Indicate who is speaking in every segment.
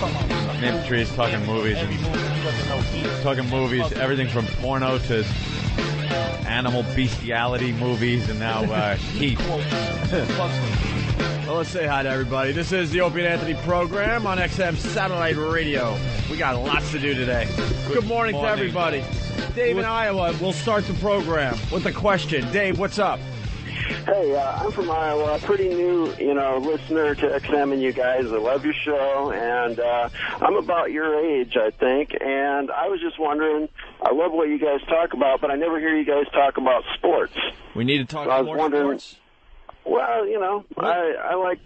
Speaker 1: Me and Patrice talking movies. Talking movies, everything from porno to animal bestiality movies, and now Heat.
Speaker 2: Well, let's say hi to everybody. This is the Opie and Anthony program on XM Satellite Radio. We got lots to do today. Good morning to everybody. Dave in Iowa will start the program with a question. Dave, what's up?
Speaker 3: Hey, I'm from Iowa, pretty new, listener to XM and you guys. I love your show, and I'm about your age, I think, and I was just wondering, I love what you guys talk about, but I never hear you guys talk about sports.
Speaker 2: We need to talk about more sports?
Speaker 3: Well, I like,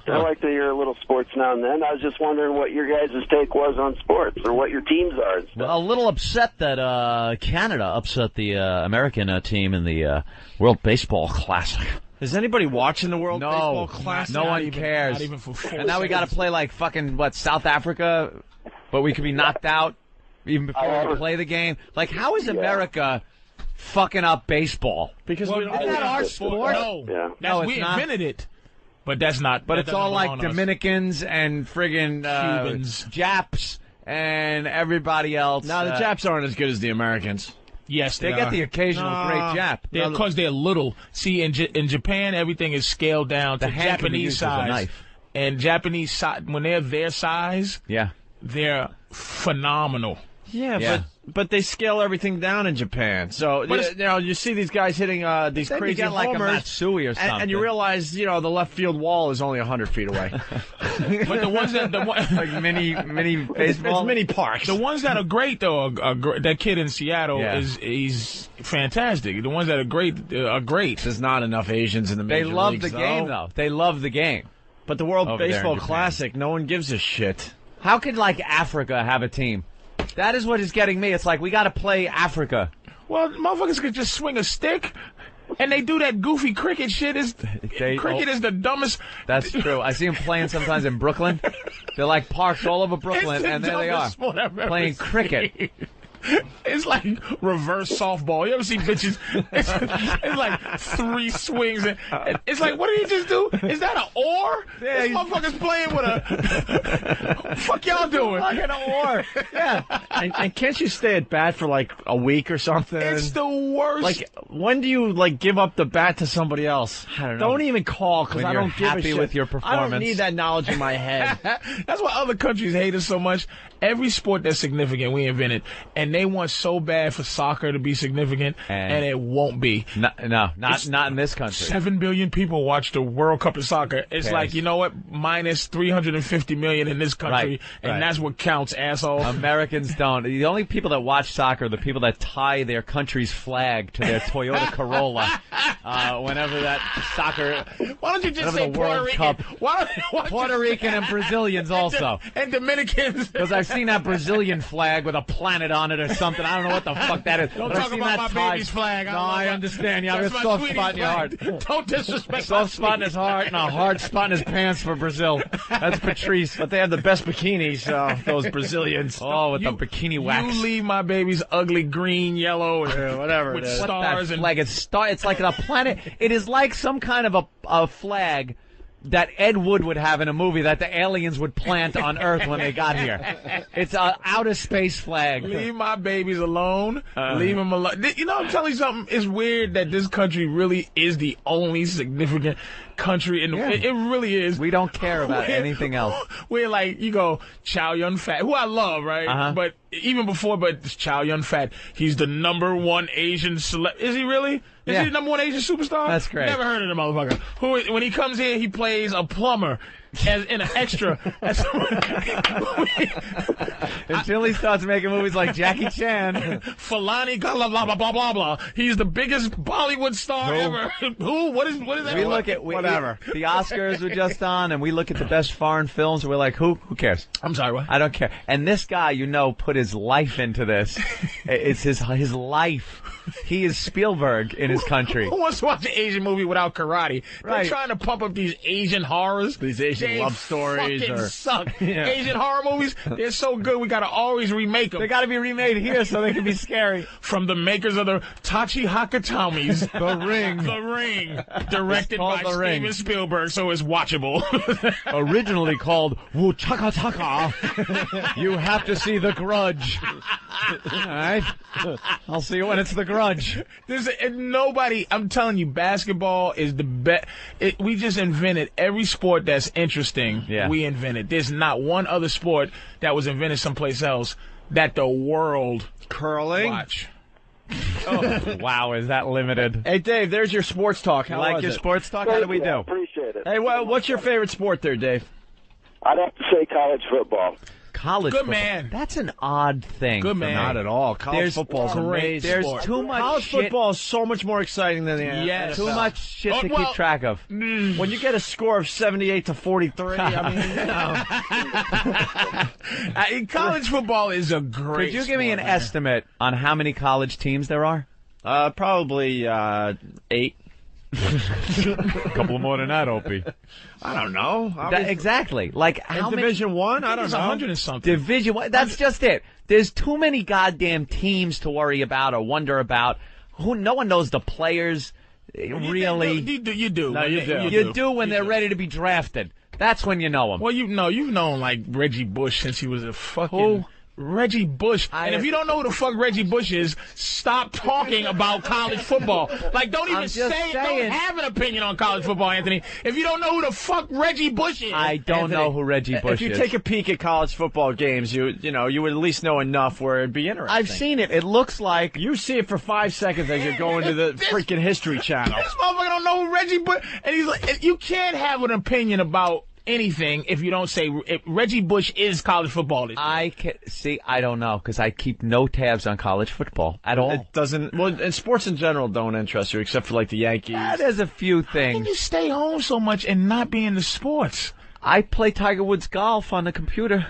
Speaker 3: I like to hear a little sports now and then. I was just wondering what your guys' take was on sports, or what your teams are and stuff.
Speaker 4: Well, a little upset that Canada upset the American team in the World Baseball Classic.
Speaker 2: Is anybody watching the World Baseball Classic?
Speaker 4: No one cares.
Speaker 5: Not even for 4
Speaker 4: And now we got to play like fucking, South Africa? But we could be knocked out even before we play the game. Like, how is America fucking up baseball?
Speaker 2: Because
Speaker 5: well,
Speaker 2: we don't
Speaker 5: isn't that our sport? No,
Speaker 3: yeah.
Speaker 4: No,
Speaker 5: we
Speaker 4: not.
Speaker 5: invented it. But that's not.
Speaker 4: But it's all like
Speaker 5: us.
Speaker 4: Dominicans and friggin'
Speaker 5: Cubans,
Speaker 4: Japs, and everybody else.
Speaker 2: No, the Japs aren't as good as the Americans.
Speaker 5: Yes,
Speaker 4: they get the occasional great Jap.
Speaker 5: Because they're little. See, in Japan, everything is scaled down to Japanese size. And Japanese size, when they're their size, they're phenomenal.
Speaker 2: Yeah. But they scale everything down in Japan. So, you see these guys hitting these crazy
Speaker 4: you get like
Speaker 2: homers,
Speaker 4: a Matsui or something.
Speaker 2: And you realize, the left field wall is only 100 feet away.
Speaker 5: But the ones that...
Speaker 4: like mini baseball?
Speaker 2: It's mini parks.
Speaker 5: The ones that are great, though, that kid in Seattle, he's fantastic. The ones that are great are great.
Speaker 2: There's not enough Asians in the major leagues,
Speaker 4: They love the game, though. They love the game.
Speaker 2: But the World Baseball Classic, no one gives a shit.
Speaker 4: How could, Africa have a team? That is what is getting me. It's like, we got to play Africa.
Speaker 5: Well, motherfuckers could just swing a stick, and they do that goofy cricket shit. Cricket is the dumbest.
Speaker 4: That's true. I see them playing sometimes in Brooklyn. They're like parks all over Brooklyn, and there they are, playing cricket.
Speaker 5: It's like reverse softball. You ever see bitches? It's like 3 swings. It's like, what did he just do? Is that an oar?
Speaker 4: Yeah,
Speaker 5: this motherfucker's playing with a... Fuck y'all doing?
Speaker 4: Like an oar. Yeah.
Speaker 2: And can't you stay at bat for like a week or something?
Speaker 5: It's the worst.
Speaker 2: Like, when do you give up the bat to somebody else?
Speaker 4: I don't know.
Speaker 2: Don't even call, because I don't give a shit.
Speaker 4: Happy with your performance.
Speaker 2: I don't need that knowledge in my head.
Speaker 5: That's why other countries hate us so much. Every sport that's significant, we invented. And they want so bad for soccer to be significant, and it won't be.
Speaker 4: Not in this country.
Speaker 5: 7 billion people watch the World Cup of soccer. It's like, you know what? Minus 350 million in this country, and that's what counts, asshole.
Speaker 4: Americans don't. The only people that watch soccer are the people that tie their country's flag to their Toyota Corolla whenever that soccer.
Speaker 5: Why don't you just say
Speaker 4: the World Cup? Puerto Rican and Brazilians also.
Speaker 5: And Dominicans.
Speaker 4: Because I've seen that Brazilian flag with a planet on it or something. I don't know what the fuck that is.
Speaker 5: Don't talk about my baby's flag.
Speaker 4: No, I understand. You have a soft spot in your heart.
Speaker 5: Don't disrespect
Speaker 4: soft spot in his heart and a hard spot in his pants for Brazil. That's Patrice.
Speaker 2: But they have the best bikinis, those Brazilians.
Speaker 4: Oh, with the bikini wax.
Speaker 5: You leave my baby's ugly green, yellow,
Speaker 2: whatever
Speaker 5: with
Speaker 2: it is.
Speaker 5: stars
Speaker 4: and flag. It's like a planet. It is like some kind of a flag that Ed Wood would have in a movie that the aliens would plant on Earth when they got here. It's an outer space flag.
Speaker 5: Leave my babies alone. Leave them alone. I'm telling you something. It's weird that this country really is the only significant country in the world. It really is.
Speaker 4: We don't care about anything else.
Speaker 5: We're like, you go, Chow Yun Fat, who I love, right? But even before, Chow Yun Fat, he's the #1 Asian celeb. Is he really? Is he the #1 Asian superstar?
Speaker 4: That's great.
Speaker 5: Never heard of the motherfucker. Who, when he comes here, he plays a plumber as in an extra.
Speaker 4: Until he starts making movies like Jackie Chan.
Speaker 5: Fulani, blah, blah, blah, blah, blah, blah. He's the biggest Bollywood star ever. Who? What is that?
Speaker 4: We look at whatever. The Oscars were just on, and we look at the best foreign films, and we're like, who cares?
Speaker 5: I'm sorry, what?
Speaker 4: I don't care. And this guy, put his life into this. It's his life. He is Spielberg in his country.
Speaker 5: Who wants to watch an Asian movie without karate? They're trying to pump up these Asian horrors.
Speaker 2: These Asian love stories.
Speaker 5: They suck. Yeah. Asian horror movies, they're so good, we got to always remake them.
Speaker 4: They got to be remade here so they can be scary.
Speaker 5: From the makers of the Tachi Hakatomis.
Speaker 4: The Ring.
Speaker 5: The Ring. Directed by Steven Spielberg, so it's watchable.
Speaker 4: Originally called Wu Chaka Chaka. You have to see The Grudge. All right. I'll see you when it's The Grudge.
Speaker 5: Nobody, I'm telling you, basketball is the best. We just invented every sport that's interesting.
Speaker 4: Yeah.
Speaker 5: We invented. There's not one other sport that was invented someplace else that the world
Speaker 2: curling.
Speaker 5: Watch.
Speaker 4: Oh, wow, is that limited?
Speaker 2: Hey, Dave, there's your sports talk. How
Speaker 4: like your sports talk? How do we do?
Speaker 3: Appreciate it.
Speaker 2: Hey, what's your favorite sport there, Dave?
Speaker 3: I'd have to say college football.
Speaker 4: College
Speaker 5: Good
Speaker 4: football.
Speaker 5: Man.
Speaker 4: That's an odd thing.
Speaker 5: Good man.
Speaker 2: Not at all. College football is amazing.
Speaker 4: There's too much
Speaker 2: College
Speaker 4: shit.
Speaker 2: Football is so much more exciting than the NFL.
Speaker 4: Too much shit to keep track of.
Speaker 2: When you get a score of 78-43,
Speaker 5: I mean, college football is a great
Speaker 4: Could you give me an estimate on how many college teams there are?
Speaker 2: Probably 8.
Speaker 4: A couple more than that, Opie.
Speaker 2: I don't know.
Speaker 4: Exactly. Like how many?
Speaker 2: Division One? I don't know.
Speaker 5: 100 and something.
Speaker 4: Division One. That's just it. There's too many goddamn teams to worry about or wonder about. No one knows the players. Really?
Speaker 5: You do.
Speaker 2: No, you do.
Speaker 4: You do when they're ready to be drafted. That's when you know them.
Speaker 5: Well, you've known like Reggie Bush since he was a fucking.
Speaker 4: Who?
Speaker 5: Reggie Bush. And if you don't know who the fuck Reggie Bush is, stop talking about college football. Like, don't even don't have an opinion on college football, Anthony. If you don't know who the fuck Reggie Bush is.
Speaker 4: I don't know who Reggie Bush is.
Speaker 2: If you take a peek at college football games, you would at least know enough where it'd be interesting.
Speaker 4: I've seen it. It looks like
Speaker 2: you see it for 5 seconds as you're going to the freaking History Channel.
Speaker 5: This motherfucker don't know who Reggie Bush, and he's like, you can't have an opinion about anything if you don't say Reggie Bush is college football.
Speaker 4: I don't know because I keep no tabs on college football at all.
Speaker 2: It doesn't. Well, and sports in general don't interest you except for like the Yankees.
Speaker 4: There's a few things.
Speaker 5: How can you stay home so much and not be into sports?
Speaker 4: I play Tiger Woods golf on the computer.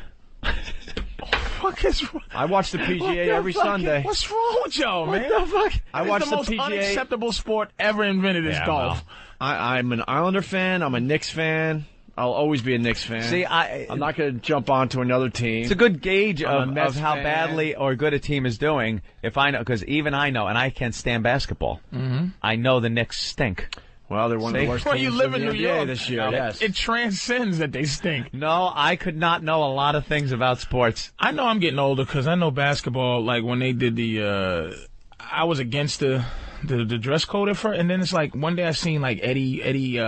Speaker 5: What is wrong?
Speaker 2: I watch the PGA every Sunday.
Speaker 5: What's wrong with y'all, man?
Speaker 4: What the fuck?
Speaker 2: I watch
Speaker 5: the
Speaker 2: PGA.
Speaker 5: most unacceptable sport ever invented is golf.
Speaker 2: Well, I'm an Islander fan. I'm a Knicks fan. I'll always be a Knicks fan.
Speaker 4: See,
Speaker 2: I'm not going to jump onto another team.
Speaker 4: It's a good gauge of how
Speaker 2: fan.
Speaker 4: badly or good a team is doing if I know, because even I know, and I can't stand basketball. Mm-hmm. I know the Knicks stink.
Speaker 2: Well, they're one of the worst teams
Speaker 5: you live
Speaker 2: in
Speaker 5: New
Speaker 2: the
Speaker 5: York
Speaker 2: NBA this year. Yes.
Speaker 5: It transcends that they stink.
Speaker 4: No, I could not know a lot of things about sports.
Speaker 5: I know I'm getting older because I know basketball. Like when they did I was against the dress code at first, and then it's like one day I seen like Eddie.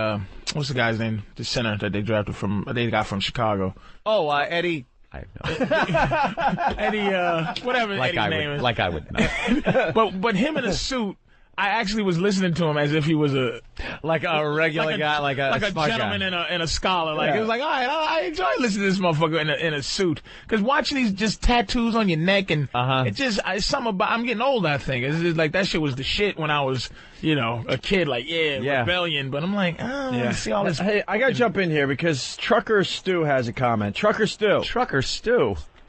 Speaker 5: What's the guy's name? The center that they got from Chicago.
Speaker 4: Oh, Eddie. I have no
Speaker 5: Eddie, whatever
Speaker 4: like
Speaker 5: Eddie's name is.
Speaker 4: Like I would know.
Speaker 5: but him in a suit. I actually was listening to him as if he was a
Speaker 4: regular guy, like a
Speaker 5: gentleman and a scholar. Like it was like, all right, I enjoy listening to this motherfucker in a suit because watching these just tattoos on your neck and it's just it's something about. I'm getting old. I think it's just like that shit was the shit when I was a kid. Like rebellion. But I'm like, see all this.
Speaker 2: Hey, I gotta jump in here because Trucker Stu has a comment. Trucker Stu.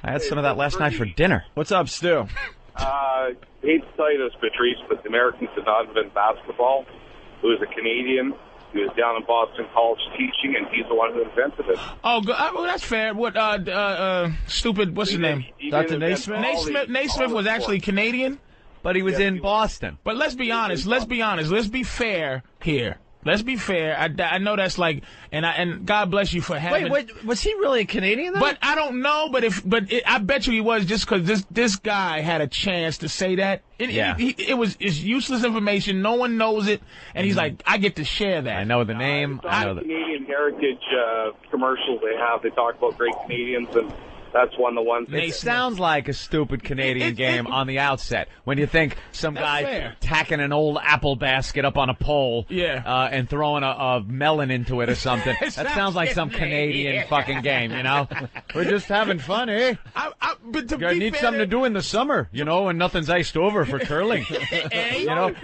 Speaker 4: I had some of that last night for dinner.
Speaker 2: What's up, Stu?
Speaker 6: Hate to tell you this, Patrice, but the Americans did not invent basketball. It was a Canadian. He was down in Boston College teaching, and he's the one who invented it.
Speaker 5: Oh, good. Well, that's fair. What, stupid, what's his name?
Speaker 2: Dr. Naismith?
Speaker 5: Naismith was actually Canadian?
Speaker 4: But he was in Boston.
Speaker 5: But let's be honest. Let's be fair here. Let's be fair. I know that's like, and God bless you for having.
Speaker 2: Wait, was he really a Canadian though?
Speaker 5: But I don't know. I bet you he was just because this guy had a chance to say that. It's useless information. No one knows it, and he's like, I get to share that.
Speaker 4: I know the name.
Speaker 6: I know the Canadian Heritage commercials they have. They talk about great Canadians and. That's one of the ones.
Speaker 4: It sounds like a stupid Canadian game on the outset. When you think some guy tacking an old apple basket up on a pole and throwing a melon into it or something. That sounds like some Canadian fucking game, you know? We're just having fun, eh?
Speaker 5: but to
Speaker 4: You need something to do in the summer, when nothing's iced over for curling.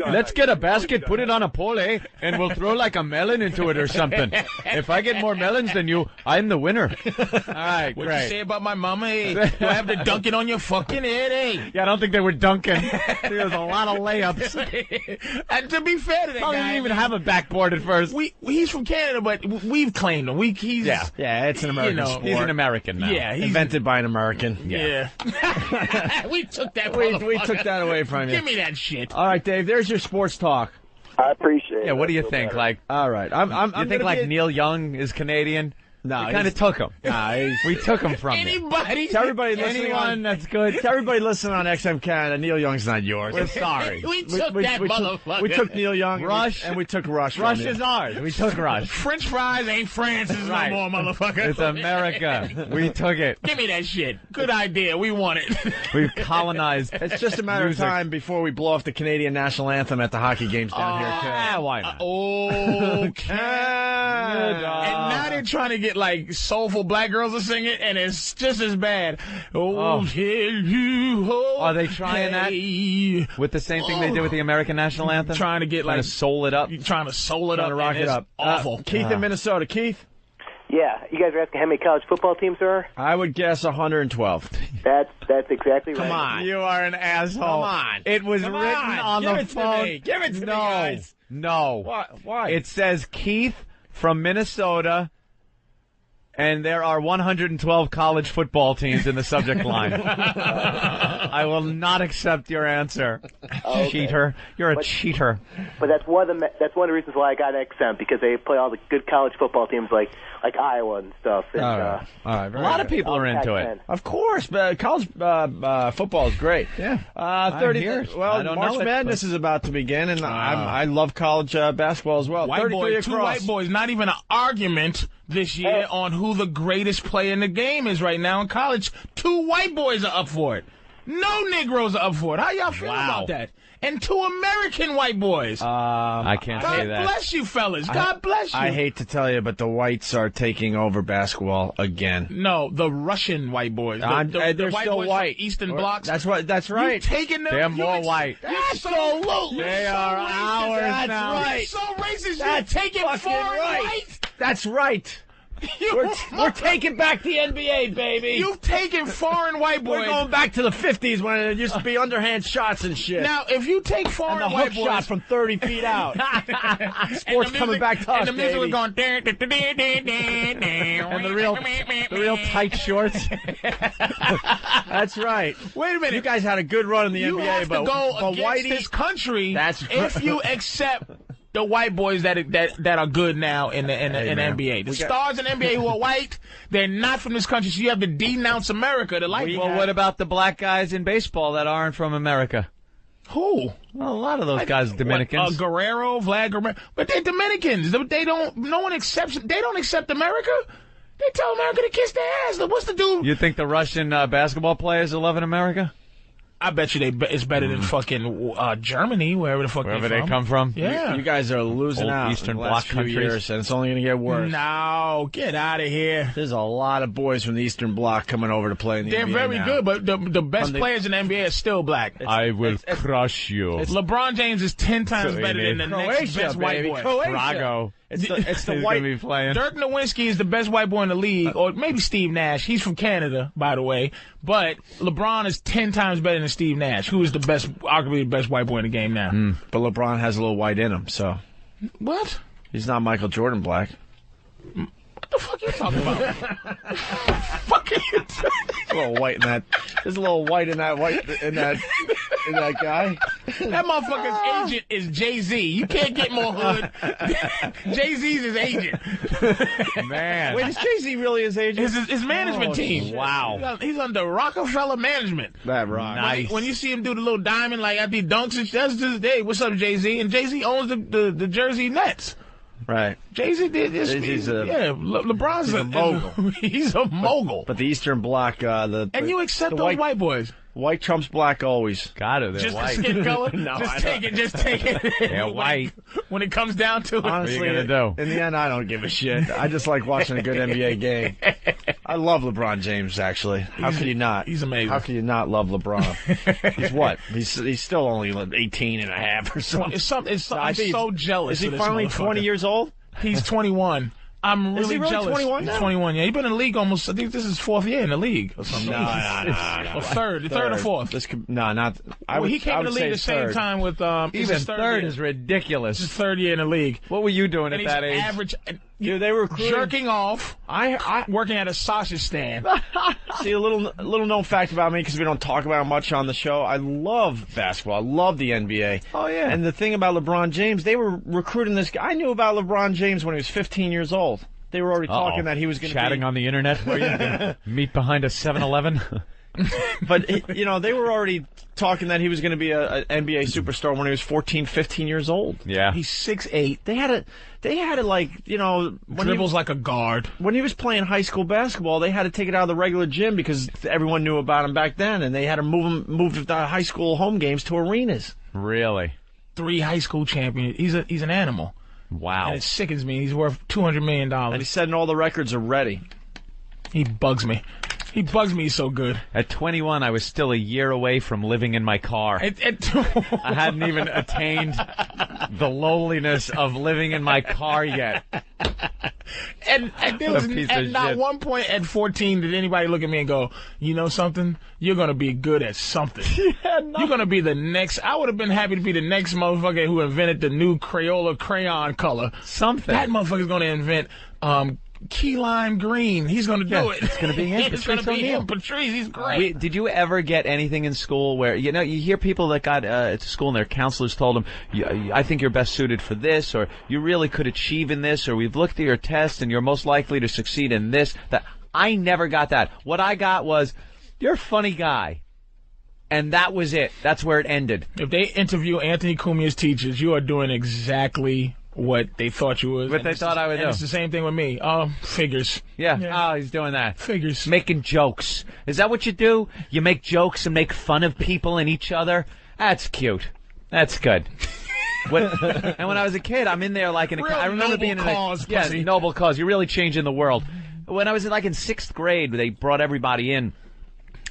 Speaker 4: Let's get a basket, put it on a pole, and we'll throw like a melon into it or something. If I get more melons than you, I'm the winner. All right,
Speaker 5: What'd
Speaker 4: great.
Speaker 5: you say about my mama? Hey, do I have to dunk it on your fucking head? Hey.
Speaker 4: Yeah, I don't think they were dunking. There was a lot of layups.
Speaker 5: And to be fair to that
Speaker 4: I
Speaker 5: guy,
Speaker 4: didn't even have a backboard at first.
Speaker 5: he's from Canada, but we've claimed him.
Speaker 2: Yeah, it's an American sport.
Speaker 4: He's an American now.
Speaker 5: Yeah, he's
Speaker 2: Invented by an American.
Speaker 5: Yeah. We took that.
Speaker 2: We took that away from you.
Speaker 5: Give me that shit.
Speaker 2: All right, Dave. There's your sports talk.
Speaker 3: I appreciate it.
Speaker 4: Yeah, what do you
Speaker 3: Feel
Speaker 4: think?
Speaker 3: better.
Speaker 4: Like,
Speaker 2: All right.
Speaker 4: you think like Neil Young is Canadian?
Speaker 2: No,
Speaker 4: we kind of took him.
Speaker 2: Nah,
Speaker 4: We took him from you.
Speaker 5: Anybody?
Speaker 2: to everybody listening
Speaker 4: Anyone that's good.
Speaker 2: To everybody listening on XM Canada, Neil Young's not yours.
Speaker 4: We're sorry.
Speaker 5: We took that motherfucker.
Speaker 2: We took Neil Young.
Speaker 4: Rush.
Speaker 2: And we took Rush.
Speaker 4: Rush
Speaker 2: from you.
Speaker 4: is ours. We took Rush.
Speaker 5: French fries ain't France's
Speaker 4: Right.
Speaker 5: no more, motherfucker.
Speaker 4: It's America. We took it.
Speaker 5: Give me that shit. Good idea. We want it.
Speaker 4: We've colonized.
Speaker 2: It's just a matter
Speaker 4: Music.
Speaker 2: of time before we blow off the Canadian national anthem at the hockey games down here.
Speaker 4: Yeah, why not?
Speaker 5: Okay. And now they're trying to get like soulful black girls to sing it, and it's just as bad.
Speaker 4: Oh.
Speaker 5: Tell you,
Speaker 4: Are they trying that?
Speaker 5: hey.
Speaker 4: With the same thing they did with the American national anthem?
Speaker 5: Trying to get
Speaker 4: Trying
Speaker 5: like
Speaker 4: to soul it up?
Speaker 5: trying to soul it up,
Speaker 2: to rock
Speaker 5: and
Speaker 2: it
Speaker 5: it's
Speaker 2: up.
Speaker 5: awful.
Speaker 2: Keith in Minnesota. Keith,
Speaker 7: Yeah, you guys are asking how many college football teams there are?
Speaker 2: I would guess 112.
Speaker 7: That's exactly right.
Speaker 2: Come on.
Speaker 4: You are an asshole.
Speaker 2: Come on.
Speaker 4: It was
Speaker 2: Come
Speaker 4: written
Speaker 2: on.
Speaker 4: on
Speaker 2: Give
Speaker 4: the
Speaker 2: it to
Speaker 4: phone.
Speaker 2: me. Give it to me,
Speaker 4: No.
Speaker 2: guys.
Speaker 4: No.
Speaker 2: Why?
Speaker 4: It says Keith from Minnesota, and there are 112 college football teams in the subject line. I will not accept your answer.
Speaker 7: Okay.
Speaker 4: Cheater. You're a cheater.
Speaker 7: But that's one of the reasons why I got XM, because they play all the good college football teams like Iowa and stuff. And,
Speaker 2: All right.
Speaker 4: A lot of people are into it.
Speaker 2: Of course, but college football is great.
Speaker 4: Yeah.
Speaker 2: 30.
Speaker 4: hear it.
Speaker 2: Well,
Speaker 4: I don't
Speaker 2: March
Speaker 4: know it,
Speaker 2: Madness is about to begin, and I love college basketball as well.
Speaker 5: White
Speaker 2: 33
Speaker 5: boys, two
Speaker 2: across.
Speaker 5: white boys, not even an argument this year on who the greatest player in the game is right now in college. Two white boys are up for it. No Negroes are up for it. How y'all feel about that? And two American white boys.
Speaker 4: I can't
Speaker 5: God
Speaker 4: say that.
Speaker 5: bless you, fellas. God bless you.
Speaker 2: I hate to tell you, but the whites are taking over basketball again.
Speaker 5: No, the Russian white boys. The
Speaker 2: they're
Speaker 5: white
Speaker 2: still
Speaker 5: boys
Speaker 2: white.
Speaker 5: from Eastern Blocks.
Speaker 2: That's right. That's right.
Speaker 5: You've taken them.
Speaker 4: They're more white.
Speaker 5: Absolutely.
Speaker 4: They are ours
Speaker 2: That's
Speaker 4: now.
Speaker 2: right.
Speaker 5: You're so racist.
Speaker 2: That's
Speaker 5: You're taking
Speaker 2: fucking
Speaker 5: foreign
Speaker 2: right.
Speaker 5: white.
Speaker 2: That's right. We're taking back the NBA, baby.
Speaker 5: You've taken foreign white boys.
Speaker 2: We're going back to the 50s when it used to be underhand shots and shit.
Speaker 5: Now, if you take foreign
Speaker 2: and the
Speaker 5: white
Speaker 2: hook
Speaker 5: boys,
Speaker 2: shot from 30 feet out. Sports coming back to us,
Speaker 5: and the music was
Speaker 2: baby.
Speaker 5: going.
Speaker 4: And the real tight shorts.
Speaker 2: That's right.
Speaker 5: Wait a minute.
Speaker 2: You guys had a good run in the
Speaker 5: You
Speaker 2: NBA,
Speaker 5: have to
Speaker 2: but
Speaker 5: go against
Speaker 2: Whitey,
Speaker 5: this country
Speaker 2: That's
Speaker 5: if you accept the white boys that are good now in the
Speaker 2: man.
Speaker 5: NBA. The stars in the NBA who are white, they're not from this country, so you have to denounce America to like.
Speaker 4: Well, what about the black guys in baseball that aren't from America?
Speaker 5: Who?
Speaker 4: Well, a lot of those guys are Dominicans.
Speaker 5: Guerrero, Vlad Guerrero, but they're Dominicans. They don't. No one accepts. They don't accept America. They tell America to kiss their ass. What's the dude?
Speaker 4: You think the Russian basketball players are loving America?
Speaker 5: I bet you it's better than fucking Germany, wherever the fuck
Speaker 4: Wherever
Speaker 5: they
Speaker 4: they come from?
Speaker 5: Yeah.
Speaker 2: You guys are losing
Speaker 4: Old
Speaker 2: out
Speaker 4: Eastern
Speaker 2: in the last
Speaker 4: Bloc
Speaker 2: few
Speaker 4: countries.
Speaker 2: years, and it's only going to get worse.
Speaker 5: No, get out of here.
Speaker 2: There's a lot of boys from the Eastern Bloc coming over to play in the
Speaker 5: They're
Speaker 2: NBA
Speaker 5: very
Speaker 2: now.
Speaker 5: good, but the best players in the NBA are still black.
Speaker 4: I will crush you.
Speaker 5: LeBron James is 10 times
Speaker 4: So
Speaker 5: better than the next
Speaker 2: Croatia,
Speaker 5: best white
Speaker 2: baby.
Speaker 5: boy.
Speaker 2: Croatia.
Speaker 4: Drago.
Speaker 2: It's the
Speaker 4: He's
Speaker 2: white.
Speaker 4: gonna be playing.
Speaker 5: Dirk Nowitzki is the best white boy in the league, or maybe Steve Nash. He's from Canada, by the way. But LeBron is 10 times better than Steve Nash, who is arguably the best white boy in the game now.
Speaker 2: But LeBron has a little white in him, so
Speaker 5: What?
Speaker 2: he's not Michael Jordan black.
Speaker 5: What the fuck are you talking about? Fuck are you talking
Speaker 2: A little white in that. There's a little white in that guy.
Speaker 5: That motherfucker's agent is Jay-Z. You can't get more hood. Jay-Z's his agent.
Speaker 4: Man.
Speaker 2: Wait, is Jay-Z really his agent?
Speaker 5: His management team.
Speaker 4: Wow.
Speaker 5: He's under Rockefeller management.
Speaker 2: That right.
Speaker 4: Nice.
Speaker 5: When you see him do the little diamond like after he dunks, that's just, hey, what's up, Jay-Z? And Jay-Z owns the Jersey Nets.
Speaker 2: Right.
Speaker 5: Jay-Z did this.
Speaker 2: Jay-Z's
Speaker 5: LeBron's
Speaker 2: a mogul.
Speaker 5: He's a mogul.
Speaker 2: But the Eastern Bloc,
Speaker 5: and you accept
Speaker 2: the
Speaker 5: those white boys.
Speaker 2: White trumps black always.
Speaker 1: Got it. They're
Speaker 5: Just
Speaker 1: white.
Speaker 5: the skin color?
Speaker 2: No,
Speaker 5: just take it.
Speaker 1: They're white.
Speaker 5: When it comes down to it.
Speaker 2: Honestly,
Speaker 1: What are you gonna do?
Speaker 2: in the end, I don't give a shit. I just like watching a good NBA game. I love LeBron James, actually. How could you not?
Speaker 5: He's amazing.
Speaker 2: How could you not love LeBron? He's what? He's still only 18 and a half or something.
Speaker 5: I'm so jealous.
Speaker 2: Is he
Speaker 5: of this
Speaker 2: finally
Speaker 5: motherfucker.
Speaker 2: 20 years old?
Speaker 5: He's 21. I'm really
Speaker 2: Is he really
Speaker 5: jealous.
Speaker 2: 21
Speaker 5: He's
Speaker 2: now?
Speaker 5: 21, yeah. He's been in the league almost, I think this is 4th year in the league or something.
Speaker 2: No.
Speaker 5: Or third or fourth.
Speaker 2: This could, no, not.
Speaker 5: Well, he came in the league the same time with
Speaker 4: Even third
Speaker 5: year.
Speaker 4: is ridiculous.
Speaker 5: His 3rd year in the league.
Speaker 4: What were you doing
Speaker 5: And
Speaker 4: at that
Speaker 5: he's
Speaker 4: age?
Speaker 5: average.
Speaker 2: Dude, they were recruiting.
Speaker 5: Jerking off. Working at a sausage stand.
Speaker 2: See, a little known fact about me, because we don't talk about it much on the show. I love basketball. I love the NBA.
Speaker 4: Oh, yeah.
Speaker 2: And the thing about LeBron James, they were recruiting this guy. I knew about LeBron James when he was 15 years old. They were already talking that he was going to be
Speaker 1: chatting on the internet. Were you meet behind a 7-Eleven?
Speaker 2: But, they were already talking that he was going to be an NBA superstar when he was 14, 15 years old.
Speaker 1: Yeah.
Speaker 5: He's 6'8".
Speaker 2: They had to like, when
Speaker 5: Dribbles like a guard.
Speaker 2: when he was playing high school basketball, they had to take it out of the regular gym because everyone knew about him back then, and they had to move the high school home games to arenas.
Speaker 1: Really?
Speaker 5: 3 high school champions. He's an animal.
Speaker 1: Wow.
Speaker 5: And it sickens me. He's worth $200 million.
Speaker 2: And he said all the records are ready.
Speaker 5: He bugs me. He bugs me so good.
Speaker 1: At 21, I was still a year away from living in my car. I hadn't even attained the lowliness of living in my car yet.
Speaker 5: And there was
Speaker 1: A piece
Speaker 5: at
Speaker 1: of
Speaker 5: not
Speaker 1: shit.
Speaker 5: one point at 14 did anybody look at me and go, you know something? You're going to be good at something. You're going to be the next. I would have been happy to be the next motherfucker who invented the new Crayola crayon color.
Speaker 1: Something.
Speaker 5: That motherfucker's going to invent key lime green. He's going to do it.
Speaker 1: It's going to be him.
Speaker 5: It's going to
Speaker 1: Patrice
Speaker 5: be
Speaker 1: O'Neal.
Speaker 5: him. Patrice, he's great.
Speaker 1: Did you ever get anything in school where, you hear people that got to school and their counselors told them, I think you're best suited for this, or you really could achieve in this, or we've looked at your test and you're most likely to succeed in this, that. I never got that. What I got was, you're a funny guy. And that was it. That's where it ended.
Speaker 5: If they interview Anthony Cumia's teachers, you are doing exactly what they thought you was.
Speaker 1: What they thought I would do.
Speaker 5: It's the same thing with me. Figures.
Speaker 1: Yeah.
Speaker 5: Yeah.
Speaker 1: Oh, he's doing that.
Speaker 5: Figures.
Speaker 1: Making jokes. Is that what you do? You make jokes and make fun of people and each other? That's cute. That's good. And when I was a kid, I'm in there like in a.
Speaker 5: Real
Speaker 1: I remember
Speaker 5: noble
Speaker 1: being in
Speaker 5: cause,
Speaker 1: a. Yeah,
Speaker 5: pussy.
Speaker 1: noble cause. You're really changing the world. When I was in 6th grade, they brought everybody in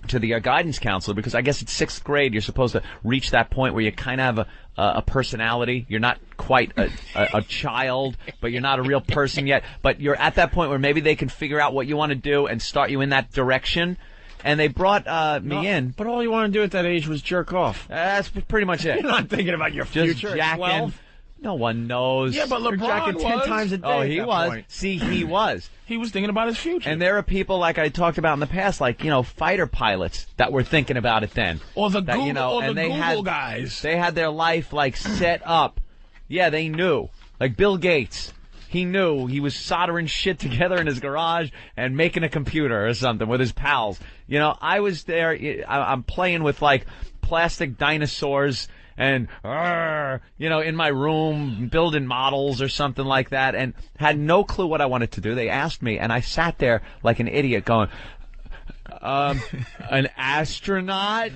Speaker 1: to the guidance counselor, because I guess it's 6th grade. You're supposed to reach that point where you kind of have a personality. You're not quite a child, but you're not a real person yet. But you're at that point where maybe they can figure out what you want to do and start you in that direction. And they brought me in.
Speaker 2: But all you want to do at that age was jerk off.
Speaker 1: That's pretty much it.
Speaker 2: You're not thinking about your
Speaker 1: Just
Speaker 2: future at
Speaker 1: jacking.
Speaker 2: 12.
Speaker 1: No one knows.
Speaker 5: Yeah, but
Speaker 2: You're
Speaker 5: LeBron
Speaker 2: jacking 10
Speaker 5: was.
Speaker 2: times a day.
Speaker 1: Oh,
Speaker 2: at
Speaker 1: he
Speaker 2: that
Speaker 1: was.
Speaker 2: point.
Speaker 1: See, he was.
Speaker 5: He was thinking about his future.
Speaker 1: And there are people like I talked about in the past, like, fighter pilots that were thinking about it then.
Speaker 5: or the
Speaker 1: That,
Speaker 5: Google,
Speaker 1: and they
Speaker 5: Google
Speaker 1: had,
Speaker 5: guys.
Speaker 1: They had their life, set up. Yeah, they knew. Like Bill Gates. He knew he was soldering shit together in his garage and making a computer or something with his pals. I was there. I'm playing with, plastic dinosaurs and, in my room, building models or something like that, and had no clue what I wanted to do. They asked me, and I sat there like an idiot going, an astronaut?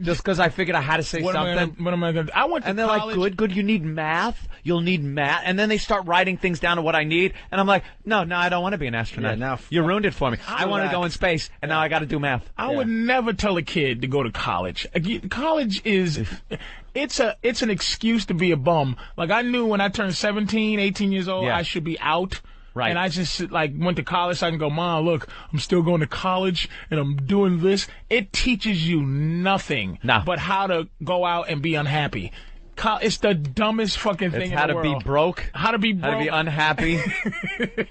Speaker 1: Just because I figured I had to say something.
Speaker 5: What am I going to do? I went to
Speaker 1: And they're
Speaker 5: college.
Speaker 1: like, good, you need math? You'll need math. And then they start writing things down to what I need. And I'm like, no, I don't want to be an astronaut.
Speaker 2: Yeah, now
Speaker 1: you ruined it for me. I want to
Speaker 2: that.
Speaker 1: go in space, and now I got to do math.
Speaker 5: I would never tell a kid to go to college. College is, it's an excuse to be a bum. Like, I knew when I turned 17, 18 years old,
Speaker 1: Yeah.
Speaker 5: I should be out.
Speaker 1: Right.
Speaker 5: And I just, went to college so I can go, Mom, look, I'm still going to college, and I'm doing this. It teaches you nothing but how to go out and be unhappy. It's the dumbest fucking thing in the world.
Speaker 1: It's how to be broke.
Speaker 5: How to be broke.
Speaker 1: How to be unhappy.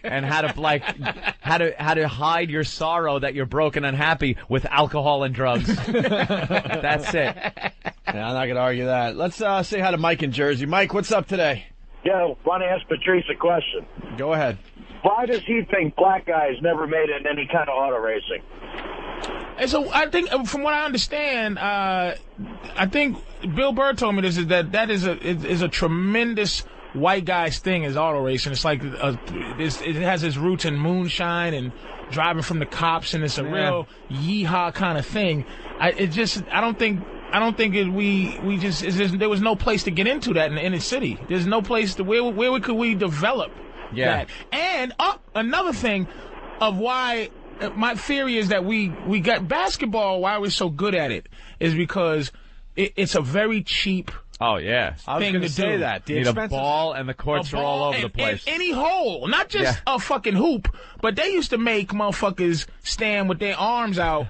Speaker 1: And how to hide your sorrow that you're broke and unhappy with alcohol and drugs. That's it.
Speaker 2: Yeah, I'm not going to argue that. Let's say hi to Mike in Jersey. Mike, what's up today?
Speaker 8: Yeah, want to ask Patrice a question.
Speaker 2: Go ahead.
Speaker 8: Why does he think black guys never made it in any kind of auto racing?
Speaker 5: And so I think, from what I understand, I think Bill Burr told me this, is that is a tremendous white guy's thing is auto racing. It's like it has its roots in moonshine and driving from the cops, and it's a real yeehaw kind of thing. I don't think there was no place to get into that in the inner city. There's no place to where could we develop that. And another thing of why my theory is that we got basketball. Why we're so good at it is because it's a very cheap.
Speaker 2: Oh yeah, I was going to say that.
Speaker 1: You need a ball, and the courts are all over the place.
Speaker 5: And any hole, not just a fucking hoop, but they used to make motherfuckers stand with their arms out.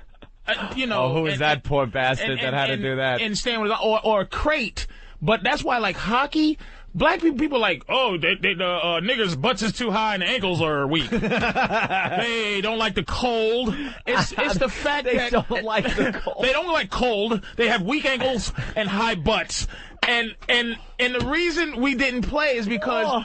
Speaker 1: Who is that poor bastard that had to do that?
Speaker 5: And stand with or a crate. But that's why, like hockey, black people like, the niggas' butts is too high and the ankles are weak. They don't like the cold. It's the fact that
Speaker 1: they don't like the cold.
Speaker 5: They don't like cold. They have weak ankles and high butts. And the reason we didn't play is because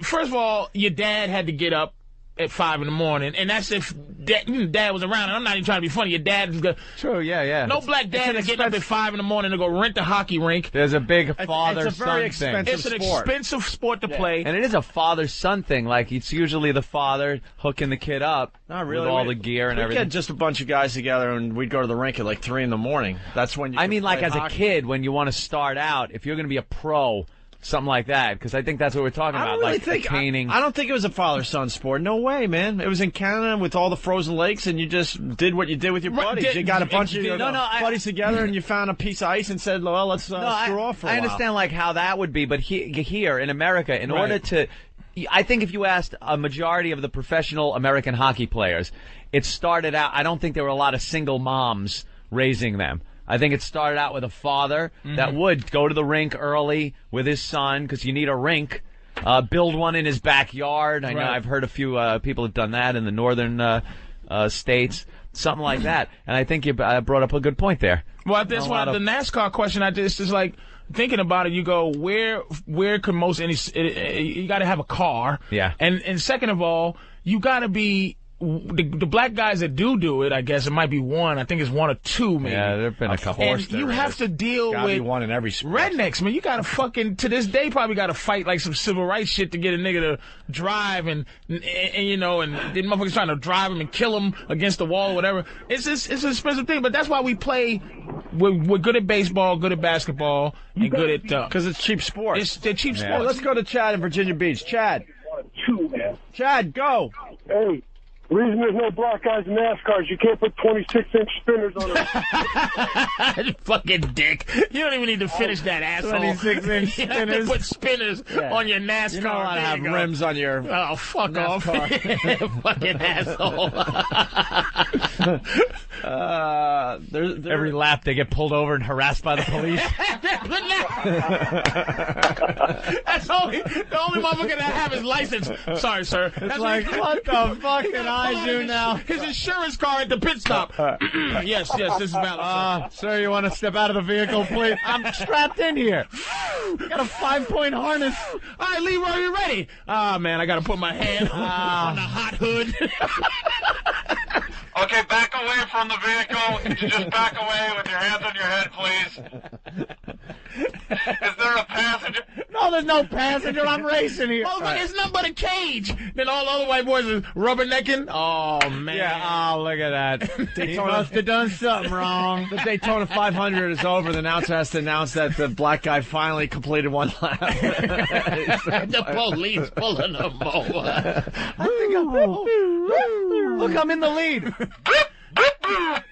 Speaker 5: first of all, your dad had to get up at 5 a.m, and that's if dad was around. And I'm not even trying to be funny. Your dad is good.
Speaker 1: True, yeah.
Speaker 5: No black dad is getting up at 5 a.m. to go rent a hockey rink.
Speaker 1: There's a big father-son thing.
Speaker 5: It's an expensive sport to play.
Speaker 1: And it is a father-son thing. Like, it's usually the father hooking the kid up
Speaker 2: Not really.
Speaker 1: with all the gear and everything.
Speaker 2: We'd get just a bunch of guys together, and we'd go to the rink at like 3 a.m. That's when you
Speaker 1: as
Speaker 2: hockey.
Speaker 1: a kid, when you want to start out, if you're going to be a pro, something like that, because I think that's what we're talking about. I
Speaker 2: don't think it was a father-son sport. No way, man. It was in Canada with all the frozen lakes, and you just did what you did with your buddies. You got a bunch of your buddies together, and you found a piece of ice and said, well, let's screw off for a while.
Speaker 1: I understand like how that would be, but here in America, in order to... I think if you asked a majority of the professional American hockey players, it started out... I don't think there were a lot of single moms raising them. I think it started out with a father that would go to the rink early with his son, because you need a rink, build one in his backyard. I know I've heard a few people have done that in the northern states, something like that. And I think you brought up a good point there.
Speaker 5: Well, that's why the NASCAR question I just is like, thinking about it, you go, where could you got to have a car.
Speaker 1: Yeah.
Speaker 5: And second of all, you got to be... The black guys that do it, I guess it might be one. I think it's one or two, maybe.
Speaker 1: Yeah, there've been a couple.
Speaker 5: And you have to deal with
Speaker 2: one in every sport.
Speaker 5: Rednecks, man. You gotta fucking to this day probably gotta fight like some civil rights shit to get a nigga to drive and then motherfuckers trying to drive him and kill him against the wall or whatever. It's an expensive thing, but that's why we play. We're good at baseball, good at basketball, and good at
Speaker 2: because it's cheap sport.
Speaker 5: They're cheap sports.
Speaker 2: Let's go to Chad in Virginia Beach. Chad, go.
Speaker 8: Hey. The reason there's no black guys in NASCAR is you can't put 26-inch spinners on them.
Speaker 5: Fucking dick. You don't even need to finish that, asshole.
Speaker 1: 26-inch spinners.
Speaker 5: You have to put spinners on your NASCAR.
Speaker 2: You don't want to have rims on your
Speaker 5: fuck
Speaker 2: NASCAR.
Speaker 5: off. Fucking asshole.
Speaker 1: Every lap they get pulled over and harassed by the police.
Speaker 5: That's the only motherfucker that have his license. Sorry, sir.
Speaker 1: It's like, what the fuck did I do now?
Speaker 5: His insurance car at the pit stop. Yes, this is valid,
Speaker 1: sir, you want to step out of the vehicle, please? I'm strapped in here. Got a 5-point harness.
Speaker 5: All right, Leroy, you ready? Man, I got to put my hand on the hot hood.
Speaker 6: Okay, back away from the vehicle. Could you just back away with your hands on your head, please? Is there a passenger?
Speaker 1: No, there's no passenger. I'm racing here.
Speaker 5: It's nothing but a cage. Then all the other white boys is rubbernecking. Oh, man.
Speaker 1: Yeah, look at that. He must have done something wrong.
Speaker 2: The Daytona 500 is over. The announcer has to announce that the black guy finally completed one lap.
Speaker 5: The police pulling him over.
Speaker 1: Look, I'm in the lead.
Speaker 6: Pull him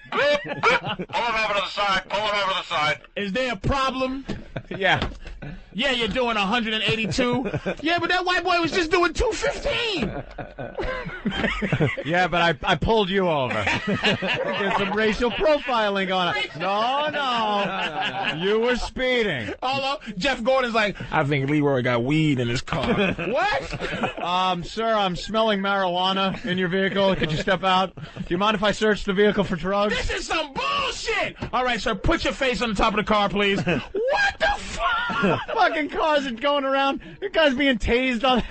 Speaker 6: over to the side.
Speaker 5: Is there a problem?
Speaker 1: Yeah.
Speaker 5: Yeah, you're doing 182. Yeah, but that white boy was just doing 215.
Speaker 1: Yeah, but I pulled you over. There's some racial profiling on it. No. You were speeding.
Speaker 5: Although Jeff Gordon's like, I think Leroy got weed in his car. What?
Speaker 1: Sir, I'm smelling marijuana in your vehicle. Could you step out? Do you mind if I search the vehicle for drugs?
Speaker 5: This is some bullshit. All right, sir, put your face on the top of the car, please. What the fuck?
Speaker 1: Fucking cars are going around. The guy's being tased on.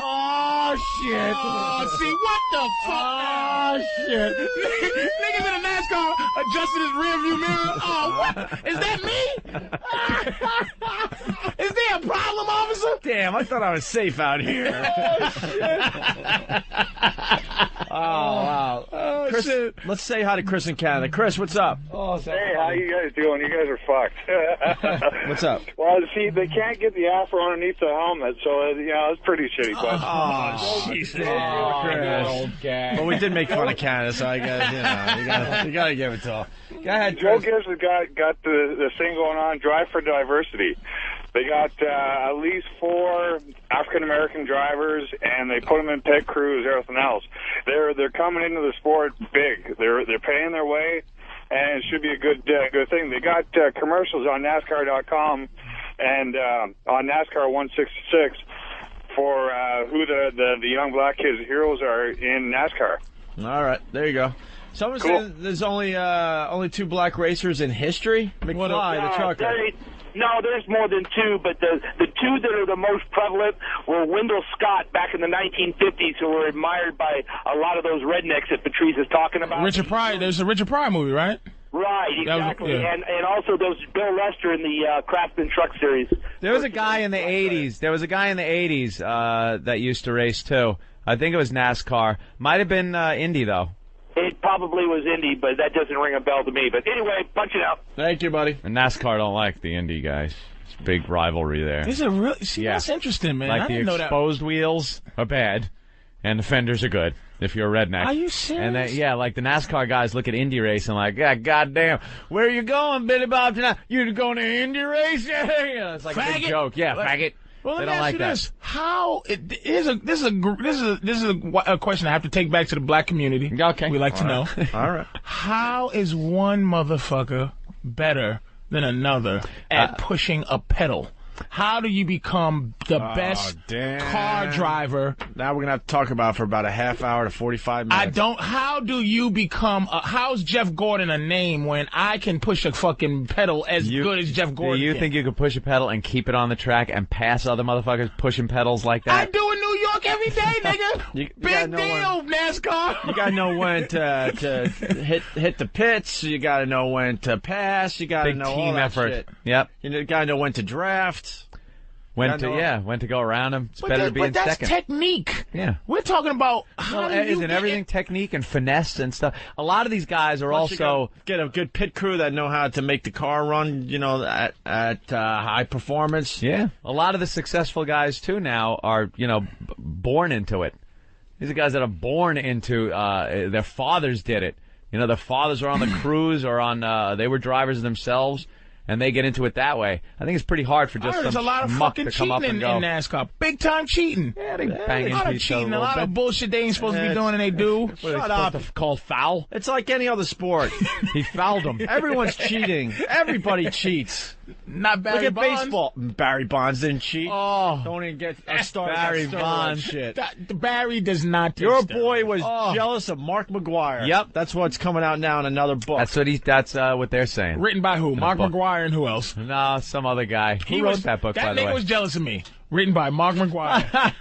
Speaker 1: Oh
Speaker 2: shit.
Speaker 5: Oh, see, what the fuck?
Speaker 2: Oh, shit.
Speaker 5: Niggas in a NASCAR adjusting his rearview mirror. Oh, what? Is that me? Is there a problem, officer?
Speaker 2: Damn, I thought I was safe out here.
Speaker 5: Oh, shit.
Speaker 2: Oh, wow.
Speaker 5: Oh,
Speaker 2: Chris,
Speaker 5: shit.
Speaker 2: let's say hi to Chris in Canada. Chris, what's up?
Speaker 9: Hey, how you guys doing? You guys are fucked.
Speaker 2: What's up?
Speaker 9: Well, see, they can't get the afro underneath the helmet, so, it's pretty shitty. But
Speaker 2: Oh, Jesus. Well, we did make fun of Canada, so I guess, you gotta give it to him. Go ahead,
Speaker 9: Joe
Speaker 2: Chris.
Speaker 9: Gibbs has got the thing going on, Drive for Diversity. They got at least 4 African-American drivers, and they put them in pit crews, everything else. They're coming into the sport big. They're paying their way, and it should be a good thing. They got commercials on NASCAR.com and on NASCAR 166 for who the young black kids heroes are in NASCAR.
Speaker 2: All right, there you go. Someone said there's only 2 black racers in history. McFly, the trucker.
Speaker 10: No, there's more than 2, but the 2 that are the most prevalent were Wendell Scott back in the 1950s, who were admired by a lot of those rednecks that Patrice is talking about.
Speaker 5: Richard Pryor. There's a Richard Pryor movie, right?
Speaker 10: Right, exactly.
Speaker 5: Yeah.
Speaker 10: And also there was Bill Lester in the Craftsman Truck Series.
Speaker 1: There was a guy in the 80s. That used to race, too. I think it was NASCAR. Might have been Indy, though.
Speaker 10: It probably was Indy, but that doesn't ring a bell to me. But anyway, punch it out.
Speaker 2: Thank you, buddy.
Speaker 1: And NASCAR don't like the Indy guys. It's a big rivalry there.
Speaker 5: Is it really? See,
Speaker 1: Yeah.
Speaker 5: that's interesting, man.
Speaker 1: Like
Speaker 5: I
Speaker 1: the
Speaker 5: didn't know that.
Speaker 1: exposed wheels are bad, and the fenders are good if you're a redneck.
Speaker 5: Are you serious?
Speaker 1: And then, like the NASCAR guys look at Indy racing like, yeah, goddamn, where are you going, Billy Bob, tonight? You going to Indy race? Yeah, it's like a big
Speaker 5: Faggot.
Speaker 1: joke. Yeah, faggot.
Speaker 5: Well,
Speaker 1: They
Speaker 5: let me
Speaker 1: don't
Speaker 5: ask
Speaker 1: like
Speaker 5: you
Speaker 1: that.
Speaker 5: this: this is a question I have to take back to the black community.
Speaker 1: Okay,
Speaker 5: we like to know.
Speaker 2: All right.
Speaker 5: How is one motherfucker better than another at pushing a pedal? How do you become the best car driver?
Speaker 2: Now we're going to have to talk about it for about a half hour to 45 minutes.
Speaker 5: How do you become, how's Jeff Gordon a name when I can push a fucking pedal as good as Jeff Gordon
Speaker 1: Do you
Speaker 5: can?
Speaker 1: think you could push a pedal and keep it on the track and pass other motherfuckers pushing pedals like
Speaker 5: I
Speaker 1: that?
Speaker 5: do in New York every day, nigga.
Speaker 2: You
Speaker 5: Big
Speaker 2: gotta know
Speaker 5: deal, NASCAR.
Speaker 2: You got to know when to hit the pits. You got to know when to pass. You got to
Speaker 1: Big
Speaker 2: know
Speaker 1: team
Speaker 2: all that
Speaker 1: effort.
Speaker 2: shit.
Speaker 1: Yep.
Speaker 2: You got to know when to draft.
Speaker 1: When to go around them. It's better to be in
Speaker 5: that's
Speaker 1: second.
Speaker 5: technique.
Speaker 1: Yeah.
Speaker 5: We're talking about how do you
Speaker 1: isn't
Speaker 5: get
Speaker 1: everything technique and finesse and stuff? A lot of these guys are
Speaker 2: Plus you
Speaker 1: also
Speaker 2: gotta get a good pit crew that know how to make the car run, at high performance.
Speaker 1: Yeah. A lot of the successful guys, too, now are, born into it. These are guys that are born into, their fathers did it. Their fathers are on the crews or on, they were drivers themselves, and they get into it that way. I think it's pretty hard for just
Speaker 5: there's
Speaker 1: some
Speaker 5: a lot of
Speaker 1: schmuck
Speaker 5: fucking
Speaker 1: to come up
Speaker 5: cheating
Speaker 1: and
Speaker 5: in
Speaker 1: go.
Speaker 5: NASCAR. Big time cheating.
Speaker 1: Yeah, they bang
Speaker 5: a lot
Speaker 1: into
Speaker 5: of
Speaker 1: each other
Speaker 5: cheating,
Speaker 1: a
Speaker 5: a lot
Speaker 1: little
Speaker 5: of bullshit they ain't supposed to be doing and they do.
Speaker 2: Shut up.
Speaker 1: Called foul?
Speaker 2: It's like any other sport.
Speaker 1: He fouled him.
Speaker 2: Everyone's cheating. Everybody cheats.
Speaker 5: Not Barry
Speaker 2: Look at
Speaker 5: Bonds.
Speaker 2: baseball. Barry Bonds didn't cheat.
Speaker 1: Oh,
Speaker 2: Don't even get a start.
Speaker 1: Barry Bonds.
Speaker 2: Shit.
Speaker 5: Barry does not take
Speaker 2: Your
Speaker 5: steroids.
Speaker 2: boy was jealous of Mark McGwire.
Speaker 1: Yep.
Speaker 2: That's what's coming out now in another book.
Speaker 1: That's what they're saying.
Speaker 5: Written by who? Mark
Speaker 1: book.
Speaker 5: McGwire and who else?
Speaker 1: No, some other guy. Who wrote that book, by the
Speaker 5: That
Speaker 1: way?
Speaker 5: nigga was jealous of me. Written by Mark McGwire.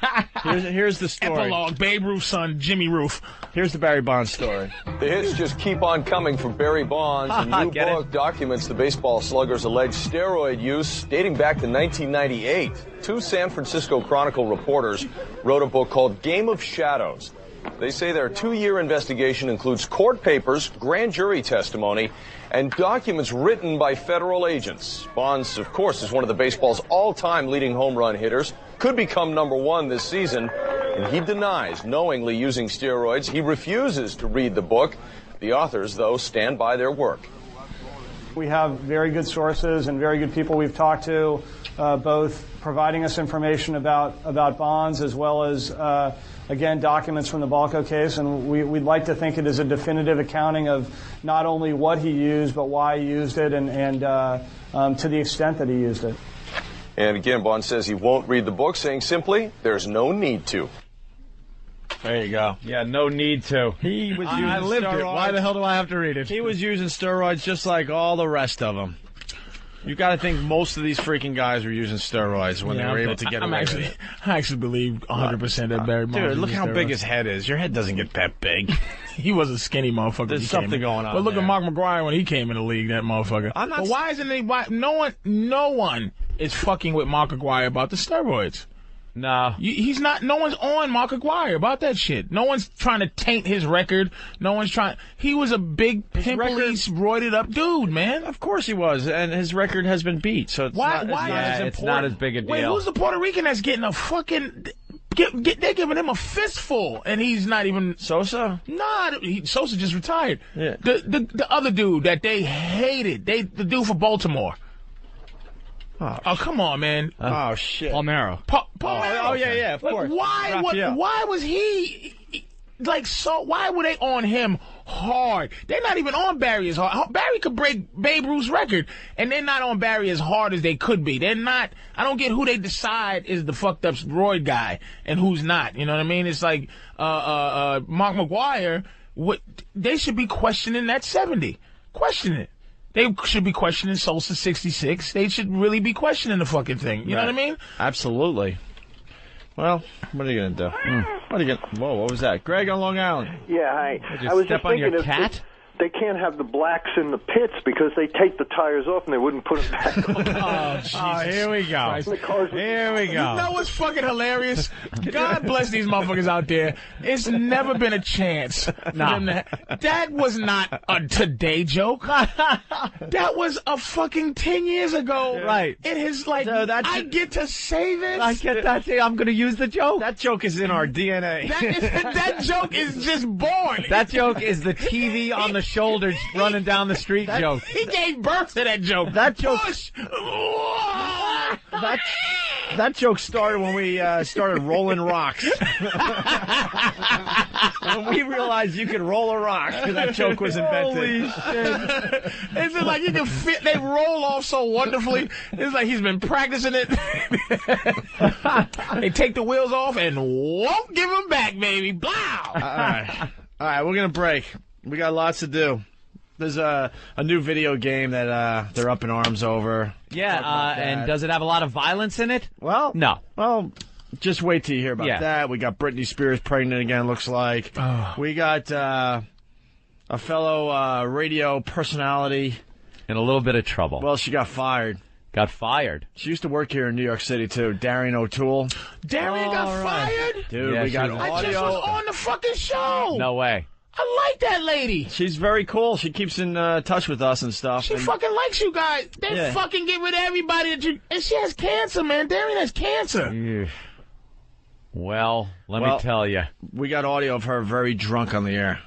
Speaker 2: Here's the story.
Speaker 5: Epilogue, Babe Ruth's son, Jimmy Ruth.
Speaker 2: Here's the Barry Bonds story.
Speaker 11: The hits just keep on coming from Barry Bonds. A new
Speaker 1: Get
Speaker 11: book documents the baseball slugger's alleged steroid use dating back to 1998. 2 San Francisco Chronicle reporters wrote a book called Game of Shadows. They say their 2-year investigation includes court papers, grand jury testimony, and documents written by federal agents. Bonds, of course, is one of the baseball's all-time leading home run hitters, could become #1 this season, and he denies knowingly using steroids. He refuses to read the book. The authors, though, stand by their work.
Speaker 12: We have very good sources and very good people we've talked to, both providing us information about Bonds as well as, again, documents from the Balco case. And we'd like to think it is a definitive accounting of not only what he used, but why he used it and to the extent that he used it.
Speaker 11: And again, Bond says he won't read the book, saying simply, there's no need to.
Speaker 2: There you go.
Speaker 1: Yeah, no need to.
Speaker 2: He was using
Speaker 1: I lived it.
Speaker 2: steroids.
Speaker 1: Why the hell do I have to read it?
Speaker 2: He was using steroids just like all the rest of them. You got to think most of these freaking guys were using steroids when they were able to get away with it.
Speaker 5: I actually believe 100% that Barry Bonds.
Speaker 2: Dude, look how big his head is. Your head doesn't get that big.
Speaker 5: He was a skinny motherfucker.
Speaker 2: There's something going on.
Speaker 5: But look at Mark McGwire when he came in the league, that motherfucker. But why isn't no one is fucking with Mark McGwire about the steroids?
Speaker 1: No.
Speaker 5: He's not. No one's on Mark McGwire about that shit. No one's trying to taint his record. No one's trying. He was a big, pimply, roided up dude, man.
Speaker 2: Of course he was, and his record has been beat. So it's
Speaker 1: it's not as big a deal.
Speaker 5: Wait, who's the Puerto Rican that's getting a fucking? They're giving him a fistful, and he's not even
Speaker 2: Sosa.
Speaker 5: Nah, Sosa just retired.
Speaker 2: Yeah.
Speaker 5: The other dude that they hated, the dude for Baltimore. Oh, come on, man.
Speaker 2: Oh, shit.
Speaker 1: Palmeiro.
Speaker 5: Palmeiro.
Speaker 2: Oh, yeah, of course.
Speaker 5: Why was he, why were they on him hard? They're not even on Barry as hard. Barry could break Babe Ruth's record, and they're not on Barry as hard as they could be. They're not, I don't get who they decide is the fucked up roid guy and who's not. You know what I mean? It's like, Mark McGwire, they should be questioning that 70. Question it. They should be questioning Sosa 66. They should really be questioning the fucking thing. You know what I mean?
Speaker 2: Absolutely. Well, what are you going to do? What are you going? Whoa, what was that? Greg on Long Island.
Speaker 13: Yeah, hi.
Speaker 1: I was just thinking your cat?
Speaker 13: They can't have the blacks in the pits because they take the tires off and they wouldn't put them back on.
Speaker 5: Oh,
Speaker 2: here we go. Here we go.
Speaker 5: You know what's fucking hilarious? God bless these motherfuckers out there. It's never been a chance for them to that was not a today joke. That was a fucking 10 years ago.
Speaker 1: Right.
Speaker 5: It is like, I get to say this?
Speaker 1: I get that. I'm going to use the joke.
Speaker 2: That joke is in our DNA.
Speaker 5: That joke is just born.
Speaker 1: That joke is the TV on the shoulders running down the street joke.
Speaker 5: He gave birth to that joke.
Speaker 1: That joke.
Speaker 5: Push.
Speaker 2: That joke started when we started rolling rocks. When we realized you could roll a rock, that joke was invented.
Speaker 1: Holy shit.
Speaker 5: It's just like you can fit, they roll off so wonderfully. It's like he's been practicing it. They take the wheels off and won't give them back, baby. Blow!
Speaker 2: All right, we're going to break. We got lots to do. There's a new video game that they're up in arms over.
Speaker 1: Yeah, and does it have a lot of violence in it?
Speaker 2: Well,
Speaker 1: no.
Speaker 2: Well, just wait till you hear about that. We got Britney Spears pregnant again, looks like.
Speaker 5: Oh.
Speaker 2: We got a fellow radio personality
Speaker 1: in a little bit of trouble.
Speaker 2: Well, she got fired.
Speaker 1: Got fired?
Speaker 2: She used to work here in New York City, too. Darian O'Toole.
Speaker 5: Darian got fired?
Speaker 2: Dude, we got audio.
Speaker 5: I just was on the fucking show.
Speaker 1: No way.
Speaker 5: I like that lady.
Speaker 2: She's very cool. She keeps in touch with us and stuff.
Speaker 5: She fucking likes you guys. They fucking get rid of everybody. And she has cancer, man. Darian has cancer.
Speaker 1: Well, let me tell you.
Speaker 2: We got audio of her very drunk on the air.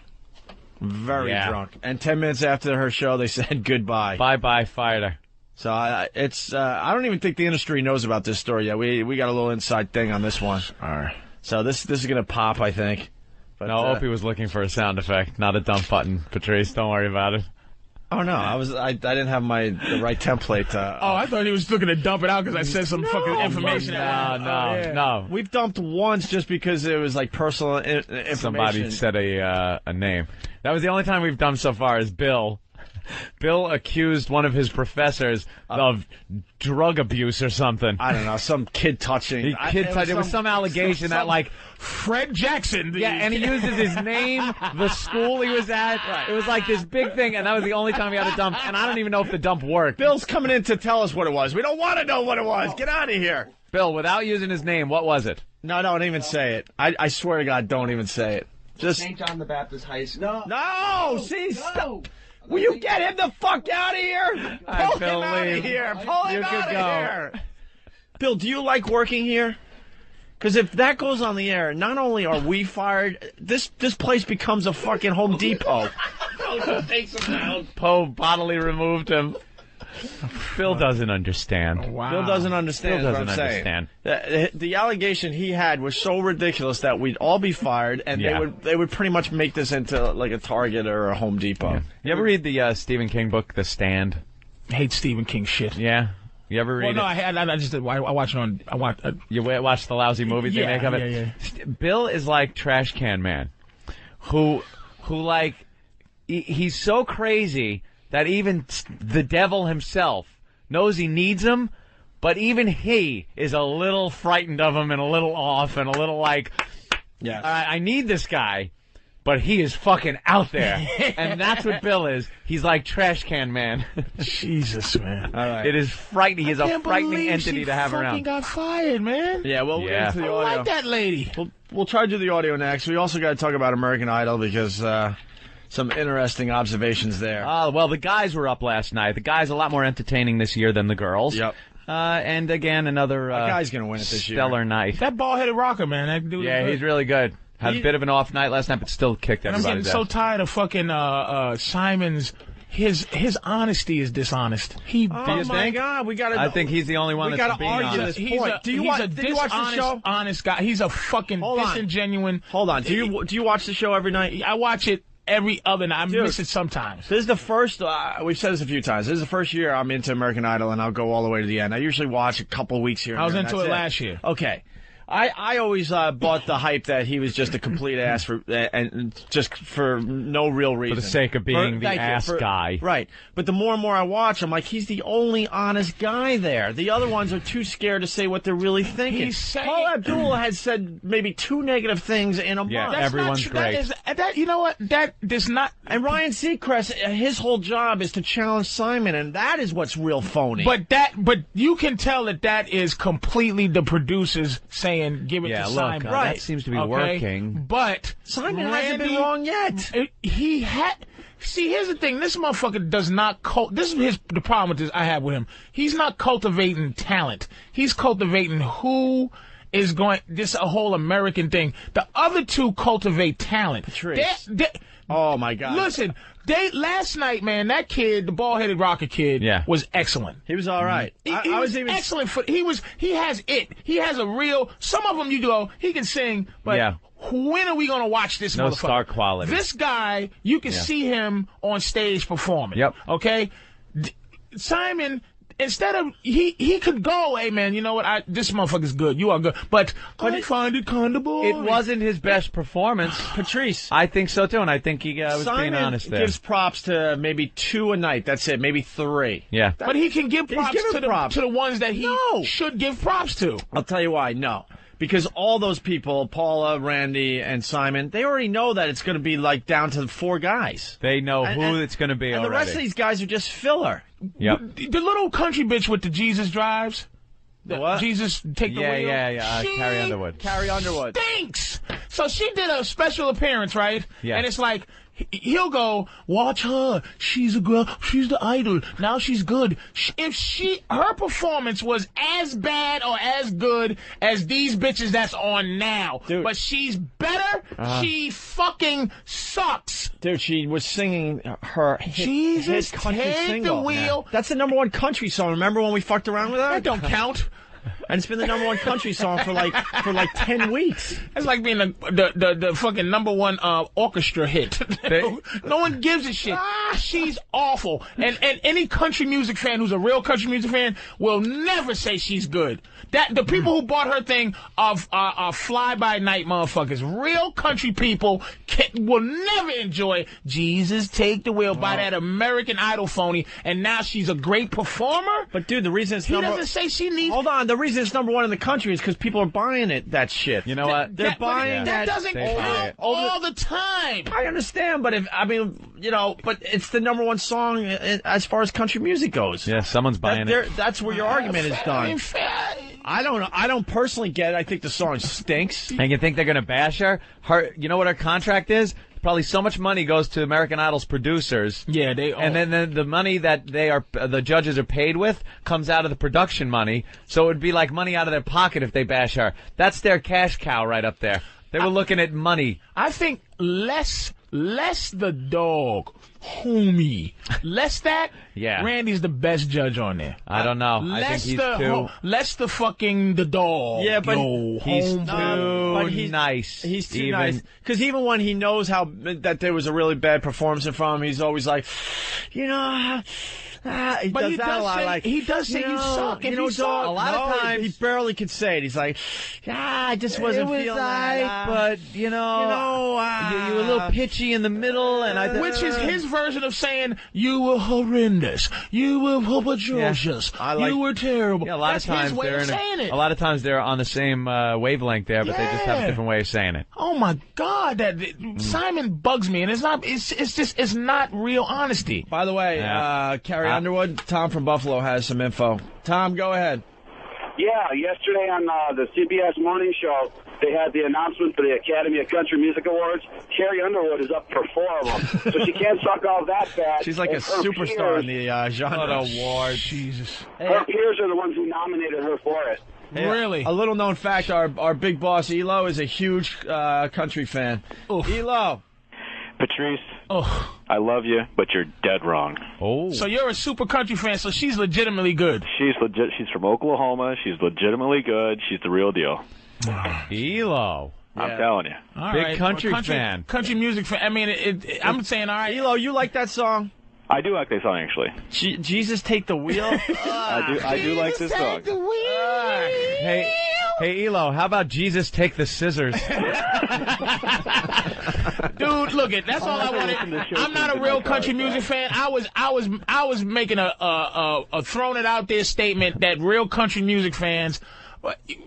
Speaker 2: Very drunk. And 10 minutes after her show, they said goodbye.
Speaker 1: Bye-bye, fired her.
Speaker 2: So I don't even think the industry knows about this story yet. We got a little inside thing on this one.
Speaker 5: All right.
Speaker 2: So this is going to pop, I think. But,
Speaker 1: no, Opie was looking for a sound effect, not a dump button. Patrice, don't worry about it.
Speaker 2: Oh no, I didn't have the right template.
Speaker 5: I thought he was looking to dump it out because I said some fucking information.
Speaker 1: No.
Speaker 2: We've dumped once just because it was like personal information.
Speaker 1: Somebody said a name. That was the only time we've dumped so far. Is Bill. Bill accused one of his professors of drug abuse or something.
Speaker 2: I don't know, some kid touching.
Speaker 1: It was some allegation that, like,
Speaker 5: Fred Jackson.
Speaker 1: Yeah, and he uses his name, the school he was at. Right. It was like this big thing, and that was the only time we had a dump, and I don't even know if the dump worked.
Speaker 2: Bill's coming in to tell us what it was. We don't want to know what it was. Get out of here.
Speaker 1: Bill, without using his name, what was it?
Speaker 2: No, don't even say it. I swear to God, don't even say it. Just
Speaker 14: St. John the Baptist High School.
Speaker 2: Stop. Will you get him the fuck out of here? Pull him out of here. Pull him out of here. Bill, do you like working here? Because if that goes on the air, not only are we fired, this place becomes a fucking Home Depot.
Speaker 1: Poe bodily removed him. Phil doesn't understand.
Speaker 2: Wow. Bill doesn't understand.
Speaker 1: Phil doesn't understand.
Speaker 2: The allegation he had was so ridiculous that we'd all be fired, and they would pretty much make this into like a Target or a Home Depot.
Speaker 1: Yeah. You ever read the Stephen King book, The Stand?
Speaker 5: I hate Stephen King shit.
Speaker 1: Yeah. You ever read it?
Speaker 5: I watch it on.
Speaker 1: You watch the lousy movies they make of it.
Speaker 5: Yeah.
Speaker 1: Bill is like Trash Can Man, who like he's so crazy that even the devil himself knows he needs him, but even he is a little frightened of him and a little off and a little like, I need this guy. But he is fucking out there. And that's what Bill is. He's like trash can man.
Speaker 5: Jesus, man.
Speaker 2: All right.
Speaker 1: It is frightening. He's a frightening entity to have around.
Speaker 5: She got fired, man.
Speaker 2: Yeah, well, we'll get into the audio.
Speaker 5: I like that lady.
Speaker 2: We'll try to do the audio next. We also got to talk about American Idol because some interesting observations there.
Speaker 1: Well, the guys were up last night. The guys are a lot more entertaining this year than the girls.
Speaker 2: Yep.
Speaker 1: And again, another
Speaker 2: that guy's going to win it this year.
Speaker 1: Stellar night.
Speaker 5: That bald-headed rocker, man. That dude is
Speaker 1: he's really good. Had a bit of an off night last night, but still kicked everybody.
Speaker 5: I'm getting so tired of fucking Simon's. His honesty is dishonest.
Speaker 2: Oh my God, we got to.
Speaker 1: I think he's the only one that's being honest.
Speaker 2: This point. Did you watch the show?
Speaker 5: Honest guy. He's a fucking disingenuine.
Speaker 2: Hold on. Do you watch the show every night?
Speaker 5: I watch it every other night. I miss it sometimes.
Speaker 2: This is the first. We've said this a few times. This is the first year I'm into American Idol, and I'll go all the way to the end. I usually watch a couple weeks here.
Speaker 5: I was into it last year.
Speaker 2: Okay. I always bought the hype that he was just a complete ass and just for no real reason.
Speaker 1: For the sake of being the ass guy.
Speaker 2: Right. But the more and more I watch, I'm like, he's the only honest guy there. The other ones are too scared to say what they're really thinking. Paula Abdul had said maybe 2 negative things in a month.
Speaker 1: Yeah, everyone's great.
Speaker 5: You know what? That does not...
Speaker 2: And Ryan Seacrest, his whole job is to challenge Simon, and that is what's real phony.
Speaker 5: But you can tell that is completely the producers saying, give it to Simon.
Speaker 1: That seems to be working.
Speaker 5: But
Speaker 2: Simon hasn't been wrong yet.
Speaker 5: He had. See, here's the thing. This motherfucker does not. This is the problem with this I have with him. He's not cultivating talent. He's cultivating who is going. This a whole American thing. The other two cultivate talent.
Speaker 2: Patrice. Oh my God!
Speaker 5: Listen. Last night, man, that kid, the bald-headed rocker kid, was excellent.
Speaker 2: He was all right.
Speaker 5: He was excellent. He has it. He has a real. Some of them you go, he can sing, but when are we going to watch this motherfucker?
Speaker 1: No star quality.
Speaker 5: This guy, you can see him on stage performing.
Speaker 1: Yep.
Speaker 5: Okay. Simon. Instead of he could go, hey man, you know what? This motherfucker's good. You are good, but I find it kind of boring.
Speaker 1: It wasn't his best performance,
Speaker 2: Patrice.
Speaker 1: I think so too, and I think he was being honest there.
Speaker 2: Simon gives props to maybe 2 a night. That's it, maybe 3.
Speaker 1: Yeah,
Speaker 5: but he can give props to the ones that he should give props to.
Speaker 2: I'll tell you why. No. Because all those people, Paula, Randy, and Simon, they already know that it's going to be like down to 4 guys.
Speaker 1: They know who it's going to be
Speaker 2: already. And the rest of these guys are just filler.
Speaker 1: Yep.
Speaker 5: The little country bitch with the Jesus drives.
Speaker 2: What?
Speaker 5: Jesus take the wheel.
Speaker 1: Yeah.
Speaker 2: Carrie Underwood.
Speaker 5: Stinks. So she did a special appearance, right?
Speaker 1: Yeah.
Speaker 5: And it's like, he'll go, watch her. She's a girl. She's the idol. Now she's good. If her performance was as bad or as good as these bitches that's on now,
Speaker 2: dude,
Speaker 5: but she's better, she fucking sucks.
Speaker 2: Dude, she was singing her
Speaker 5: Jesus,
Speaker 2: hit country
Speaker 5: take
Speaker 2: single.
Speaker 5: the wheel.
Speaker 2: That's the #1 country song. Remember when we fucked around with that?
Speaker 5: That don't count.
Speaker 2: And it's been the #1 country song for like 10 weeks.
Speaker 5: It's like being the fucking #1 orchestra hit. No one gives a shit. She's awful. And any country music fan who's a real country music fan will never say she's good. The people who bought her thing are fly-by-night motherfuckers. Real country people will never enjoy Jesus Take the Wheel by that American Idol phony, and now she's a great performer?
Speaker 2: But dude, the reason it's
Speaker 5: he doesn't say she needs...
Speaker 2: Hold on, the reason it's #1 in the country is because people are buying that shit.
Speaker 1: You know what?
Speaker 2: They're buying
Speaker 5: that. That doesn't count all the time.
Speaker 2: I understand, but but it's the #1 song as far as country music goes.
Speaker 1: Yeah, someone's buying it.
Speaker 2: That's where your argument is done. I don't know. I don't personally get it. I think the song stinks.
Speaker 1: And you think they're going to bash her? You know what her contract is? Probably so much money goes to American Idol's producers.
Speaker 5: Yeah,
Speaker 1: and then the money that the judges are paid with comes out of the production money. So it would be like money out of their pocket if they bash her. That's their cash cow right up there. They were looking at money.
Speaker 5: I think less the dog, homie. Less that.
Speaker 1: Yeah.
Speaker 5: Randy's the best judge on there.
Speaker 1: I don't know. I think he's too.
Speaker 5: Less the fucking the dog.
Speaker 2: Yeah, but
Speaker 1: he's too nice.
Speaker 2: He's too nice. Because even when he knows that there was a really bad performance in front of him, he's always like, He
Speaker 5: But
Speaker 2: does
Speaker 5: he
Speaker 2: that
Speaker 5: does
Speaker 2: a lot.
Speaker 5: say-
Speaker 2: Like,
Speaker 5: he does say you suck if you suck.
Speaker 2: A lot of times, he barely could say it. He's like, I just wasn't
Speaker 1: it was
Speaker 2: feeling
Speaker 1: aight,
Speaker 2: that.
Speaker 1: but you were a little pitchy in the middle, and I.
Speaker 5: Which is his version of saying you were horrendous, you were atrocious, you were terrible.
Speaker 1: Yeah, a lot
Speaker 5: That's
Speaker 1: of times
Speaker 5: his way
Speaker 1: they're
Speaker 5: of saying it.
Speaker 1: a lot of times they're on the same wavelength there, but they just have a different way of saying it.
Speaker 5: Oh my God, Simon bugs me, and it's not. It's not real honesty.
Speaker 2: By the way, Carrie Underwood, Tom from Buffalo has some info. Tom, go ahead.
Speaker 15: Yeah, yesterday on the CBS Morning Show, they had the announcement for the Academy of Country Music Awards. Carrie Underwood is up for 4 of them, so she can't suck all that fat.
Speaker 2: She's like a
Speaker 15: And her
Speaker 2: superstar in
Speaker 15: peers-
Speaker 2: the genre.
Speaker 1: award.
Speaker 5: Jesus.
Speaker 15: Her peers are the ones who nominated her for it.
Speaker 2: Hey,
Speaker 5: Really?
Speaker 2: A little known fact, our big boss, Elo, is a huge country fan. Elo.
Speaker 16: Patrice,
Speaker 5: Oh.
Speaker 16: I love you, but you're dead wrong.
Speaker 1: Oh.
Speaker 5: So you're a super country fan, so she's legitimately good.
Speaker 16: She's legit. She's from Oklahoma. She's legitimately good. She's the real deal.
Speaker 1: Elo.
Speaker 16: I'm telling you.
Speaker 5: All
Speaker 1: Big
Speaker 5: right.
Speaker 1: country
Speaker 5: Well,
Speaker 1: fan.
Speaker 5: Country music fan. I mean, I'm saying, all right.
Speaker 2: Elo, you like that song?
Speaker 16: I do like that song, actually.
Speaker 2: Jesus Take the Wheel?
Speaker 16: I do like this song.
Speaker 1: Hey, Elo, how about Jesus Take the Scissors?
Speaker 5: Dude, look it. That's all I wanted. I'm not a real country music fan. I was making a throwing it out there statement that real country music fans.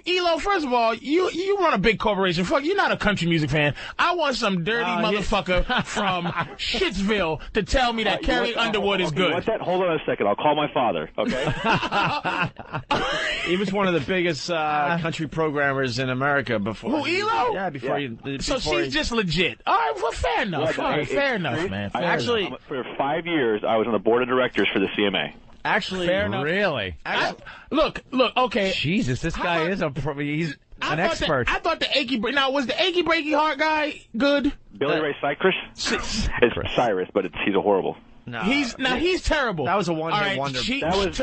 Speaker 5: Elo, first of all, you run a big corporation. Fuck, you're not a country music fan. I want some dirty motherfucker from Shitsville to tell me that Carrie Underwood is good.
Speaker 16: What's that? Hold on a second. I'll call my father. Okay.
Speaker 2: He was one of the biggest country programmers in America before.
Speaker 5: Who, Elo?
Speaker 2: Yeah, before
Speaker 16: Yeah.
Speaker 2: you.
Speaker 5: So she's just legit. All right, well, fair enough. All right, fair enough, man. Fair
Speaker 16: Actually,
Speaker 5: enough.
Speaker 16: for 5 years, I was on the board of directors for the CMA.
Speaker 2: Actually,
Speaker 5: Fair enough.
Speaker 1: Really?
Speaker 5: Look, okay.
Speaker 1: Jesus, this guy is he's an expert.
Speaker 5: I thought the achy now was the achy breaky heart guy good?
Speaker 16: Billy Ray Cyrus? It's Cyrus, but he's a horrible.
Speaker 2: No.
Speaker 5: He's terrible.
Speaker 2: That was a one-hit
Speaker 5: All right,
Speaker 2: wonder.
Speaker 16: That was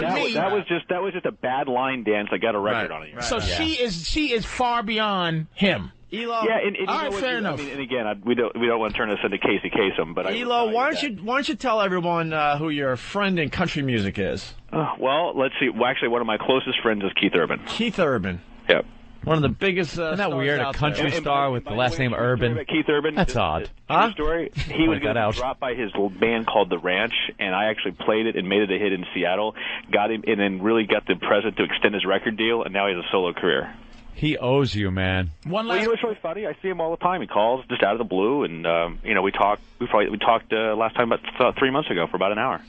Speaker 16: just a bad line dance. I got a record on it.
Speaker 5: So she is far beyond him.
Speaker 2: Elo.
Speaker 16: Yeah, and
Speaker 5: All right, fair enough.
Speaker 16: I mean, and again, we don't want to turn this into Casey Kasem, but
Speaker 2: Elo, why don't you tell everyone who your friend in country music is?
Speaker 16: Well, let's see. Well, actually, one of my closest friends is Keith Urban.
Speaker 2: Keith Urban.
Speaker 16: Yep.
Speaker 2: One of the biggest.
Speaker 1: Isn't that
Speaker 2: stars
Speaker 1: weird? A
Speaker 2: out
Speaker 1: country
Speaker 2: there.
Speaker 1: star with the last name Urban.
Speaker 16: Keith Urban.
Speaker 1: That's odd.
Speaker 16: True story. He was
Speaker 1: Point that
Speaker 16: going to
Speaker 1: out.
Speaker 16: drop by his little band called The Ranch, and I actually played it and made it a hit in Seattle. Got him, and then really got the president to extend his record deal, and now he has a solo career.
Speaker 1: He owes you, man.
Speaker 16: Well, you know what's really funny? I see him all the time. He calls just out of the blue, and we talked. We talked last time about 3 months ago for about an hour.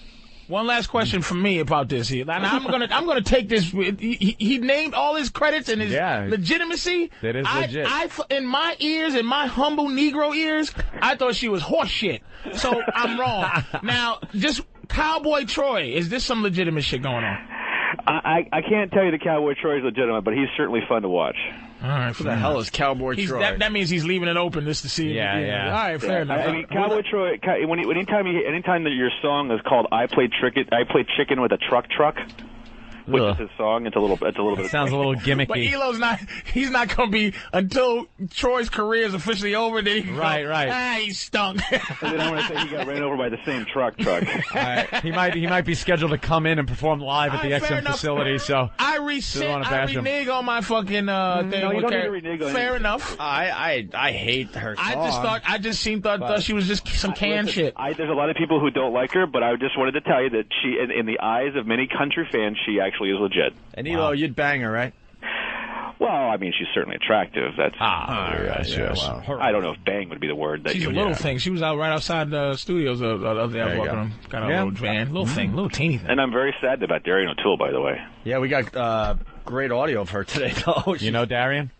Speaker 5: One last question from me about this here. And I'm gonna take this. He named all his credits and his legitimacy.
Speaker 1: That is legit.
Speaker 5: In my ears, in my humble Negro ears, I thought she was horse shit. So I'm wrong. Now, just Cowboy Troy, is this some legitimate shit going on?
Speaker 16: I can't tell you the Cowboy Troy is legitimate, but he's certainly fun to watch.
Speaker 5: All right,
Speaker 2: Who the hell is Cowboy Troy?
Speaker 5: That means he's leaving it open just to see.
Speaker 1: Yeah.
Speaker 5: All right, fair enough.
Speaker 16: I mean, Cowboy Troy. Anytime that your song is called "I Played Chicken with a Truck," which is his song, it's a little bit.
Speaker 1: Sounds a little gimmicky.
Speaker 5: But Elo's he's not going to be, until Troy's career is officially over, then he can go, he stunk.
Speaker 16: And then I want to say he got ran over by the same truck.
Speaker 1: He might be scheduled to come in and perform live at the XM facility, so
Speaker 5: I renege on my fucking thing.
Speaker 16: No, you don't need to renege on
Speaker 5: Fair
Speaker 16: it.
Speaker 5: enough.
Speaker 2: I hate her song.
Speaker 5: I just thought she was just some canned shit.
Speaker 16: There's a lot of people who don't like her, but I just wanted to tell you that she, in the eyes of many country fans, she actually is legit.
Speaker 2: And Elo, you'd bang her, right?
Speaker 16: Well, I mean, she's certainly attractive. That's
Speaker 5: yes.
Speaker 16: Well, I don't know if bang would be the word. That
Speaker 5: She's
Speaker 16: you
Speaker 5: a
Speaker 16: would
Speaker 5: little
Speaker 16: use.
Speaker 5: thing. She was out right outside the studios the other day. I was walking around. Got a little van. Little thing. Little teeny thing.
Speaker 16: And I'm very sad about Darian O'Toole, by the way.
Speaker 2: Yeah, we got great audio of her today, though.
Speaker 1: You know Darian?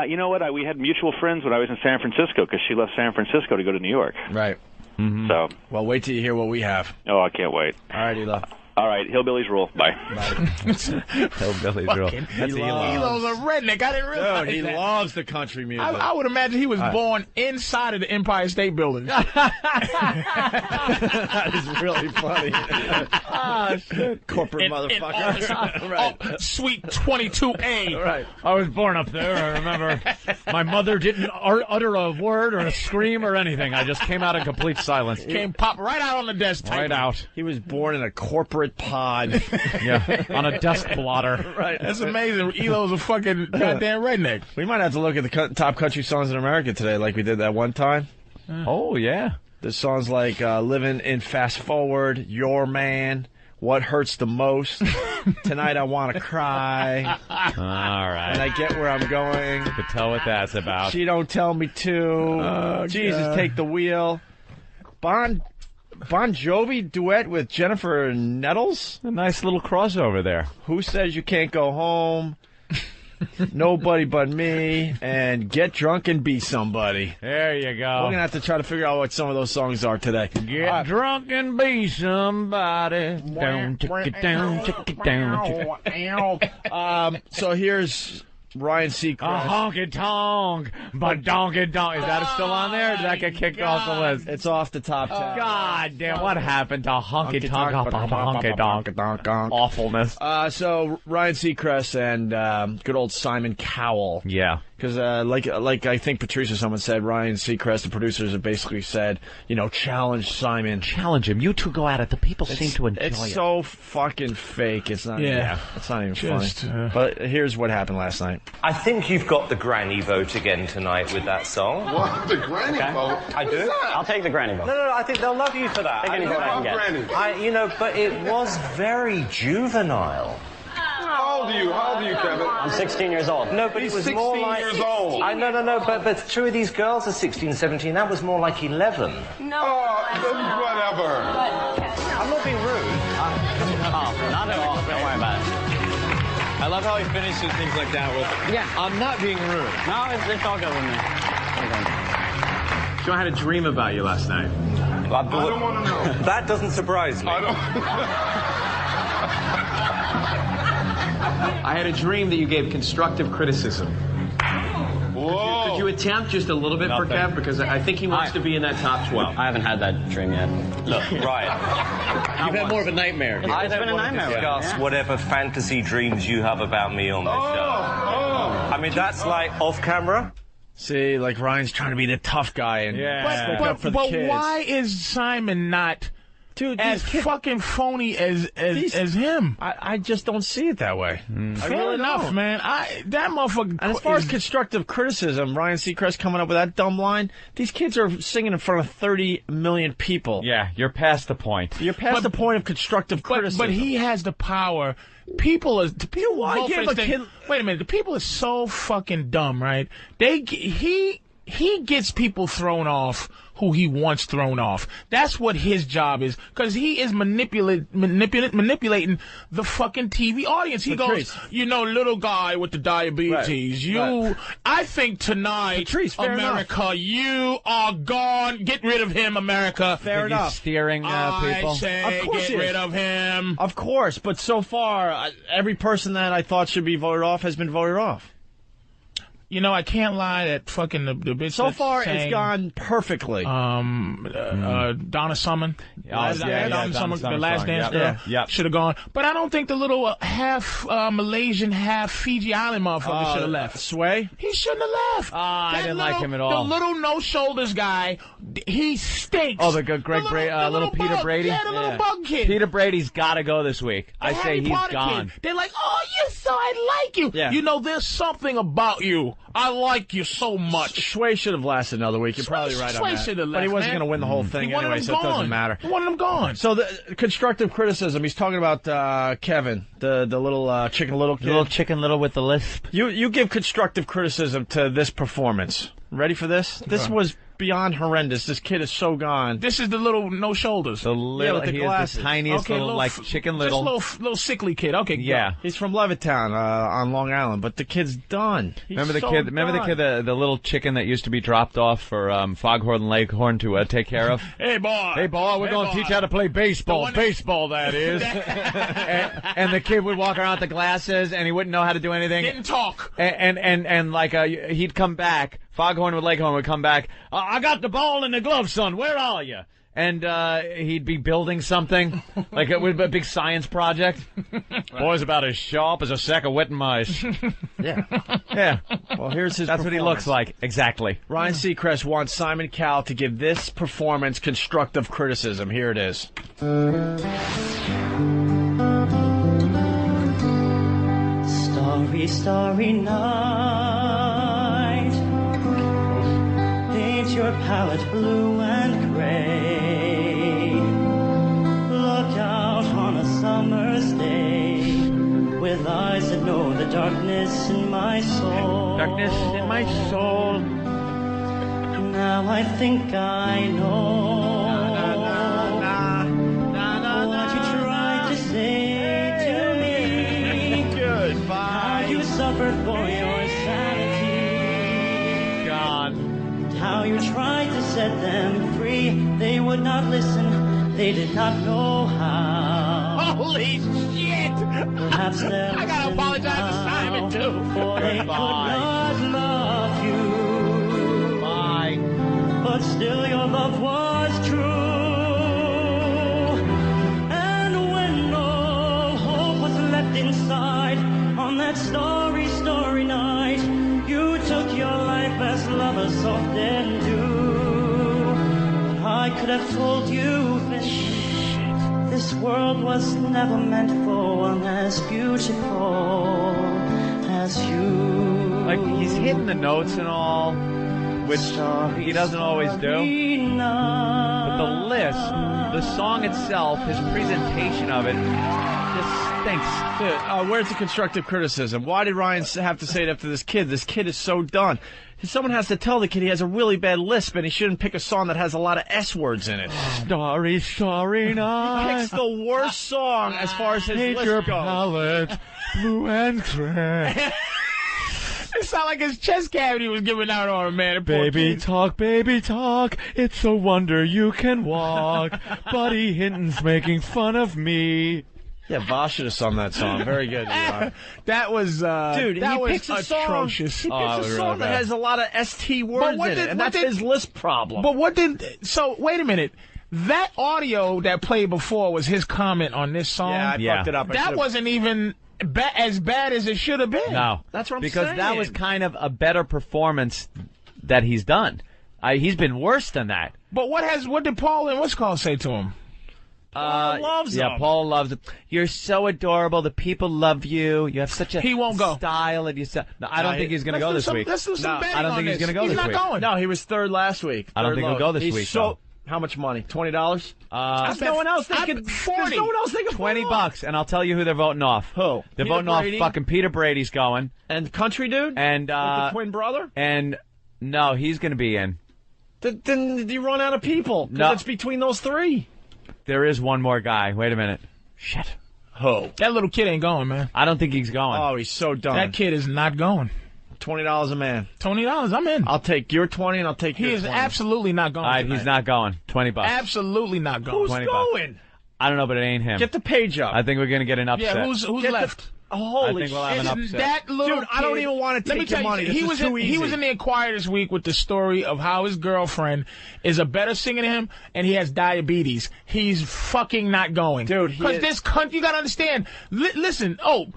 Speaker 16: You know what? We had mutual friends when I was in San Francisco because she left San Francisco to go to New York.
Speaker 2: Right.
Speaker 1: Mm-hmm.
Speaker 16: So.
Speaker 2: Well, wait till you hear what we have.
Speaker 16: Oh, I can't wait.
Speaker 2: All right, Elo.
Speaker 16: All right, Hillbillies rule. Bye.
Speaker 1: Hillbillies rule. That's
Speaker 5: Elo's a redneck. I didn't realize
Speaker 2: Dude, he
Speaker 5: that.
Speaker 2: loves the country music.
Speaker 5: I would imagine he was born inside of the Empire State Building.
Speaker 2: That is really funny. Shit. Corporate motherfucker.
Speaker 5: Right. Suite 22A.
Speaker 2: Right.
Speaker 1: I was born up there. I remember my mother didn't utter a word or a scream or anything. I just came out in complete silence.
Speaker 5: Came pop right out on the desk.
Speaker 1: Right out.
Speaker 2: He was born in a corporate separate pod.
Speaker 1: Yeah, on a desk blotter.
Speaker 2: Right.
Speaker 5: That's amazing. Elo's a fucking goddamn redneck.
Speaker 2: We might have to look at the top country songs in America today like we did that one time.
Speaker 1: Oh, yeah.
Speaker 2: There's songs like Living in Fast Forward, Your Man, What Hurts the Most, Tonight I Want to Cry.
Speaker 1: All right.
Speaker 2: And I Get Where I'm Going.
Speaker 1: You can tell what that's about.
Speaker 2: She Don't Tell Me To. Jesus,
Speaker 5: God.
Speaker 2: Take the Wheel. Bon Jovi duet with Jennifer Nettles.
Speaker 1: A nice little crossover there.
Speaker 2: Who Says You Can't Go Home? Nobody But Me, and Get Drunk and Be Somebody.
Speaker 1: There you go.
Speaker 2: We're going to have to try to figure out what some of those songs are today.
Speaker 1: Get drunk and be somebody. Down, tick it down, tick it down.
Speaker 2: So here's Ryan Seacrest.
Speaker 1: A honky tonk, but donkey donk. Is that still on there? Or did that get kicked off the list?
Speaker 2: It's off the top 10.
Speaker 1: God damn, what happened to honky tonk? Honky donk. Awfulness.
Speaker 2: So Ryan Seacrest and good old Simon Cowell.
Speaker 1: Yeah.
Speaker 2: Because like I think Patrice or someone said, Ryan Seacrest, the producers, have basically said, challenge Simon.
Speaker 1: Challenge him. You two go at it. The people seem to enjoy it.
Speaker 2: It's so fucking fake. It's not.
Speaker 5: Yeah.
Speaker 2: It's not even funny. But here's what happened last night.
Speaker 17: I think you've got the granny vote again tonight with that song.
Speaker 18: What? The granny vote?
Speaker 17: I do.
Speaker 18: I'll take the granny vote.
Speaker 17: No, I think they'll love you for that.
Speaker 18: I love granny.
Speaker 17: But it was very juvenile.
Speaker 18: How old are you, Kevin?
Speaker 17: I'm 16 years old. No, but
Speaker 18: He's
Speaker 17: it was
Speaker 18: 16
Speaker 17: more like...
Speaker 18: years old.
Speaker 17: No, but two of these girls are 16, 17. That was more like 11.
Speaker 18: No. Whatever.
Speaker 17: I'm not being rude.
Speaker 14: Not at all. Don't worry about it. I love how he finishes things like that with, yeah, I'm not being rude. No, it's all good with me.
Speaker 19: So I had a dream about you last night.
Speaker 18: I don't want to know.
Speaker 17: That doesn't surprise me.
Speaker 19: I had a dream that you gave constructive criticism.
Speaker 18: Whoa.
Speaker 19: Could you attempt just a little bit for Kev? Because I think he wants to be in that top 12.
Speaker 14: I haven't had that dream yet.
Speaker 17: Look, right.
Speaker 14: You've had more of a nightmare.
Speaker 17: I don't want to discuss whatever fantasy dreams you have about me on this show. I mean, that's like off camera.
Speaker 2: See, like Ryan's trying to be the tough guy and stick up for the kids.
Speaker 5: Why is Simon not...
Speaker 2: Dude,
Speaker 5: as fucking phony as him.
Speaker 2: I just don't see it that way.
Speaker 5: Fair enough, man. That motherfucker.
Speaker 2: And as far as constructive criticism, Ryan Seacrest coming up with that dumb line, these kids are singing in front of 30 million people.
Speaker 1: Yeah, you're past the point.
Speaker 2: You're past the point of constructive criticism.
Speaker 5: But he has the power. People are... Wait a minute. The people are so fucking dumb, right? He gets people thrown off who he wants thrown off. That's what his job is, because he is manipulating the fucking TV audience. He goes, little guy with the diabetes. I think tonight,
Speaker 2: Patrice,
Speaker 5: America,
Speaker 2: enough.
Speaker 5: You are gone. Get rid of him, America.
Speaker 2: Fair enough.
Speaker 1: He's steering people.
Speaker 5: I say,
Speaker 2: of course
Speaker 5: get rid of him.
Speaker 2: Of course, but so far, every person that I thought should be voted off has been voted off.
Speaker 5: I can't lie that fucking the bitch.
Speaker 2: So far, it's gone perfectly.
Speaker 5: Donna Summer. Donna Summer, the last dance girl.
Speaker 2: Yeah.
Speaker 5: Should have gone. But I don't think the little half Malaysian, half Fiji Island motherfucker should have left.
Speaker 2: Sway?
Speaker 5: He shouldn't have left.
Speaker 1: I didn't like him at all.
Speaker 5: The little no-shoulders guy, he stinks.
Speaker 1: Oh, the little Peter Brady?
Speaker 5: Yeah, the little bug kid.
Speaker 1: Peter Brady's got to go this week. I say he's gone.
Speaker 5: They're like, oh, I like you.
Speaker 2: Yeah.
Speaker 5: There's something about you. I like you so much.
Speaker 2: Sway should have lasted another week. You're probably right on that.
Speaker 5: Should have left,
Speaker 2: but he wasn't
Speaker 5: going
Speaker 2: to win the whole thing anyway, so it doesn't matter.
Speaker 5: He wanted him gone.
Speaker 2: So the constructive criticism, he's talking about Kevin, the little Chicken Little kid.
Speaker 1: Little Chicken Little with the lisp.
Speaker 2: You give constructive criticism to this performance. Ready for this? This was beyond horrendous. This kid is so gone.
Speaker 5: This is the little no shoulders.
Speaker 1: The little,
Speaker 2: with the
Speaker 1: he
Speaker 2: glasses.
Speaker 1: is the tiniest little Chicken Little.
Speaker 5: Just little sickly kid. Okay.
Speaker 1: Yeah.
Speaker 5: Go.
Speaker 2: He's from Levittown on Long Island, but the kid's done.
Speaker 1: Remember the kid, the little chicken that used to be dropped off for Foghorn Leghorn to take care of?
Speaker 5: Hey, boy,
Speaker 1: we're going to teach you how to play baseball. Baseball, that is. and the kid would walk around with the glasses, and he wouldn't know how to do anything.
Speaker 5: Didn't talk.
Speaker 1: And he'd come back. Foghorn with Leghorn would come back. I got the ball in the glove, son. Where are you? And he'd be building something, like it would be a big science project. Boy's about as sharp as a sack of wet mice. Yeah.
Speaker 2: Well, here's his
Speaker 1: That's what he looks like. Exactly.
Speaker 2: Ryan Seacrest wants Simon Cowell to give this performance constructive criticism. Here it is.
Speaker 20: starry, starry night. Paint your palette blue and gray. Look out on a summer's day with eyes that know the darkness in my soul.
Speaker 1: Darkness in my soul.
Speaker 20: Now I think I know what you tried to say to me. Goodbye. How you suffered for your sanity.
Speaker 1: God.
Speaker 20: How you tried to set them free. They would not listen. They did not know how.
Speaker 5: Holy shit!
Speaker 20: Perhaps they'll
Speaker 5: I gotta apologize to Simon too.
Speaker 20: For they could not love you. But still your love was true. And when no hope was left inside on that starry, starry night, you took your life as lovers often do. I could have told you this world was never meant for one as beautiful as you.
Speaker 1: Like, he's hitting the notes and all, which he doesn't always do. But the list, the song itself, his presentation of it, just stinks.
Speaker 2: Dude, where's the constructive criticism? Why did Ryan have to say it after this kid? This kid is so done. Someone has to tell the kid he has a really bad lisp and he shouldn't pick a song that has a lot of S words in it.
Speaker 1: Starry, starry night.
Speaker 2: He picks the worst song as far as his
Speaker 1: Paint
Speaker 2: list
Speaker 1: your
Speaker 2: goes.
Speaker 1: palette blue and gray.
Speaker 5: It sounded like his chest cavity was giving out on him, man.
Speaker 1: Baby talk, it's a wonder you can walk. Buddy Hinton's making fun of me.
Speaker 2: Yeah, Vosh should have sung that song. Very good.
Speaker 5: That was,
Speaker 2: dude,
Speaker 5: that
Speaker 2: he
Speaker 5: was
Speaker 2: picks a
Speaker 5: atrocious.
Speaker 2: Song, he picks a song that has a lot of ST words in it, and that's his list problem.
Speaker 5: But so wait a minute. That audio that played before was his comment on this song.
Speaker 2: Yeah, I fucked it up.
Speaker 5: That wasn't even as bad as it should have been.
Speaker 1: No.
Speaker 2: That's what I'm
Speaker 1: because
Speaker 2: saying.
Speaker 1: That was kind of a better performance that he's done. He's been worse than that.
Speaker 5: But what did Paul and what's called say to him?
Speaker 2: Paul loves him.
Speaker 1: Yeah, Paul loves him. You're so adorable. The people love you. You have such a style. And no, I don't think he's going to go this week.
Speaker 5: Let's do some betting
Speaker 1: I don't
Speaker 5: on
Speaker 1: think he's
Speaker 5: this.
Speaker 1: going to go this week.
Speaker 5: He's not going.
Speaker 2: No, he was third last week.
Speaker 1: I don't think he'll go this week, though.
Speaker 2: How much money? $20?
Speaker 1: There's
Speaker 2: no one else they could.
Speaker 5: 40.
Speaker 2: There's no one else they could
Speaker 1: $20, and I'll tell you who they're voting off.
Speaker 2: Who?
Speaker 1: They're
Speaker 2: Peter
Speaker 1: voting
Speaker 2: Brady?
Speaker 1: off fucking Peter Brady's going.
Speaker 2: And Country Dude?
Speaker 1: And
Speaker 2: With the twin brother?
Speaker 1: And no, he's going to be in.
Speaker 2: Then you run out of people.
Speaker 1: No.
Speaker 2: It's between those three.
Speaker 1: There is one more guy. Wait a minute. Shit.
Speaker 2: Who?
Speaker 5: That little kid ain't going, man.
Speaker 1: I don't think he's going.
Speaker 2: Oh, he's so done.
Speaker 5: That kid is not going.
Speaker 2: $20 a man.
Speaker 5: $20, I'm in.
Speaker 2: I'll take your 20 and I'll take your 20.
Speaker 5: He is absolutely not going.
Speaker 1: All right, he's not going. $20.
Speaker 5: Absolutely not going.
Speaker 2: Who's
Speaker 1: $20.
Speaker 2: going?
Speaker 1: I don't know, but it ain't him.
Speaker 2: Get the page up.
Speaker 1: I think we're going to get an upset.
Speaker 5: Yeah, who's left?
Speaker 2: Holy
Speaker 1: I think we'll have an upset.
Speaker 5: That little
Speaker 2: Dude, I don't even want to
Speaker 5: Let me
Speaker 2: take
Speaker 5: tell
Speaker 2: your money.
Speaker 5: you,
Speaker 2: This is too easy.
Speaker 5: he was in the Inquirer this week with the story of how his girlfriend is a better singer than him, and he has diabetes. He's fucking not going,
Speaker 2: dude.
Speaker 5: Because this country, you gotta understand. Listen,
Speaker 2: we'll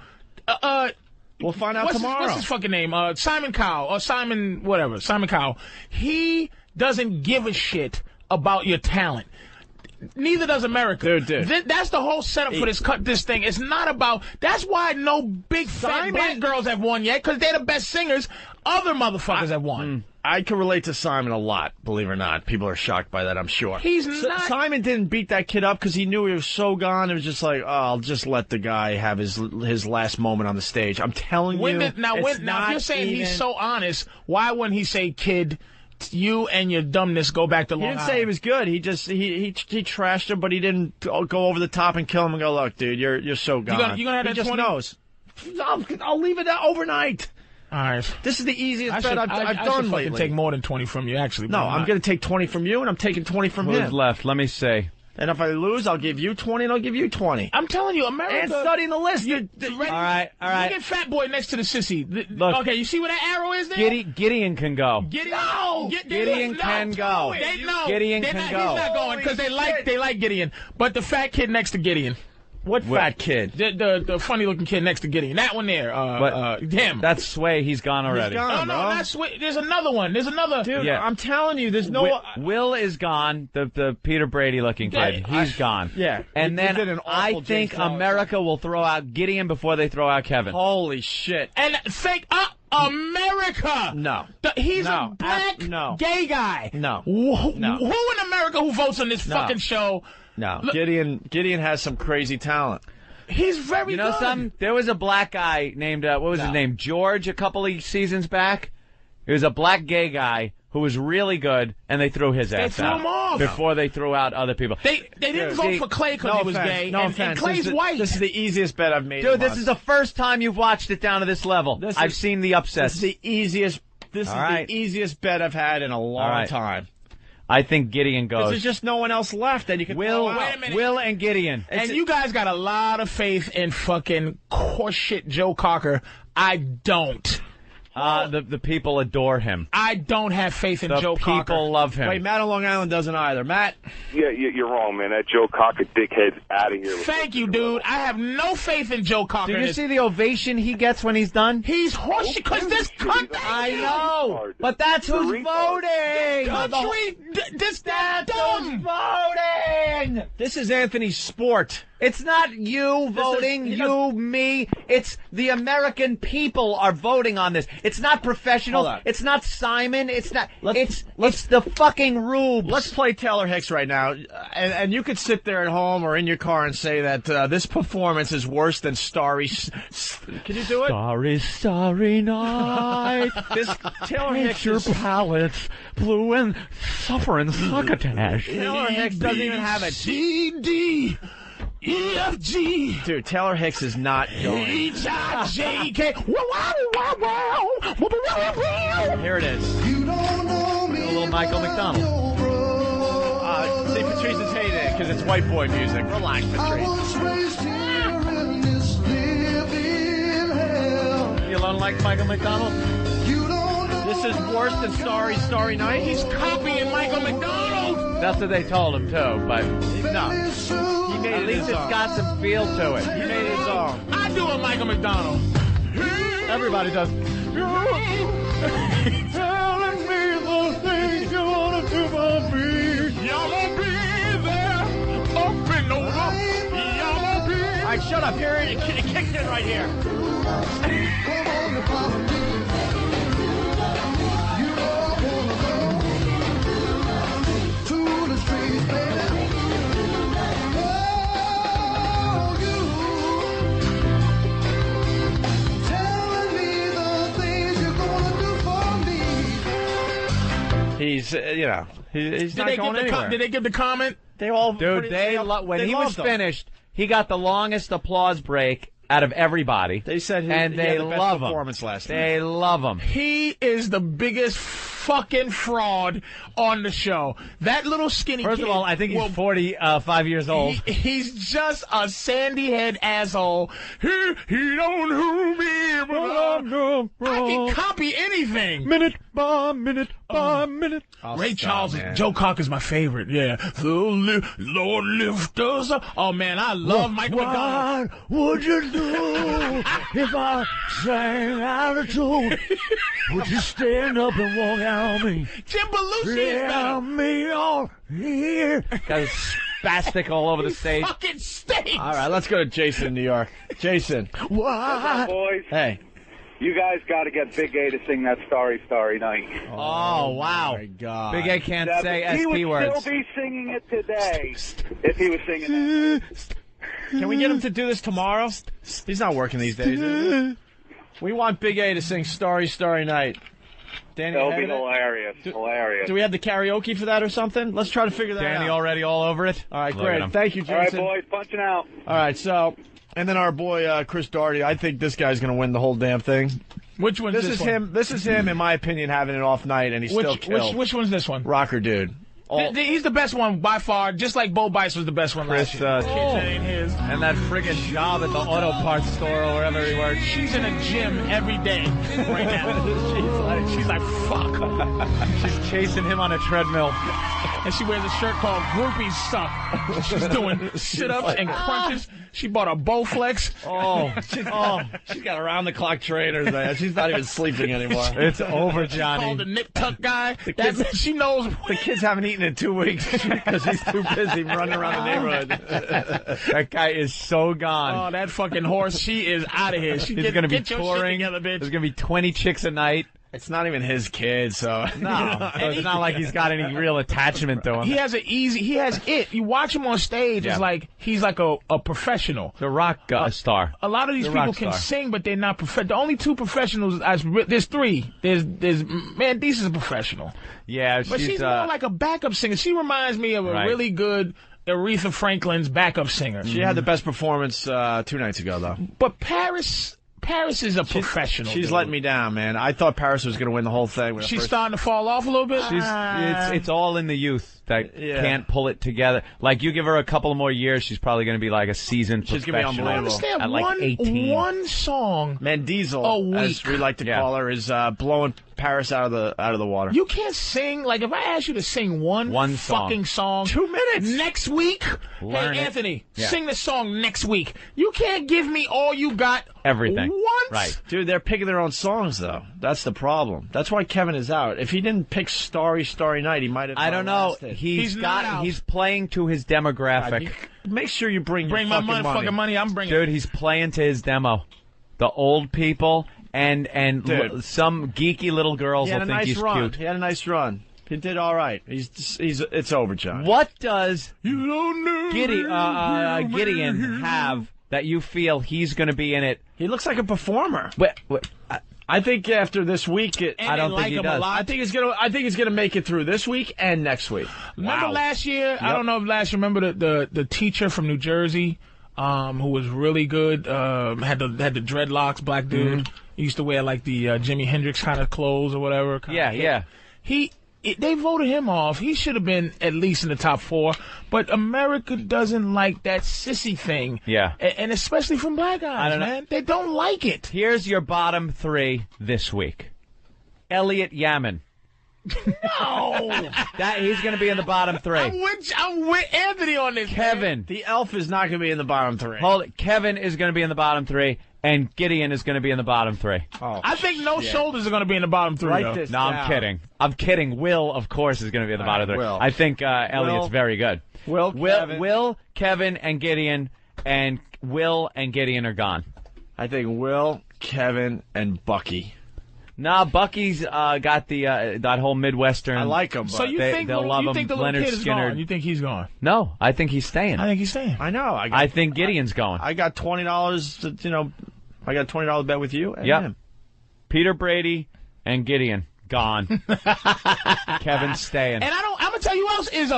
Speaker 2: find out tomorrow.
Speaker 5: What's his fucking name? Simon Cowell or Simon whatever. Simon Cowell. He doesn't give a shit about your talent. Neither does America.
Speaker 2: Dude.
Speaker 5: That's the whole setup for this thing. It's not about. That's why no big fat black girls have won yet, because they're the best singers. Other motherfuckers have won.
Speaker 2: I can relate to Simon a lot, believe it or not. People are shocked by that, I'm sure.
Speaker 5: He's not.
Speaker 2: Simon didn't beat that kid up because he knew he was so gone. It was just like, I'll just let the guy have his last moment on the stage. I'm telling you.
Speaker 5: Now, if you're saying he's so honest, why wouldn't he say, kid, you and your dumbness go back to Long Island?
Speaker 2: He didn't say he was good. He just he trashed him, but he didn't go over the top and kill him and go, look, dude, you're so gone.
Speaker 5: You gonna have
Speaker 2: he
Speaker 5: that
Speaker 2: just
Speaker 5: 20?
Speaker 2: knows. I'll leave it overnight.
Speaker 5: All right.
Speaker 2: This is the easiest bet I've
Speaker 5: I
Speaker 2: done
Speaker 5: should
Speaker 2: lately.
Speaker 5: Take more than 20 from you, actually.
Speaker 2: No, I'm going to take 20 from you, and I'm taking 20 from
Speaker 1: Who's
Speaker 2: him.
Speaker 1: left? Let me see.
Speaker 2: And if I lose, I'll give you 20, and I'll give you 20.
Speaker 5: I'm telling you, America.
Speaker 2: And studying the list.
Speaker 5: All
Speaker 1: right.
Speaker 5: Look at Fat Boy next to the sissy.
Speaker 1: Look,
Speaker 5: okay, you see where that arrow is there?
Speaker 1: Gideon can go.
Speaker 5: Gideon
Speaker 1: can go. Gideon can go.
Speaker 5: He's not going because they like Gideon. But the fat kid next to Gideon.
Speaker 2: What fat kid?
Speaker 5: The funny looking kid next to Gideon. That one there. Him.
Speaker 1: That's Sway. He's gone already.
Speaker 2: He's gone,
Speaker 5: no,
Speaker 2: bro.
Speaker 5: that's Sway. There's another one. There's another.
Speaker 2: Dude,
Speaker 1: Yeah.
Speaker 2: I'm telling you, there's no.
Speaker 1: Will is gone. The Peter Brady looking kid. He's gone.
Speaker 2: Yeah.
Speaker 1: And
Speaker 2: He did
Speaker 1: then
Speaker 2: an
Speaker 1: I
Speaker 2: awful
Speaker 1: think
Speaker 2: Jason
Speaker 1: America will throw out Gideon before they throw out Kevin.
Speaker 2: Holy shit.
Speaker 5: And think America.
Speaker 2: No.
Speaker 5: He's a black gay guy.
Speaker 2: No.
Speaker 5: Who in America who votes on this fucking show?
Speaker 2: No. Gideon has some crazy talent.
Speaker 5: He's very
Speaker 1: You know
Speaker 5: good.
Speaker 1: something? There was a black guy named, what was his name? George, a couple of seasons back. He was a black gay guy who was really good, and they threw his ass
Speaker 5: threw
Speaker 1: out
Speaker 5: him off.
Speaker 1: before they threw out other people.
Speaker 5: They didn't vote for Clay because he was gay.
Speaker 2: No
Speaker 5: and
Speaker 2: offense.
Speaker 5: Clay's white.
Speaker 2: This is the easiest bet I've made.
Speaker 1: Dude, this is the first time you've watched it down to this level. I've seen the upsets.
Speaker 2: This is the easiest. This is the easiest bet I've had in a long time.
Speaker 1: I think Gideon goes.
Speaker 2: There's just no one else left that you can throw out.
Speaker 5: Wait a minute.
Speaker 1: Will and Gideon.
Speaker 5: And you guys got a lot of faith in fucking horseshit Joe Cocker. I don't.
Speaker 1: The people adore him.
Speaker 5: I don't have faith in
Speaker 1: The
Speaker 5: Joe Cocker.
Speaker 1: people love him.
Speaker 2: Wait, Matt on Long Island doesn't either. Matt?
Speaker 6: Yeah, you're wrong, man. That Joe Cocker dickhead's out of here.
Speaker 5: Thank you, dude. I have no faith in Joe Cocker.
Speaker 1: Did you see the ovation he gets when he's done?
Speaker 5: He's horseshit because this country.
Speaker 1: I know, but that's who's voting.
Speaker 5: This
Speaker 1: that's
Speaker 5: dumb.
Speaker 1: who's voting.
Speaker 2: This is Anthony's sport.
Speaker 1: It's not you voting, me. It's the American people are voting on this. It's not professionals.
Speaker 2: Hold on.
Speaker 1: It's not Simon. It's not. It's the fucking rubes.
Speaker 2: Let's play Taylor Hicks right now, and you could sit there at home or in your car and say that this performance is worse than Starry. Can you do it?
Speaker 1: Starry, starry night.
Speaker 2: This Taylor Hicks
Speaker 1: your
Speaker 2: is,
Speaker 1: palates blue and suffering succotash.
Speaker 2: Taylor Hicks doesn't even have a
Speaker 5: CD. EFG.
Speaker 2: Dude, Taylor Hicks is not going.
Speaker 5: H-I-J-K.
Speaker 2: Here it is.
Speaker 1: A little Michael McDonald.
Speaker 2: See, Patrice is hating it because it's white boy music. Relax, Patrice.
Speaker 1: You don't like Michael McDonald?
Speaker 2: This is worse than Starry Night.
Speaker 5: He's copying Michael McDonald.
Speaker 1: That's what they told him too, but
Speaker 2: no. He made
Speaker 1: at
Speaker 2: it
Speaker 1: least
Speaker 2: his
Speaker 1: it's
Speaker 2: own.
Speaker 1: got some feel to it.
Speaker 2: He made it his own.
Speaker 5: I do a Michael McDonald.
Speaker 2: Everybody does.
Speaker 5: Telling me the things you want to do for me. Y'all won't be there. Up and over. Y'all won't be.
Speaker 2: All right, shut up. Here it kicks in right here. He's, he's not going anywhere.
Speaker 5: Did they give the comment?
Speaker 2: They all,
Speaker 1: Dude, when he was finished, he got the longest applause break out of everybody.
Speaker 2: They said he
Speaker 1: they
Speaker 2: had the best
Speaker 1: love him.
Speaker 2: performance last night.
Speaker 1: They love him.
Speaker 5: He is the biggest fucking fraud on the show. That little skinny
Speaker 1: First
Speaker 5: kid.
Speaker 1: of all, I think he's 45 years old.
Speaker 5: He's just a sandy head asshole. He don't know me, but I can copy anything.
Speaker 1: Minute by minute by minute.
Speaker 5: Ray Charles, Joe Cocker's my favorite. Yeah. The Lord lift us up. Oh man, I love Michael McDonald.
Speaker 1: What would you do if I sang out of tune? Would you stand up and walk out on me?
Speaker 5: Jim Belushi is better.
Speaker 1: Me on here. Got spastic all over the stage.
Speaker 5: Fucking stinks.
Speaker 2: All right, let's go to Jason in New York. Jason.
Speaker 15: What's up, boys?
Speaker 2: Hey.
Speaker 15: You guys got to get Big A to sing that Starry, Starry Night.
Speaker 1: Oh, wow.
Speaker 2: My God.
Speaker 1: Big A can't say
Speaker 15: He
Speaker 1: SP
Speaker 15: would
Speaker 1: words.
Speaker 15: still be singing it today if he was singing it.
Speaker 2: Can we get him to do this tomorrow? He's not working these days, is he? We want Big A to sing Starry, Starry Night. Danny,
Speaker 15: That'll
Speaker 2: ahead
Speaker 15: be
Speaker 2: of it?
Speaker 15: hilarious. Hilarious.
Speaker 2: Do we have the karaoke for that or something? Let's try to figure that out.
Speaker 1: Danny already all over it?
Speaker 2: All right,
Speaker 1: Look at
Speaker 2: great.
Speaker 1: him.
Speaker 2: Thank you,
Speaker 15: All right,
Speaker 2: Jason.
Speaker 15: boys, punching out.
Speaker 2: All right, so, and then our boy Chris Daugherty. I think this guy's going to win the whole damn thing.
Speaker 5: Which one's
Speaker 2: This
Speaker 5: this
Speaker 2: is
Speaker 5: one?
Speaker 2: him. This is him, in my opinion, having an off night, and he's still killed.
Speaker 5: Which one's this one?
Speaker 2: Rocker dude.
Speaker 5: He's the best one by far, just like Bo Bice was the best one last year. Kids, that ain't his.
Speaker 1: And that friggin' job at the auto parts store or wherever he works.
Speaker 5: She's in a gym every day right now. she's like, fuck.
Speaker 1: She's chasing him on a treadmill.
Speaker 5: And she wears a shirt called Groupies Suck. She's doing sit-ups and crunches. She bought a Bowflex.
Speaker 2: She's got around-the-clock trainers, man. She's not even sleeping anymore.
Speaker 1: It's over, Johnny.
Speaker 5: Called the Nip Tuck guy. She knows.
Speaker 2: The kids haven't eaten in 2 weeks because he's too busy running around the neighborhood.
Speaker 1: That guy is so gone.
Speaker 5: Oh, that fucking horse. She is out of here.
Speaker 1: He's going to be touring. There's going to be 20 chicks a night.
Speaker 2: It's not even his kid, so
Speaker 1: no. So it's not like he's got any real attachment to him.
Speaker 5: He has it. You watch him on stage, it's like he's like a professional.
Speaker 1: The rock star.
Speaker 5: A lot of these people can sing, but they're not professional. The only two professionals, there's three. There's Mandice is a professional.
Speaker 1: Yeah,
Speaker 5: but she's more like a backup singer. She reminds me of a really good Aretha Franklin's backup singer.
Speaker 2: She had the best performance 2 nights ago, though.
Speaker 5: But Paris is a professional.
Speaker 2: She's letting me down, man. I thought Paris was going to win the whole thing.
Speaker 5: She's starting to fall off a little bit.
Speaker 1: It's all in the youth that can't pull it together. Like, you give her a couple of more years, she's probably going to be like a seasoned professional.
Speaker 2: She's going to be unbelievable.
Speaker 5: I understand.
Speaker 1: At like 18.
Speaker 5: One song.
Speaker 2: Mandiesel, as we like to call her, is blowing Paris out of the water.
Speaker 5: You can't sing. Like, if I ask you to sing one fucking song
Speaker 2: 2 minutes
Speaker 5: next week, hey Anthony, sing the song next week. You can't give me all you got.
Speaker 1: Everything.
Speaker 5: Once.
Speaker 1: Right.
Speaker 2: Dude, they're picking their own songs, though. That's the problem. That's why Kevin is out. If he didn't pick Starry Night, he might have.
Speaker 1: I don't know.
Speaker 2: Lasted.
Speaker 1: He's playing to his demographic.
Speaker 2: Make sure you bring
Speaker 5: my fucking money. I'm bringing.
Speaker 1: Dude, he's playing to his demo. The old people and some geeky little girls will think he's cute.
Speaker 2: He had a nice run. He did all right. It's over, John.
Speaker 1: What does Gideon have that you feel he's going to be in it?
Speaker 2: He looks like a performer. I think after this week,
Speaker 1: I don't think he does.
Speaker 2: I think he's gonna make it through this week and next week.
Speaker 5: Remember last year? Yep. I don't know if last year. Remember the teacher from New Jersey, who was really good. Had the dreadlocks, black dude. He used to wear like the Jimi Hendrix kind of clothes or whatever.
Speaker 1: Yeah.
Speaker 5: They voted him off. He should have been at least in the top 4. But America doesn't like that sissy thing.
Speaker 1: Yeah.
Speaker 5: And especially from black guys, man. They don't like it.
Speaker 1: Here's your bottom 3 this week. Elliot Yamin.
Speaker 5: No.
Speaker 1: He's going to be in the bottom 3.
Speaker 5: I'm with Anthony on this.
Speaker 1: Kevin.
Speaker 5: Man.
Speaker 2: The elf is not going to be in the bottom 3.
Speaker 1: Hold it. Kevin is going to be in the bottom 3. And Gideon is going to be in the bottom 3.
Speaker 2: Oh,
Speaker 5: I think No Shoulders are going to be in the bottom 3.
Speaker 1: No, I'm kidding. I'm kidding. Will, of course, is going to be in the bottom 3.
Speaker 2: Will.
Speaker 1: I think Elliot's very good.
Speaker 2: Will,
Speaker 1: Kevin, and Gideon, and Will and Gideon are gone.
Speaker 2: I think Will, Kevin, and Bucky.
Speaker 1: Nah, Bucky's got that whole Midwestern.
Speaker 2: I like him.
Speaker 5: So you think
Speaker 1: they'll love him.
Speaker 5: The little
Speaker 1: Leonard
Speaker 5: kid is
Speaker 1: Skinner.
Speaker 5: gone? You think he's gone?
Speaker 1: No, I think he's staying.
Speaker 5: I think he's staying.
Speaker 2: I know.
Speaker 1: I think Gideon's going.
Speaker 2: I got $20. I got $20 bet with you and him.
Speaker 1: Peter Brady and Gideon gone. Kevin's staying.
Speaker 5: And I'm gonna tell you who else is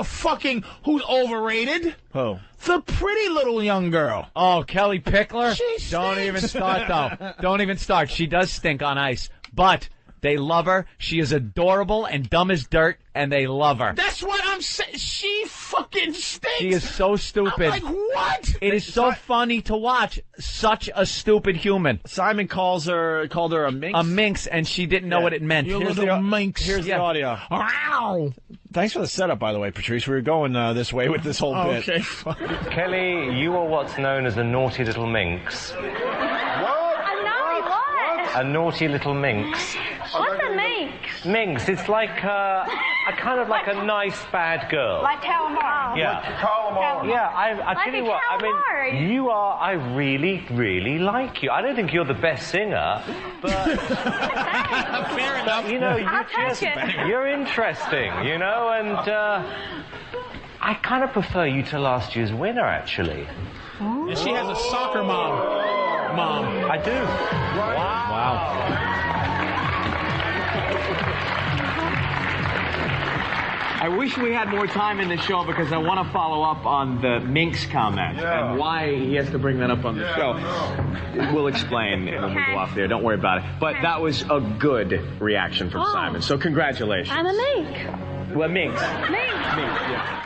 Speaker 5: who's overrated.
Speaker 2: Who?
Speaker 5: The pretty little young girl.
Speaker 1: Oh, Kelly Pickler.
Speaker 5: Don't
Speaker 1: even start though. Don't even start. She does stink on ice, but they love her. She is adorable and dumb as dirt, and they love her.
Speaker 5: That's what I'm saying. She fucking stinks.
Speaker 1: She is so stupid.
Speaker 5: I'm like, what?
Speaker 1: It is so funny to watch. Such a stupid human.
Speaker 2: Simon called her a minx.
Speaker 1: A minx, and she didn't know what it meant.
Speaker 5: Here's the minx.
Speaker 2: Here's the audio.
Speaker 5: Ow.
Speaker 2: Thanks for the setup, by the way, Patrice. We were going this way with this whole bit.
Speaker 5: Okay.
Speaker 17: Kelly, you are what's known as a naughty little minx.
Speaker 18: What?
Speaker 17: A naughty little minx.
Speaker 21: What's a minx?
Speaker 17: Minx, it's like a kind of like a nice bad girl.
Speaker 21: Like calamari.
Speaker 17: Yeah.
Speaker 18: Calamari.
Speaker 17: Yeah, I
Speaker 21: Like
Speaker 17: tell you
Speaker 21: a
Speaker 17: what,
Speaker 21: calamari.
Speaker 17: I really, really like you. I don't think you're the best singer, but
Speaker 5: fair enough.
Speaker 17: You know, you're interesting, you know, and I kind of prefer you to last year's winner, actually.
Speaker 5: And she has a soccer mom.
Speaker 17: I do.
Speaker 1: Wow.
Speaker 14: I wish we had more time in the show because I want to follow up on the minx comment and why he has to bring that up on the show. We'll explain when we go off there. Don't worry about it. But that was a good reaction from Simon. So congratulations.
Speaker 21: I'm a mink.
Speaker 14: Well, minx.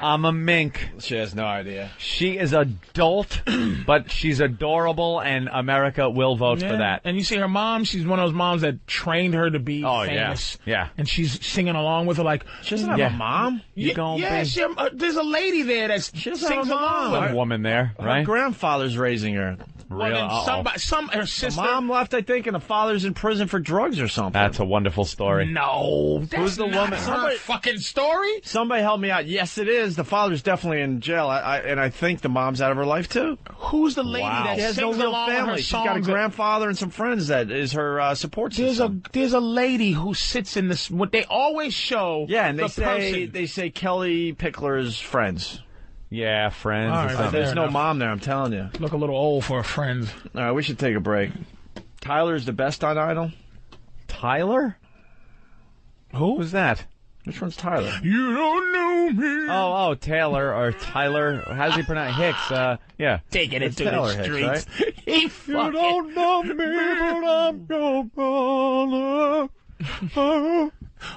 Speaker 1: I'm a mink.
Speaker 2: She has no idea.
Speaker 1: She is adult, but she's adorable, and America will vote for that.
Speaker 5: And you see her mom, she's one of those moms that trained her to be famous.
Speaker 1: Yeah.
Speaker 5: And she's singing along with her like...
Speaker 2: She doesn't have a mom?
Speaker 5: There's a lady there that sings along with her.
Speaker 1: A woman there, right?
Speaker 2: Her grandfather's raising her.
Speaker 5: Her sister...
Speaker 2: The mom left, I think, and the father's in prison for drugs or something.
Speaker 1: That's a wonderful story.
Speaker 5: No,
Speaker 2: who's the woman?
Speaker 5: Her fucking story?
Speaker 2: Somebody help me out. Yes, it is. The father's definitely in jail, and I think the mom's out of her life too.
Speaker 5: Who's the lady that
Speaker 2: has no
Speaker 5: sings
Speaker 2: real
Speaker 5: along with
Speaker 2: family?
Speaker 5: her
Speaker 2: She's got a
Speaker 5: songs?
Speaker 2: grandfather and some friends that is her support system.
Speaker 5: There's a lady who sits in this. What they always show.
Speaker 2: Yeah, and
Speaker 5: person.
Speaker 2: they say Kelly Pickler's friends.
Speaker 1: Yeah, friends.
Speaker 5: All right,
Speaker 2: There's no mom there, I'm telling you.
Speaker 5: Look a little old for a friend.
Speaker 2: All right, we should take a break. Tyler's the best on Idol.
Speaker 1: Tyler? Who's that?
Speaker 2: Which one's Tyler?
Speaker 5: You don't know me.
Speaker 1: Oh, Taylor or Tyler. How does he pronounce Hicks? Yeah.
Speaker 5: Taking it to
Speaker 2: Taylor
Speaker 5: the
Speaker 2: Hicks,
Speaker 5: streets. He fucking...
Speaker 2: don't know me, but I'm your brother.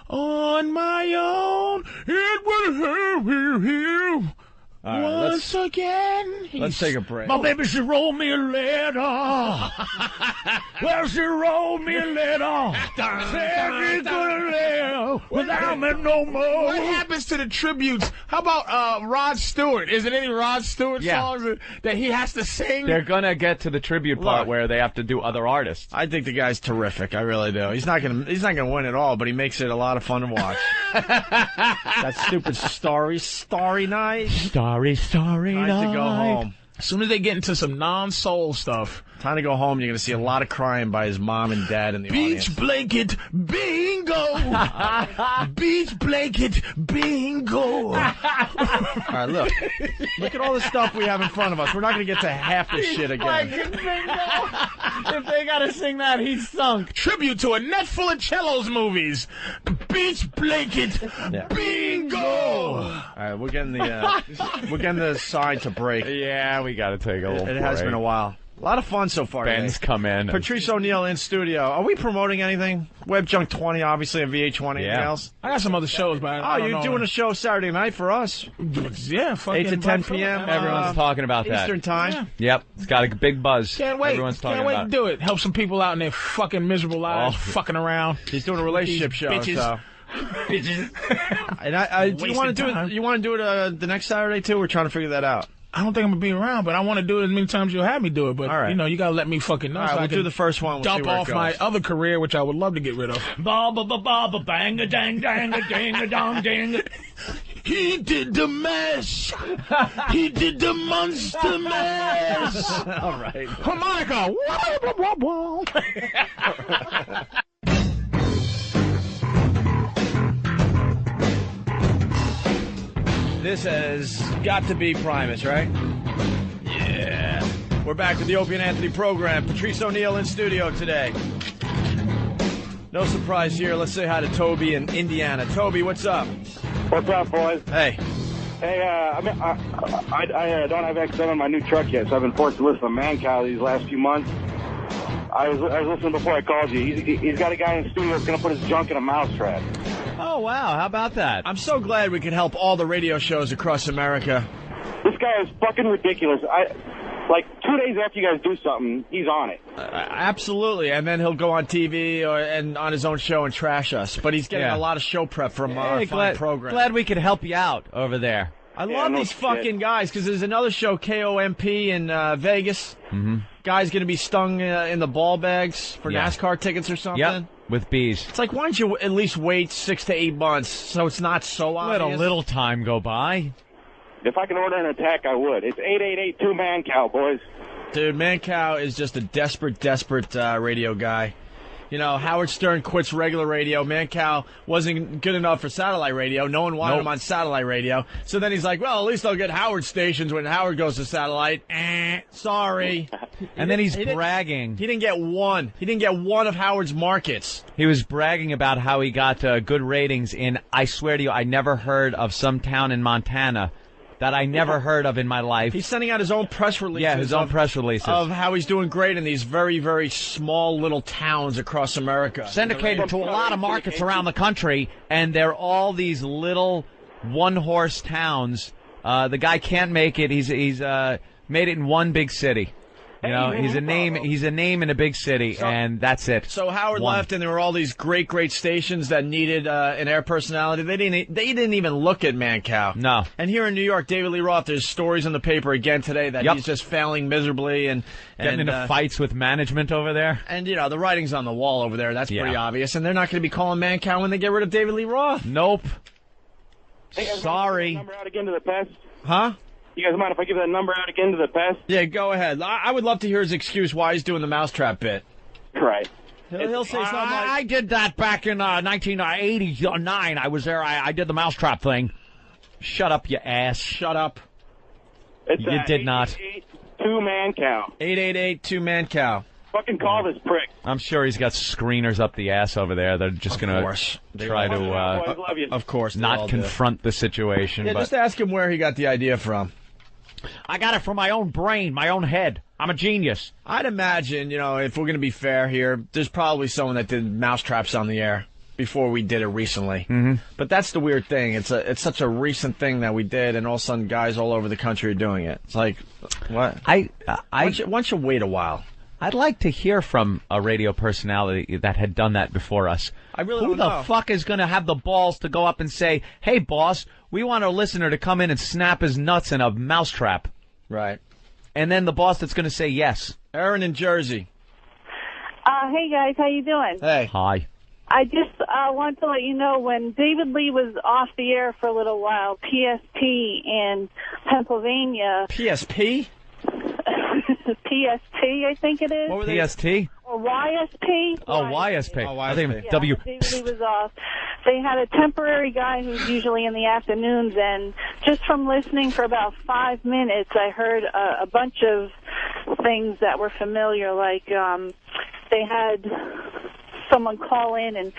Speaker 5: On my own, it would hurt you.
Speaker 2: All right,
Speaker 5: Once again.
Speaker 2: Let's take a break.
Speaker 5: My baby, she wrote me a letter. Well, she wrote me a letter. Said she's gonna live without me no more. What happens to the tributes? How about Rod Stewart? Is it any Rod Stewart songs that he has to sing?
Speaker 1: They're gonna get to the tribute part where they have to do other artists.
Speaker 2: I think the guy's terrific. I really do. He's not gonna win it all, but he makes it a lot of fun to watch. That stupid Starry Night.
Speaker 5: Starry
Speaker 2: Time
Speaker 5: night.
Speaker 2: to go home.
Speaker 5: As soon as they get into some non-soul stuff.
Speaker 2: Time to go home. You're going to see a lot of crying by his mom and dad in the audience.
Speaker 5: Beach blanket bingo. Beach blanket bingo.
Speaker 2: All right, look at all the stuff we have in front of us. We're not going to get to half this shit again.
Speaker 1: If they gotta sing that, he's sunk.
Speaker 5: Tribute to a net full of cellos movies. Beach blanket bingo.
Speaker 2: All right, we're getting the sign to break.
Speaker 1: Yeah, we gotta take a little
Speaker 2: It has been a while. A lot of fun so far.
Speaker 1: Ben's
Speaker 2: today.
Speaker 1: come in.
Speaker 2: Patrice O'Neill in studio. Are we promoting anything? Web Junk 20, obviously, on VH1. Anything else?
Speaker 5: I got some other shows, but I don't
Speaker 2: you're
Speaker 5: know.
Speaker 2: doing a show Saturday night for us.
Speaker 5: Yeah, fucking
Speaker 2: 8 to 10 p.m.
Speaker 1: Everyone's talking about that.
Speaker 2: Eastern time.
Speaker 5: Yeah.
Speaker 1: Yep, it's got a big buzz.
Speaker 5: Can't wait.
Speaker 1: Everyone's talking
Speaker 5: Can't wait
Speaker 1: about
Speaker 5: to do it. Help some people out in their fucking miserable lives, fucking around.
Speaker 2: He's doing a relationship show.
Speaker 5: Bitches.
Speaker 2: So.
Speaker 5: Bitches.
Speaker 2: And do you want to do it? You want to do it the next Saturday too? We're trying to figure that out.
Speaker 5: I don't think I'm gonna be around, but I want to do it as many times you'll have me do it. But
Speaker 2: all right.
Speaker 5: You gotta let me fucking know.
Speaker 2: All right,
Speaker 5: so
Speaker 2: we'll
Speaker 5: I can
Speaker 2: do the first one. We'll
Speaker 5: dump
Speaker 2: see where
Speaker 5: off
Speaker 2: it goes.
Speaker 5: my other career, which I would love to get rid of.
Speaker 20: Ba ba ba ba ba bang a dang dang a ding a dong ding.
Speaker 5: He did the mash. He did the monster mash.
Speaker 2: All right.
Speaker 5: Harmonica.
Speaker 2: This has got to be Primus, right? Yeah. We're back with the Opie and Anthony program. Patrice O'Neill in studio today. No surprise here. Let's say hi to Toby in Indiana. Toby, what's up?
Speaker 15: What's up, boys?
Speaker 2: Hey.
Speaker 15: Hey, I don't have XM in my new truck yet, so I've been forced to listen to Mancow these last few months. I was listening before I called you. He's got a guy in the studio that's going to put his junk in a mousetrap.
Speaker 1: Oh, wow. How about that?
Speaker 2: I'm so glad we can help all the radio shows across America.
Speaker 15: This guy is fucking ridiculous. Like 2 days after you guys do something, he's on it.
Speaker 2: Absolutely, and then he'll go on TV and on his own show and trash us. But he's getting a lot of show prep from our fine program.
Speaker 1: Glad we could help you out over there.
Speaker 2: I love these fucking guys, because there's another show, KOMP, in Vegas.
Speaker 1: Mm-hmm.
Speaker 2: Guy's going to be stung in the ball bags for NASCAR tickets or something.
Speaker 1: Yep, with bees.
Speaker 2: It's like, why don't you at least wait 6 to 8 months so it's not so obvious?
Speaker 1: Let a little time go by.
Speaker 15: If I can order an attack, I would. It's 8882 Mancow, boys.
Speaker 2: Dude, Mancow is just a desperate radio guy. You know, Howard Stern quits regular radio. Mancow wasn't good enough for satellite radio. No one wanted him on satellite radio. So then he's like, well, at least I'll get Howard stations when Howard goes to satellite. Sorry.
Speaker 1: And then he's bragging.
Speaker 2: He didn't get one. He didn't get one of Howard's markets.
Speaker 1: He was bragging about how he got good ratings in, I swear to you, I never heard of some town in Montana that I never heard of in my life.
Speaker 2: He's sending out his own press releases.
Speaker 1: Yeah, his own press releases.
Speaker 2: Of how he's doing great in these very, very small little towns across America.
Speaker 1: Syndicated to a lot of markets around the country, and they're all these little one-horse towns. The guy can't make it. He's made it in one big city. You know, he's a name in a big city, and that's it.
Speaker 2: So Howard left, and there were all these great stations that needed an air personality. They didn't even look at Mancow.
Speaker 1: No.
Speaker 2: And here in New York, David Lee Roth, there's stories in the paper again today that he's just failing miserably and
Speaker 1: getting into fights with management over there.
Speaker 2: And you know, the writing's on the wall over there. That's pretty obvious. And they're not going to be calling Mancow when they get rid of David Lee Roth.
Speaker 1: Nope.
Speaker 10: Hey,
Speaker 2: Sorry.
Speaker 10: Number out again to the pest.
Speaker 2: Huh?
Speaker 10: You guys mind if I give that number out again to the pest?
Speaker 2: Yeah, go ahead. I would love to hear his excuse why he's doing the mousetrap bit.
Speaker 10: Right.
Speaker 2: He'll say something like,
Speaker 1: I did that back in 1989. I was there. I did the mousetrap thing. Shut up, you ass.
Speaker 2: Shut up.
Speaker 10: It's,
Speaker 1: you did not.
Speaker 10: 888-2-MANCOW.
Speaker 2: 888-2-MANCOW.
Speaker 10: Fucking call this prick.
Speaker 1: I'm sure he's got screeners up the ass over there. They're just going to try to,
Speaker 2: of course,
Speaker 1: not confront the situation.
Speaker 2: Yeah,
Speaker 1: but
Speaker 2: just ask him where he got the idea from.
Speaker 1: I got it from my own brain, my own head. I'm a genius.
Speaker 2: I'd imagine, you know, if we're going to be fair here, there's probably someone that did mousetraps on the air before we did it recently.
Speaker 1: Mm-hmm.
Speaker 2: But that's the weird thing. It's such a recent thing that we did, and all of a sudden guys all over the country are doing it. It's like, what? Why don't you wait a while?
Speaker 1: I'd like to hear from a radio personality that had done that before us.
Speaker 2: I really
Speaker 1: Who
Speaker 2: don't
Speaker 1: the
Speaker 2: know.
Speaker 1: fuck is going to have the balls to go up and say, hey, boss, we want our listener to come in and snap his nuts in a mousetrap?
Speaker 2: Right.
Speaker 1: And then the boss that's going to say yes.
Speaker 2: Aaron in Jersey.
Speaker 3: Hey, guys, how you doing?
Speaker 2: Hey.
Speaker 1: Hi.
Speaker 3: I just want to let you know, when David Lee was off the air for a little while, PSP in Pennsylvania...
Speaker 2: PSP?
Speaker 3: PST, I think it is.
Speaker 1: What were they? PST?
Speaker 3: Or YSP?
Speaker 1: Oh, YSP.
Speaker 2: Oh,
Speaker 1: I think
Speaker 3: Yeah,
Speaker 1: W.
Speaker 3: David Lee was off. They had a temporary guy who's usually in the afternoons, and just from listening for about 5 minutes, I heard a bunch of things that were familiar, like they had someone call in and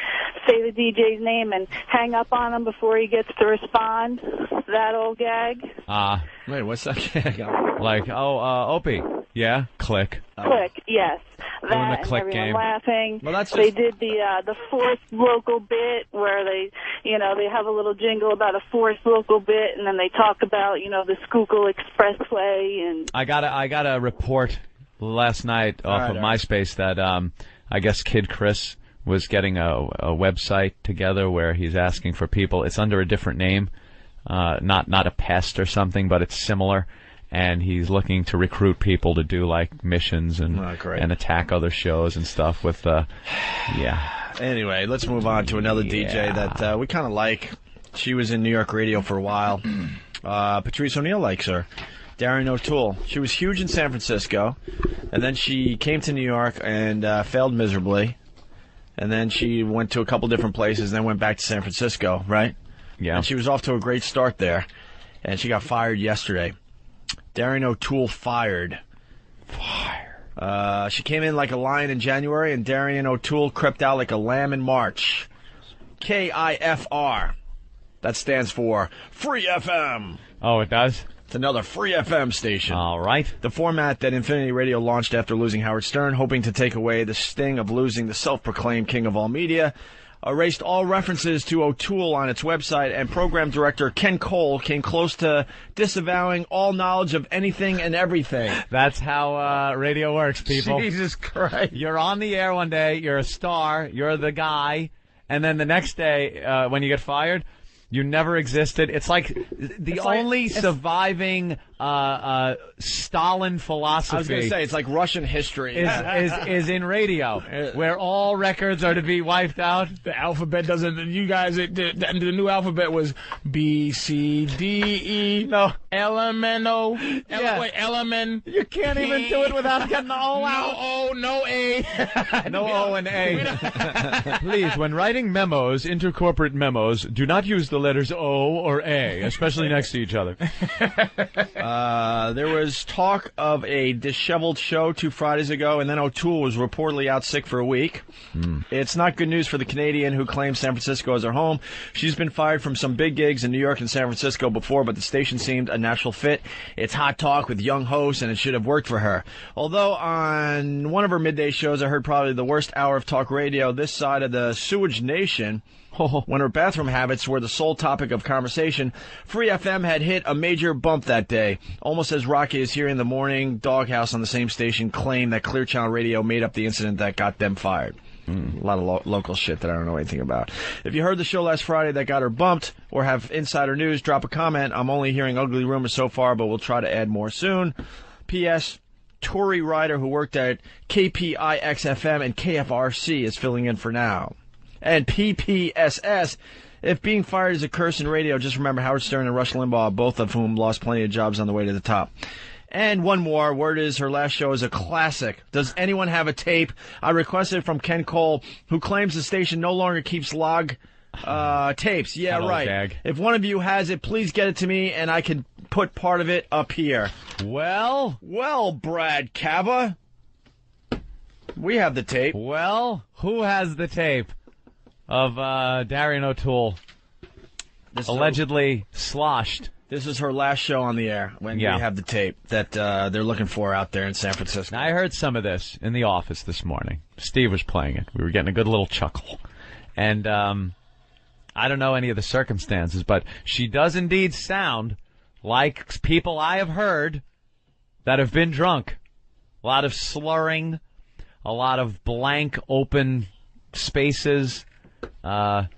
Speaker 3: say the DJ's name and hang up on him before he gets to respond. That old gag.
Speaker 2: Wait, what's that gag?
Speaker 1: Like, Opie. Yeah? Click.
Speaker 3: Click, yes.
Speaker 1: Doing
Speaker 3: That
Speaker 1: the
Speaker 3: and
Speaker 1: click
Speaker 3: everyone
Speaker 1: game.
Speaker 3: laughing.
Speaker 2: Well, that's
Speaker 3: They
Speaker 2: just-
Speaker 3: did the fourth local bit where they have a little jingle about a fourth local bit, and then they talk about, the Schuylkill Expressway and...
Speaker 1: I got a report last night off of MySpace that I guess Kid Chris was getting a website together where he's asking for people. It's under a different name, not a pest or something, but it's similar. And he's looking to recruit people to do like missions and attack other shows and stuff with
Speaker 2: Anyway, let's move on to another DJ that we kind of like. She was in New York radio for a while. Patrice O'Neill likes her. Darian O'Toole. She was huge in San Francisco, and then she came to New York and failed miserably. And then she went to a couple different places and then went back to San Francisco, right?
Speaker 1: Yeah.
Speaker 2: And she was off to a great start there, and she got fired yesterday. Darian O'Toole fired. She came in like a lion in January, and Darian O'Toole crept out like a lamb in March. KIFR. That stands for Free FM.
Speaker 1: Oh, it does?
Speaker 2: It's another Free FM station.
Speaker 1: All right.
Speaker 2: The format that Infinity Radio launched after losing Howard Stern, hoping to take away the sting of losing the self-proclaimed king of all media, erased all references to O'Toole on its website, and program director Ken Cole came close to disavowing all knowledge of anything and everything.
Speaker 1: That's how radio works, people.
Speaker 2: Jesus Christ.
Speaker 1: You're on the air one day, you're a star, you're the guy, and then the next day, when you get fired, you never existed. It's like the only surviving Stalin philosophy.
Speaker 2: I was going to say, it's like Russian history.
Speaker 1: is in radio, where all records are to be wiped out.
Speaker 5: The alphabet doesn't. You guys, the new alphabet was B, C, D, E,
Speaker 1: no,
Speaker 5: L, M, N, O.
Speaker 1: Yeah.
Speaker 5: L, M, N.
Speaker 1: You can't even do it without getting the O out.
Speaker 5: No O, no A.
Speaker 1: No O and A. Please, when writing memos, intercorporate memos, do not use the letters O or A, especially next to each other.
Speaker 2: There was talk of a disheveled show 2 Fridays ago, and then O'Toole was reportedly out sick for a week. It's not good news for the Canadian who claims San Francisco as her home. She's been fired from some big gigs in New York and San Francisco before, but the station seemed a natural fit. It's hot talk with young hosts, and it should have worked for her. Although on one of her midday shows, I heard probably the worst hour of talk radio this side of the sewage nation, when her bathroom habits were the sole topic of conversation. Free FM had hit a major bump that day, almost as rocky as hearing the morning Doghouse on the same station claim that Clear Channel Radio made up the incident that got them fired. A lot of local shit that I don't know anything about. If you heard the show last Friday that got her bumped or have insider news, drop a comment. I'm only hearing ugly rumors so far, but we'll try to add more soon. P.S. Tory writer who worked at KPIX-FM and KFRC is filling in for now. And PPSS, if being fired is a curse in radio, just remember Howard Stern and Rush Limbaugh, both of whom lost plenty of jobs on the way to the top. And one more. Word is her last show is a classic. Does anyone have a tape? I requested from Ken Cole, who claims the station no longer keeps log tapes. Yeah, right. Gag. If one of you has it, please get it to me, and I can put part of it up here. Well, Brad Kava, we have the tape.
Speaker 1: Well, who has the tape of Darian O'Toole allegedly sloshed?
Speaker 2: This is her last show on the air when we have the tape that they're looking for out there in San Francisco.
Speaker 1: Now, I heard some of this in the office this morning. Steve was playing it. We were getting a good little chuckle. And I don't know any of the circumstances, but she does indeed sound like people I have heard that have been drunk. A lot of slurring, a lot of blank, open spaces, a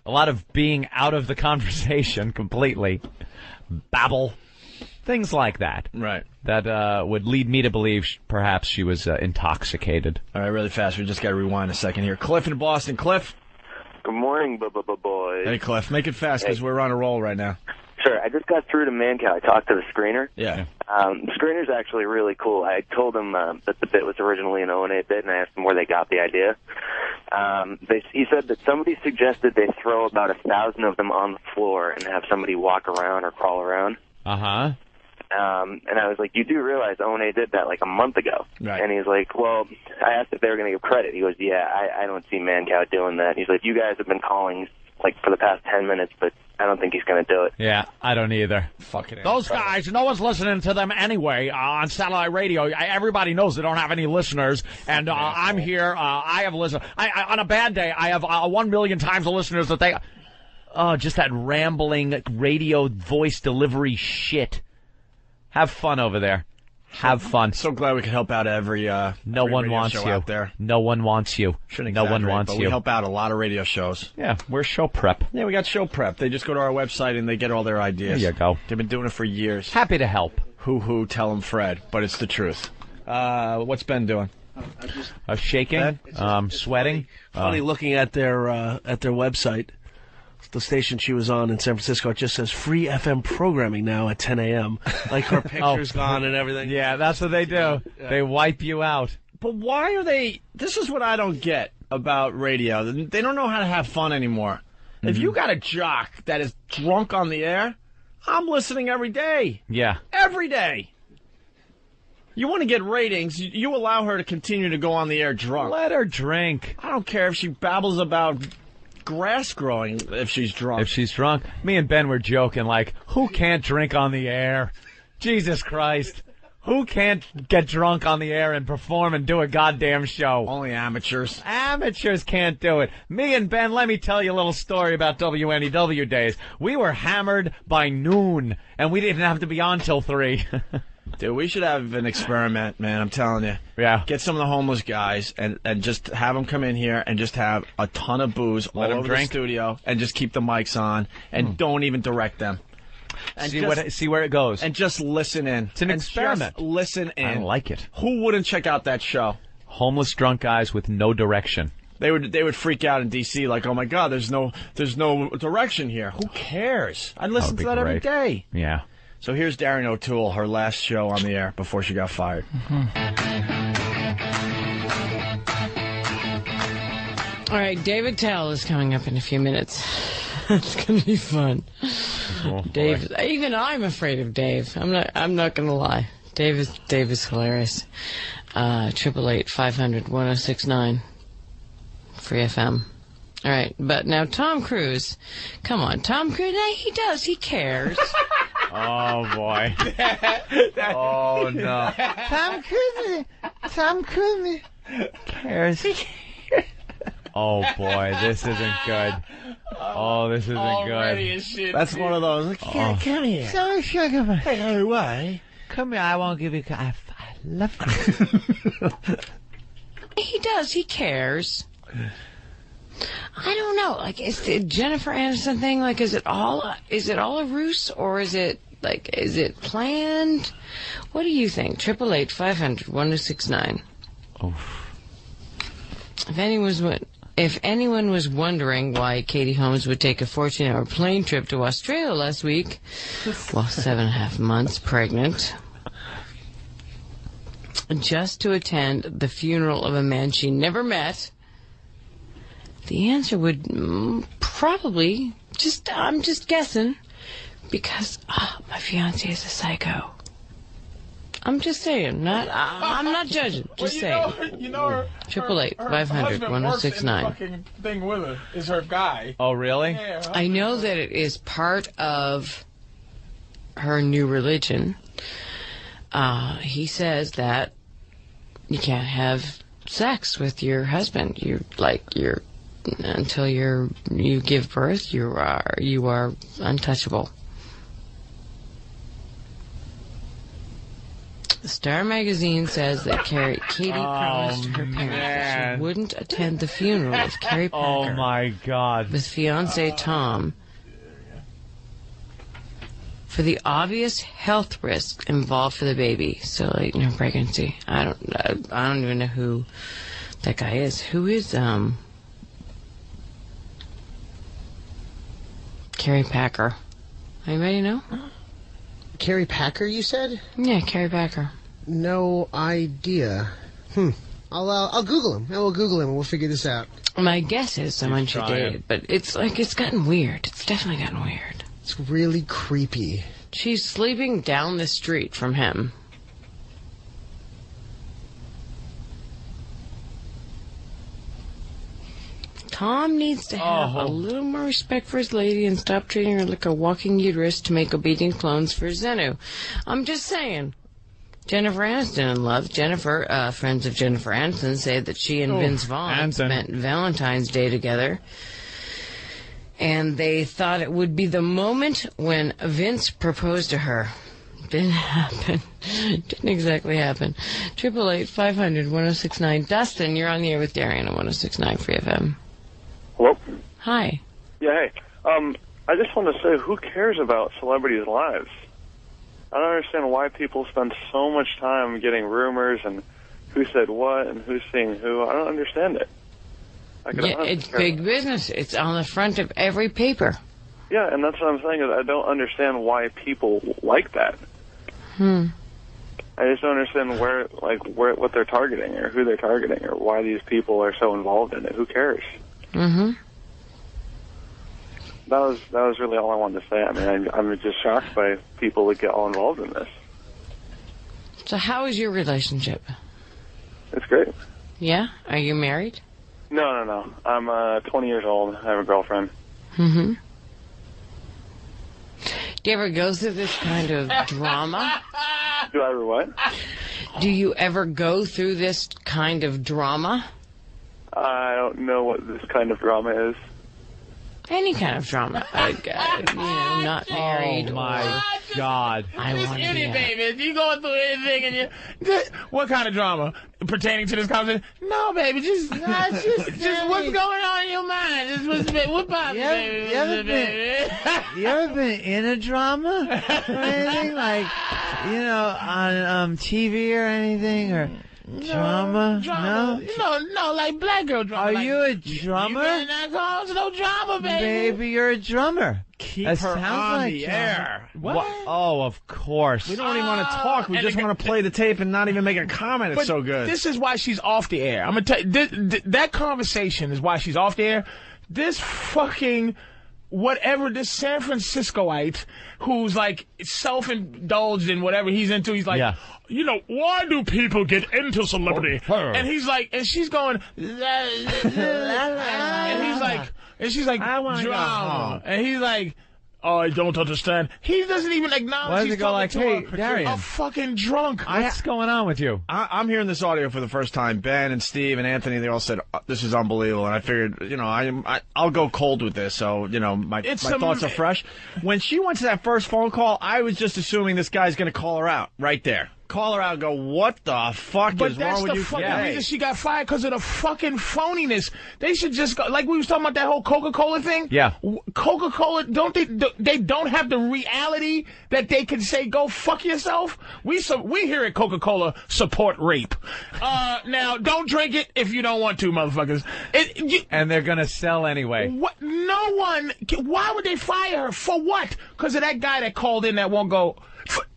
Speaker 1: lot of being out of the conversation completely, babble, things like that.
Speaker 2: Right.
Speaker 1: That would lead me to believe perhaps she was intoxicated.
Speaker 2: All right, really fast. We just got to rewind a second here. Cliff in Boston. Cliff?
Speaker 7: Good morning, boys.
Speaker 2: Hey, Cliff. Make it fast because we're on a roll right now.
Speaker 7: Sure. I just got through to Mancow. I talked to the screener.
Speaker 2: Yeah.
Speaker 7: The screener's actually really cool. I told him that the bit was originally an O&A bit, and I asked him where they got the idea. He said that somebody suggested they throw about 1,000 of them on the floor and have somebody walk around or crawl around.
Speaker 1: Uh-huh.
Speaker 7: And I was like, you do realize O&A did that like a month ago.
Speaker 2: Right.
Speaker 7: And he's like, well, I asked if they were going to give credit. He goes, yeah, I don't see Mancow doing that. He's like, you guys have been calling like for the past 10 minutes, but I don't think he's going to do it.
Speaker 1: Yeah, I don't either.
Speaker 2: Fucking
Speaker 1: those guys, no one's listening to them anyway on satellite radio. Everybody knows they don't have any listeners, and I'm here. I have listeners. On a bad day, I have 1 million times the listeners that they... Oh, just that rambling radio voice delivery shit. Have fun over there. Have fun.
Speaker 2: So glad we could help out every
Speaker 1: no one wants you
Speaker 2: out there.
Speaker 1: No one wants you.
Speaker 2: Shouldn't
Speaker 1: no one wants
Speaker 2: but
Speaker 1: you.
Speaker 2: We help out a lot of radio shows.
Speaker 1: Yeah, we're show prep.
Speaker 2: Yeah, we got show prep. They just go to our website and they get all their ideas.
Speaker 1: There you go.
Speaker 2: They've been doing it for years.
Speaker 1: Happy to help.
Speaker 2: Hoo, tell them Fred, but it's the truth. What's Ben doing?
Speaker 1: Shaking, sweating.
Speaker 22: Funny looking at their website. The station she was on in San Francisco, it just says free FM programming now at 10 a.m. Like her picture's gone and everything.
Speaker 1: Yeah, that's what they do.
Speaker 22: Yeah.
Speaker 1: They wipe you out.
Speaker 2: But why are they... This is what I don't get about radio. They don't know how to have fun anymore. Mm-hmm. If you got a jock that is drunk on the air, I'm listening every day.
Speaker 1: Yeah.
Speaker 2: Every day. You want to get ratings, you allow her to continue to go on the air drunk.
Speaker 1: Let her drink.
Speaker 2: I don't care if she babbles about... grass growing if she's drunk.
Speaker 1: If she's drunk. Me and Ben were joking, like, who can't drink on the air? Jesus Christ. Who can't get drunk on the air and perform and do a goddamn show?
Speaker 2: Only amateurs.
Speaker 1: Amateurs can't do it. Me and Ben, let me tell you a little story about WNEW days. We were hammered by noon, and we didn't have to be on till 3.
Speaker 2: Dude, we should have an experiment, man, I'm telling you.
Speaker 1: Yeah.
Speaker 2: Get some of the homeless guys and just have them come in here and just have a ton of booze all over the studio and just keep the mics on and don't even direct them. And
Speaker 1: see where it goes.
Speaker 2: And just listen in.
Speaker 1: It's an experiment.
Speaker 2: Just listen in.
Speaker 1: I like it.
Speaker 2: Who wouldn't check out that show?
Speaker 1: Homeless drunk guys with no direction.
Speaker 2: They would freak out in D.C. like, oh my God, there's no direction here. Who cares? I'd listen to that every day.
Speaker 1: Yeah.
Speaker 2: So here's Darian O'Toole, her last show on the air before she got fired.
Speaker 23: All right, David Tell is coming up in a few minutes. It's going to be fun.
Speaker 4: Dave, even I'm afraid of Dave. I'm not gonna lie. Dave is hilarious. 888-500-1069. Free FM. All right, but now Tom Cruise. Come on, Tom Cruise. He does. He cares.
Speaker 1: Oh boy. Oh no.
Speaker 8: Tom Cruise cares.
Speaker 1: Oh boy, this isn't good. Oh, this isn't good.
Speaker 2: That's one of those. Come here.
Speaker 8: So sugar.
Speaker 2: Hey, why?
Speaker 8: Come here. I won't give you. I love you.
Speaker 4: He does. He cares. I don't know. Like, is the Jennifer Aniston thing, like, is it all a ruse, or is it planned? What do you think? 888-500-1069.
Speaker 1: Oh.
Speaker 4: If anyone was wondering why Katie Holmes would take a 14-hour plane trip to Australia last week, while 7.5 months pregnant, just to attend the funeral of a man she never met, the answer would probably, I'm just guessing, because my fiancé is a psycho. I'm just saying, I'm not judging, just saying.
Speaker 5: You know her
Speaker 4: 888-500-1069.
Speaker 5: Fucking thing with her is her guy.
Speaker 1: Oh, really?
Speaker 5: Yeah,
Speaker 4: I know that it is part of her new religion. He says that you can't have sex with your husband. Until you give birth, you are untouchable. Star magazine says that Katie promised her parents that she wouldn't attend the funeral of Carrie Packer.
Speaker 1: Oh my God!
Speaker 4: With fiancé Tom, for the obvious health risks involved for the baby. So, like, pregnancy. I don't even know who that guy is. Who is Carrie Packer? Anybody know?
Speaker 23: Carrie Packer, you said?
Speaker 4: Yeah, Carrie Packer.
Speaker 23: No idea. I'll Google him. I will Google him and we'll figure this out.
Speaker 4: My guess is someone she dated, but it's gotten weird. It's definitely gotten weird.
Speaker 23: It's really creepy.
Speaker 4: She's sleeping down the street from him. Tom needs to have a little more respect for his lady and stop treating her like a walking uterus to make obedient clones for Xenu. I'm just saying. Jennifer Aniston in love. Jennifer, friends of Jennifer Aniston say that she and Vince Vaughn spent Valentine's Day together. And they thought it would be the moment when Vince proposed to her. Didn't happen. Didn't exactly happen. 888-500-1069. Dustin, you're on the air with Darian on 1069 Free FM.
Speaker 24: Hello?
Speaker 4: Hi.
Speaker 24: Yeah, hey. I just want to say, who cares about celebrities' lives? I don't understand why people spend so much time getting rumors and who said what and who's seeing who. I don't understand it.
Speaker 4: It's big business. It's on the front of every paper.
Speaker 24: Yeah, and that's what I'm saying is I don't understand why people like that. I just don't understand what they're targeting or who they're targeting or why these people are so involved in it. Who cares? That was really all I wanted to say. I mean, I'm just shocked by people that get all involved in this.
Speaker 4: So how is your relationship?
Speaker 24: It's great.
Speaker 4: Yeah? Are you married?
Speaker 24: No. I'm 20 years old. I have a girlfriend.
Speaker 4: Do you ever go through this kind of drama?
Speaker 24: Do I ever what?
Speaker 4: Do you ever go through this kind of drama?
Speaker 24: I don't know what this kind of drama is.
Speaker 4: Any kind of drama. Like, not married.
Speaker 1: Oh, my God.
Speaker 4: I want to be
Speaker 5: baby. You going through anything and you... What kind of drama? Pertaining to this conversation? No, baby. Just what's going on in your mind? Just what bothers you, baby?
Speaker 8: You ever been in a drama or anything? Like, on TV or anything? Or drama?
Speaker 5: No, like black girl drama.
Speaker 8: Are you a drummer?
Speaker 5: No drama, baby.
Speaker 8: Baby, you're a drummer.
Speaker 2: Keep
Speaker 8: that
Speaker 2: her
Speaker 8: sounds
Speaker 2: on
Speaker 8: like
Speaker 2: the
Speaker 8: drama.
Speaker 2: air.
Speaker 1: What? Oh, of course.
Speaker 2: We don't even want to talk. We just want to play the tape and not even make a comment. It's so good.
Speaker 5: This is why she's off the air. I'm gonna tell you, that conversation is why she's off the air. This fucking whatever this San Franciscoite who's like self-indulged in whatever he's into, he's like, you know, why do people get into celebrity? And he's like, and she's going, and he's like, and she's like, drama. And he's like, oh, I don't understand. He doesn't even acknowledge.
Speaker 1: Why does he go like, hey, Darian,
Speaker 5: a fucking drunk.
Speaker 1: What's going on with you?
Speaker 2: I'm hearing this audio for the first time. Ben and Steve and Anthony, they all said, this is unbelievable. And I figured, you know, I'll go cold with this. So, you know, my thoughts are fresh. When she went to that first phone call, I was just assuming this guy's going to call her out right there. Call her out and go, what the fuck is wrong with you?
Speaker 5: But that's the fucking reason she got fired, because of the fucking phoniness. They should just go, like we was talking about that whole Coca-Cola thing.
Speaker 1: Yeah.
Speaker 5: Coca-Cola, they don't have the reality that they can say, go fuck yourself? We here at Coca-Cola support rape. Now, don't drink it if you don't want to, motherfuckers.
Speaker 1: And they're going to sell anyway.
Speaker 5: What? No one, why would they fire her? For what? Because of that guy that called in that won't go,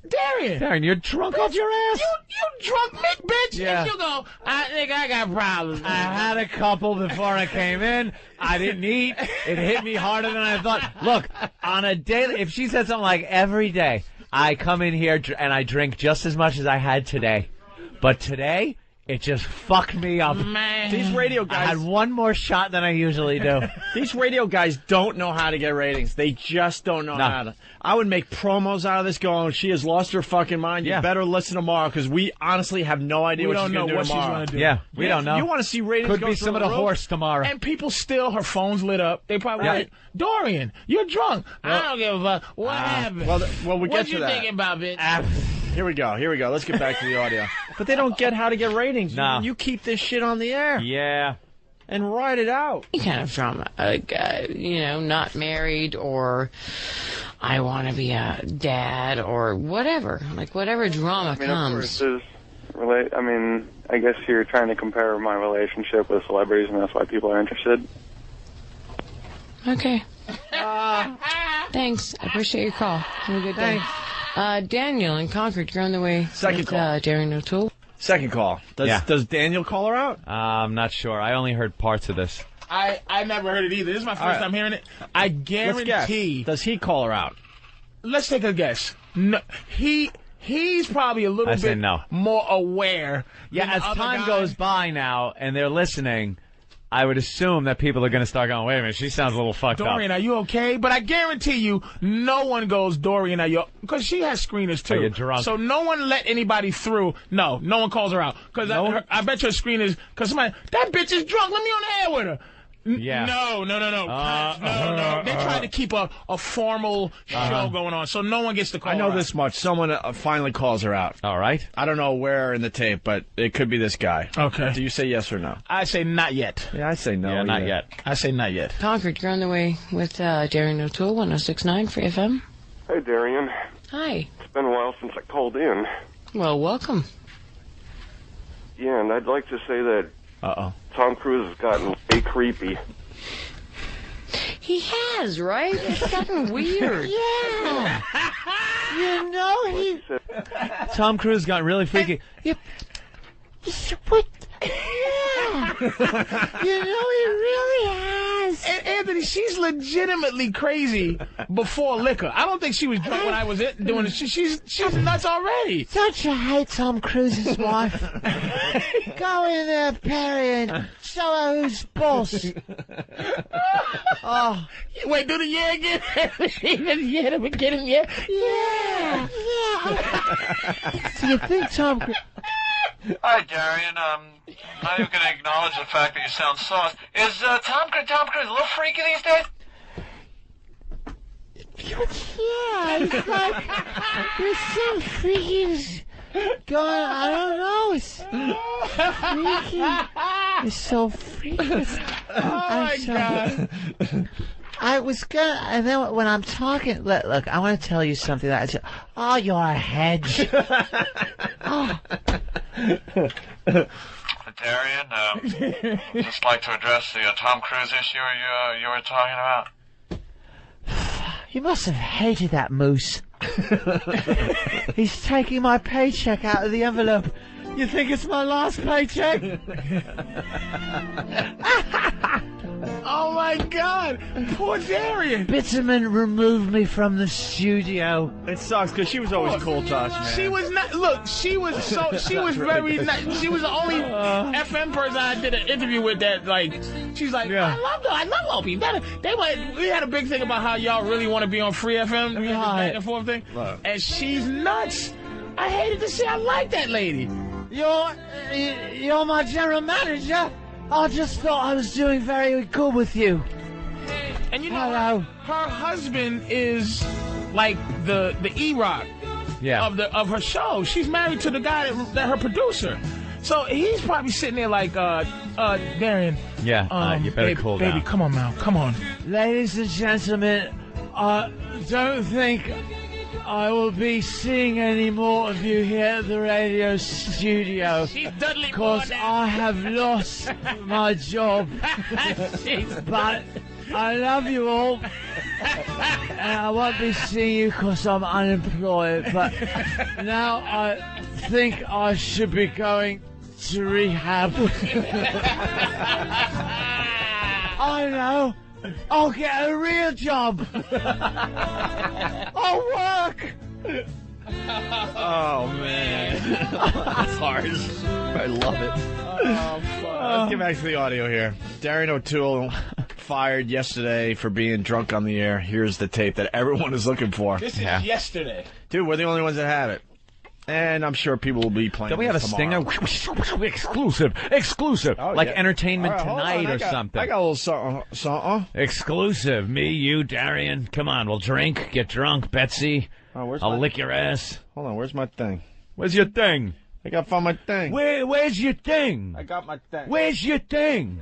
Speaker 5: Darian,
Speaker 1: you're drunk off your ass.
Speaker 5: You drunk Mick, bitch.
Speaker 1: Yeah.
Speaker 5: And you go, I think I got problems.
Speaker 1: I had a couple before I came in. I didn't eat. It hit me harder than I thought. Look, on a daily, if she said something like, every day, I come in here and I drink just as much as I had today. But today, it just fucked me up.
Speaker 5: Man.
Speaker 2: These radio guys...
Speaker 1: I had one more shot than I usually do.
Speaker 2: These radio guys don't know how to get ratings. They just don't know how to. I would make promos out of this going, she has lost her fucking mind. You better listen tomorrow, because we honestly have no idea what she's going to do tomorrow.
Speaker 1: Yeah, we don't know.
Speaker 2: You want to see ratings
Speaker 1: Could
Speaker 2: go
Speaker 1: be
Speaker 2: through
Speaker 1: some of the horse tomorrow.
Speaker 5: And people still, her phone's lit up. They probably like, Dorian, you're drunk. I don't give a fuck. What happened?
Speaker 2: Well, we'll get
Speaker 5: what
Speaker 2: to
Speaker 5: you
Speaker 2: that.
Speaker 5: thinking about, bitch?
Speaker 2: Here we go. Let's get back to the audio. But they don't get how to get ratings.
Speaker 1: No.
Speaker 2: You keep this shit on the air.
Speaker 1: Yeah.
Speaker 2: And ride it out.
Speaker 4: Any kind of drama, like, you know, not married, or I want to be a dad, or whatever. Like, whatever drama comes.
Speaker 24: Of course, I guess you're trying to compare my relationship with celebrities, and that's why people are interested.
Speaker 4: Okay. Thanks. I appreciate your call. Have a good day. Daniel in Concord, you're on the way.
Speaker 2: Second call.
Speaker 4: Darian O'Toole.
Speaker 2: Second call. Does Daniel call her out?
Speaker 1: I'm not sure. I only heard parts of this.
Speaker 5: I never heard it either. This is my first time hearing it. I guarantee.
Speaker 2: Does he call her out?
Speaker 5: Let's take a guess. No, he's probably a little bit more aware.
Speaker 1: Yeah, as time goes by now and they're listening, I would assume that people are going to start going, wait a minute, she sounds a little fucked up.
Speaker 5: Dorian, are you okay? But I guarantee you, no one goes, Dorian, are you... Because she has screeners, too.
Speaker 1: Are you drunk?
Speaker 5: So no one let anybody through. No one calls her out. Because I bet your screeners... Because somebody, that bitch is drunk, let me on the air with her.
Speaker 1: Yeah.
Speaker 5: No. No. They tried to keep a formal show going on, so no one gets to call her
Speaker 2: I know
Speaker 5: out.
Speaker 2: this much. Someone finally calls her out.
Speaker 1: All right.
Speaker 2: I don't know where in the tape, but it could be this guy.
Speaker 5: Okay.
Speaker 2: Do you say yes or no?
Speaker 5: I say not yet.
Speaker 2: Yeah, I say no.
Speaker 1: Yeah, not yet.
Speaker 5: I say not yet.
Speaker 4: Concord, you're on the way with Darian O'Toole, 106.9 for FM.
Speaker 9: Hey, Darian.
Speaker 4: Hi.
Speaker 9: It's been a while since I called in.
Speaker 4: Well, welcome.
Speaker 9: Yeah, and I'd like to say that Tom Cruise has gotten way creepy.
Speaker 4: He has, right? It's gotten weird.
Speaker 8: Yeah. You know,
Speaker 1: Tom Cruise got really freaky.
Speaker 8: Yep. What? Yeah. You know, he really has.
Speaker 5: And Anthony, she's legitimately crazy before liquor. I don't think she was drunk when I was doing it. She's nuts already.
Speaker 8: Don't you hate Tom Cruise's wife? Go in there, Perry, and show her who's boss. Oh.
Speaker 5: Wait, do the yeah again? Yeah, the beginning, yeah?
Speaker 8: Yeah. So you think Tom Cruise...
Speaker 11: Hi, Darian. I'm not even going to acknowledge the fact that you sound soft. Is Tom Cruise a little freaky these days?
Speaker 8: Yeah, it's like there's some freaky going. I don't know. It's freaky. It's so freaky.
Speaker 5: Oh my God.
Speaker 8: I was gonna, and then when I'm talking, look, I want to tell you something. You're a hedge. Oh.
Speaker 11: Darian, I'd just like to address the Tom Cruise issue you were talking about.
Speaker 8: You must have hated that moose. He's taking my paycheck out of the envelope. You think it's my last paycheck?
Speaker 5: Oh, my God. Poor Darian.
Speaker 8: Bitterman removed me from the studio.
Speaker 2: It sucks because she was always cool to us, man.
Speaker 5: She was not. Look, she was very. She was the only FM person I did an interview with that, like, she's like, I love Opie. We had a big thing about how y'all really want to be on Free FM, this back and forth thing.
Speaker 2: Look.
Speaker 5: And she's nuts. I hated to say I like that lady.
Speaker 8: You're my general manager. I just thought I was doing very good with you.
Speaker 5: And you know, her husband is like the E-Rock of her show. She's married to the guy that her producer. So he's probably sitting there like, Darian.
Speaker 1: Yeah, you better cool down.
Speaker 5: Baby, come on, Mal. Come on.
Speaker 8: Ladies and gentlemen, I don't think I will be seeing any more of you here at the radio studio because I have lost my job. But I love you all, and I won't be seeing you because I'm unemployed. But now I think I should be going to rehab. I know. I'll get a real job. I'll work.
Speaker 2: Oh, man. That's harsh. I love it.
Speaker 5: Oh, fuck.
Speaker 2: Let's get back to the audio here. Darian O'Toole fired yesterday for being drunk on the air. Here's the tape that everyone is looking for.
Speaker 5: This is yesterday.
Speaker 2: Dude, we're the only ones that have it. And I'm sure people will be playing.
Speaker 1: Don't we have a stinger? Exclusive.
Speaker 2: Oh,
Speaker 1: like
Speaker 2: yeah.
Speaker 1: Entertainment
Speaker 2: All right,
Speaker 1: Tonight or something.
Speaker 2: I got a little something.
Speaker 1: Exclusive. Me, you, Darian. Come on, we'll drink, get drunk, Betsy. I'll lick your ass.
Speaker 2: Hold on, where's my thing?
Speaker 1: Where's your thing?
Speaker 2: I gotta find my thing.
Speaker 1: Where's your thing?
Speaker 2: I got my thing.
Speaker 1: Where's your thing?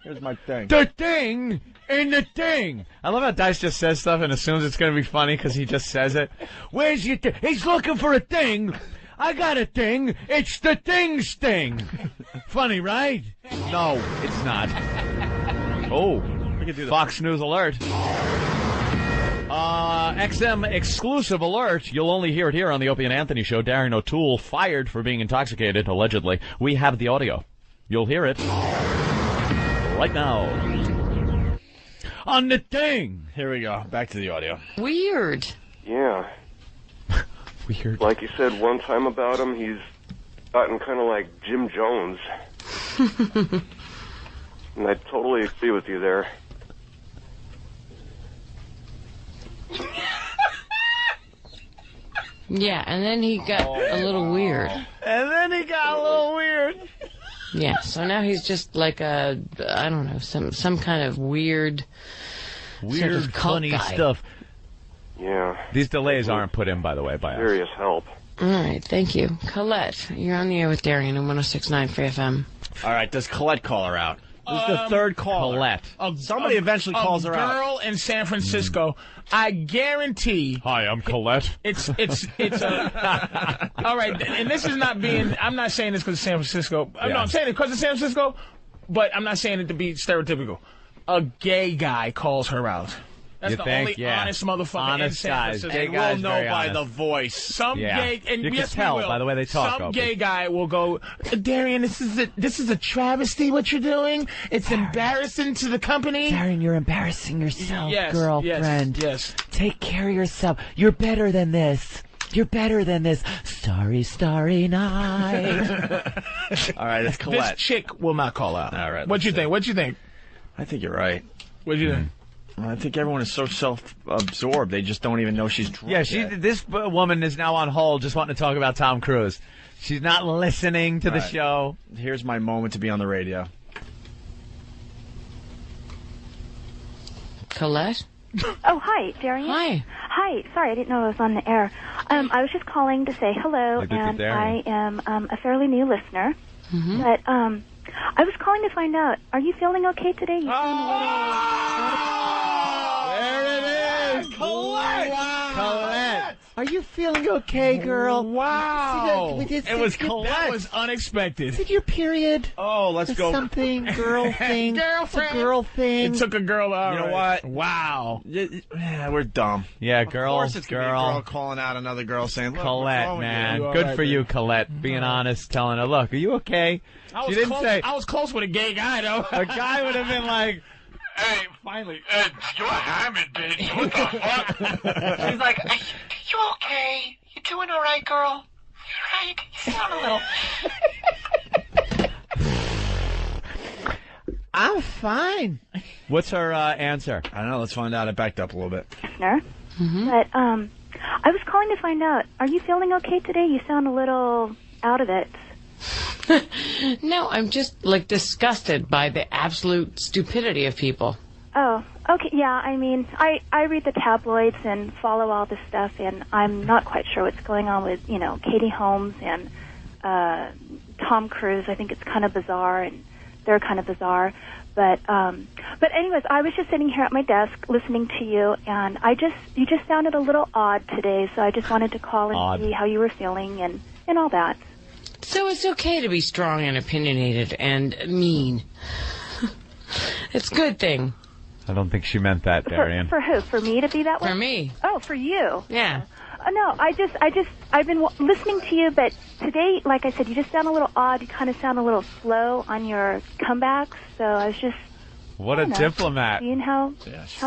Speaker 2: Here's my thing.
Speaker 1: The thing in the thing. I love how Dice just says stuff and assumes it's going to be funny because he just says it. Where's your thing? He's looking for a thing. I got a thing. It's the thing's thing. Funny, right? No, it's not. Oh,
Speaker 2: we can do that.
Speaker 1: Fox News alert. XM exclusive alert. You'll only hear it here on the Opie and Anthony Show. Darian O'Toole fired for being intoxicated, allegedly. We have the audio. You'll hear it right now. On the thing.
Speaker 2: Here we go. Back to the audio.
Speaker 4: Weird.
Speaker 9: Yeah.
Speaker 1: Weird.
Speaker 9: Like you said one time about him, he's gotten kind of like Jim Jones. And I totally agree with you there.
Speaker 4: Yeah, and then he got a little weird. Yeah, so now he's just like I don't know, some kind of weird sort of cult
Speaker 1: funny
Speaker 4: guy.
Speaker 1: stuff.
Speaker 9: Yeah.
Speaker 1: These delays aren't put in, by the way, by us.
Speaker 9: Serious help.
Speaker 4: All right, thank you. Colette, you're on the air with Darian on 106.9 Free FM.
Speaker 2: All right, does Colette call her out? This is the third caller.
Speaker 1: Colette.
Speaker 2: Somebody eventually calls her out.
Speaker 5: A girl in San Francisco. I guarantee.
Speaker 1: Hi, I'm Colette.
Speaker 5: It's all right, and this is not being. I'm not saying this because of San Francisco. No, I'm saying it because of San Francisco, but I'm not saying it to be stereotypical. A gay guy calls her out. That's the only honest motherfucker in San Francisco.
Speaker 2: They will know by the voice.
Speaker 5: Some gay, and
Speaker 1: you
Speaker 5: yes,
Speaker 1: can tell
Speaker 5: we will.
Speaker 1: by the way they talk.
Speaker 5: Some gay guy will go, Darian, this is a travesty. What you're doing? It's embarrassing to the company.
Speaker 8: Darian, you're embarrassing yourself,
Speaker 5: Yes,
Speaker 8: girlfriend.
Speaker 5: Yes.
Speaker 8: Take care of yourself. You're better than this. You're better than this. Starry, starry night.
Speaker 2: All right, it's Colette.
Speaker 5: This chick will not call out.
Speaker 2: All right.
Speaker 5: What you think? What you think?
Speaker 2: I think you're right.
Speaker 5: What you think?
Speaker 2: I think everyone is so self-absorbed they just don't even know she's drunk.
Speaker 1: Yeah, this woman is now on hold just wanting to talk about Tom Cruise. She's not listening to the show.
Speaker 2: Here's my moment to be on the radio.
Speaker 4: Colette?
Speaker 12: Oh, hi, Darian.
Speaker 4: Hi.
Speaker 12: Hi. Sorry, I didn't know I was on the air. I was just calling to say hello, and I am a fairly new listener.
Speaker 4: Mm-hmm.
Speaker 12: But I was calling to find out, are you feeling okay today? You
Speaker 2: There it is!
Speaker 8: Colette! Wow. Colette! Are you feeling okay, girl?
Speaker 5: Wow!
Speaker 2: It was Colette.
Speaker 5: That was unexpected.
Speaker 8: Is it your period?
Speaker 2: Oh, let's go.
Speaker 8: Something, girl thing.
Speaker 5: Girlfriend.
Speaker 8: It's a girl thing.
Speaker 5: It took a girl out.
Speaker 2: You know what?
Speaker 5: Wow.
Speaker 2: Yeah, we're dumb.
Speaker 1: Yeah, girl.
Speaker 2: Of course it's gonna be a girl calling out another girl saying, look,
Speaker 1: Colette, man.
Speaker 2: you?
Speaker 1: Good for you, Colette. Being honest, telling her, look, are you okay?
Speaker 5: I
Speaker 1: She didn't say.
Speaker 5: I was close with a gay guy, though.
Speaker 1: A guy would have been like,
Speaker 11: Hey,
Speaker 5: finally.
Speaker 11: You're Hammond, bitch. What the fuck? She's like, are you okay? You doing all right, girl? You right? You sound a little...
Speaker 2: I'm fine.
Speaker 1: What's her answer?
Speaker 2: I don't know. Let's find out. I backed up a little bit.
Speaker 12: Listener. But I was calling to find out, are you feeling okay today? You sound a little out of it.
Speaker 4: No, I'm just, like, disgusted by the absolute stupidity of people.
Speaker 12: Oh, okay. Yeah, I mean, I read the tabloids and follow all this stuff, and I'm not quite sure what's going on with, you know, Katie Holmes and Tom Cruise. I think it's kind of bizarre, and they're kind of bizarre. But anyways, I was just sitting here at my desk listening to you, and you just sounded a little odd today, so I just wanted to call and see how you were feeling and all that.
Speaker 4: So it's okay to be strong and opinionated and mean. It's a good thing.
Speaker 1: I don't think she meant that, Darian.
Speaker 12: For who? For me to be that way?
Speaker 4: For me.
Speaker 12: Oh, for you.
Speaker 4: Yeah.
Speaker 12: No, I've been listening to you, but today, like I said, you just sound a little odd. You kind of sound a little slow on your comebacks, so I was just...
Speaker 1: What a diplomat.
Speaker 12: Seeing how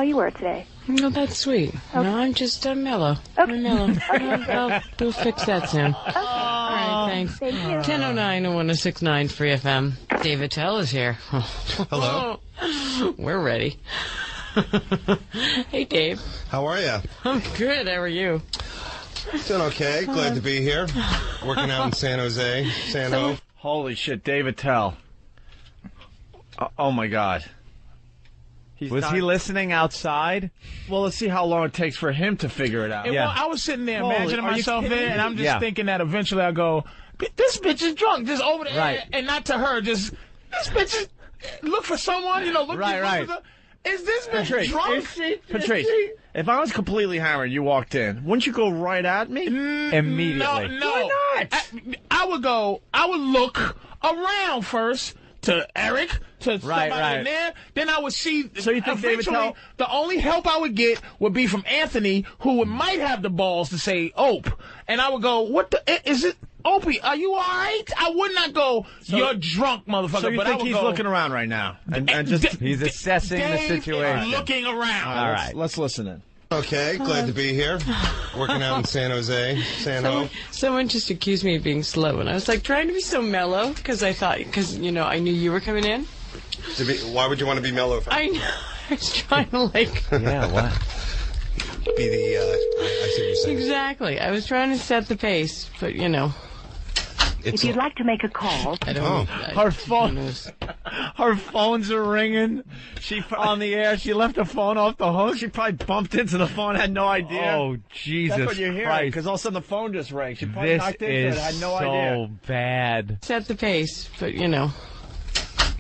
Speaker 12: you were today.
Speaker 4: No, that's sweet. Okay. No, I'm mellow.
Speaker 12: Okay.
Speaker 4: I'm mellow. We'll fix that soon. Okay. All right, thanks.
Speaker 12: Thank you.
Speaker 4: 1009-0169 Free FM. David Tell is here.
Speaker 6: Hello.
Speaker 4: We're ready. Hey, Dave.
Speaker 6: How are you?
Speaker 4: I'm good. How are you?
Speaker 6: Doing okay. Glad to be here. Working out in San Jose.
Speaker 2: Holy shit, David Tell. Oh, my God.
Speaker 1: Was he listening outside?
Speaker 2: Well, let's see how long it takes for him to figure it out.
Speaker 5: Well, I was sitting there imagining myself there, and I'm just thinking that eventually I'll go, this bitch is drunk, just over there, and not to her, just, this bitch is, look for someone, you know, look for is this bitch drunk?
Speaker 2: Patrice, if I was completely hammered, you walked in, wouldn't you go right at me?
Speaker 1: Immediately.
Speaker 5: No.
Speaker 2: Why not?
Speaker 5: I would look around first to Eric, to somebody in there. Then I would see.
Speaker 2: So you think David Tell?
Speaker 5: The only help I would get would be from Anthony, who might have the balls to say "Ope," and I would go, "What the is it, Opie? Are you all right?" I would not go, "You're drunk, motherfucker."
Speaker 2: So you think he's looking around right now and just
Speaker 1: he's assessing the situation,
Speaker 5: looking around.
Speaker 2: All right, let's listen in.
Speaker 6: Okay, glad to be here. Working out in San Jose.
Speaker 4: Someone just accused me of being slow, and I was like trying to be so mellow because I knew you were coming in.
Speaker 6: Why would you want to be mellow?
Speaker 4: I was trying to
Speaker 6: what? Be the. I see what you're saying.
Speaker 4: Exactly. I was trying to set the pace, but
Speaker 13: If you'd like to make a call,
Speaker 2: her phones are ringing. She on the air. She left the phone off the hook. She probably bumped into the phone. Had no idea.
Speaker 1: Oh Jesus!
Speaker 2: That's what you're hearing because all of a sudden the phone just rang. She probably knocked into it. Had no idea.
Speaker 1: This is so bad.
Speaker 4: Set the pace, but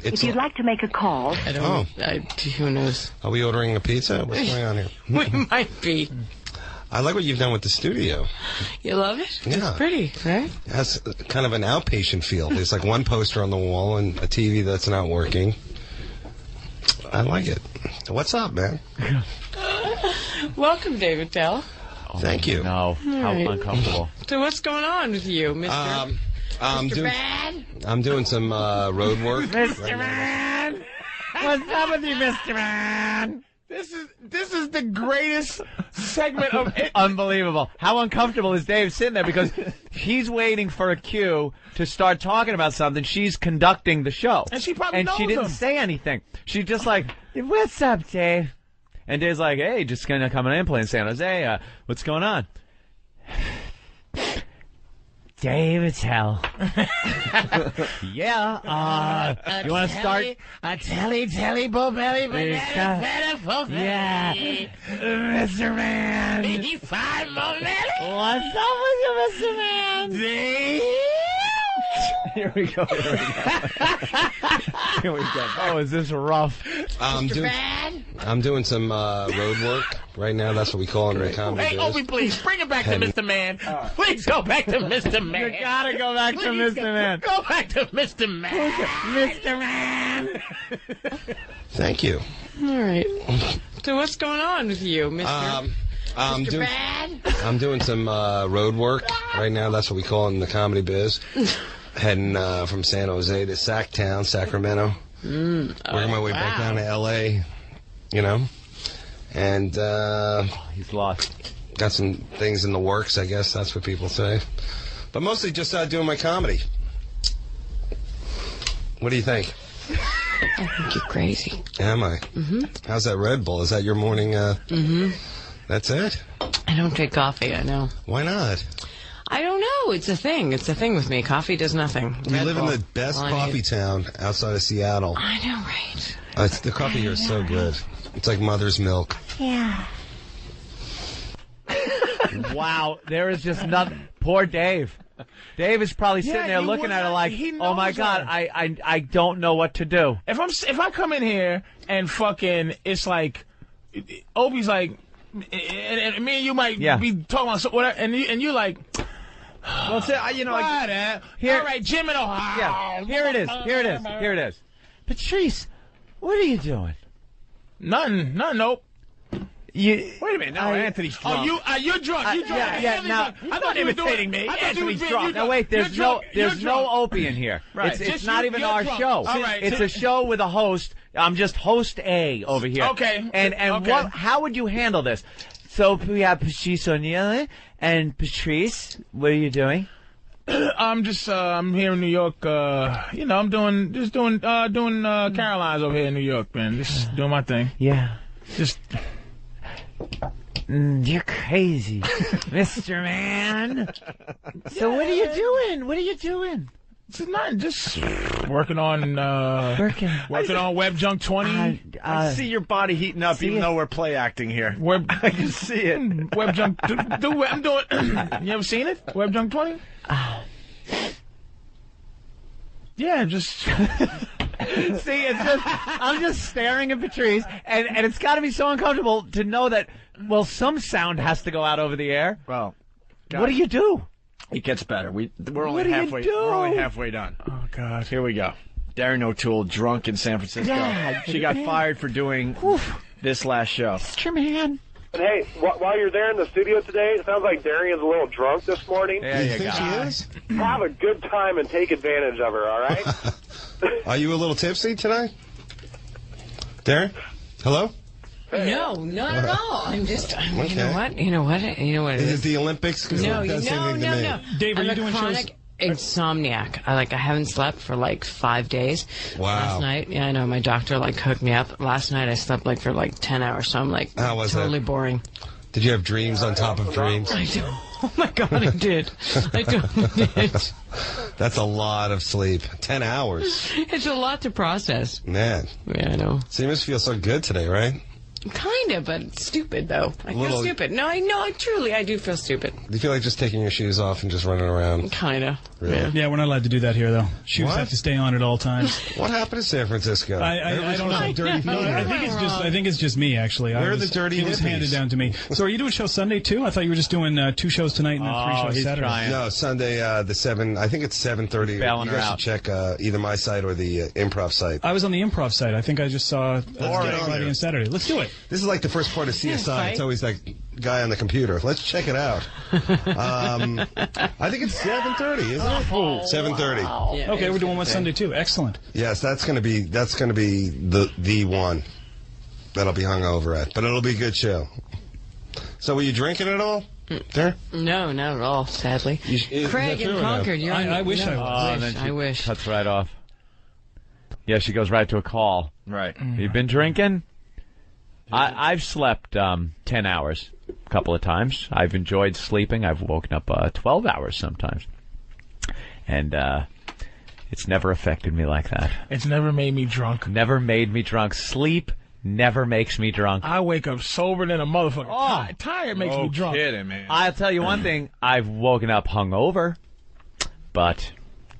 Speaker 13: if you'd like to make a call,
Speaker 4: who knows?
Speaker 6: Are we ordering a pizza? What's going on here?
Speaker 4: We might be.
Speaker 6: I like what you've done with the studio.
Speaker 4: You love it?
Speaker 6: Yeah.
Speaker 4: It's pretty, right?
Speaker 6: It has kind of an outpatient feel. There's like one poster on the wall and a TV that's not working. I like it. What's up, man?
Speaker 4: Welcome, David Tell.
Speaker 6: Thank you.
Speaker 1: No, how uncomfortable.
Speaker 4: So what's going on with you, Mr. Mr. Bad?
Speaker 6: I'm doing some road work.
Speaker 8: Mr. Man! What's up with you, Mr. Man?
Speaker 5: This is the greatest segment of it.
Speaker 1: Unbelievable. How uncomfortable is Dave sitting there because he's waiting for a cue to start talking about something. She's conducting the show.
Speaker 5: And she probably knows
Speaker 1: she didn't say anything. She's just like, what's up, Dave? And Dave's like, hey, just gonna come in and play in San Jose. What's going on?
Speaker 8: David Tell.
Speaker 1: Yeah. You want to start?
Speaker 8: A telly, bo belly, banana, yeah. Mr. Man. 5 more minutes. What's up with you, Mr. Man?
Speaker 2: Here we go. Here we go.
Speaker 1: Oh, is this rough?
Speaker 6: I'm doing some road work right now. That's what we call it in the comedy
Speaker 5: Hey, Opie, please, bring it back to Mr. Man. Please go back to Mr. Man.
Speaker 8: You gotta go back to Mr. Man.
Speaker 5: Go back to Mr. Man.
Speaker 8: Mr. Man.
Speaker 6: Thank you.
Speaker 4: All right. So what's going on with you, Mr.
Speaker 6: I'm doing some road work right now. That's what we call it in the comedy biz. Heading from San Jose to Sacktown, Sacramento. Working my way back down to L.A. you know. And
Speaker 1: he's lost.
Speaker 6: Got some things in the works, I guess. That's what people say. But mostly just doing my comedy. What do you think?
Speaker 4: I think you're crazy.
Speaker 6: Am I? Mm-hmm. How's that Red Bull? Is that your morning?
Speaker 4: Mm-hmm.
Speaker 6: That's it?
Speaker 4: I don't drink coffee, I know.
Speaker 6: Why not?
Speaker 4: I don't know. It's a thing. It's a thing with me. Coffee does nothing.
Speaker 6: We live in the best coffee town outside of Seattle.
Speaker 4: I know, right?
Speaker 6: The coffee here is so good. It's like mother's milk.
Speaker 4: Yeah.
Speaker 1: Wow, there is just nothing. Poor Dave. Dave is probably sitting there looking at her like, oh my God, I don't know what to do.
Speaker 5: If I come in here and fucking, it's like, Opie's like, and me and you might be talking about whatever, and you like,
Speaker 1: well, say, you know, like,
Speaker 5: here, all right, Jim and Ohio.
Speaker 1: Yeah, here it is. Patrice, what are you doing?
Speaker 5: Nothing, nope.
Speaker 2: Wait a minute, now Anthony's drunk.
Speaker 5: Oh, you're drunk. You're drunk.
Speaker 1: Now,
Speaker 5: I thought you were imitating me.
Speaker 1: Anthony's drunk. Now wait, there's no Opie in here. Right. It's not even our show.
Speaker 5: All right.
Speaker 1: It's a show with a host. I'm just host A over here.
Speaker 5: Okay.
Speaker 1: And
Speaker 5: okay.
Speaker 1: How would you handle this? So we have Patrice O'Neill and Patrice. What are you doing?
Speaker 5: I'm here in New York. You know, I'm doing Caorline's over here in New York, man. Just doing my thing.
Speaker 1: Yeah.
Speaker 5: Just.
Speaker 8: You're crazy, Mr. Man. So what are you doing?
Speaker 5: It's not just working on Web Junk 20.
Speaker 2: I see your body heating up, even though we're play acting here. I can see it.
Speaker 5: Web Junk. I'm doing. You ever seen it? Web Junk 20. Yeah, just.
Speaker 1: See, it's just, I'm just staring at Patrice, and it's got to be so uncomfortable to know that, well, some sound has to go out over the air.
Speaker 2: Well,
Speaker 1: what do you do?
Speaker 2: It gets better. We're only halfway done.
Speaker 5: Oh God!
Speaker 2: Here we go. Darian O'Toole, drunk in San Francisco.
Speaker 1: Yeah,
Speaker 2: she got fired for doing this last show.
Speaker 1: Mr. Man.
Speaker 16: And hey, while you're there in the studio today, it sounds like Darian's a little drunk this morning.
Speaker 6: Yeah, you think she is?
Speaker 16: Have a good time and take advantage of her, all right?
Speaker 6: Are you a little tipsy tonight? Darren? Hello?
Speaker 4: No, not at all. I'm just,
Speaker 6: Okay.
Speaker 4: You know what it
Speaker 6: Is
Speaker 4: is?
Speaker 6: it the Olympics? 'Cause
Speaker 4: No,
Speaker 6: it does seem to me.
Speaker 17: Dave, are
Speaker 4: I'm
Speaker 17: you
Speaker 4: a
Speaker 17: doing
Speaker 4: chronic insomniac. I haven't slept for like 5 days.
Speaker 6: Wow.
Speaker 4: Last night, yeah, I know, my doctor hooked me up. Last night I slept for 10 hours, so I'm
Speaker 6: How was
Speaker 4: totally
Speaker 6: that?
Speaker 4: boring.
Speaker 6: Did you have dreams on top of dreams?
Speaker 4: I do. Oh my God, I did. I totally did.
Speaker 6: That's a lot of sleep. 10 hours.
Speaker 4: It's a lot to process.
Speaker 6: Man.
Speaker 4: Yeah, I know.
Speaker 6: So you must feel so good today, right?
Speaker 4: Kind of, but stupid, though. I feel stupid. No, I do feel stupid.
Speaker 6: Do you feel like just taking your shoes off and just running around?
Speaker 4: Kind of.
Speaker 6: Really?
Speaker 17: Yeah, we're not allowed to do that here, though. Shoes
Speaker 6: What?
Speaker 17: have to stay on at all times.
Speaker 6: What happened to San Francisco?
Speaker 17: I don't know.
Speaker 6: Dirty
Speaker 17: No, I think it's just me, actually.
Speaker 6: Where are the dirty
Speaker 17: It was
Speaker 6: hippies?
Speaker 17: handed down to me. So are you doing a show Sunday, too? I thought you were just doing 2 shows tonight and then 3 shows Saturday.
Speaker 6: No, Sunday, the 7, I think it's 7:30. You guys should check either my site or the improv site.
Speaker 17: I was on the improv site. I think I just saw
Speaker 6: Friday
Speaker 17: and Saturday. Let's do it.
Speaker 6: This is like the first part of CSI. It's always that guy on the computer. Let's check it out. I think it's 7:30, isn't it? 7:30.
Speaker 17: Yeah, okay, we're doing one Sunday too. Excellent.
Speaker 6: Yes, that's gonna be the one that I'll be hungover at, but it'll be a good show. So, were you drinking at all? There?
Speaker 4: No, not at all. Sadly. Craig in Concord. You're on.
Speaker 17: I wish I was.
Speaker 1: I
Speaker 4: wish.
Speaker 1: Cuts right off. Yeah, she goes right to a call.
Speaker 2: Right.
Speaker 1: You've been drinking? I've slept 10 hours a couple of times. I've enjoyed sleeping. I've woken up 12 hours sometimes. And it's never affected me like that.
Speaker 5: It's never made me drunk.
Speaker 1: Never made me drunk. Sleep never makes me drunk.
Speaker 5: I wake up sober than a motherfucker.
Speaker 1: Oh,
Speaker 5: tired makes me drunk.
Speaker 2: Kidding, man.
Speaker 1: I'll tell you one thing. I've woken up hungover, but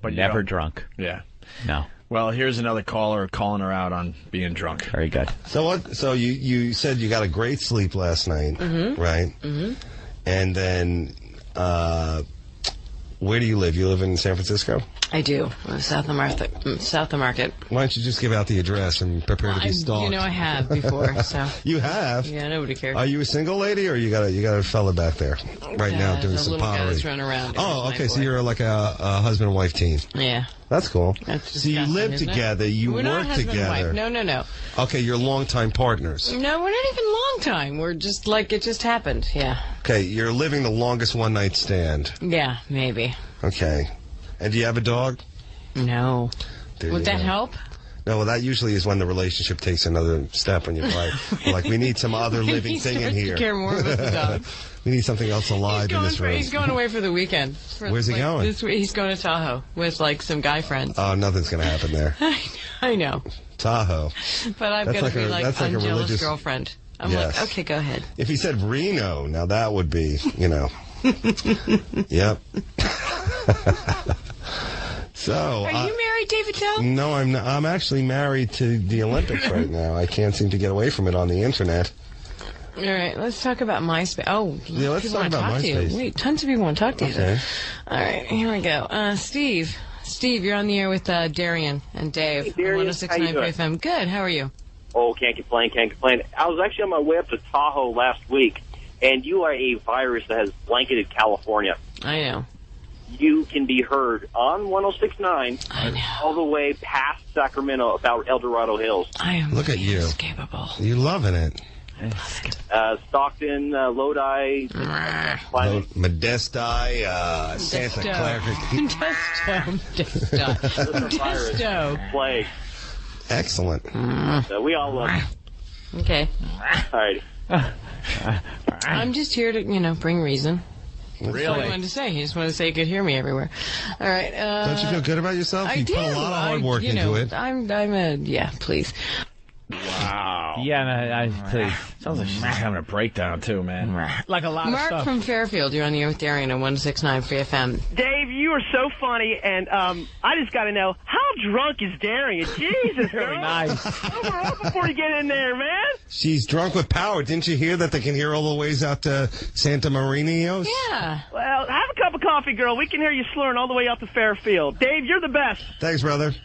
Speaker 1: never drunk.
Speaker 2: Yeah.
Speaker 1: No.
Speaker 2: Well, here's another caller calling her out on being drunk.
Speaker 1: Very good.
Speaker 6: So what? So you said you got a great sleep last night, right? Mm-hmm. And then, where do you live? You live in San Francisco?
Speaker 4: I do. South of Market.
Speaker 6: Why don't you just give out the address and prepare to be stalked?
Speaker 4: I have before. So
Speaker 6: you have?
Speaker 4: Yeah, nobody cares.
Speaker 6: Are you a single lady, or you got a fella back there right now doing some
Speaker 4: little guy
Speaker 6: pottery?
Speaker 4: that's running around.
Speaker 6: Oh, okay. So you're like a husband and wife team.
Speaker 4: Yeah.
Speaker 6: That's cool.
Speaker 4: That's
Speaker 6: so you live together, you
Speaker 4: We're not
Speaker 6: work
Speaker 4: husband
Speaker 6: together.
Speaker 4: and wife. No.
Speaker 6: Okay, you're longtime partners.
Speaker 4: No, we're not even long time. We're just like, it just happened. Yeah.
Speaker 6: Okay, you're living the longest one-night stand.
Speaker 4: Yeah, maybe.
Speaker 6: Okay. And do you have a dog?
Speaker 4: No. Would that help?
Speaker 6: No, well, that usually is when the relationship takes another step when you're like, we need some other living thing in here.
Speaker 4: Care more about the dog.
Speaker 6: We need something else alive in this room.
Speaker 4: He's going away for the weekend.
Speaker 6: Where's he going?
Speaker 4: This week, he's going to Tahoe with like some guy friends.
Speaker 6: Oh, nothing's going to happen there.
Speaker 4: I know.
Speaker 6: Tahoe.
Speaker 4: But I'm going to be like
Speaker 6: a
Speaker 4: jealous girlfriend. I'm like, okay, go ahead.
Speaker 6: If he said Reno, now that would be, Yep. So,
Speaker 4: are you married, David Tell?
Speaker 6: No, I'm not. I'm actually married to the Olympics right now. I can't seem to get away from it on the internet.
Speaker 4: All right, let's talk about MySpace. Oh,
Speaker 6: yeah, let's talk about MySpace.
Speaker 4: Wait, tons of people want to talk to you.
Speaker 6: Okay.
Speaker 4: All right, here we go. Steve, you're on the air with Darian and Dave.
Speaker 14: Hey, Darian,
Speaker 4: 106.9 FM. Good. How are you?
Speaker 14: Oh, can't complain. I was actually on my way up to Tahoe last week, and you are a virus that has blanketed California.
Speaker 4: I know.
Speaker 14: You can be heard on 106.9 all the way past Sacramento, about El Dorado Hills.
Speaker 4: I am.
Speaker 6: Look at you.
Speaker 4: Inescapable.
Speaker 6: You loving it.
Speaker 14: Stockton, Lodi,
Speaker 6: Modesti, Santa Clara.
Speaker 14: Modesto. Plague.
Speaker 6: Excellent.
Speaker 14: So we all love it.
Speaker 4: Okay.
Speaker 14: All right.
Speaker 4: I'm just here to, bring reason.
Speaker 6: Really?
Speaker 4: That's what I wanted to say. He just wanted to say he could hear me everywhere. All right.
Speaker 6: Don't you feel good about yourself?
Speaker 4: I
Speaker 6: you
Speaker 4: do.
Speaker 6: put a lot of hard work into it.
Speaker 4: Yeah, please.
Speaker 2: Wow.
Speaker 1: Yeah, please.
Speaker 2: Sounds like she's having a breakdown, too, man. Like a lot of
Speaker 4: Mark
Speaker 2: stuff.
Speaker 4: from Fairfield, you're on the air with Darian on 106.9 Free FM.
Speaker 18: Dave, you are so funny, and I just got to know, how drunk is Darian? Jesus,
Speaker 1: Really nice.
Speaker 18: Sober up before you get in there, man.
Speaker 6: She's drunk with power. Didn't you hear that they can hear all the ways out to Santa Marinios?
Speaker 4: Yeah.
Speaker 18: Well, have a cup of coffee, girl. We can hear you slurring all the way out to Fairfield. Dave, you're the best.
Speaker 6: Thanks, brother.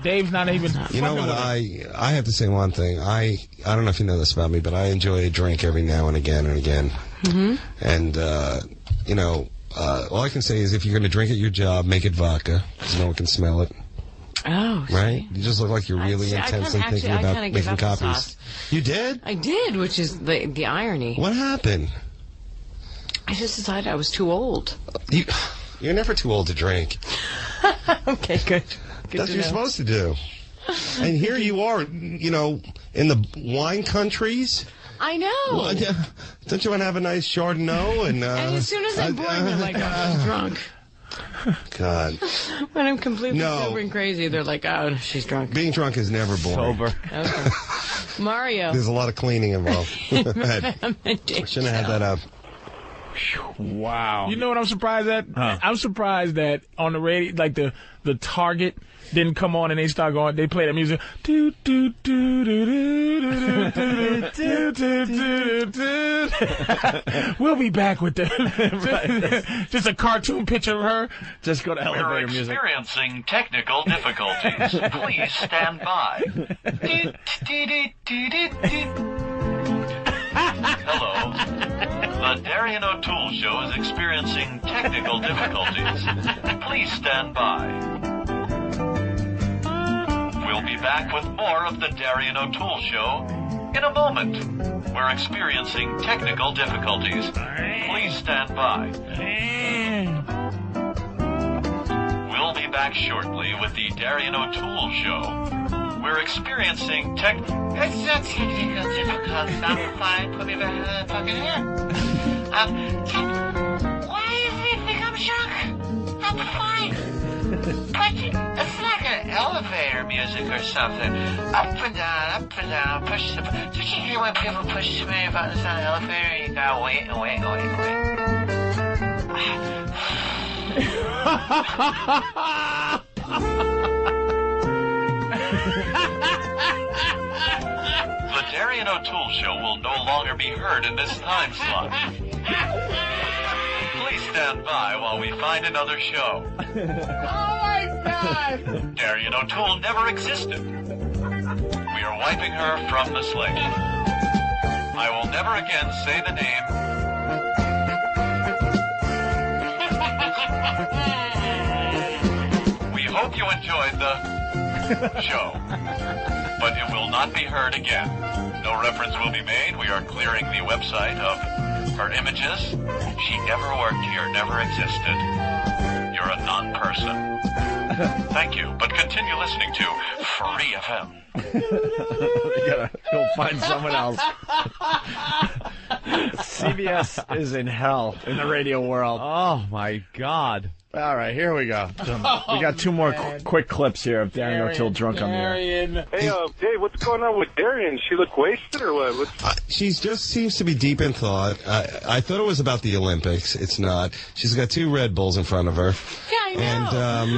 Speaker 2: Dave's not even.
Speaker 6: You know what? I have to say one thing. I don't know if you know this about me, but I enjoy a drink every now and again and again.
Speaker 4: Mm-hmm.
Speaker 6: And all I can say is if you're going to drink at your job, make it vodka because no one can smell it.
Speaker 4: Oh.
Speaker 6: Right? You just look like you're really intensely thinking about making copies. You did?
Speaker 4: I did, which is the irony.
Speaker 6: What happened?
Speaker 4: I just decided I was too old.
Speaker 6: You're never too old to drink.
Speaker 4: Okay, good.
Speaker 6: That's what you're supposed to do. And here you are, in the wine countries.
Speaker 4: I know.
Speaker 6: Well, don't you want to have a nice Chardonnay? And
Speaker 4: as soon as I'm boring, they're like, oh, she's drunk.
Speaker 6: God.
Speaker 4: When I'm completely sober and crazy, they're like, oh, she's drunk.
Speaker 6: Being drunk is never boring.
Speaker 1: Sober.
Speaker 4: Okay. Mario.
Speaker 6: There's a lot of cleaning involved. Go ahead. I shouldn't have had that up.
Speaker 2: Wow. You know what I'm surprised at? Huh. I'm surprised that on the radio, like the Target didn't come on and they start going, they play that music. We'll be back with just a cartoon picture of her. Just go to elevator music.
Speaker 19: We're experiencing technical difficulties. Please stand by. Hello. The Darian O'Toole Show is experiencing technical difficulties. Please stand by. We'll be back with more of the Darian O'Toole Show in a moment. We're experiencing technical difficulties. Please stand by. We'll be back shortly with the Darian O'Toole Show. We're experiencing It's not technical difficulties. I'm fine. Put me back fucking here. Why do you think I'm drunk? I'm fine. But it's like an elevator music or something. Up and down, push the... Did you hear when people push too many buttons on an elevator? You gotta wait. The Darian O'Toole Show will no longer be heard in this time slot. Please stand by while we find another show.
Speaker 18: Oh, my God!
Speaker 19: Darian O'Toole never existed. We are wiping her from the slate. I will never again say the name. We hope you
Speaker 10: enjoyed the show, but it will not be heard again. No reference will be made. We are clearing the website of her images. She never worked here, never existed. You're a non-person. Thank you, but continue listening to Free FM.
Speaker 2: You gotta go find someone else. CBS is in hell in the radio world.
Speaker 1: Oh, my God.
Speaker 2: All right, here we go. We got two more quick clips here of Darian O'Toole drunk on the air.
Speaker 16: Hey, Dave, what's going on with Darian? She look wasted or what?
Speaker 6: She just seems to be deep in thought. I thought it was about the Olympics. It's not. She's got 2 Red Bulls in front of her.
Speaker 4: Yeah, I know.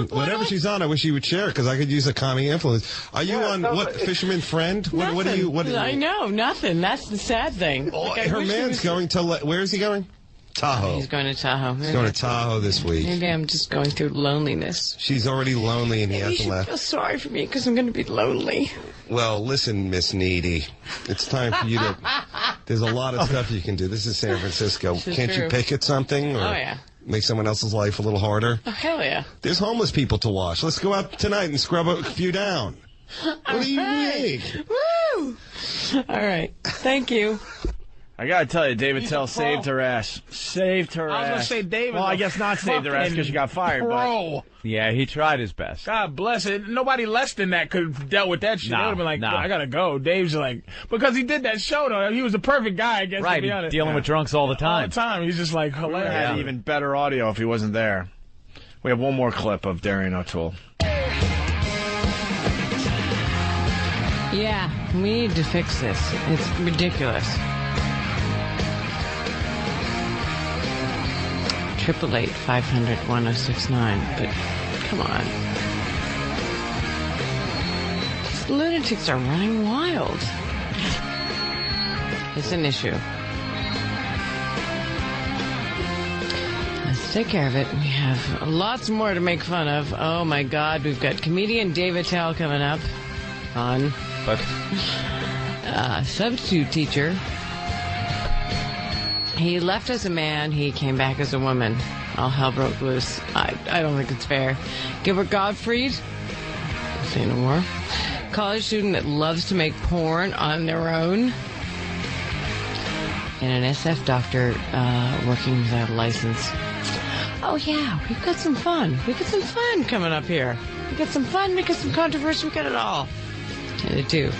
Speaker 6: And whenever she's on, I wish she would share because I could use a calming influence. Are you on what? Fisherman Friend? What do you? What?
Speaker 4: I know nothing. That's the sad thing.
Speaker 6: Her man's going to. Where is he going? Tahoe.
Speaker 4: He's going to Tahoe.
Speaker 6: He's going to Tahoe this week.
Speaker 4: Maybe I'm just going through loneliness.
Speaker 6: She's already lonely and he
Speaker 4: Maybe
Speaker 6: hasn't
Speaker 4: you should
Speaker 6: left.
Speaker 4: feel sorry for me because I'm going to be lonely.
Speaker 6: Well, listen, Miss Needy. It's time for you to... There's a lot of stuff you can do. This is San Francisco.
Speaker 4: This is
Speaker 6: Can't
Speaker 4: true.
Speaker 6: you pick at something? Or
Speaker 4: Oh, yeah.
Speaker 6: make someone else's life a little harder?
Speaker 4: Oh, hell yeah.
Speaker 6: There's homeless people to wash. Let's go out tonight and scrub a few down. What do you need?
Speaker 4: Woo! All right. Thank you.
Speaker 2: I gotta tell you, David Tell saved her ass. Saved her ass.
Speaker 5: I was gonna say David.
Speaker 2: Well, I guess not saved her ass because she got fired.
Speaker 5: Pro.
Speaker 1: Yeah, he tried his best.
Speaker 5: God bless it. Nobody less than that could have dealt with that shit.
Speaker 1: No,
Speaker 5: They would have been like,
Speaker 1: no.
Speaker 5: I gotta go. Dave's like, because he did that show though. He was the perfect guy, I guess.
Speaker 1: Right,
Speaker 5: to be honest.
Speaker 1: dealing with drunks all the time.
Speaker 5: All the time. He's just like
Speaker 2: We would
Speaker 5: hilarious.
Speaker 2: have had even better audio if he wasn't there. We have one more clip of Darian O'Toole.
Speaker 4: Yeah, we need to fix this. It's ridiculous. 888-500-1069. But come on. These lunatics are running wild. It's an issue. Let's take care of it. We have lots more to make fun of. Oh my God, we've got comedian David Tell coming up. Fun.
Speaker 1: But
Speaker 4: substitute teacher. He left as a man. He came back as a woman. All hell broke loose. I don't think it's fair. Gilbert Gottfried. Say no more. College student that loves to make porn on their own. And an SF doctor working without a license. Oh yeah, we've got some fun. We've got some fun coming up here. We got some fun. We got some controversy. We got it all. 10 to 2.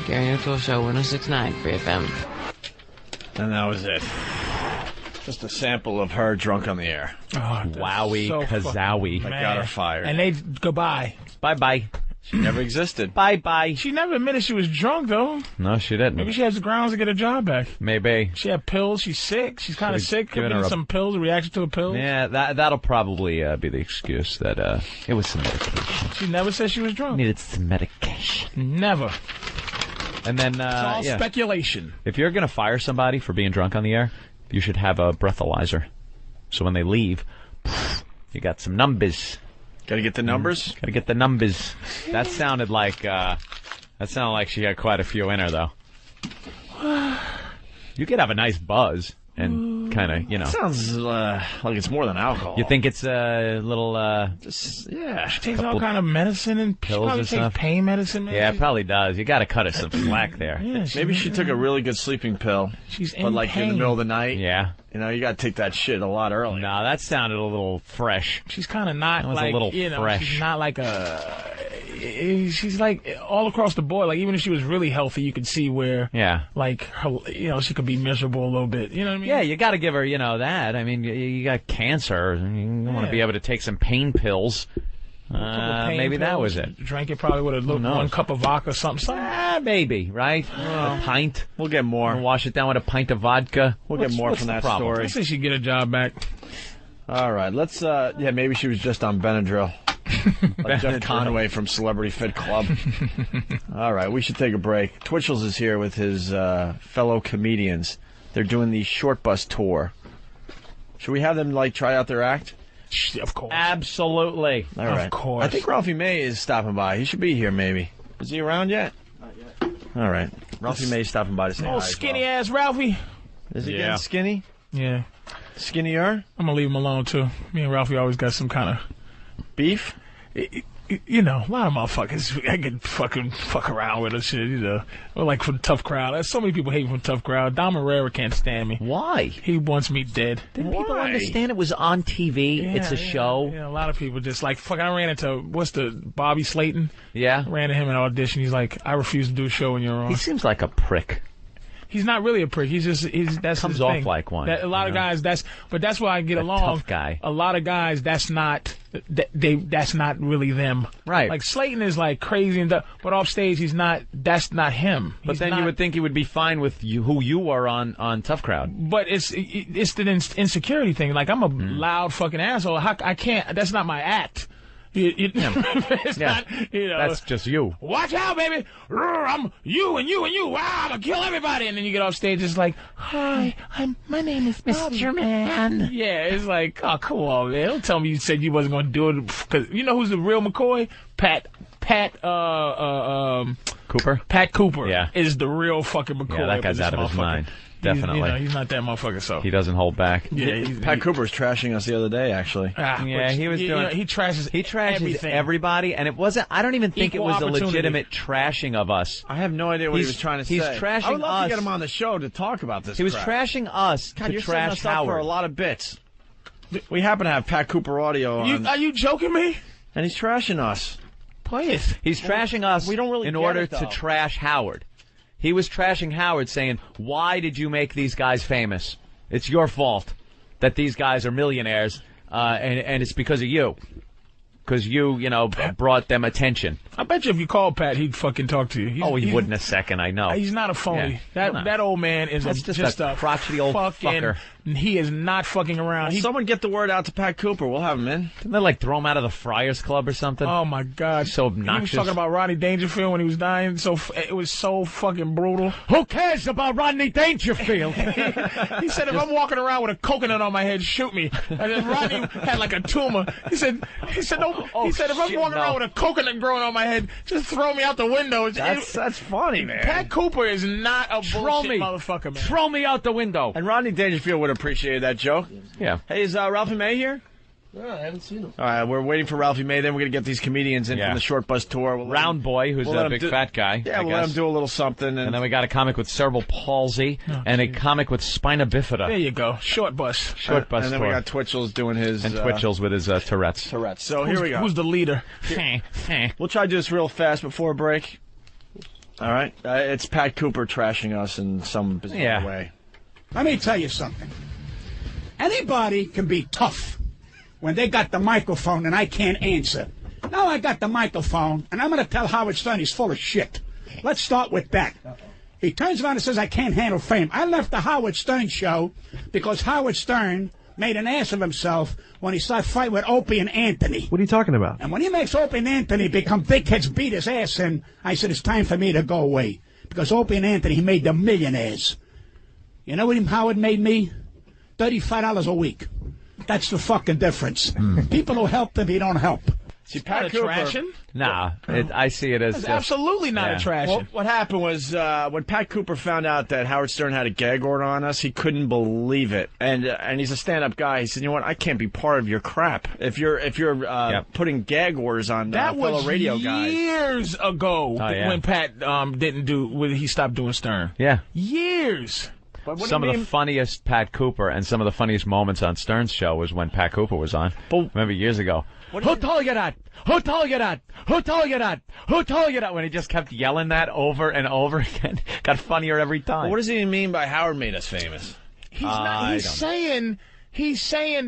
Speaker 4: Darian O'Toole Show, 106.9 Free FM.
Speaker 2: And that was it. Just a sample of her drunk on the air.
Speaker 5: Oh,
Speaker 1: Wowie,
Speaker 5: so
Speaker 1: kazowie.
Speaker 2: I got her fired.
Speaker 5: And they goodbye.
Speaker 1: Bye-bye.
Speaker 2: She never existed.
Speaker 1: Bye-bye.
Speaker 5: She never admitted she was drunk though.
Speaker 1: No, she didn't.
Speaker 5: Maybe she has the grounds to get her job back.
Speaker 1: Maybe.
Speaker 5: She had pills. She's sick. She's kind of sick. Could
Speaker 1: given
Speaker 5: be
Speaker 1: her a-
Speaker 5: some pills, a reaction to a pill.
Speaker 1: Yeah, that'll probably be the excuse that it was some medication.
Speaker 5: She never said she was drunk.
Speaker 1: Needed some medication.
Speaker 5: Never.
Speaker 1: And then,
Speaker 5: It's all
Speaker 1: yeah.
Speaker 5: speculation.
Speaker 1: If you're going to fire somebody for being drunk on the air, you should have a breathalyzer. So when they leave, you got some numbers.
Speaker 2: Got to get the numbers?
Speaker 1: Got to get the numbers. That sounded like she had quite a few in her, though. You could have a nice buzz and kind of,
Speaker 2: Sounds like it's more than alcohol.
Speaker 1: You think it's a little,
Speaker 2: yeah.
Speaker 5: She takes all kind of medicine and
Speaker 1: pills
Speaker 5: she probably
Speaker 1: and
Speaker 5: takes
Speaker 1: stuff.
Speaker 5: pain medicine. Maybe.
Speaker 1: Yeah, it probably does. You got to cut her some slack there.
Speaker 5: Yeah,
Speaker 2: Maybe she took a really good sleeping pill.
Speaker 5: She's
Speaker 2: But like in the middle of the night.
Speaker 1: Yeah.
Speaker 2: You got to take that shit a lot earlier.
Speaker 1: No, that sounded a little fresh.
Speaker 5: She's kind of not
Speaker 1: That was
Speaker 5: like
Speaker 1: a little fresh.
Speaker 5: She's not like she's like all across the board. Like even if she was really healthy, you could see where like her, she could be miserable a little bit. You know what I mean?
Speaker 1: Yeah, you got to give her, that. I mean, you got cancer. You want to be able to take some pain pills. Maybe that was it.
Speaker 5: Drank it probably with one cup of vodka or something.
Speaker 1: Maybe, right? A pint.
Speaker 2: We'll get more.
Speaker 1: We'll wash it down with a pint of vodka.
Speaker 2: We'll get more from that story.
Speaker 5: I think she'd get a job back.
Speaker 2: All right, let's. Maybe she was just on Benadryl. Like Jeff Conway from Celebrity Fit Club. All right, we should take a break. Twitchels is here with his fellow comedians. They're doing the Short Bus Tour. Should we have them try out their act?
Speaker 5: Of course.
Speaker 1: Absolutely.
Speaker 2: All right.
Speaker 5: Of course.
Speaker 2: I think Ralphie May is stopping by. He should be here, maybe. Is he around yet? Not yet. All right. Ralphie May is stopping by to say hi.
Speaker 5: Oh,
Speaker 2: as
Speaker 5: skinny
Speaker 2: well.
Speaker 5: ass Ralphie.
Speaker 2: Is he getting skinny?
Speaker 5: Yeah.
Speaker 2: Skinnier?
Speaker 5: I'm gonna leave him alone too. Me and Ralphie always got some kind of
Speaker 2: beef.
Speaker 5: you know, a lot of motherfuckers, I can fucking fuck around with and shit, you know. Or like from Tough Crowd. There's so many people hate from Tough Crowd. Dom Herrera can't stand me.
Speaker 1: Why?
Speaker 5: He wants me dead.
Speaker 1: Didn't people understand it was on TV? It's a show.
Speaker 5: Yeah, a lot of people just like, fuck, I ran into, Bobby Slayton?
Speaker 1: Yeah.
Speaker 5: I ran to him in an audition. He's like, I refuse to do a show when you're on.
Speaker 1: He seems like a prick.
Speaker 5: He's not really a prick. That's
Speaker 1: comes
Speaker 5: his
Speaker 1: off
Speaker 5: thing.
Speaker 1: like one.
Speaker 5: A lot of guys, that's why I get along.
Speaker 1: Tough guy.
Speaker 5: A lot of guys, that's not really them.
Speaker 1: Right.
Speaker 5: Like Slayton is like crazy but off stage that's not him.
Speaker 1: But then you would think he would be fine with who you were on Tough Crowd.
Speaker 5: But it's the insecurity thing. Like, I'm a loud fucking asshole. I can't, that's not my act. It's not, you know.
Speaker 1: That's just you.
Speaker 5: Watch out, baby! I'm you and you and you. Wow, I'm gonna kill everybody. And then you get off stage, it's like, hi, my name is Mr. Man. Yeah, it's like, oh, come on, man. Don't tell me you said you wasn't gonna do it. Cause you know who's the real McCoy? Pat
Speaker 1: Cooper.
Speaker 5: Pat Cooper is the real fucking McCoy.
Speaker 1: Yeah, that guy's out of his mind. Definitely.
Speaker 5: He's not that motherfucker, so.
Speaker 1: He doesn't hold back.
Speaker 2: Yeah, Pat Cooper's trashing us the other day, actually.
Speaker 1: Yeah, he was doing.
Speaker 5: He trashes everything.
Speaker 1: Everybody, and it wasn't. I don't even think
Speaker 5: Equal
Speaker 1: it was a
Speaker 5: opportunity.
Speaker 1: legitimate trashing of us.
Speaker 2: I have no idea what he was trying to say.
Speaker 1: He's trashing
Speaker 2: I would love
Speaker 1: us.
Speaker 2: to get him on the show to talk about this.
Speaker 1: He was
Speaker 2: crap.
Speaker 1: trashing us
Speaker 2: God,
Speaker 1: to
Speaker 2: you're
Speaker 1: trash
Speaker 2: setting us up for
Speaker 1: Howard.
Speaker 2: a lot of bits. We happen to have Pat Cooper audio on.
Speaker 5: Are you joking me?
Speaker 2: And he's trashing us.
Speaker 5: Play it.
Speaker 1: He's trashing us
Speaker 2: we don't really
Speaker 1: in
Speaker 2: get
Speaker 1: order
Speaker 2: it,
Speaker 1: to
Speaker 2: though.
Speaker 1: trash Howard. He was trashing Howard, saying, why did you make these guys famous? It's your fault that these guys are millionaires, and it's because of you. Because you brought them attention.
Speaker 5: I bet you if you called Pat, he'd fucking talk to you.
Speaker 1: He would in a second, I know.
Speaker 5: He's not a phony.
Speaker 1: Yeah.
Speaker 5: That old man is
Speaker 1: just a crotchety old
Speaker 5: fucking,
Speaker 1: fucker.
Speaker 5: He is not fucking around.
Speaker 2: Someone get the word out to Pat Cooper. We'll have him in.
Speaker 1: Didn't they, like, throw him out of the Friars Club or something?
Speaker 5: Oh, my God.
Speaker 1: So obnoxious.
Speaker 5: He was talking about Rodney Dangerfield when he was dying. So it was so fucking brutal.
Speaker 8: Who cares about Rodney Dangerfield?
Speaker 5: He said, if I'm walking around with a coconut on my head, shoot me. And then Rodney had like a tumor. He said, no. He said, if I'm walking around with a coconut growing on my head, just throw me out the window.
Speaker 2: That's funny, man.
Speaker 5: Pat Cooper is not a bullshit motherfucker, man.
Speaker 1: Throw me out the window.
Speaker 2: And Rodney Dangerfield would appreciate that joke.
Speaker 1: Yeah.
Speaker 2: Hey, is Ralphie May here?
Speaker 23: No, I haven't seen him.
Speaker 2: All right, we're waiting for Ralphie May. Then we're going to get these comedians in from the Short Bus Tour.
Speaker 1: Round Boy, who's a big fat guy.
Speaker 2: Yeah, we'll let him do a little something.
Speaker 1: And then we got a comic with cerebral palsy and a comic with spina bifida.
Speaker 5: There you go. Short Bus.
Speaker 1: Short Bus
Speaker 2: And then
Speaker 1: Tour.
Speaker 2: we got Twitchels doing his...
Speaker 1: And Twitchels with his Tourette's.
Speaker 2: So here we go.
Speaker 5: Who's the leader?
Speaker 2: We'll try to do this real fast before a break. All right? It's Pat Cooper trashing us in some bizarre way.
Speaker 3: Let me tell you something. Anybody can be tough when they got the microphone and I can't answer. Now I got the microphone, and I'm going to tell Howard Stern he's full of shit. Let's start with that. He turns around and says, I can't handle fame. I left the Howard Stern show because Howard Stern made an ass of himself when he started fighting with Opie and Anthony.
Speaker 15: What are you talking about?
Speaker 3: And when he makes Opie and Anthony become dickheads, beat his ass in, I said, it's time for me to go away. Because Opie and Anthony, he made them millionaires. You know what Howard made me? $35 a week. That's the fucking difference. People who help them, he don't help.
Speaker 2: See, Pat Cooper...
Speaker 5: Trashing?
Speaker 1: Nah, I see it as
Speaker 5: That's
Speaker 1: just...
Speaker 5: absolutely not a trashing.
Speaker 2: Well, what happened was when Pat Cooper found out that Howard Stern had a gag order on us, he couldn't believe it. And he's a stand-up guy. He said, you know what, I can't be part of your crap. If you're putting gag orders on fellow radio guys.
Speaker 5: Years ago when Pat when he stopped doing Stern.
Speaker 1: Yeah.
Speaker 5: Years.
Speaker 1: Some of the funniest Pat Cooper and some of the funniest moments on Stern's show was when Pat Cooper was on. Remember years ago. Who told you that? Who told you that? Who told you that? Who told you that? When he just kept yelling that over and over again. Got funnier every time.
Speaker 2: What does he mean by Howard made us famous?
Speaker 5: He's saying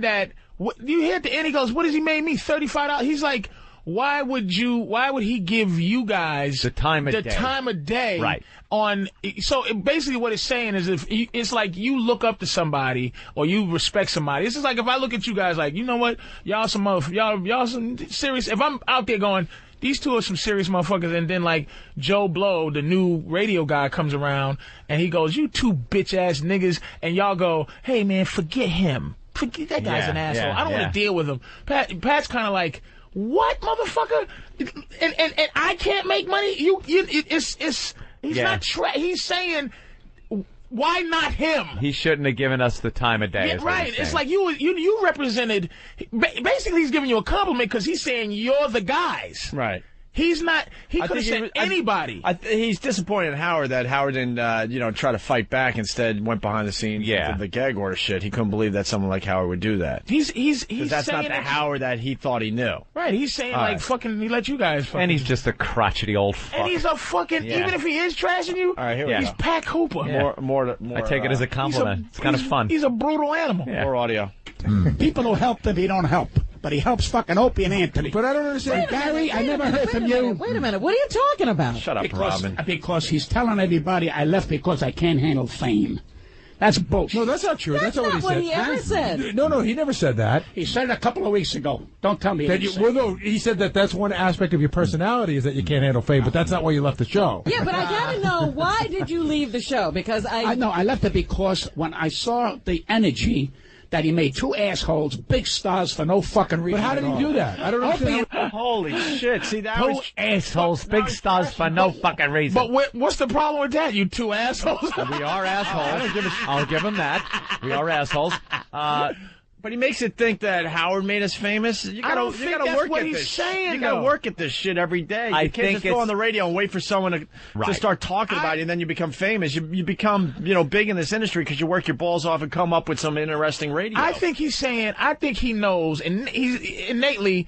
Speaker 5: that, you hear at the end, he goes, what does he make me? $35? He's like, why would he give you guys
Speaker 1: the time of
Speaker 5: day?
Speaker 1: Right.
Speaker 5: Basically what it's saying is it's like you look up to somebody or you respect somebody. It's just like if I look at you guys like, you know what, y'all some serious, if I'm out there going, these two are some serious motherfuckers, and then like Joe Blow, the new radio guy, comes around and he goes, you two bitch ass niggas, and y'all go, hey man, forget him. Forget that guy's an asshole. I don't want to deal with him. Pat's kind of like, what, motherfucker? And I can't make money. He's not. He's saying Why not him?
Speaker 1: He shouldn't have given us the time of day.
Speaker 5: Yeah,
Speaker 1: is what
Speaker 5: right.
Speaker 1: he's
Speaker 5: It's
Speaker 1: saying.
Speaker 5: like you represented. Basically, he's giving you a compliment because he's saying you're the guys.
Speaker 2: Right.
Speaker 5: He's not. He
Speaker 2: I
Speaker 5: could have
Speaker 2: think
Speaker 5: said anybody.
Speaker 2: He's disappointed in Howard that Howard didn't, try to fight back. Instead, went behind the scenes.
Speaker 1: Yeah.
Speaker 2: With the gag order shit. He couldn't believe that someone like Howard would do that.
Speaker 5: He's
Speaker 2: that's
Speaker 5: saying
Speaker 2: not the Howard that he thought he knew.
Speaker 5: Right. He's saying
Speaker 2: All
Speaker 5: like
Speaker 2: right.
Speaker 5: fucking. He let you guys. Fucking,
Speaker 1: And he's just a crotchety old fuck.
Speaker 5: And he's a fucking.
Speaker 1: Yeah.
Speaker 5: Even if he is trashing you,
Speaker 2: All right, here we
Speaker 5: he's
Speaker 2: go.
Speaker 5: Pac Hooper.
Speaker 1: Yeah.
Speaker 2: More.
Speaker 1: I take it as a compliment. It's kind of fun.
Speaker 5: He's a brutal animal.
Speaker 1: Yeah.
Speaker 2: More audio.
Speaker 3: People who help him, he don't help. But he helps fucking Opie and Anthony.
Speaker 7: But I don't understand.
Speaker 3: Gary, I never heard from you.
Speaker 15: Wait a minute. What are you talking about?
Speaker 2: Shut up, Robin.
Speaker 3: Because he's telling everybody I left because I can't handle fame. That's bullshit.
Speaker 7: No, that's not true. That's not what he said.
Speaker 15: ever said.
Speaker 7: No, he never said that.
Speaker 3: He said it a couple of weeks ago. Don't tell me.
Speaker 7: He said that that's one aspect of your personality is that you can't handle fame, but that's not why you left the show.
Speaker 15: Yeah, but I gotta know, why did you leave the show? Because
Speaker 3: I know I left it because when I saw the energy that he made two assholes big stars for no fucking reason.
Speaker 7: But how did he do that? I don't understand.
Speaker 2: Holy shit! See that
Speaker 1: Two
Speaker 2: was
Speaker 1: assholes, big stars for no fucking reason.
Speaker 5: But what's the problem with that? You two assholes.
Speaker 1: We are assholes. I'll give him that. We are assholes.
Speaker 2: But he makes it think that Howard made us famous. You gotta
Speaker 5: that's
Speaker 2: work
Speaker 5: what
Speaker 2: at
Speaker 5: he's
Speaker 2: this.
Speaker 5: saying,
Speaker 2: You gotta
Speaker 5: though.
Speaker 2: work at this shit every day. You
Speaker 1: I
Speaker 2: can't
Speaker 1: think
Speaker 2: just go
Speaker 1: it's-
Speaker 2: on the radio and wait for someone to
Speaker 1: Right.
Speaker 2: start talking about you, and then you become famous. You become big in this industry because you work your balls off and come up with some interesting radio.
Speaker 5: I think he's saying. I think he knows, and he's innately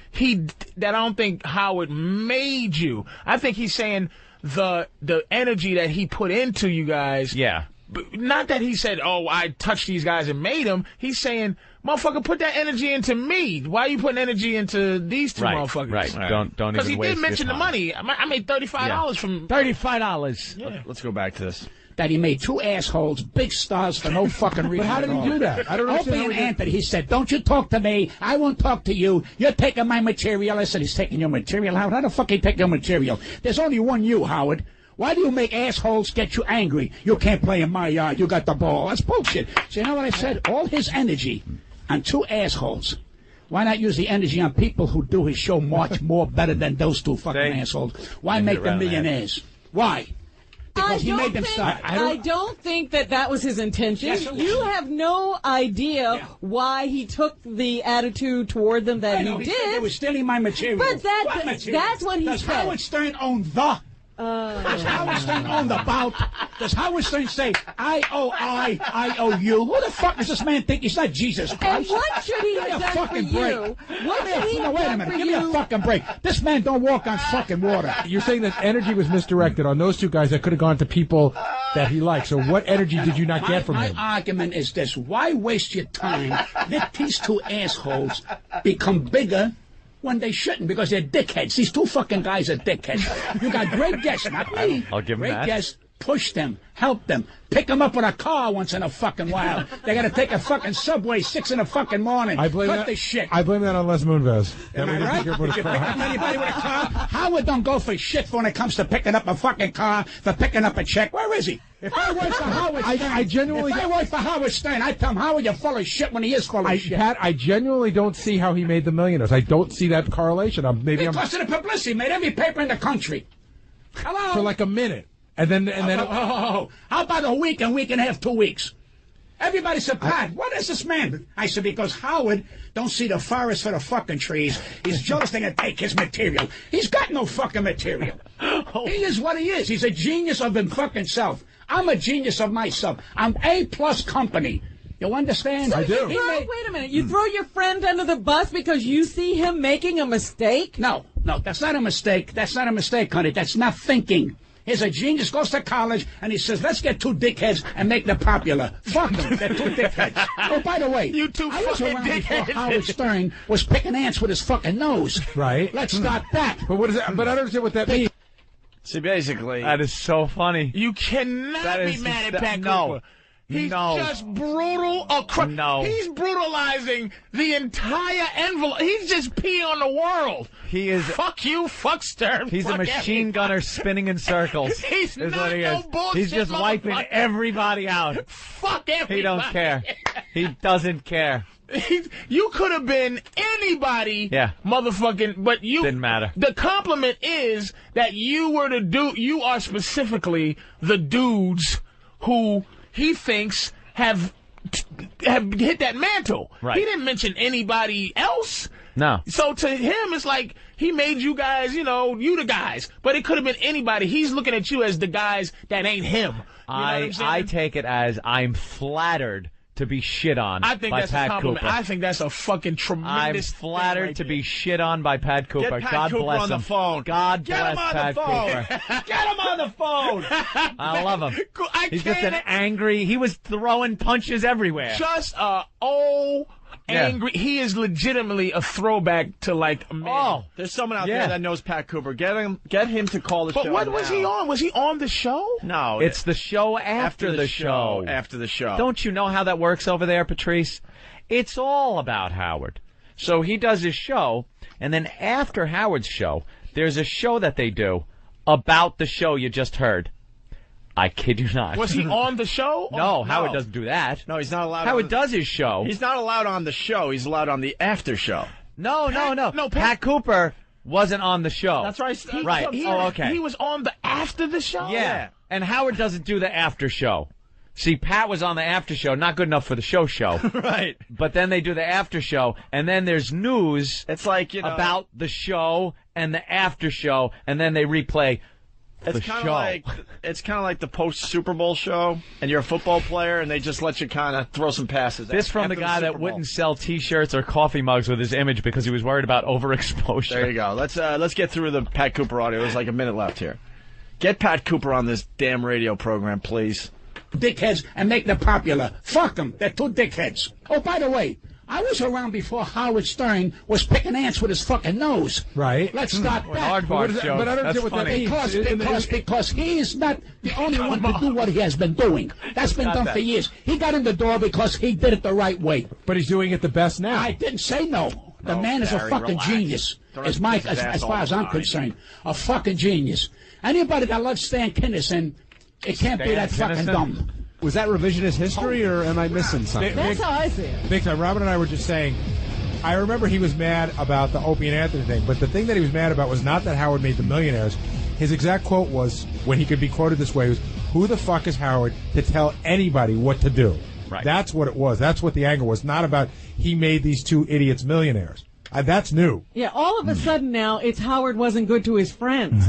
Speaker 5: that I don't think Howard made you. I think he's saying the energy that he put into you guys.
Speaker 1: Yeah.
Speaker 5: Not that he said, "Oh, I touched these guys and made them." He's saying, "Motherfucker, put that energy into me. Why are you putting energy into these two
Speaker 1: Right,
Speaker 5: motherfuckers?"
Speaker 1: right. Don't even
Speaker 5: Because he
Speaker 1: waste
Speaker 5: did
Speaker 1: your
Speaker 5: mention the
Speaker 1: time.
Speaker 5: money. I made $35 from
Speaker 1: $35.
Speaker 5: Yeah.
Speaker 2: Let's go back to this.
Speaker 3: That he made two assholes big stars for no fucking reason.
Speaker 7: But how did he do that? I don't
Speaker 3: Opie
Speaker 7: understand.
Speaker 3: and Anthony, he said, "Don't you talk to me. I won't talk to you. You're taking my material." I said, "He's taking your material, Howard. How the fuck he take your material? There's only one you, Howard. Why do you make assholes get you angry? You can't play in my yard. You got the ball." That's bullshit. So you know what I said? All his energy on two assholes. Why not use the energy on people who do his show much more better than those two fucking assholes? Why make them millionaires? Why? Because he made them start.
Speaker 15: I don't think that was his intention.
Speaker 3: Yes, it was.
Speaker 15: You have no idea why he took the attitude toward them that
Speaker 3: I know,
Speaker 15: he
Speaker 3: he said
Speaker 15: did.
Speaker 3: they were stealing my material.
Speaker 15: But
Speaker 3: What material?
Speaker 15: that's what he
Speaker 3: Does
Speaker 15: said.
Speaker 3: Howard Stern own the? Does Howard Stern own the bout? Does Howard Stern say, I owe you? Who the fuck does this man think? He's not Jesus
Speaker 15: And
Speaker 3: Christ.
Speaker 15: what should he
Speaker 3: Give me
Speaker 15: have
Speaker 3: a
Speaker 15: done for
Speaker 3: fucking
Speaker 15: you?
Speaker 3: break.
Speaker 15: What should he have
Speaker 3: Wait a
Speaker 15: done
Speaker 3: minute.
Speaker 15: for
Speaker 3: Give me a
Speaker 15: you?
Speaker 3: fucking break. This man don't walk on fucking water.
Speaker 7: You're saying that energy was misdirected on those two guys that could have gone to people that he liked. So what energy did you not get from him?
Speaker 3: My argument is this. Why waste your time? Let these two assholes become bigger when they shouldn't, because they're dickheads. These two fucking guys are dickheads. You got great guests, not me.
Speaker 1: I'll give 'em
Speaker 3: great
Speaker 1: that.
Speaker 3: guests. Push them, help them, pick them up with a car once in a fucking while. They got to take a fucking subway 6 in the fucking morning.
Speaker 7: I blame
Speaker 3: Cut
Speaker 7: that.
Speaker 3: the shit.
Speaker 7: I blame that on Les Moonves.
Speaker 3: Am I right? Did you pick up anybody with a car? Howard don't go for shit when it comes to picking up a fucking car, for picking up a check. Where is he? If I work for Howard Stern,
Speaker 7: I genuinely-
Speaker 3: if I work for Howard Stern, I tell him, Howard, you're full of shit when he is full of shit.
Speaker 7: Pat, I genuinely don't see how he made the millionaires. I don't see that correlation.
Speaker 3: Because of the publicity, made every paper in the country. Hello?
Speaker 7: For like a minute. And then
Speaker 3: How about a week and a half, 2 weeks? Everybody said, Pat, what is this man? I said, because Howard don't see the forest for the fucking trees. He's jealous they can take his material. He's got no fucking material. He is what he is. He's a genius of him fucking self. I'm a genius of myself. I'm A-plus company. You understand?
Speaker 15: So wait a minute. You throw your friend under the bus because you see him making a mistake?
Speaker 3: No, that's not a mistake. That's not a mistake, honey. That's not thinking. He's a genius, goes to college, and he says, let's get two dickheads and make them popular. Fuck them. They're two dickheads. Oh, by the way,
Speaker 5: You two
Speaker 3: I was
Speaker 5: fucking
Speaker 3: around before
Speaker 5: dickheads.
Speaker 3: Howard Stern was picking ants with his fucking nose.
Speaker 7: Right.
Speaker 3: Let's start that.
Speaker 7: But what is that? But I don't understand what that means.
Speaker 2: See, basically,
Speaker 1: That is so funny.
Speaker 5: You cannot
Speaker 1: That
Speaker 5: be
Speaker 1: is
Speaker 5: mad
Speaker 1: just-
Speaker 5: at Pat
Speaker 1: no.
Speaker 5: Cooper. He's
Speaker 1: No.
Speaker 5: just brutal.
Speaker 1: No.
Speaker 5: He's brutalizing the entire envelope. He's just peeing on the world.
Speaker 1: He is.
Speaker 5: Fuck you, fuck Stern.
Speaker 1: He's a
Speaker 5: fuck
Speaker 1: machine
Speaker 5: everybody.
Speaker 1: gunner spinning in circles.
Speaker 5: He's
Speaker 1: is
Speaker 5: not
Speaker 1: what he
Speaker 5: no
Speaker 1: is.
Speaker 5: bullshit
Speaker 1: He's just wiping
Speaker 5: motherfucker.
Speaker 1: everybody out.
Speaker 5: Fuck everybody.
Speaker 1: He don't care. He doesn't care.
Speaker 5: You could have been anybody,
Speaker 1: Yeah.
Speaker 5: motherfucking, but you
Speaker 1: Didn't matter.
Speaker 5: The compliment is that you were the dude. You are specifically the dudes who he thinks have hit that mantle.
Speaker 1: Right.
Speaker 5: He didn't mention anybody else.
Speaker 1: No.
Speaker 5: So to him, it's like he made you guys, you the guys. But it could have been anybody. He's looking at you as the guys that ain't him. You know what I'm saying?
Speaker 1: I take it as I'm flattered to be shit on
Speaker 5: I think
Speaker 1: by
Speaker 5: that's
Speaker 1: Pat
Speaker 5: a compliment.
Speaker 1: Cooper.
Speaker 5: I think that's a fucking tremendous
Speaker 1: I'm flattered to be shit on by Pat Cooper.
Speaker 2: Get Pat
Speaker 1: God
Speaker 2: Cooper
Speaker 1: bless
Speaker 2: on
Speaker 1: him.
Speaker 2: the phone.
Speaker 1: God
Speaker 2: Get
Speaker 1: bless
Speaker 2: him on
Speaker 1: Pat
Speaker 2: the phone.
Speaker 1: Cooper.
Speaker 2: Get him on the phone.
Speaker 1: I love him. He's just an angry. He was throwing punches everywhere.
Speaker 5: Just angry. He is legitimately a throwback to like a man.
Speaker 2: Oh, there's someone out there that knows Pat Cooper. Get him to call the show.
Speaker 5: But what was he on? Was he on the show?
Speaker 2: No,
Speaker 1: it's the show after the show.
Speaker 2: After the show.
Speaker 1: Don't you know how that works over there, Patrice? It's all about Howard. So he does his show, and then after Howard's show, there's a show that they do about the show you just heard. I kid you not.
Speaker 5: Was he on the show?
Speaker 1: No, Howard doesn't do that.
Speaker 2: No, he's not allowed.
Speaker 1: Howard does his show.
Speaker 2: He's not allowed on the show. He's allowed on the after show.
Speaker 1: No. Pat Cooper wasn't on the show.
Speaker 2: That's right.
Speaker 1: Right. Okay.
Speaker 5: He was on the after the show?
Speaker 1: Yeah. And Howard doesn't do the after show. See, Pat was on the after show, not good enough for the show.
Speaker 2: Right.
Speaker 1: But then they do the after show, and then there's news.
Speaker 2: It's like,
Speaker 1: about the show and the after show, and then they replay the show.
Speaker 2: It's kind of like the post Super Bowl show, and you're a football player, and they just let you kind of throw some passes.
Speaker 1: This from the guy that wouldn't sell T-shirts or coffee mugs with his image because he was worried about overexposure.
Speaker 2: There you go. Let's get through the Pat Cooper audio. There's like a minute left here. Get Pat Cooper on this damn radio program, please.
Speaker 3: Dickheads and make them popular. Fuck them. They're two dickheads. Oh, by the way, I was around before Howard Stern was picking ants with his fucking nose.
Speaker 7: Right.
Speaker 3: Let's start that.
Speaker 7: But I don't get what that means.
Speaker 3: Because he is not the only one to do what he has been doing. That's been done for years. He got in the door because he did it the right way.
Speaker 7: But he's doing it the best now.
Speaker 3: I didn't say no. The man is a fucking genius. As far as I'm concerned, a fucking genius. Anybody that loves Stan Kinison, it can't be that fucking dumb.
Speaker 7: Was that revisionist history, or am I missing something?
Speaker 15: That's how I see it.
Speaker 7: Big time. Robin and I were just saying, I remember he was mad about the Opie and Anthony thing, but the thing that he was mad about was not that Howard made the millionaires. His exact quote was, when he could be quoted this way, was, "Who the fuck is Howard to tell anybody what to do?"
Speaker 1: Right.
Speaker 7: That's what it was. That's what the anger was. Not about he made these two idiots millionaires. That's new.
Speaker 15: Yeah, all of a sudden now, it's Howard wasn't good to his friends.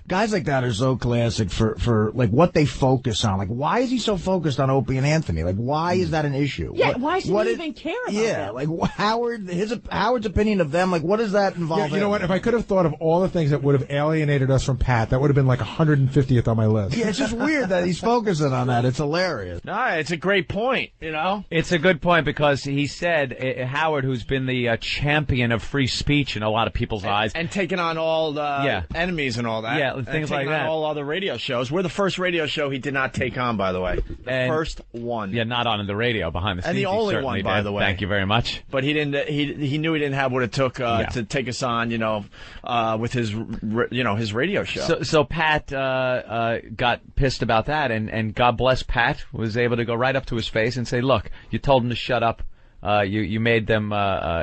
Speaker 20: Guys like that are so classic for like what they focus on. Like, why is he so focused on Opie and Anthony? Like, why is that an issue?
Speaker 15: Yeah, why should he even care about that?
Speaker 20: Like Howard's opinion of them. Like, what does that involve?
Speaker 7: Yeah, you know what? If I could have thought of all the things that would have alienated us from Pat, that would have been like 150th on my list.
Speaker 20: Yeah, it's just weird that he's focusing on that. It's hilarious.
Speaker 2: No, it's a great point.
Speaker 1: It's a good point because he said Howard, who's been the champion of free speech in a lot of people's eyes,
Speaker 2: and taking on all the enemies and all that.
Speaker 1: Yeah, things like that.
Speaker 2: All other radio shows. We're the first radio show he did not take on, by the way. The first one.
Speaker 1: Yeah, not on the radio, behind the scenes.
Speaker 2: And the only one, by the way.
Speaker 1: Thank you very much.
Speaker 2: But he didn't. He knew he didn't have what it took to take us on. With his his radio show.
Speaker 1: So Pat got pissed about that, and God bless Pat was able to go right up to his face and say, "Look, you told him to shut up. You made them.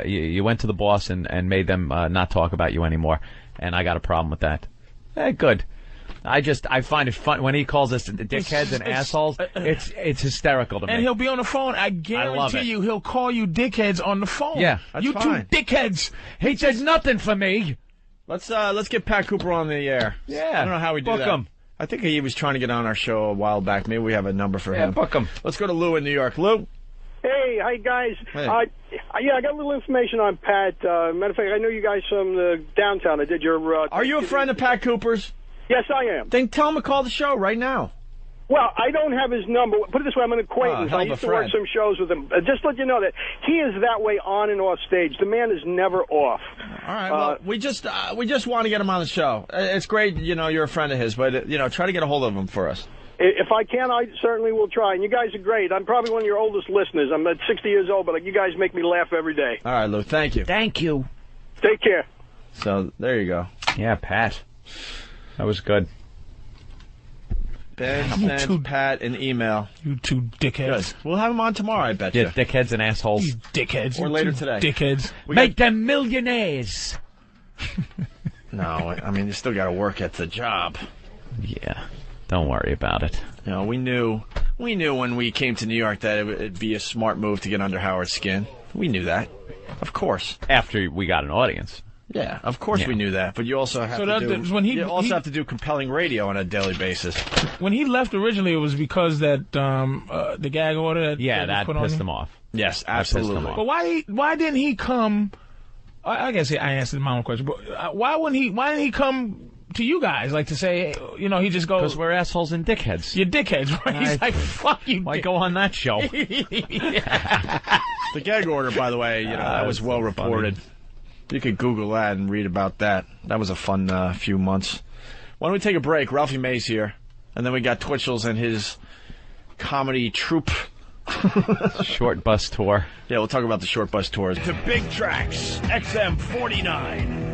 Speaker 1: You went to the boss and made them not talk about you anymore, and I got a problem with that." Good. I find it fun when he calls us dickheads and assholes. It's hysterical to me.
Speaker 5: And he'll be on the phone. I guarantee you, he'll call you dickheads on the phone.
Speaker 1: Yeah,
Speaker 5: that's you fine. Two dickheads.
Speaker 1: He did nothing for me.
Speaker 2: Let's get Pat Cooper on the air.
Speaker 1: Yeah,
Speaker 2: I don't know how we do
Speaker 1: book
Speaker 2: that.
Speaker 1: Him.
Speaker 2: I think he was trying to get on our show a while back. Maybe we have a number for him.
Speaker 1: Yeah, book him.
Speaker 2: Let's go to Lou in New York. Lou.
Speaker 16: Hey, hi guys.
Speaker 2: Hey.
Speaker 16: I got a little information on Pat. Matter of fact, I know you guys from the downtown. I did your.
Speaker 2: Are you a friend of Pat Cooper's?
Speaker 16: Yes, I am.
Speaker 2: Then tell him to call the show right now.
Speaker 16: Well, I don't have his number. Put it this way, I'm an acquaintance. I used to work some shows with him. Just to let you know that he is that way on and off stage. The man is never off.
Speaker 2: All right. Well, we just want to get him on the show. It's great, you're a friend of his, but try to get a hold of him for us.
Speaker 16: If I can, I certainly will try. And you guys are great. I'm probably one of your oldest listeners. I'm at 60 years old, but you guys make me laugh every day.
Speaker 2: All right, Lou. Thank you.
Speaker 1: Thank you.
Speaker 16: Take care.
Speaker 2: So there you go.
Speaker 1: Yeah, Pat. That was good.
Speaker 2: Ben sent Pat an email.
Speaker 5: You two dickheads.
Speaker 2: Good. We'll have him on tomorrow, I bet you.
Speaker 1: Yeah, dickheads and assholes.
Speaker 5: You dickheads.
Speaker 2: Or later today.
Speaker 5: Dickheads.
Speaker 1: Make them millionaires.
Speaker 2: No, I mean, you still got to work at the job.
Speaker 1: Yeah. Don't worry about it.
Speaker 2: We knew We knew when we came to New York that it'd be a smart move to get under Howard's skin. We knew that. Of course.
Speaker 1: After we got an audience.
Speaker 2: Yeah, of course we knew that. But you also have to do compelling radio on a daily basis.
Speaker 5: When he left originally, it was because that the gag order that
Speaker 1: that pissed him off.
Speaker 2: Yes, absolutely.
Speaker 5: But why didn't he come? I guess I answered my own question. But why didn't he come to you guys, like to say, he just goes...
Speaker 1: Because we're assholes and dickheads.
Speaker 5: You're dickheads, right? He's like, fuck you.
Speaker 1: Why go on that show?
Speaker 2: The gag order, by the way, that was well reported. You could Google that and read about that. That was a fun few months. Why don't we take a break? Ralphie May's here. And then we got Twitchels and his comedy troupe.
Speaker 1: Short bus tour.
Speaker 2: Yeah, we'll talk about the short bus tours.
Speaker 9: To Big Tracks, XM 49.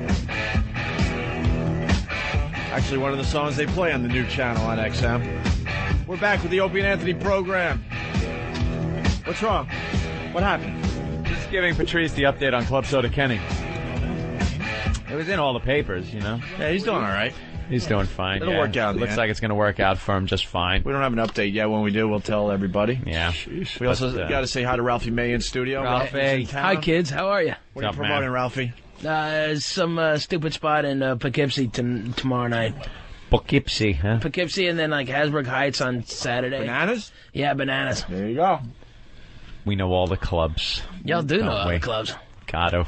Speaker 2: Actually, one of the songs they play on the new channel on XM. We're back with the Opie and Anthony program. What's wrong? What happened?
Speaker 1: Just giving Patrice the update on Club Soda Kenny. It was in all the papers,
Speaker 2: Yeah, he's doing all right.
Speaker 1: He's doing fine.
Speaker 2: It'll work out.
Speaker 1: Looks like it's going to work out for him just fine.
Speaker 2: We don't have an update yet. When we do, we'll tell everybody.
Speaker 1: Yeah.
Speaker 2: We also got to say hi to Ralphie May in studio.
Speaker 1: Ralphie.
Speaker 21: Hi, kids. How are you?
Speaker 2: What are you promoting, Ralphie?
Speaker 21: Some stupid spot in Poughkeepsie tomorrow night.
Speaker 1: Poughkeepsie, huh?
Speaker 21: Poughkeepsie and then like Hasbrook Heights on Saturday.
Speaker 2: Bananas?
Speaker 21: Yeah, Bananas.
Speaker 2: There you go.
Speaker 1: We know all the clubs.
Speaker 21: Y'all do know all the clubs.
Speaker 1: Gotta.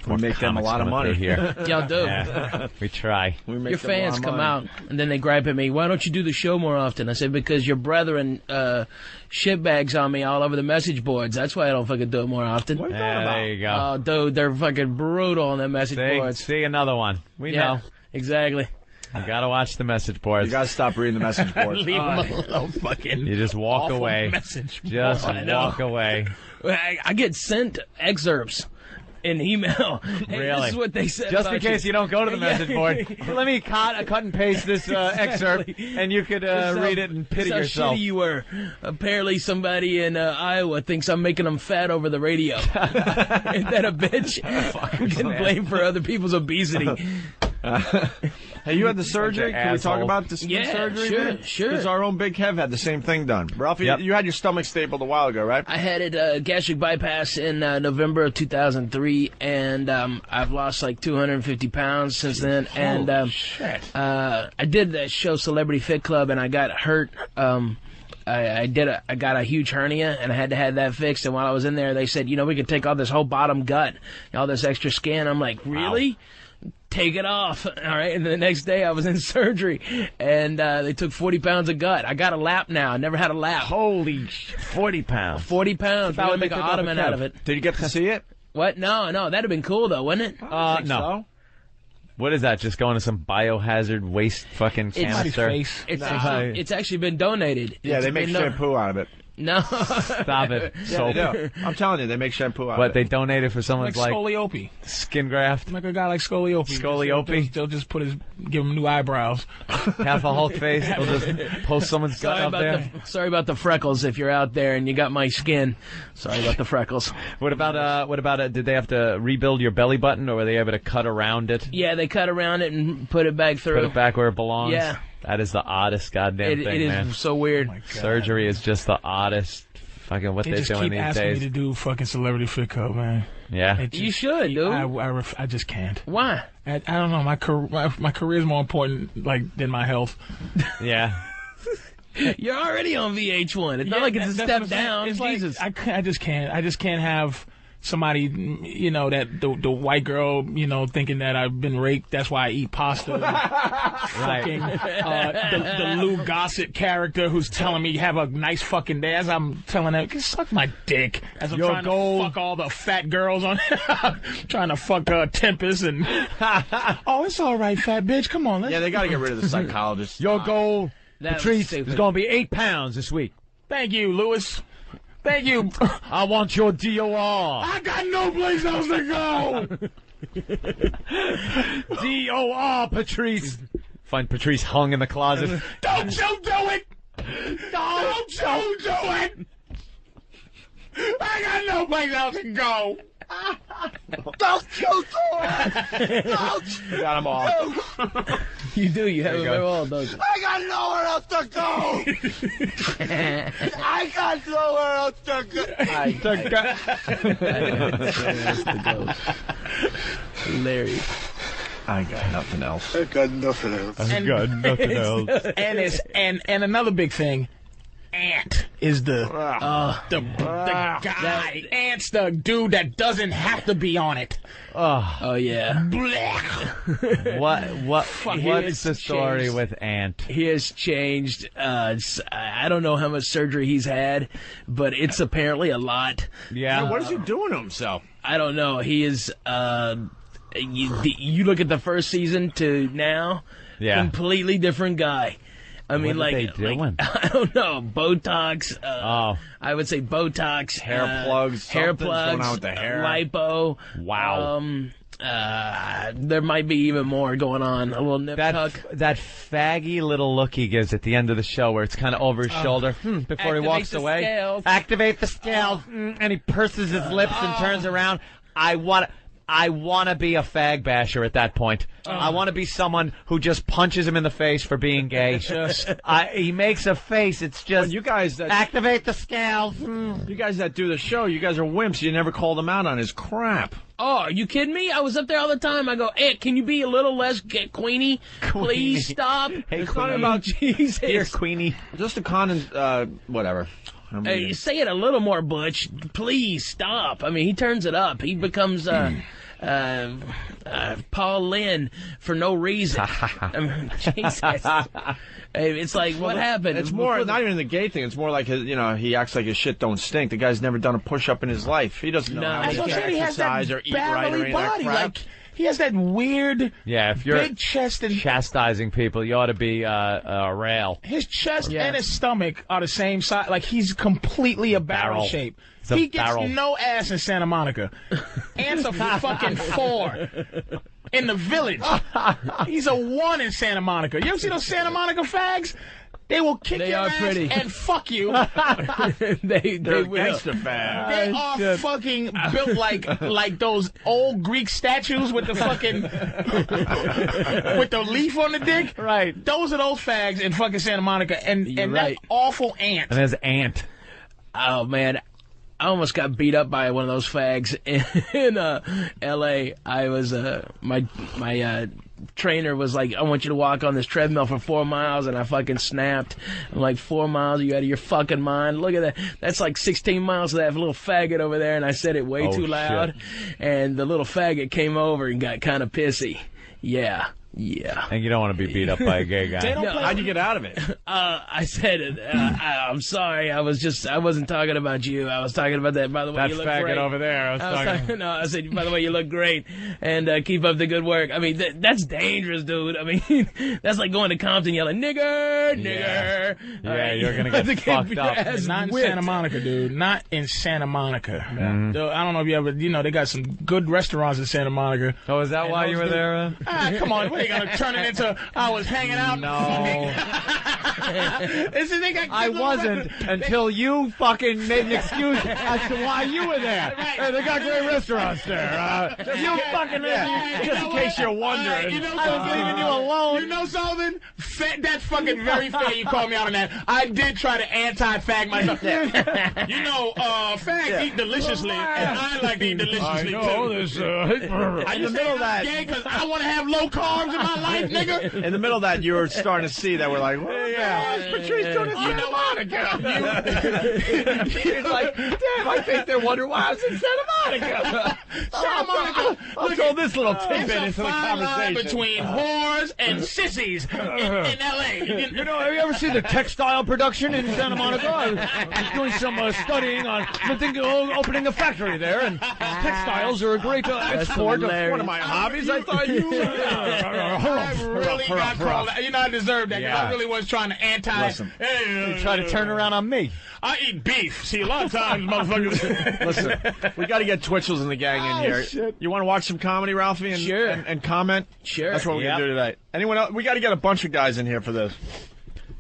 Speaker 2: We make them a lot of money
Speaker 1: here.
Speaker 21: Y'all do.
Speaker 1: Yeah, we try.
Speaker 21: Your fans come out, and then they gripe at me, why don't you do the show more often? I said, because your brethren shitbags on me all over the message boards. That's why I don't fucking do it more often.
Speaker 2: What are you talking about?
Speaker 1: There you go.
Speaker 21: Oh, dude, they're fucking brutal on the message boards.
Speaker 1: See another one. We know.
Speaker 21: Exactly.
Speaker 1: You gotta watch the message boards.
Speaker 2: You gotta stop reading the message boards.
Speaker 21: Leave them alone, fucking.
Speaker 1: You just walk away. Just walk away.
Speaker 21: I get sent excerpts in email. Hey,
Speaker 1: really?
Speaker 21: This is what they said.
Speaker 1: Just in case you don't go to the message board. Let me cut and paste this excerpt, and you could read it and pity yourself.
Speaker 21: How shitty you were. Apparently somebody in Iowa thinks I'm making them fat over the radio. Isn't that a bitch? I'm getting blamed for other people's obesity.
Speaker 2: Hey, you had the surgery? Can we talk about the skin surgery?
Speaker 21: Sure.
Speaker 2: Because our own Big Kev had the same thing done. Ralphie, you had your stomach stapled a while ago, right?
Speaker 21: I had it gastric bypass in November of 2003, and I've lost like 250 pounds since then. And
Speaker 2: shit.
Speaker 21: I did that show Celebrity Fit Club, and I got hurt. I got a huge hernia, and I had to have that fixed. And while I was in there, they said, we could take off this whole bottom gut, all this extra skin. I'm like, really? Wow. Take it off. All right. And the next day I was in surgery, and they took 40 pounds of gut. I got a lap now. I never had a lap.
Speaker 1: Holy 40 pounds.
Speaker 21: 40 pounds. I would make an ottoman out of it.
Speaker 2: Did you get to see it?
Speaker 21: What? No. That'd have been cool, though, wouldn't it?
Speaker 1: No.
Speaker 2: So?
Speaker 1: What is that? Just going to some biohazard waste fucking canister?
Speaker 21: It's actually been donated.
Speaker 2: Yeah, they make shampoo out of it.
Speaker 21: No.
Speaker 1: Stop it.
Speaker 2: Yeah, they do. I'm telling you, they make shampoo out of it.
Speaker 1: But they donate it for someone's
Speaker 5: like Scoliope.
Speaker 1: Skin graft?
Speaker 5: Like a guy like Scoliope.
Speaker 1: Scoliope?
Speaker 5: They'll just give him new eyebrows.
Speaker 1: Half a Hulk face. They'll just post someone's gut up there.
Speaker 21: Sorry about the freckles if you're out there and you got my skin. Sorry about the freckles.
Speaker 1: What about did they have to rebuild your belly button, or were they able to cut around it?
Speaker 21: Yeah, they cut around it and put it back through.
Speaker 1: Put it back where it belongs?
Speaker 21: Yeah.
Speaker 1: That is the oddest goddamn thing, man.
Speaker 21: It is so weird.
Speaker 1: Oh, surgery is just the oddest fucking what they're doing these days.
Speaker 5: They just keep asking me to do fucking Celebrity Fit Club, man.
Speaker 1: Yeah.
Speaker 21: You should, dude.
Speaker 5: I just can't.
Speaker 21: Why?
Speaker 5: I don't know. My career is more important than my health.
Speaker 1: Yeah.
Speaker 21: You're already on VH1. It's not like it's a step down.
Speaker 5: It's
Speaker 21: Jesus.
Speaker 5: Like, I just can't. I just can't have somebody, that the white girl, thinking that I've been raped. That's why I eat pasta. Fucking the Lou Gossett character who's telling me have a nice fucking day as I'm telling her, suck my dick. As I'm trying to fuck all the fat girls on, trying to fuck Tempest and. Oh, it's all right, fat bitch. Come on,
Speaker 2: yeah, they got to get rid of the psychologist.
Speaker 1: Your goal, Patrice, is going to be 8 pounds this week.
Speaker 5: Thank you, Lewis. Thank you.
Speaker 1: I want your DOR.
Speaker 5: I got no place else to
Speaker 1: go. DOR, Patrice. Find Patrice hung in the closet.
Speaker 5: Don't you do it. Don't you do it. I got no place else to go.
Speaker 9: Don't you do it. Don't.
Speaker 2: Got them all.
Speaker 21: You do. You have them all, don't you?
Speaker 2: I got nowhere else to go. I got nowhere else to go.
Speaker 21: Hilarious.
Speaker 2: I got nothing else.
Speaker 23: I got nothing else.
Speaker 2: I got nothing else.
Speaker 5: And another big thing. Ant is the guy. Ant's the dude that doesn't have to be on it.
Speaker 21: Oh yeah.
Speaker 1: What's the story with Ant?
Speaker 21: He has changed. I don't know how much surgery he's had, but it's apparently a lot.
Speaker 2: Yeah. What is he doing to himself?
Speaker 21: I don't know. He is. You look at the first season to now.
Speaker 1: Yeah.
Speaker 21: Completely different guy. I mean,
Speaker 1: what are they doing?
Speaker 21: I don't know. Botox. I would say Botox.
Speaker 2: Hair plugs.
Speaker 21: Hair
Speaker 2: Something's
Speaker 21: plugs.
Speaker 2: going on with the hair.
Speaker 21: Lipo.
Speaker 1: Wow.
Speaker 21: There might be even more going on. A little nip tuck.
Speaker 1: That faggy little look he gives at the end of the show where it's kind of over his shoulder before he walks away.
Speaker 21: Scales.
Speaker 1: Activate the scales. And he purses his lips and turns around. I want to be a fag basher at that point. I want to be someone who just punches him in the face for being gay. He makes a face. It's just
Speaker 2: you guys that
Speaker 1: activate the scales.
Speaker 2: You guys that do the show, you guys are wimps. You never called him out on his crap.
Speaker 21: Oh, are you kidding me? I was up there all the time. I go, Ant, can you be a little less Queenie? Please stop.
Speaker 1: Hey,
Speaker 21: it's
Speaker 1: Queenie.
Speaker 21: not about Jesus.
Speaker 1: Here, Queenie.
Speaker 2: Just a con and whatever.
Speaker 21: Hey, say it a little more, Butch. Please stop. I mean, he turns it up. He becomes Paul Lynn for no reason. I mean, Jesus. It's like, what happened?
Speaker 2: It's more, not even the gay thing. It's more like, he acts like his shit don't stink. The guy's never done a push-up in his life. He doesn't know how to exercise or eat right or any of that crap.
Speaker 5: Like, he has that weird
Speaker 1: if you're
Speaker 5: big chest and
Speaker 1: chastising people, you ought to be a rail.
Speaker 5: His chest and his stomach are the same size. Like, he's completely a barrel shape. He gets no ass in Santa Monica. Ant's a fucking 4 in the Village. He's a 1 in Santa Monica. You ever see those Santa Monica fags? They will kick your ass and fuck you.
Speaker 21: They will.
Speaker 2: Gangster fag.
Speaker 5: They are fucking built like those old Greek statues with the fucking with the leaf on the dick.
Speaker 1: Right.
Speaker 5: Those are those fags in fucking Santa Monica, and that awful Ant.
Speaker 1: And there's Ant.
Speaker 21: Oh man. I almost got beat up by one of those fags in L.A. I was my trainer was like, I want you to walk on this treadmill for 4 miles, and I fucking snapped. I'm like, 4 miles? Are you out of your fucking mind? Look at that. That's like 16 miles of that little faggot over there, and I said it way too loud. And the little faggot came over and got kind of pissy. Yeah.
Speaker 1: And you don't want to be beat up by a gay guy.
Speaker 2: How'd you get out of it?
Speaker 21: I said, I'm sorry. I wasn't talking about you. I was talking about that. By the way,
Speaker 1: that
Speaker 21: you look
Speaker 1: faggot
Speaker 21: great.
Speaker 1: over there.
Speaker 21: I said, by the way, you look great, and keep up the good work. I mean, that's dangerous, dude. I mean, that's like going to Compton yelling, nigger, nigger.
Speaker 1: Yeah, you're going to get fucked up.
Speaker 5: Not in Santa Monica, dude. Not in Santa Monica.
Speaker 1: Mm-hmm.
Speaker 5: I don't know if you ever, they got some good restaurants in Santa Monica.
Speaker 1: Oh, is that why you were there?
Speaker 5: Come on. What are you going to turn it into, I was hanging out?
Speaker 1: No. I wasn't until you fucking made an excuse as to why you were there. Hey, they got great restaurants there. You fucking just in case you're wondering. I was leaving you alone.
Speaker 5: You know something? That's fucking very fair you called me out on that. I did try to anti-fag myself. Fags eat deliciously, and I like to eat deliciously, too.
Speaker 2: In the middle of that,
Speaker 5: gay because I want to have low carbs in my life, nigga.
Speaker 2: In the middle of that, you were starting to see that we're like, well, is Patrice doing Santa Monica?
Speaker 1: It's like, damn, I think they wonder why I was in Santa Monica.
Speaker 5: Santa Monica.
Speaker 2: I'll throw this little tidbit into the
Speaker 5: line
Speaker 2: conversation.
Speaker 5: Between whores and sissies in L.A.
Speaker 1: Have you ever seen the textile production in Santa Monica? I was doing some studying on opening a factory there, and textiles are a great export.
Speaker 2: One of my hobbies. I thought you
Speaker 5: I really got called out. I deserved that because I really was trying to
Speaker 1: You try to turn around on me.
Speaker 5: I eat beef. See, a lot of times, motherfuckers.
Speaker 2: Listen, we got to get Twitchels in the gang in here.
Speaker 1: Shit.
Speaker 2: You want to watch some comedy, Ralphie, and comment?
Speaker 21: Sure.
Speaker 2: That's what we're gonna do tonight. Anyone else? We got to get a bunch of guys in here for this.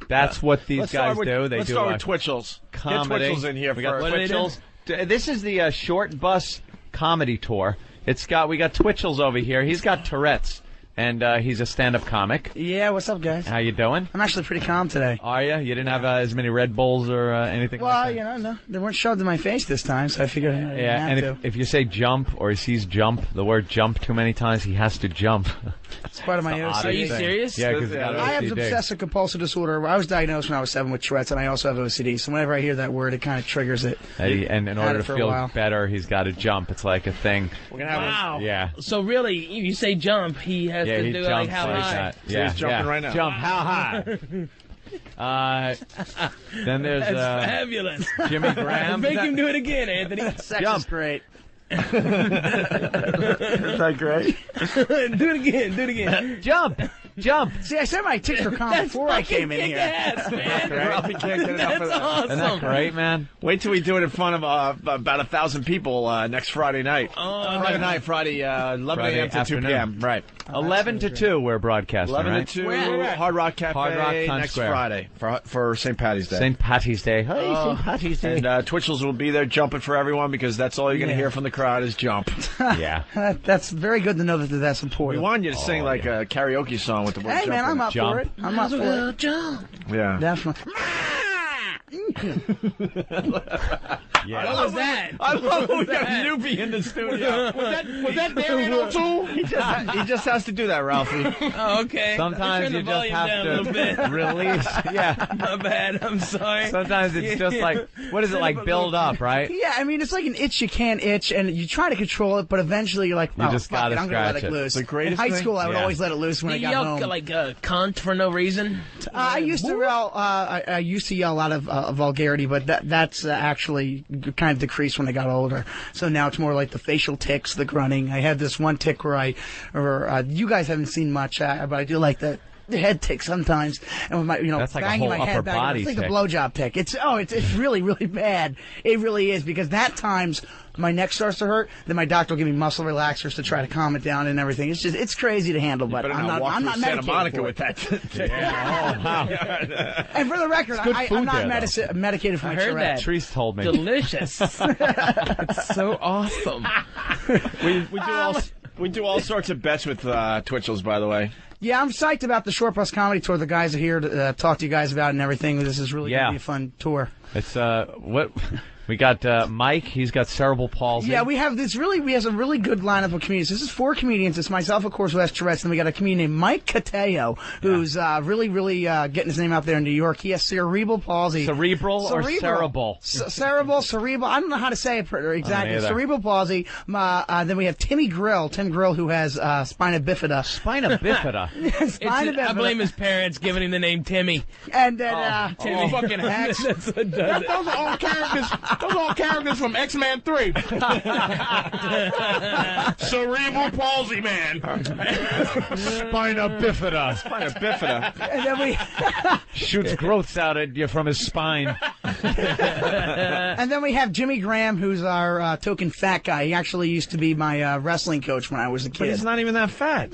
Speaker 1: That's what these guys do.
Speaker 2: Let's start with Twitchels.
Speaker 1: Comedy.
Speaker 2: Get Twitchels in here.
Speaker 1: We got Twitchels. This is the short bus comedy tour. We got Twitchels over here. He's got Tourette's. and he's a stand-up comic.
Speaker 11: Yeah, what's up, guys?
Speaker 1: How you doing?
Speaker 11: I'm actually pretty calm today.
Speaker 1: Are you? You didn't have as many Red Bulls or anything
Speaker 11: Well,
Speaker 1: like that?
Speaker 11: you know, no, they weren't shoved in my face this time, so I figured I didn't
Speaker 1: Yeah,
Speaker 11: have
Speaker 1: and if you say jump or he sees jump, the word jump too many times, he has to jump.
Speaker 11: It's part of my OCD.
Speaker 21: Are you serious?
Speaker 1: Yeah, because
Speaker 11: I have obsessive compulsive disorder. I was diagnosed when I was 7 with Tourette's, and I also have OCD. So whenever I hear that word, it kind of triggers it.
Speaker 1: And in order to
Speaker 11: for a
Speaker 1: feel
Speaker 11: while.
Speaker 1: better, he's got to jump. It's like a thing.
Speaker 21: Wow.
Speaker 1: Yeah.
Speaker 21: So really, if you say jump, he has
Speaker 1: Yeah,
Speaker 21: to
Speaker 1: he
Speaker 21: do like
Speaker 1: jumps
Speaker 21: how
Speaker 1: like
Speaker 21: high?
Speaker 1: that.
Speaker 2: So
Speaker 1: Yeah,
Speaker 2: he's jumping right now.
Speaker 1: Jump how high? Then there's
Speaker 21: That's fabulous.
Speaker 1: Jimmy Graham.
Speaker 21: Make him do it again, Anthony.
Speaker 11: Sex
Speaker 1: Jump.
Speaker 11: is great.
Speaker 2: Is that great?
Speaker 21: Do it again. Do it again.
Speaker 1: Jump. Jump.
Speaker 11: See, I said my tics were calm before I came in here.
Speaker 21: Ass, man.
Speaker 2: Ralphie can't get enough of
Speaker 21: That's
Speaker 2: that.
Speaker 21: awesome.
Speaker 1: Isn't that great, man?
Speaker 2: Wait till we do it in front of about 1,000 people next Friday night. Friday 11
Speaker 1: Friday
Speaker 2: a.m. to 2
Speaker 1: afternoon.
Speaker 2: p.m. Right.
Speaker 1: 11 to 2, we're broadcasting,
Speaker 2: 11
Speaker 1: right?
Speaker 2: to 2,
Speaker 11: Where?
Speaker 2: Hard Rock Cafe
Speaker 1: Hard Rock Times
Speaker 2: next
Speaker 1: Square.
Speaker 2: Friday for St. Patty's Day.
Speaker 1: St. Patty's Day. Hey, St. Patty's Day.
Speaker 2: And Twitchels will be there jumping for everyone because that's all you're going to hear from the crowd is jump.
Speaker 1: Yeah.
Speaker 11: That's very good to know that that's support.
Speaker 2: We wanted you to sing like a karaoke song with the word
Speaker 11: Hey,
Speaker 2: jump
Speaker 11: man,
Speaker 2: in
Speaker 11: I'm
Speaker 2: it.
Speaker 11: up for it. I'm up for it.
Speaker 21: Jump.
Speaker 2: Yeah.
Speaker 11: Definitely.
Speaker 1: Yeah.
Speaker 21: What was that?
Speaker 2: I love when we got Newbie in the studio.
Speaker 21: Was that Darian O'Toole?
Speaker 2: He just has to do that, Ralphie.
Speaker 21: Oh, okay.
Speaker 1: Sometimes
Speaker 21: Turn
Speaker 1: you
Speaker 21: the
Speaker 1: just
Speaker 21: volume
Speaker 1: have
Speaker 21: down a little bit.
Speaker 1: to release. Yeah.
Speaker 21: My bad. I'm sorry.
Speaker 1: Sometimes it's just like, what is it, like build up, right?
Speaker 11: Yeah, I mean, it's like an itch you can't itch, and you try to control it, but evenally you're like,
Speaker 1: You
Speaker 11: oh,
Speaker 1: just
Speaker 11: fuck
Speaker 1: gotta
Speaker 11: it, I'm going to let
Speaker 1: scratch
Speaker 11: it
Speaker 1: it.
Speaker 11: loose.
Speaker 2: The greatest
Speaker 11: in high
Speaker 2: thing?
Speaker 11: school, I would
Speaker 1: Yeah.
Speaker 11: always let it loose when
Speaker 21: You
Speaker 11: I got
Speaker 21: yell
Speaker 11: home.
Speaker 21: like cunt for no reason?
Speaker 11: I used to yell. I used to yell a lot of vulgarity, but that's actually kind of decreased when I got older. So now it's more like the facial tics, the grunting. I had this one tick where you guys haven't seen much, but I do like the head tick sometimes, and with my
Speaker 1: That's like a
Speaker 11: banging
Speaker 1: whole
Speaker 11: my head
Speaker 1: upper
Speaker 11: back.
Speaker 1: body
Speaker 11: It's like
Speaker 1: tick.
Speaker 11: a blowjob tick. It's really really bad. It really is, because that times my neck starts to hurt. Then my doctor will give me muscle relaxers to try to calm it down and everything. It's crazy to handle, but
Speaker 2: Better
Speaker 11: I'm
Speaker 2: not walk
Speaker 11: I'm
Speaker 2: through
Speaker 11: not
Speaker 2: Santa
Speaker 11: medicated
Speaker 2: Monica
Speaker 11: for
Speaker 2: with
Speaker 11: it.
Speaker 2: that.
Speaker 1: Yeah. Oh, wow.
Speaker 11: And for the record,
Speaker 1: It's good
Speaker 11: I'm
Speaker 1: food
Speaker 11: not
Speaker 1: there,
Speaker 11: medicated for
Speaker 21: I
Speaker 11: my
Speaker 21: heard
Speaker 11: Tourette.
Speaker 21: that.
Speaker 1: Patrice told me.
Speaker 21: Delicious. It's so awesome.
Speaker 2: We do all sorts of bets with Twitchels, by the way.
Speaker 11: Yeah, I'm psyched about the Short Bus Comedy Tour. The guys are here to talk to you guys about it and everything. This is really going to be a fun tour.
Speaker 1: It's what we got. Mike, he's got cerebral palsy.
Speaker 11: Yeah, we have a really good lineup of comedians. This is 4 comedians. It's myself, of course, who has Tourette's, and we got a comedian named Mike Cateo, who's really getting his name out there in New York. He has cerebral palsy.
Speaker 1: Cerebral or cerebral?
Speaker 11: Cerebral. I don't know how to say it exactly.
Speaker 1: either.
Speaker 11: Cerebral palsy. Then we have Tim Grill, who has spina bifida.
Speaker 1: Spina bifida.
Speaker 11: Spina bifida.
Speaker 21: I blame his parents giving him the name Timmy.
Speaker 11: And then
Speaker 21: Timmy.
Speaker 5: Fucking hacks.
Speaker 21: That's what does it.
Speaker 5: Those are all characters. Those are all characters from X-Men 3. Cerebral palsy man.
Speaker 1: Spina bifida.
Speaker 2: Spina bifida.
Speaker 11: And then we
Speaker 1: Shoots growths out at you from his spine.
Speaker 11: and then we have Jimmy Graham, who's our token fat guy. He actually used to be my wrestling coach when I was a kid.
Speaker 2: But he's not even that fat.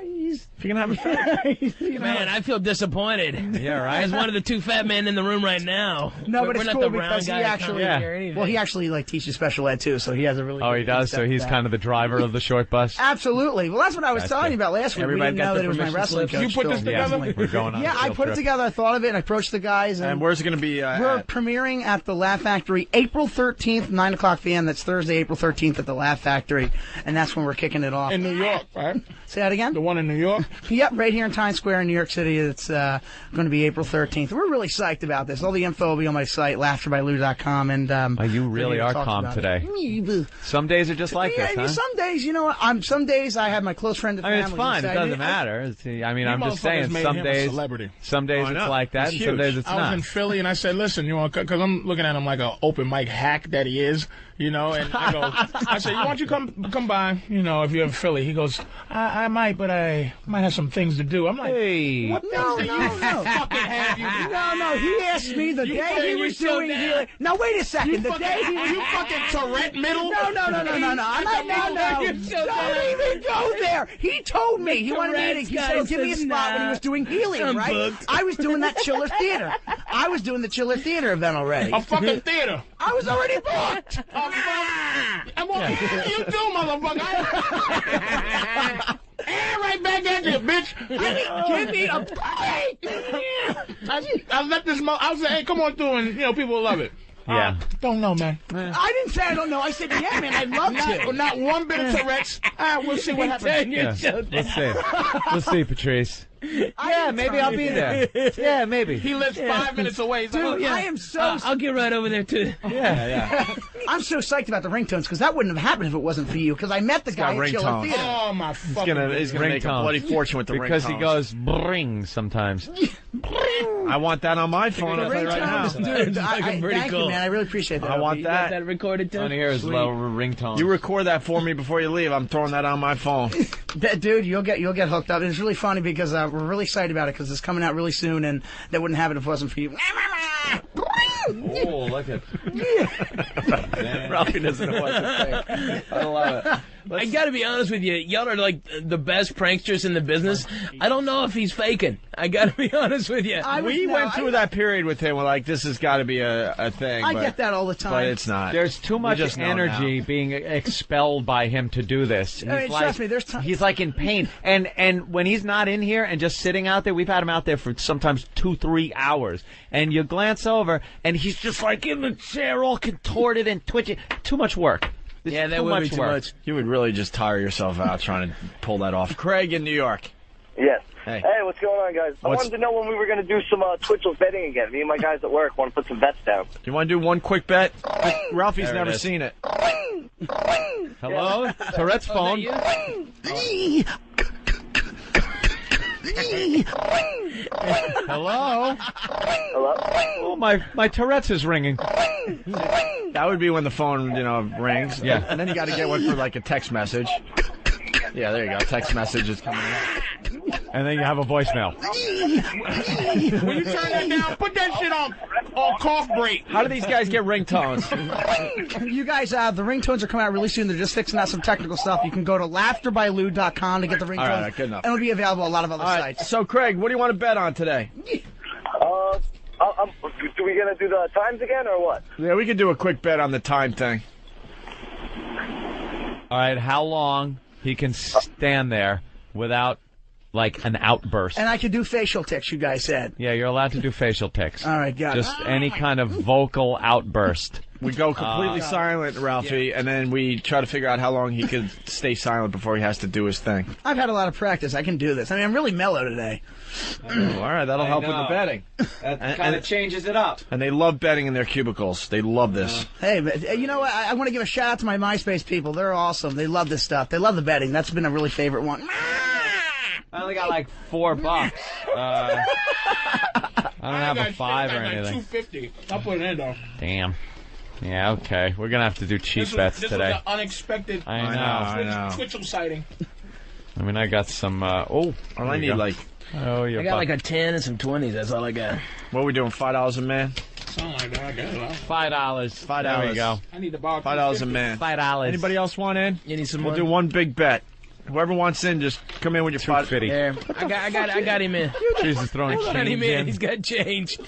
Speaker 11: He's
Speaker 2: If you're going to have a fat.
Speaker 21: Man, I feel disappointed.
Speaker 1: Yeah, right.
Speaker 21: As one of the 2 fat men in the room right now.
Speaker 11: No,
Speaker 21: We're
Speaker 11: but it's
Speaker 21: not
Speaker 11: cool
Speaker 21: the round
Speaker 11: because he
Speaker 21: guy
Speaker 11: actually,
Speaker 21: comedy or anything.
Speaker 11: well, he actually like teaches special ed too, so he has a really.
Speaker 1: Oh,
Speaker 11: good
Speaker 1: he does. So
Speaker 11: concept
Speaker 1: he's
Speaker 11: of
Speaker 1: kind of the driver of the short bus.
Speaker 11: Absolutely. Well, that's what I was
Speaker 1: That's
Speaker 11: telling
Speaker 1: good.
Speaker 11: you about last week.
Speaker 21: Everybody
Speaker 11: we didn't
Speaker 21: got
Speaker 11: know
Speaker 21: the
Speaker 11: that it was my
Speaker 21: permission
Speaker 11: wrestling
Speaker 21: slips?
Speaker 11: coach.
Speaker 5: You put this
Speaker 11: still.
Speaker 5: together?
Speaker 1: We're going on.
Speaker 11: Yeah, I put it together. I thought of it, and I approached the guys.
Speaker 2: And where's it going to be?
Speaker 11: We're premiering at the Laugh Factory April 13th, 9 o'clock p.m. That's Thursday, April 13th at the Laugh Factory, and that's when we're kicking it off.
Speaker 5: In New York, right?
Speaker 11: Say that again?
Speaker 5: The one in New York?
Speaker 11: Yep, right here in Times Square in New York City. It's going to be April 13th. We're really psyched about this. All the info will be on my site, laughterbyLou.com. And
Speaker 1: you really are calm today. Some days are just like this, huh?
Speaker 11: Some days, some days I have my close friend and
Speaker 1: I
Speaker 11: family.
Speaker 1: mean, it's fine. It doesn't matter. I mean, I'm just saying.
Speaker 5: made
Speaker 1: Some
Speaker 5: him a
Speaker 1: days,
Speaker 5: celebrity.
Speaker 1: some days
Speaker 5: Why
Speaker 1: it's
Speaker 5: not?
Speaker 1: like that,
Speaker 5: It's
Speaker 1: and some
Speaker 5: huge.
Speaker 1: days it's
Speaker 5: I
Speaker 1: not.
Speaker 5: was in Philly, and I said, listen, because I'm looking at him like an open mic hack that he is, and I said, why don't you come by, if you're in Philly? He goes, I might, but I might have some things to do. I'm like,
Speaker 1: hey.
Speaker 5: what things do you fucking have you do?
Speaker 11: No, he asked me the day he was doing healing. Now, wait a second. The day he was...
Speaker 5: You fucking Tourette middle?
Speaker 11: No. Don't even go there. He told me. He wanted me to... He said, give me a spot when he was doing healing,
Speaker 21: I'm
Speaker 11: right?
Speaker 21: booked.
Speaker 11: I was doing that Chiller Theater. I was doing the Chiller Theater event already.
Speaker 5: A fucking theater.
Speaker 11: I was already booked.
Speaker 5: And what you do, motherfucker? right back at you, bitch. Give me a break. I let this. I was like, hey, come on through, and people will love it.
Speaker 1: Yeah.
Speaker 5: Don't know, man.
Speaker 11: I didn't say I don't know. I said, yeah, man, I'd love to.
Speaker 5: Not one bit of Tourette's. We'll see what happens.
Speaker 1: Yeah. Let's see. Let's see, Patrice. Yeah, maybe I'll be there. Yeah, maybe.
Speaker 5: He lives 5 minutes away. He's
Speaker 11: Dude,
Speaker 5: like,
Speaker 11: I am so...
Speaker 21: I'll get right over there, too.
Speaker 1: Yeah.
Speaker 11: I'm so psyched about the ringtones, because that wouldn't have happened if it wasn't for you, because I met the guy at Chiller Theater.
Speaker 5: Oh, my fucking...
Speaker 2: He's gonna make a bloody fortune with the ringtones.
Speaker 1: Because he goes bring sometimes.
Speaker 2: I want that on my phone. I'll tell you right now.
Speaker 11: Dude, thank you, man. I really appreciate that.
Speaker 2: I want that.
Speaker 21: That recorded, too?
Speaker 1: I want to hear his low ringtone.
Speaker 2: You record that for me before you leave. I'm throwing that on my phone.
Speaker 11: Dude, you'll get hooked up. It's really funny because we're really excited about it because it's coming out really soon, and that wouldn't happen if it wasn't for you.
Speaker 1: Oh, look at
Speaker 2: Ralphie doesn't know what to say. I love it.
Speaker 21: I gotta be honest with you, y'all are like the best pranksters in the business. I don't know if he's faking. I gotta be honest with you.
Speaker 2: We went through that period with him. We're like, this has got to be a thing.
Speaker 11: I get that all the time.
Speaker 2: But it's not.
Speaker 1: There's too much energy being expelled by him to do this.
Speaker 11: Trust me, there's time.
Speaker 1: He's like in pain. And when he's not in here and just sitting out there, we've had him out there for sometimes 2-3 hours. And you glance over, and he's just like in the chair all contorted and twitching. Too much work.
Speaker 21: Yeah, that would be too much.
Speaker 2: You would really just tire yourself out trying to pull that off. Craig in New York.
Speaker 12: Yes.
Speaker 2: Hey,
Speaker 12: what's going on, guys? I wanted to know when we were going to do some Twitchels betting again. Me and my guys at work want to put some bets down.
Speaker 2: You want to do one quick bet? Ralphie's never seen it.
Speaker 1: Hello? Tourette's phone. Hello?
Speaker 12: Hello?
Speaker 1: Oh, my Tourette's is ringing.
Speaker 2: That would be when the phone, rings.
Speaker 1: Yeah.
Speaker 2: And then you got to get one for like a text message. Yeah, there you go. Text message is coming in.
Speaker 1: And then you have a voicemail.
Speaker 5: When you turn that down, put that shit on cough break.
Speaker 2: How do these guys get ringtones?
Speaker 11: You guys, the ringtones are coming out really soon. They're just fixing out some technical stuff. You can go to laughterbyLou.com to get the ringtones.
Speaker 2: All right, good enough.
Speaker 11: And it'll be available on a lot of other sites.
Speaker 2: So, Craig, what do you want to bet on today?
Speaker 12: Do we going to do the times again or what?
Speaker 2: Yeah, we could do a quick bet on the time thing.
Speaker 1: All right, how long he can stand there without, like, an outburst.
Speaker 11: And I could do facial tics, you guys said.
Speaker 1: Yeah, you're allowed to do facial tics.
Speaker 11: All right, got it.
Speaker 1: Just any kind of vocal outburst.
Speaker 2: We go completely silent, Ralphie, and then we try to figure out how long he could stay silent before he has to do his thing.
Speaker 11: I've had a lot of practice. I can do this. I mean, I'm really mellow today.
Speaker 2: All right, that'll help with the betting.
Speaker 1: That kind of changes it up.
Speaker 2: And they love betting in their cubicles. They love this.
Speaker 11: Hey, but you know what? I want to give a shout out to my MySpace people. They're awesome. They love this stuff. They love the betting. That's been a really favorite one.
Speaker 1: I only got like $4. I don't have a 5 or anything.
Speaker 5: Like $2.50. I'll put it in though.
Speaker 1: Damn. Yeah, okay. We're gonna have to do cheap bets today.
Speaker 5: This was an unexpected.
Speaker 1: I know.
Speaker 5: Twitchell sighting.
Speaker 1: I mean, I got some.
Speaker 2: I need like.
Speaker 1: Oh,
Speaker 21: I got like a 10 and some 20s. That's all I got.
Speaker 2: What are we doing? $5 a man.
Speaker 5: Something like that. I guess.
Speaker 1: $5. $5. There we go.
Speaker 5: I need to borrow
Speaker 2: $5 a man.
Speaker 1: $5.
Speaker 2: Anybody else want in?
Speaker 21: You need some
Speaker 2: We'll
Speaker 21: money?
Speaker 2: do one big bet. Whoever wants in, just come in with your $2.50.
Speaker 21: Yeah, I got him in.
Speaker 1: Patrice is throwing change in.
Speaker 21: He's got change.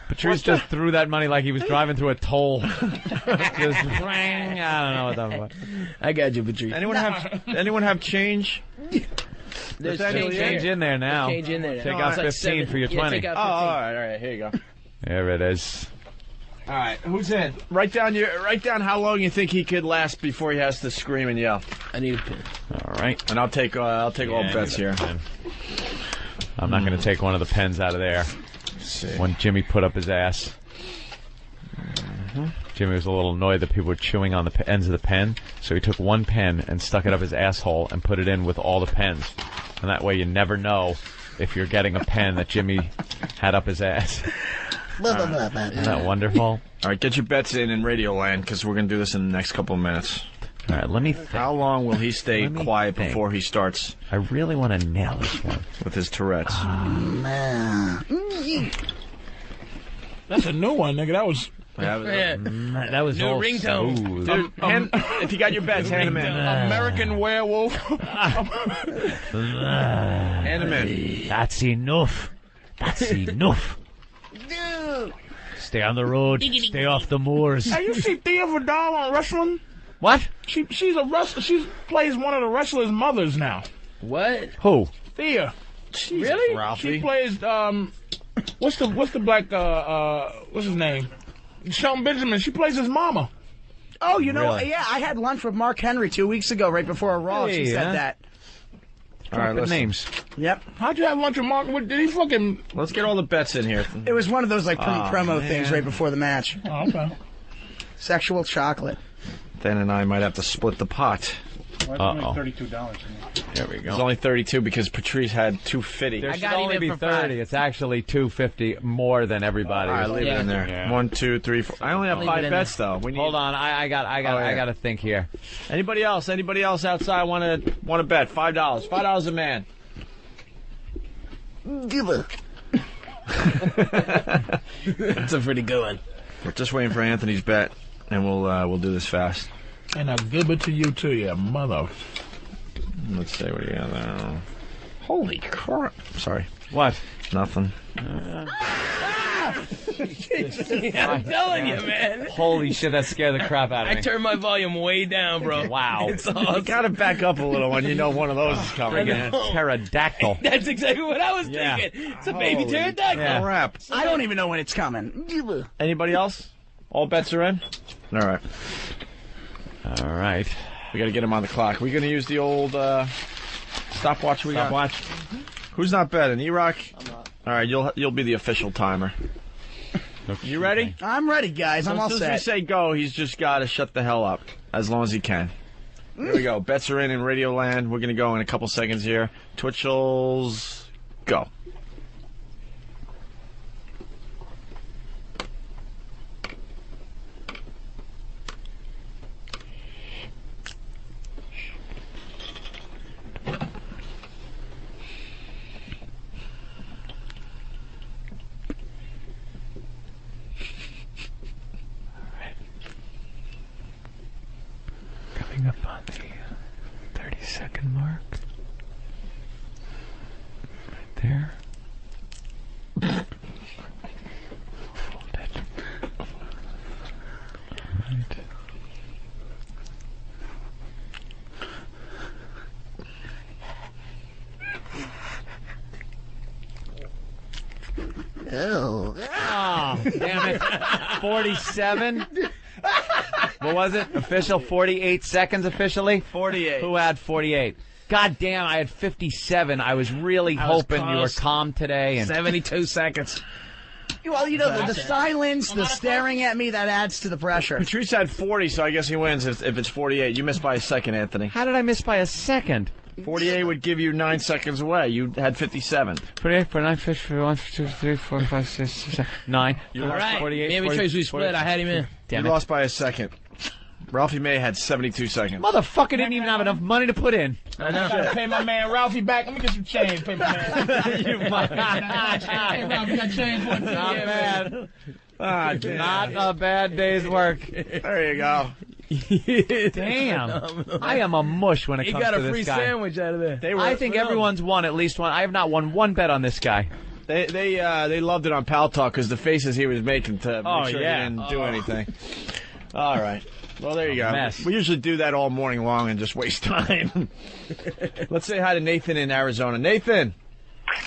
Speaker 1: Patrice just threw that money like he was driving through a toll. Just rang. I don't know what that was.
Speaker 21: I got you, Patrice.
Speaker 2: Anyone have change?
Speaker 21: There's
Speaker 1: change in there now.
Speaker 21: Change in there.
Speaker 1: Take out 15 for your 20.
Speaker 21: Take out 15.
Speaker 2: All right. Here you go.
Speaker 1: There it is.
Speaker 2: All right, who's in? Write down how long you think he could last before he has to scream and yell.
Speaker 21: I need a pen.
Speaker 1: All right.
Speaker 2: And I'll take all bets here.
Speaker 1: I'm not going to take one of the pens out of there. When Jimmy put up his ass. Jimmy was a little annoyed that people were chewing on the ends of the pen, so he took one pen and stuck it up his asshole and put it in with all the pens. And that way you never know if you're getting a pen that Jimmy had up his ass. Isn't that wonderful?
Speaker 2: All right, get your bets in Radio Land, because we're going to do this in the next couple of minutes.
Speaker 1: All right, let me think.
Speaker 2: How long will he stay quiet before he starts?
Speaker 1: I really want to nail this one.
Speaker 2: With his Tourette's.
Speaker 5: That's a new one, nigga. That was
Speaker 21: new ringtone.
Speaker 2: Dude, if you got your bets, hand them in.
Speaker 5: American Werewolf.
Speaker 2: Hand them in.
Speaker 8: That's enough. That's enough. Stay on the road. Stay off the moors.
Speaker 5: Hey, you see Thea Vidal on wrestling?
Speaker 1: What?
Speaker 5: She's a wrestler. She plays one of the wrestlers' mothers now.
Speaker 21: What?
Speaker 1: Who?
Speaker 5: Thea.
Speaker 21: Jesus,
Speaker 5: really?
Speaker 21: Ralphie.
Speaker 5: She plays what's the black what's his name? Shelton Benjamin. She plays his mama.
Speaker 11: Oh, you know,
Speaker 1: Really?
Speaker 11: yeah, I had lunch with Mark Henry 2 weeks ago, right before a Raw.
Speaker 1: Hey,
Speaker 11: she said
Speaker 1: huh?
Speaker 11: that.
Speaker 2: All right,
Speaker 1: Good
Speaker 2: listen.
Speaker 1: names.
Speaker 11: Yep.
Speaker 5: How'd you have lunch with Mark? Did he fucking...
Speaker 2: Let's get all the bets in here.
Speaker 11: It was one of those, like,
Speaker 2: Oh,
Speaker 11: promo
Speaker 2: man.
Speaker 11: things right before the match.
Speaker 5: Oh, okay.
Speaker 11: Sexual chocolate.
Speaker 2: Dan and I might have to split the pot.
Speaker 7: Only $32.
Speaker 1: There we go.
Speaker 2: It's only 32 because Patrice had 250.
Speaker 1: There
Speaker 21: I
Speaker 1: should
Speaker 21: got
Speaker 1: only
Speaker 21: even
Speaker 1: be
Speaker 21: for
Speaker 1: 30.
Speaker 21: five.
Speaker 1: It's actually 250 more than everybody.
Speaker 2: All right, leave it in there.
Speaker 1: Yeah.
Speaker 2: 1, 2, 3, 4. I only have
Speaker 21: Leave
Speaker 2: 5
Speaker 21: it in
Speaker 2: bets though. We need...
Speaker 1: Hold on, I got to think here.
Speaker 2: Anybody else? Anybody else outside want to bet? $5. $5 a man.
Speaker 21: That's a pretty good one.
Speaker 2: We're just waiting for Anthony's bet, and we'll do this fast.
Speaker 5: And I'll give it to you too, you mother.
Speaker 2: Let's see what do you got there. Holy crap! Sorry.
Speaker 1: What?
Speaker 2: Nothing.
Speaker 21: I'm telling you, man.
Speaker 1: Holy shit, that scared the crap out of
Speaker 21: I
Speaker 1: me.
Speaker 21: turned my volume way down, bro.
Speaker 1: Wow.
Speaker 21: It's
Speaker 2: You
Speaker 21: awesome.
Speaker 2: gotta back up a little when you know one of those is coming.
Speaker 1: Friggin' pterodactyl.
Speaker 21: That's exactly what I was
Speaker 1: Yeah.
Speaker 21: thinking. It's a baby
Speaker 2: Holy
Speaker 21: pterodactyl.
Speaker 2: crap.
Speaker 11: I don't even know when it's coming.
Speaker 2: Anybody else? All bets are in? All right.
Speaker 1: All right.
Speaker 2: We got to get him on the clock. We going to use the old stopwatch we got?
Speaker 1: Stopwatch.
Speaker 2: Who's not betting? E-Rock? I'm not. All right, you'll be the official timer. You ready?
Speaker 11: I'm ready, guys. I'm all
Speaker 2: As soon as we
Speaker 11: set.
Speaker 2: say go, he's just got to shut the hell up as long as he can. Here we go. Bets are in Radio Land. We're going to go in a couple seconds here. Twitchels, go.
Speaker 1: Coming up on the 30-second mark. Right there. Hold it. Right.
Speaker 23: Oh.
Speaker 1: Oh, damn it. 47? What was it? Official 48 seconds officially?
Speaker 2: 48.
Speaker 1: Who had 48? God damn, I had 57. I was really
Speaker 21: I was
Speaker 1: hoping you were
Speaker 21: close.
Speaker 1: calm today. And
Speaker 21: 72 seconds.
Speaker 11: Well, you know, the silence, the staring at me, that adds to the pressure.
Speaker 2: Patrice had 40, so I guess he wins if it's 48. You missed by a second, Anthony.
Speaker 1: How did I miss by a second?
Speaker 2: 48 would give you 9 seconds away. You had 57.
Speaker 1: 48, 49, 50, 51, 52, 53, 4, 5, 6, 7, 9.
Speaker 2: You
Speaker 21: All
Speaker 2: lost
Speaker 21: right.
Speaker 1: 48,
Speaker 21: Maybe
Speaker 1: 40,
Speaker 21: we split. I had him in.
Speaker 1: Damn
Speaker 2: you
Speaker 1: it.
Speaker 2: lost by a second. Ralphie May had 72 seconds.
Speaker 1: Motherfucker didn't even have enough money to put in.
Speaker 5: I know. Gotta pay my man Ralphie back. Let me get some change, pay my man.
Speaker 1: You might.
Speaker 5: Hey, Ralphie, got change for it.
Speaker 1: Not bad.
Speaker 2: Ah, damn.
Speaker 1: Not a bad day's work.
Speaker 2: There you go.
Speaker 1: Damn. I am a mush when it
Speaker 21: He
Speaker 1: comes
Speaker 21: got
Speaker 1: to
Speaker 21: a
Speaker 1: this
Speaker 21: free
Speaker 1: guy.
Speaker 21: sandwich out of there.
Speaker 1: I think everyone's won at least one. I have not won one bet on this guy.
Speaker 2: They loved it on Pal Talk because the faces he was making to make sure he didn't do anything. All right. Well, there you go.
Speaker 1: Mess.
Speaker 2: We usually do that all morning long and just waste time. Let's say hi to Nathan in Arizona. Nathan.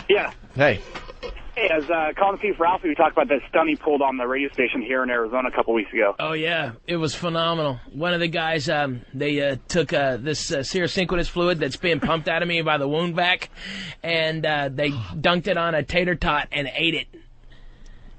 Speaker 12: Yeah.
Speaker 2: Hey.
Speaker 12: Hey, I was calling to see if Ralphie would talk about that stunt he pulled on the radio station here in Arizona a couple weeks ago.
Speaker 21: Oh, yeah. It was phenomenal. One of the guys, they took this serosynchronous fluid that's being pumped out of me by the wound vac, and they dunked it on a tater tot and ate it.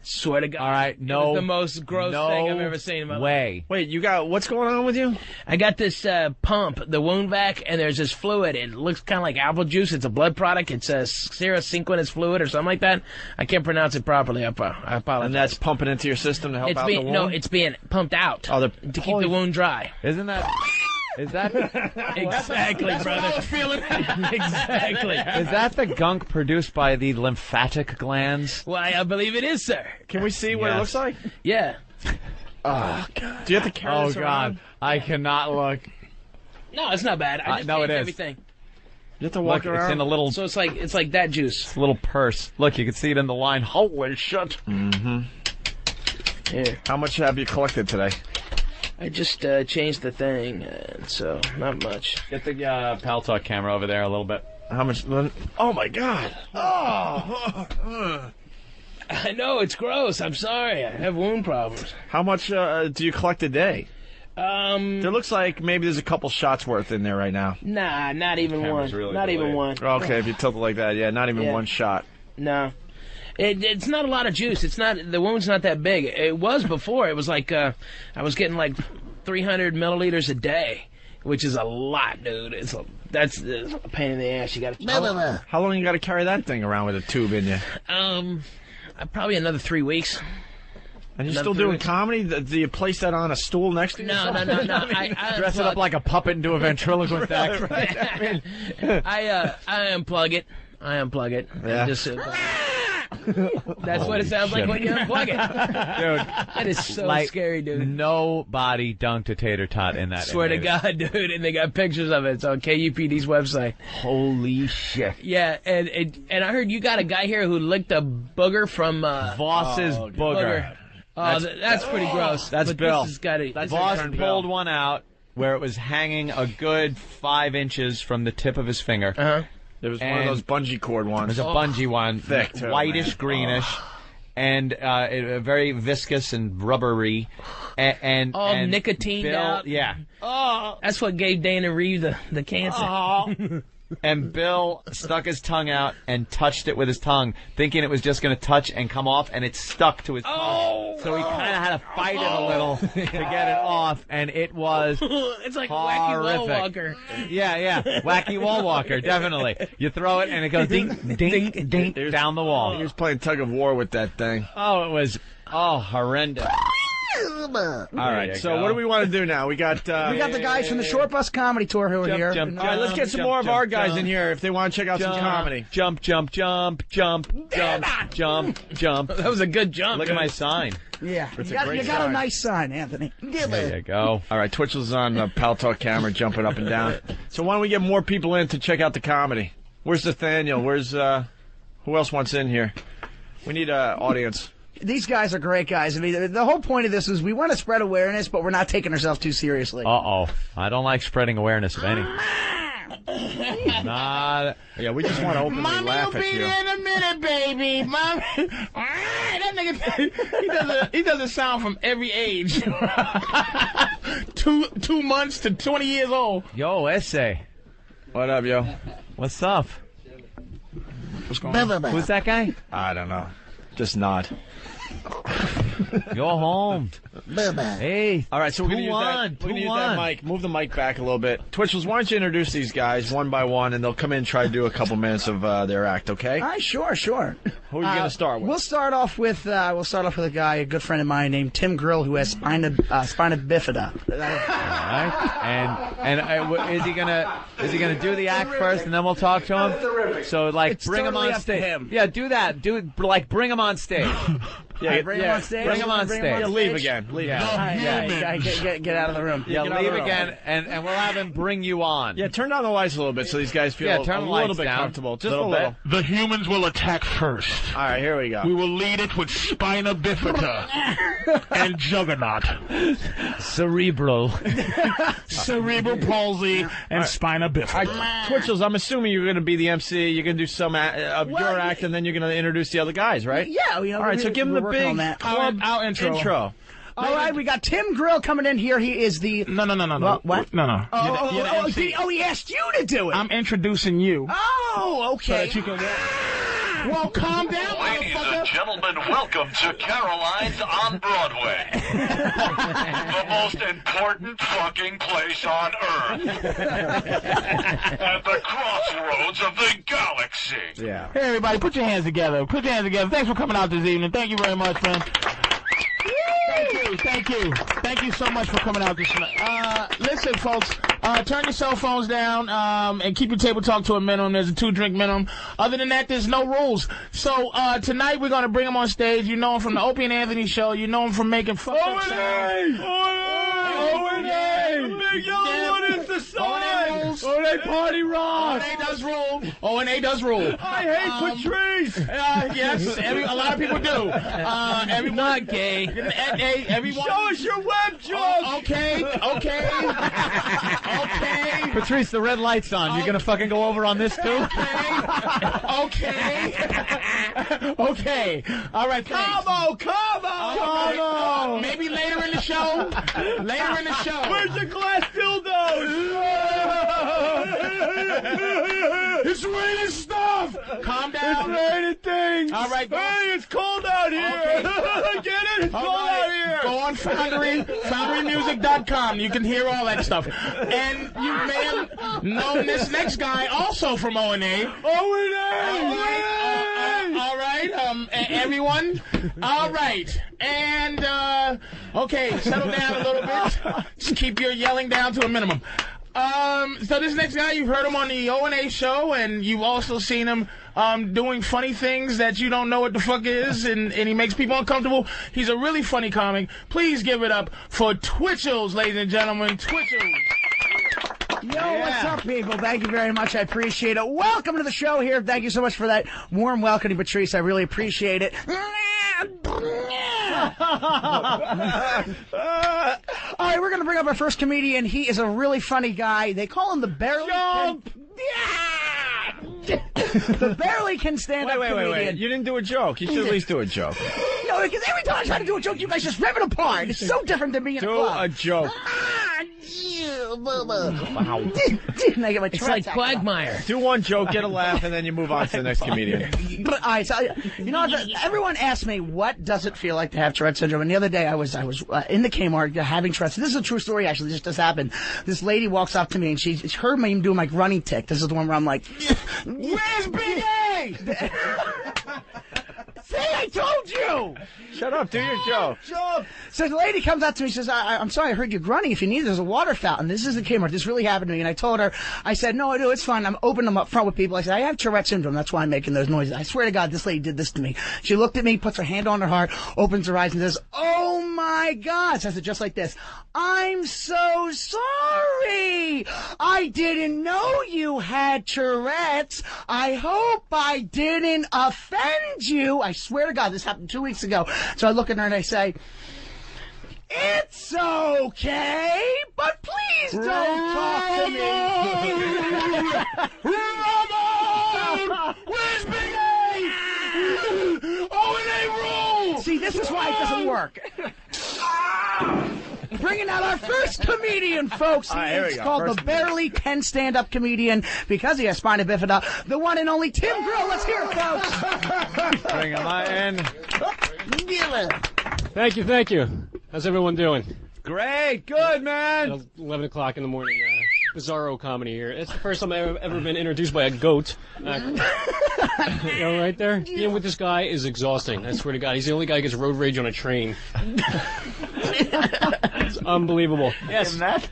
Speaker 21: Swear to God.
Speaker 1: All right,
Speaker 21: It
Speaker 1: no.
Speaker 21: was the most gross thing I've ever seen in my life.
Speaker 1: way.
Speaker 2: Wait, you got what's going on with you?
Speaker 21: I got this pump, the wound vac, and there's this fluid. It looks kind of like apple juice. It's a blood product. It's a serosynchronous fluid or something like that. I can't pronounce it properly. I apologize.
Speaker 2: And that's pumping into your system to help out the wound?
Speaker 21: No, it's being pumped out
Speaker 2: Oh,
Speaker 21: to keep the wound dry.
Speaker 1: Isn't that... Is that...
Speaker 21: Exactly, brother. Exactly.
Speaker 1: Is that the gunk produced by the lymphatic glands?
Speaker 21: Why, I believe it is, sir.
Speaker 2: Can we see what it looks like?
Speaker 21: Yeah.
Speaker 2: Oh, God. Do you have to carry this around?
Speaker 1: I cannot look.
Speaker 21: No, it's not bad. I just
Speaker 1: no, it
Speaker 21: changed
Speaker 1: is.
Speaker 21: everything.
Speaker 2: You have to walk
Speaker 1: Look,
Speaker 2: around?
Speaker 1: it's in a little...
Speaker 21: So it's like that juice.
Speaker 1: It's a little purse. Look, you can see it in the line. Holy shit.
Speaker 2: Mm-hmm.
Speaker 21: Yeah.
Speaker 2: How much have you collected today?
Speaker 21: I just changed the thing, so not much.
Speaker 1: Get the Pal Talk camera over there a little bit.
Speaker 2: How much? Oh my God!
Speaker 21: Oh. I know, it's gross. I'm sorry. I have wound problems.
Speaker 2: How much do you collect a day? There looks like maybe there's a couple shots worth in there right now.
Speaker 21: Nah, not even one.
Speaker 2: Really
Speaker 21: not even one.
Speaker 2: Okay, if you tilt it like that, yeah, not even one shot.
Speaker 21: No. It's not a lot of juice. It's not, the wound's not that big. It was before. It was like, I was getting like 300 milliliters a day, which is a lot, dude. That's a pain in the ass. You gotta.
Speaker 2: How long you got to carry that thing around with a tube in you?
Speaker 21: Probably another 3 weeks.
Speaker 2: And you're still doing comedy? Do you place that on a stool next to you?
Speaker 21: No.
Speaker 1: I dress it up like a puppet and do a ventriloquist act.
Speaker 21: Right. I unplug it.
Speaker 2: Yeah.
Speaker 21: Just, that's what it sounds like when you unplug it.
Speaker 1: Dude,
Speaker 21: that is so scary, dude.
Speaker 1: Nobody dunked a tater tot in that.
Speaker 21: Swear to God, dude. And they got pictures of it. It's on KUPD's website.
Speaker 1: Holy shit.
Speaker 21: Yeah, and I heard you got a guy here who licked a booger from
Speaker 1: Voss's booger.
Speaker 21: Oh, that's pretty gross.
Speaker 1: That's
Speaker 21: but
Speaker 1: Bill.
Speaker 21: Voss
Speaker 1: pulled one out where it was hanging a good 5 inches from the tip of his finger.
Speaker 2: There was one of those bungee cord ones.
Speaker 1: It was a bungee one,
Speaker 2: thick, too,
Speaker 1: whitish, greenish, and very viscous and rubbery. And
Speaker 21: nicotine out.
Speaker 1: Yeah.
Speaker 21: Oh, that's what gave Dana Reeve the cancer.
Speaker 1: Oh. And Bill stuck his tongue out and touched it with his tongue, thinking it was just going to touch and come off, and it stuck to his tongue. So he kind of had to fight it a little to get it off, and it was
Speaker 21: it's like
Speaker 1: horrific.
Speaker 21: Wacky Wall Walker.
Speaker 1: Yeah, Wacky Wall Walker, definitely. You throw it, and it goes ding, ding, ding down the wall.
Speaker 2: He was playing tug of war with that thing.
Speaker 1: Oh, it was horrendous.
Speaker 2: All right, so what do we want to do now? We got
Speaker 11: the guys from the Short Bus Comedy Tour who are here.
Speaker 2: All right, let's get some more of our guys in here if they want to check out some comedy.
Speaker 1: Jump.
Speaker 21: That was a good jump.
Speaker 1: Look at my sign.
Speaker 11: Yeah, you got a nice sign, Anthony.
Speaker 1: There you go.
Speaker 2: All right, Twitchels is on the Pal Talk camera jumping up and down. So why don't we get more people in to check out the comedy? Where's Nathaniel? Where's who else wants in here? We need an audience.
Speaker 11: These guys are great guys. I mean, the whole point of this is we want to spread awareness, but we're not taking ourselves too seriously.
Speaker 1: Uh-oh. I don't like spreading awareness of any.
Speaker 2: Yeah, we just want to openly laugh at you.
Speaker 5: Mommy will be there in a minute, baby. Mommy. That nigga, he does a sound from every age. 2 months to 20 years old.
Speaker 1: Yo, Essay.
Speaker 2: What up, yo?
Speaker 1: What's up?
Speaker 2: What's going on?
Speaker 1: Who's that guy?
Speaker 2: I don't know. Just nod.
Speaker 1: You're home. Hey.
Speaker 2: All right, so we're going to use that mic. Move the mic back a little bit. Twitchels, why don't you introduce these guys one by one, and they'll come in and try to do a couple minutes of their act, okay?
Speaker 11: All right, sure.
Speaker 2: Who are you going to start with?
Speaker 11: We'll start off with a guy, a good friend of mine named Tim Grill, who has spina bifida.
Speaker 1: All right. And is he gonna do the act first, and then we'll talk to him? So bring him on stage. Yeah, do that. Bring him on stage.
Speaker 11: Bring him on stage.
Speaker 1: Bring him on stage.
Speaker 2: Yeah, leave again. Leave.
Speaker 11: Get out of the room.
Speaker 1: Yeah, leave again, and we'll have him bring you on.
Speaker 2: Yeah, turn down the lights a little bit so these guys feel a little bit comfortable. Just a little.
Speaker 9: The humans will attack first.
Speaker 2: All right, here we go.
Speaker 9: We will lead it with spina bifida and juggernaut.
Speaker 1: Cerebral
Speaker 9: palsy and spina bifida.
Speaker 2: Twitchels, I'm assuming you're going to be the MC. You're going to do some of your act, and then you're going to introduce the other guys, right?
Speaker 11: Yeah.
Speaker 2: All right, so give them the big club
Speaker 5: our intro.
Speaker 11: All right, we got Tim Grill coming in here. He is the...
Speaker 5: No.
Speaker 11: What?
Speaker 5: No.
Speaker 11: He asked you to do it.
Speaker 5: I'm introducing you.
Speaker 11: Oh, okay.
Speaker 5: So that you can well, calm down,
Speaker 10: Ladies and gentlemen, welcome to Caorline's on Broadway. The most important fucking place on Earth. At the crossroads of the galaxy.
Speaker 2: Yeah.
Speaker 5: Hey, everybody, put your hands together. Thanks for coming out this evening. Thank you very much, man. Thank you so much for coming out this night. Listen, folks, turn your cell phones down and keep your table talk to a minimum. There's a 2-drink minimum. Other than that, there's no rules. So tonight we're going to bring him on stage. You know him from the Opie and Anthony show. You know him from making fucked up sounds.
Speaker 2: Big yellow one is the sign.
Speaker 5: O&A party rock. O&A does rule.
Speaker 2: I hate Patrice.
Speaker 5: Yes, a lot of people do.
Speaker 1: Everyone not gay.
Speaker 5: Everyone.
Speaker 2: Show us your web job.
Speaker 5: Okay.
Speaker 1: Patrice, the red light's on. You're gonna fucking go over on this too?
Speaker 5: Okay. All right.
Speaker 2: Come on.
Speaker 5: Maybe later in the show.
Speaker 2: Where's the glass dildos?
Speaker 5: It's raining stuff. Calm down.
Speaker 2: It's raining things.
Speaker 5: All right.
Speaker 2: Hey, it's cold out here.
Speaker 5: Okay.
Speaker 2: Get it? It's cold out here.
Speaker 5: Go on foundrymusic.com. You can hear all that stuff. And you may have known this next guy also from O&A. All right, everyone. All right, and okay, settle down a little bit. Just keep your yelling down to a minimum. So this next guy, you've heard him on the O&A show, and you've also seen him doing funny things that you don't know what the fuck is, and he makes people uncomfortable. He's a really funny comic. Please give it up for Twitchels, ladies and gentlemen. Twitchels.
Speaker 11: Yo, what's up, people? Thank you very much. I appreciate it. Welcome to the show here. Thank you so much for that warm welcome, Patrice. I really appreciate it. All right, we're going to bring up our first comedian. He is a really funny guy. They call him the Barely... The Barely Can Stand Up Comedian.
Speaker 2: Wait. You didn't do a joke. You should at least do a joke.
Speaker 11: No, because every time I try to do a joke, you guys just rip it apart. It's so different than being in a club.
Speaker 2: Do a joke.
Speaker 11: Wow. It's
Speaker 21: like Quagmire.
Speaker 2: Do one joke, get a laugh, and then you move on to the next comedian.
Speaker 11: But, all right, so, you know, everyone asks me, what does it feel like to have Tourette syndrome? And the other day, I was in the Kmart having Tourette. This is a true story, actually. This just happened. This lady walks up to me, and she heard me doing my grunting tick. This is the one where I'm like,
Speaker 5: where's Big A?
Speaker 11: See, I told you!
Speaker 2: Shut up, do your joke.
Speaker 11: So the lady comes up to me and says, I'm sorry, I heard you grunting. If you need, there's a water fountain. This is the Kmart. This really happened to me. And I told her, I said, no, I do. It's fine. I'm opening them up front with people. I said, I have Tourette syndrome. That's why I'm making those noises. I swear to God, this lady did this to me. She looked at me, puts her hand on her heart, opens her eyes and says, oh my God. Says it just like this. I'm so sorry. I didn't know you had Tourette's. I hope I didn't offend you. I swear to God, this happened 2 weeks ago. So I look at her and I say, it's okay, but please don't talk to me.
Speaker 5: Ramon! Where's Big A? O&A rule!
Speaker 11: See, this is why it doesn't work. Bringing out our first comedian, folks. It's called the Barely Can Stand Up Comedian because he has spina bifida. The one and only Tim Grill. Let's hear it, folks.
Speaker 2: Bring him in.
Speaker 13: Thank you. How's everyone doing?
Speaker 2: Great, good, man.
Speaker 13: 11 o'clock in the morning. Bizarro comedy here. It's the first time I've ever been introduced by a goat. You know, right there? Being with this guy is exhausting. I swear to God. He's the only guy who gets road rage on a train. It's unbelievable.
Speaker 2: Yes.
Speaker 13: I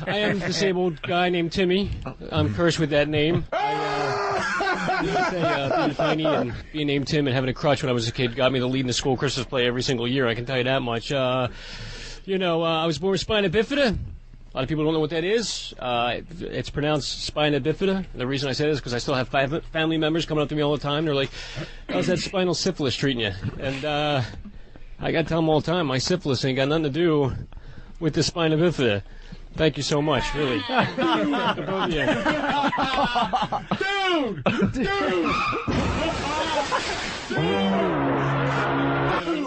Speaker 13: am a disabled guy named Timmy. I'm cursed with that name. Being tiny and being named Tim and having a crutch when I was a kid got me the lead in the school Christmas play every single year. I can tell you that much. I was born with spina bifida. A lot of people don't know what that is. It's pronounced spina bifida. The reason I say this is because I still have family members coming up to me all the time. They're like, how's that spinal syphilis treating you? And I got to tell them all the time, my syphilis ain't got nothing to do with the spina bifida. Thank you so much, really.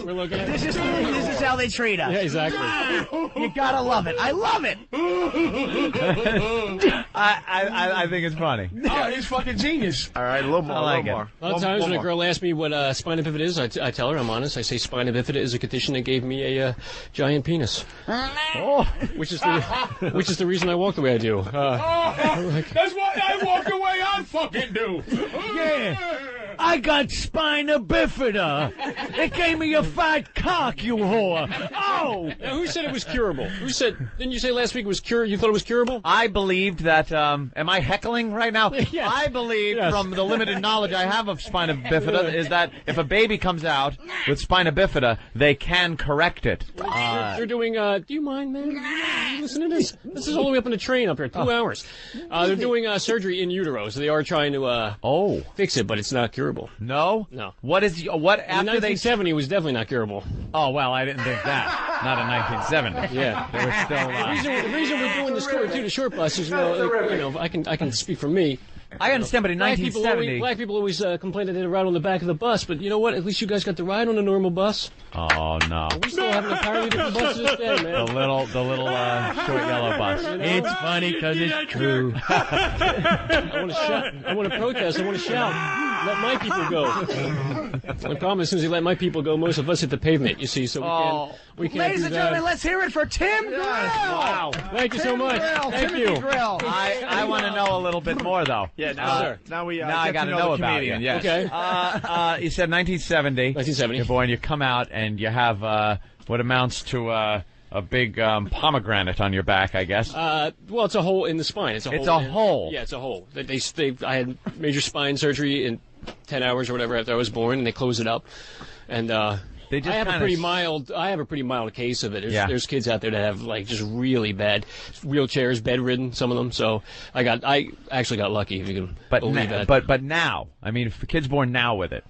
Speaker 13: We're looking at
Speaker 11: this is how they treat us.
Speaker 13: Yeah, exactly.
Speaker 11: You gotta love it. I love it.
Speaker 1: I think it's funny.
Speaker 5: Oh, he's fucking genius.
Speaker 2: All right, a little more.
Speaker 1: I like it.
Speaker 13: A lot of times when a girl asks me what spina bifida is, I tell her, I'm honest, I say spina bifida is a condition that gave me a giant penis. Which is the reason I walk the way I do.
Speaker 5: That's why I walk the way I fucking do.
Speaker 8: Yeah. I got spina bifida. It gave me a fat cock, you whore. Oh!
Speaker 13: Now, who said it was curable? Didn't you say last week it was you thought it was curable?
Speaker 1: I believed that, am I heckling right now?
Speaker 13: Yes.
Speaker 1: I believe from the limited knowledge I have of spina bifida is that if a baby comes out with spina bifida, they can correct it.
Speaker 13: They're doing, do you mind, man? Listen to this. This is all the way up on the train up here, 2 hours. They're doing surgery in utero, so they are trying to fix it, but it's not curable. curable.
Speaker 1: No?
Speaker 13: No.
Speaker 1: What after
Speaker 13: in 1970 it was definitely not curable.
Speaker 1: Oh, well, I didn't think that. Not in 1970.
Speaker 13: Yeah.
Speaker 1: There was still...
Speaker 13: The reason we're doing the story, too, the short bus is, I can speak for me.
Speaker 1: I understand, but in 1970...
Speaker 13: Black people always complain that they ride on the back of the bus, but you know what? At least you guys got to ride on a normal bus.
Speaker 1: Oh, no.
Speaker 13: We still have an entirely different bus to this day, man.
Speaker 1: The little short yellow bus.
Speaker 21: It's funny because it's true.
Speaker 13: I want to shout. I want to protest. I want to shout. Let my people go. The problem is, as soon as they let my people go, most of us hit the pavement, you see, so we can't
Speaker 11: Ladies
Speaker 13: do
Speaker 11: and
Speaker 13: that.
Speaker 11: gentlemen, let's hear it for Tim Grill.
Speaker 13: Wow. Thank you so much. Thank
Speaker 11: Timothy
Speaker 13: you.
Speaker 11: Grill.
Speaker 1: I want to know a little bit more, though.
Speaker 2: Yeah, now
Speaker 1: I got to know about it.
Speaker 2: Yes.
Speaker 13: Okay.
Speaker 1: You said 1970.
Speaker 13: 1970.
Speaker 1: You're born. You come out and you have what amounts to a big pomegranate on your back, I guess.
Speaker 13: Well, it's a hole in the spine. It's a hole. Yeah, it's a hole. I had major spine surgery in 10 hours or whatever after I was born, and they closed it up. And I have a pretty mild case of it. There's kids out there that have like just really bad wheelchairs, bedridden, some of them. So I actually got lucky, if you can believe that.
Speaker 1: But now, I mean, if a kid's born now with it.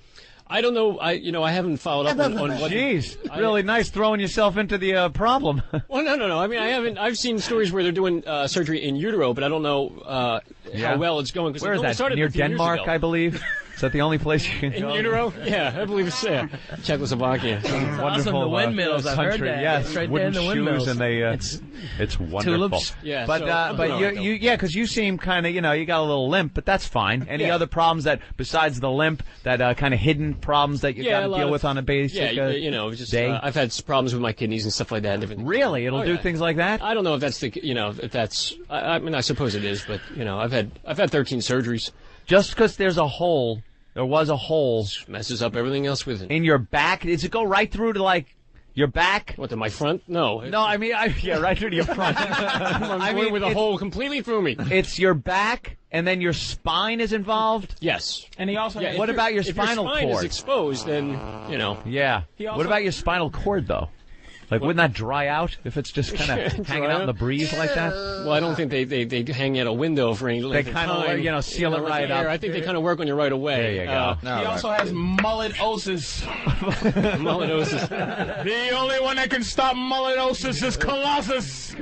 Speaker 13: I don't know. I haven't followed up on what.
Speaker 1: Jeez, really nice throwing yourself into the problem.
Speaker 13: Well, no. I mean, I've seen stories where they're doing surgery in utero, but I don't know how well it's going.
Speaker 1: Where is that? Near Denmark, I believe. Is that the only place you can
Speaker 13: in
Speaker 1: go?
Speaker 13: utero? Yeah, I believe it's Czechoslovakia.
Speaker 1: Wonderful
Speaker 21: the windmills. I've heard
Speaker 1: country.
Speaker 21: that.
Speaker 1: Yes,
Speaker 21: it's right
Speaker 1: wooden
Speaker 21: there in the
Speaker 1: shoes,
Speaker 21: windmills.
Speaker 1: and they. It's wonderful.
Speaker 21: Tulips.
Speaker 13: Yeah,
Speaker 1: but you because you seem kind of you got a little limp, but that's fine. Any other problems that besides the limp that kind of hidden problems that you got to deal with on a basic
Speaker 13: day? I've had problems with my kidneys and stuff like that.
Speaker 1: Really, it'll do things like that.
Speaker 13: I don't know if that's if that's. I mean, I suppose it is, but I've had 13 surgeries.
Speaker 1: Just because there's a hole. There was a hole.
Speaker 13: Messes up everything else with it.
Speaker 1: In your back? Does it go right through to, like, your back?
Speaker 13: What, to my front? No.
Speaker 1: No, I mean, right through to your front.
Speaker 13: I mean, with a hole completely through me.
Speaker 1: It's your back, and then your spine is involved?
Speaker 13: Yes.
Speaker 21: And he also...
Speaker 1: what about your spinal cord?
Speaker 13: If your spine is exposed, then,
Speaker 1: Yeah. What about your spinal cord, though? Like, wouldn't that dry out if it's just kind of hanging out in the breeze like that?
Speaker 13: Well, I don't think they hang out a window for any length of time.
Speaker 1: They kind of, seal it right up.
Speaker 13: I think they kind of work on you right away.
Speaker 1: There you go.
Speaker 21: He also has mullet-osis.
Speaker 13: Mullet-osis.
Speaker 9: The only one that can stop mullet-osis is Colossus.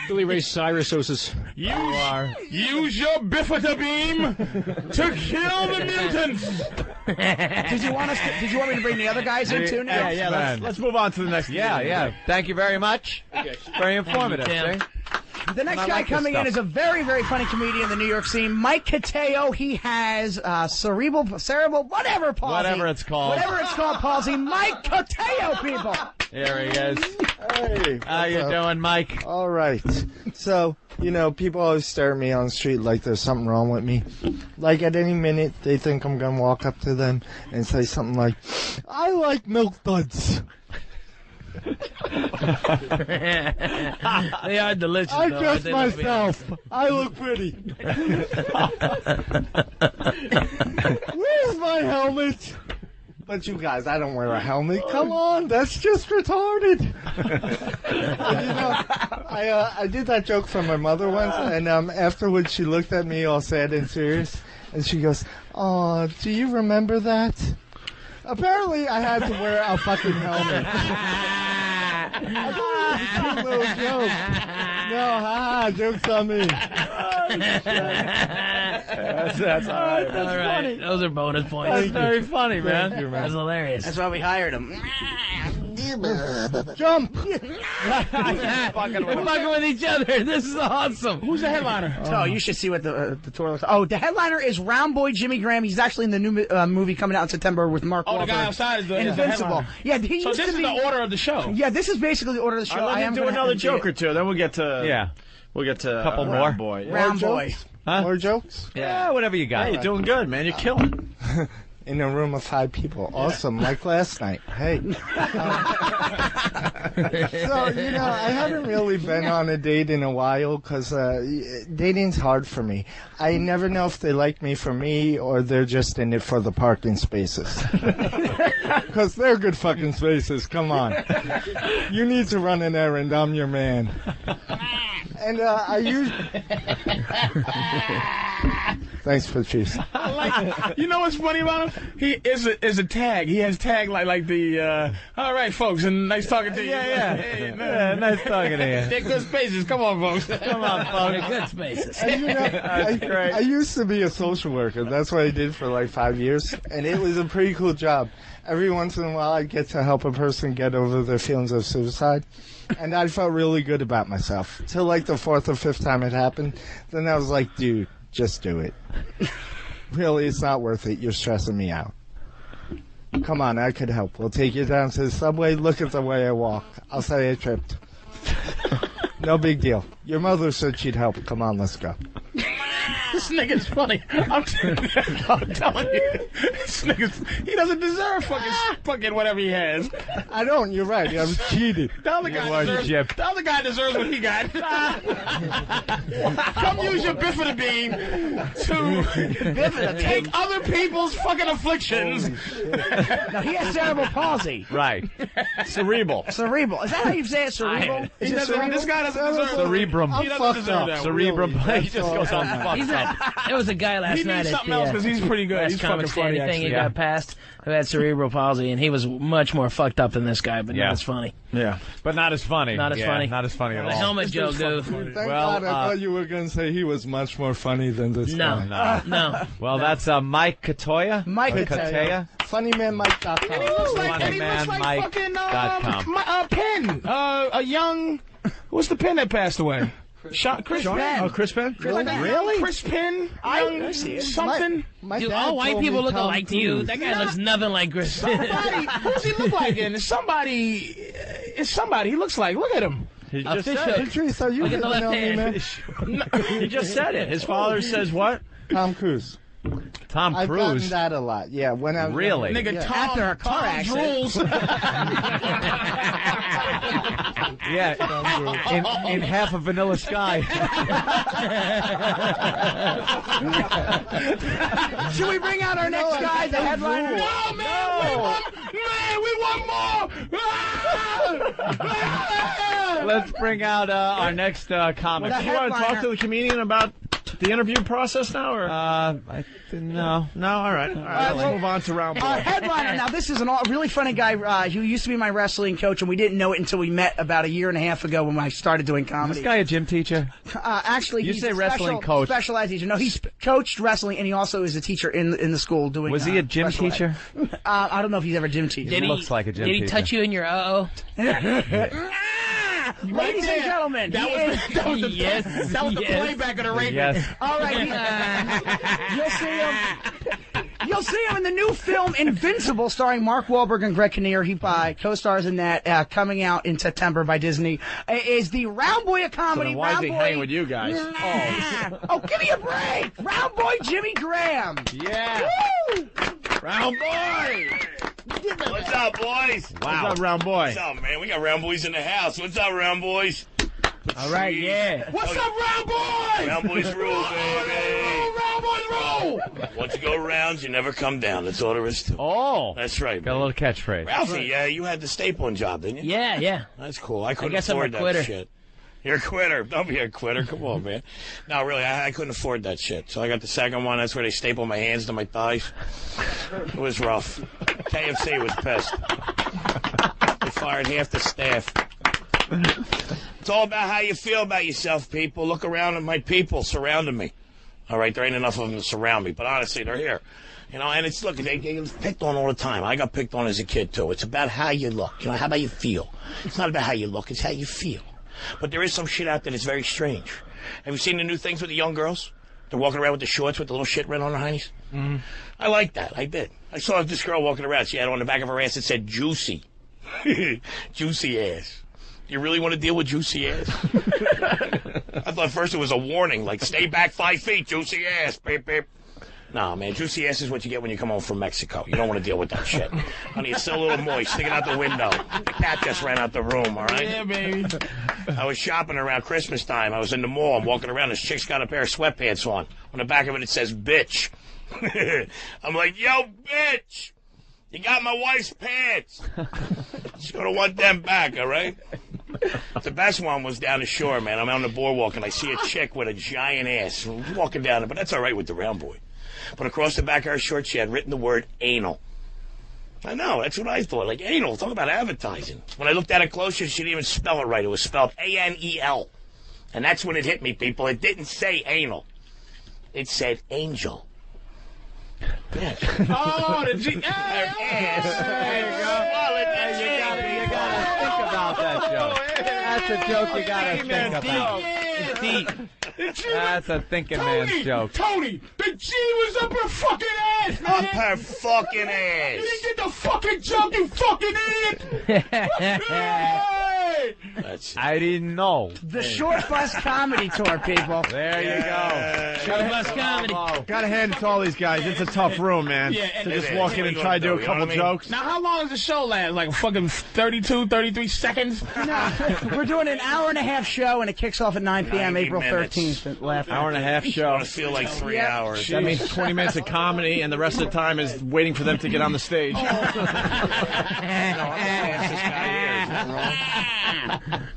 Speaker 13: Billy Ray Cyrus-osis.
Speaker 9: Use your bifida beam to kill the mutants.
Speaker 11: Did you want me to bring the other guys in too now?
Speaker 2: Yeah. Let's move on to the next.
Speaker 1: Yeah. Thank you very much. Very informative.
Speaker 11: The next guy coming in is a very, very funny comedian in the New York scene, Mike Cateo. He has cerebral, whatever palsy.
Speaker 1: Whatever it's called,
Speaker 11: palsy. Mike Cateo, people.
Speaker 1: Here he is.
Speaker 14: Hey.
Speaker 1: How you doing, Mike?
Speaker 14: All right. So, people always stare at me on the street like there's something wrong with me. Like at any minute, they think I'm going to walk up to them and say something like, I like milk duds.
Speaker 21: They are delicious.
Speaker 14: I dress myself. I look pretty. Where's my helmet? But you guys, I don't wear a helmet. Come on, that's just retarded. I did that joke for my mother once, and afterwards she looked at me all sad and serious, and she goes, "Oh, do you remember that?" Apparently, I had to wear a fucking helmet. I thought it was a cute little joke. No, haha, joke's on me.
Speaker 2: That's all right.
Speaker 21: That's funny. Those are bonus points.
Speaker 1: That's very funny, man.
Speaker 21: Thank you, man. That's hilarious.
Speaker 11: That's why we hired him.
Speaker 14: Jump!
Speaker 21: They're fucking with each other. This is awesome.
Speaker 11: Who's the headliner? Oh, you should see what the tour looks like. Oh, the headliner is Round Boy Jimmy Graham. He's actually in the new movie coming out in September with Mark Wahlberg.
Speaker 21: The guy outside is the
Speaker 11: Invincible.
Speaker 21: Yeah, this is the order of the show.
Speaker 11: Yeah, this is basically the order of the show.
Speaker 2: I am do another joke or two, then we'll get to...
Speaker 1: Yeah.
Speaker 2: We'll get to
Speaker 1: a couple more.
Speaker 2: Round Boy.
Speaker 11: Yeah. Round Boy.
Speaker 1: Huh?
Speaker 14: More jokes?
Speaker 1: Yeah, whatever you got.
Speaker 2: Hey, you're doing good, man. You're killing.
Speaker 14: In a room of 5 people. Awesome, like last night. Hey. So, I haven't really been on a date in a while because dating's hard for me. I never know if they like me for me or they're just in it for the parking spaces. Because they're good fucking spaces, come on. You need to run an errand, I'm your man. And I Thanks, Patrice.
Speaker 5: You know what's funny about him? He is a tag. He has tag like the. All right, folks, and nice talking to you.
Speaker 1: Yeah, nice talking to you.
Speaker 5: They're good spaces. Come on, folks.
Speaker 1: Come on, folks.
Speaker 21: They're good spaces.
Speaker 14: And,
Speaker 1: That's great.
Speaker 14: I used to be a social worker. That's what I did for like 5 years, and it was a pretty cool job. Every once in a while, I'd get to help a person get over their feelings of suicide, and I felt really good about myself. Till like the 4th or 5th time it happened, then I was like, dude, just do it. Really, it's not worth it. You're stressing me out. Come on, I could help. We'll take you down to the subway. Look at the way I walk. I'll say I tripped. No big deal. Your mother said she'd help. Come on, let's go.
Speaker 5: This nigga's funny. I'm telling you. This nigga's, he doesn't deserve fucking whatever he has.
Speaker 14: I don't. You're right. I'm cheated.
Speaker 5: The other guy deserves what he got. Come use your bifidobine to take other people's fucking afflictions.
Speaker 21: Now, he has cerebral palsy.
Speaker 1: Right. Cerebral.
Speaker 21: Cerebral. Is that how you say it? Cerebral?
Speaker 5: This guy doesn't deserve
Speaker 1: Cerebrum.
Speaker 5: He doesn't deserve that.
Speaker 1: Cerebrum. He just goes on fucked up.
Speaker 21: There was a guy last night at
Speaker 5: something else because he's pretty good. He's fucking funny.
Speaker 21: Thing he got passed who had cerebral palsy, and he was much more fucked up than this guy, but not as funny.
Speaker 1: Yeah, but not as funny.
Speaker 21: Not as funny.
Speaker 1: Not as funny at all.
Speaker 21: The helmet joke, dude.
Speaker 14: Thank God, I thought you were going to say he was much more funny than this guy.
Speaker 21: No.
Speaker 1: Well, that's Mike Katoya.
Speaker 14: Mike Katoya. Funnymanmike.com.
Speaker 1: Funnymanmike.com.
Speaker 5: Penn. A young... What's the Penn that passed away? Chris Penn.
Speaker 1: Oh, Chris Penn?
Speaker 5: Really? Chris Penn?
Speaker 21: I see it.
Speaker 5: Something?
Speaker 21: Dude, all white people look alike to you. That guy looks nothing like Chris Penn.
Speaker 5: Who does he look like? It's somebody. He looks like. Look at him.
Speaker 1: He just said it.
Speaker 14: Patrice, are you
Speaker 21: Look at the left hand.
Speaker 1: He just said it. His father says what?
Speaker 14: Tom Cruise.
Speaker 1: Tom
Speaker 14: I've
Speaker 1: Cruise.
Speaker 14: gotten that a lot. Yeah, when I
Speaker 1: really.
Speaker 5: Nigga,
Speaker 14: yeah.
Speaker 21: After a car accident.
Speaker 1: Yeah, in half a Vanilla Sky.
Speaker 21: Should we bring out our next guy, the headliner?
Speaker 5: No, man! We want more!
Speaker 1: Let's bring out our next comic.
Speaker 2: You want to talk to the comedian about the interview process now, or?
Speaker 1: No,
Speaker 2: all right. Let's move on to round one.
Speaker 11: Headliner. Now, this is a really funny guy who used to be my wrestling coach, and we didn't know it until we met about 1.5 years ago when I started doing comedy.
Speaker 1: Is this guy a gym teacher?
Speaker 11: Actually,
Speaker 1: you
Speaker 11: he's
Speaker 1: say wrestling coach.
Speaker 11: Specialized teacher. No, he's coached wrestling, and he also is a teacher in the school doing.
Speaker 1: Was he a gym teacher?
Speaker 11: I don't know if he's ever a gym teacher.
Speaker 1: He looks like a gym teacher.
Speaker 21: Did he touch you in your uh-oh?
Speaker 11: Ladies and gentlemen,
Speaker 5: that was the playback of the rape.
Speaker 1: Yes.
Speaker 11: All right, you'll see him in the new film Invincible, starring Mark Wahlberg and Greg Kinnear. He co-stars in that, coming out in September by Disney. Is the Round Boy of comedy?
Speaker 2: So why is he hanging with you guys?
Speaker 11: Oh, give me a break! Round Boy Jimmy Graham.
Speaker 1: Yeah.
Speaker 11: Woo!
Speaker 2: Round Boy.
Speaker 17: What's up, boys?
Speaker 2: Wow. What's up, Round Boy?
Speaker 17: What's up, man? We got Round Boys in the house. What's up, Round Boys?
Speaker 21: All right, yeah.
Speaker 5: What's up, Round Boys?
Speaker 17: Round Boys rule, baby.
Speaker 5: Round Boys rule.
Speaker 17: Once you go rounds, you never come down. That's all there is to it.
Speaker 1: Oh.
Speaker 17: That's right.
Speaker 1: Got a little catchphrase.
Speaker 17: Ralphie, you had the stapling job, didn't you?
Speaker 21: Yeah.
Speaker 17: That's cool. I couldn't
Speaker 21: guess I'm a
Speaker 17: afford that
Speaker 21: quitter.
Speaker 17: shit. You're a quitter. Don't be a quitter. Come on, man. No, really, I couldn't afford that shit. So I got the second one. That's where they staple my hands to my thighs. It was rough. KFC was pissed. They fired half the staff. It's all about how you feel about yourself, people. Look around at my people surrounding me. All right, there ain't enough of them to surround me, but honestly, they're here. You know, and it's, look, they get picked on all the time. I got picked on as a kid, too. It's about how you look. You know, how about you feel? It's not about how you look. It's how you feel. But there is some shit out there that's very strange. Have you seen the new things with the young girls? They're walking around with the shorts with the little shit written on their heinies. Mm-hmm. I like that. I did. I saw this girl walking around. She had on the back of her ass. It said juicy. Juicy ass. Do you really want to deal with juicy ass? I thought first it was a warning, like stay back 5 feet, juicy ass. Beep, beep. No, man, juicy ass is what you get when you come home from Mexico. You don't want to deal with that shit. Honey, it's still a little moist, sticking out the window. The cat just ran out the room, all right?
Speaker 5: Yeah, baby.
Speaker 17: I was shopping around Christmas time. I was in the mall. I'm walking around. This chick's got a pair of sweatpants on. On the back of it says, bitch. I'm like, yo, bitch. You got my wife's pants. She's going to want them back, all right? The best one was down the shore, man. I'm on the boardwalk, and I see a chick with a giant ass walking down it, but that's all right with the round boy. But across the back of her shirt, she had written the word anal. I know, that's what I thought. Like, anal, talk about advertising. When I looked at it closer, she didn't even spell it right. It was spelled A-N-E-L. And that's when it hit me, people. It didn't say anal. It said angel. Yeah.
Speaker 8: Oh, the G.
Speaker 17: Her ass.
Speaker 1: There you go. You gotta think about that joke. That's a joke you gotta think about. Deep. That's a thinking man's joke.
Speaker 8: Tony, the G was up her fucking ass, man.
Speaker 17: Up her fucking ass.
Speaker 8: You didn't get the fucking joke, you fucking idiot.
Speaker 1: I didn't know.
Speaker 11: The Short Bus Comedy Tour, people.
Speaker 1: There you go.
Speaker 21: Short Bus Comedy.
Speaker 2: Gotta hand it to all these guys. It's a tough room, man.
Speaker 21: Yeah,
Speaker 2: to just walk in and try to do a couple jokes.
Speaker 5: Now, how long does the show last? Like fucking 32, 33 seconds?
Speaker 11: No, we're doing an hour-and-a-half show, and it kicks off at 9 p.m. April 13th.
Speaker 2: Hour-and-a-half show.
Speaker 17: I feel like 3 hours.
Speaker 2: That means 20 minutes of comedy, and the rest of the time is waiting for them to get on the stage.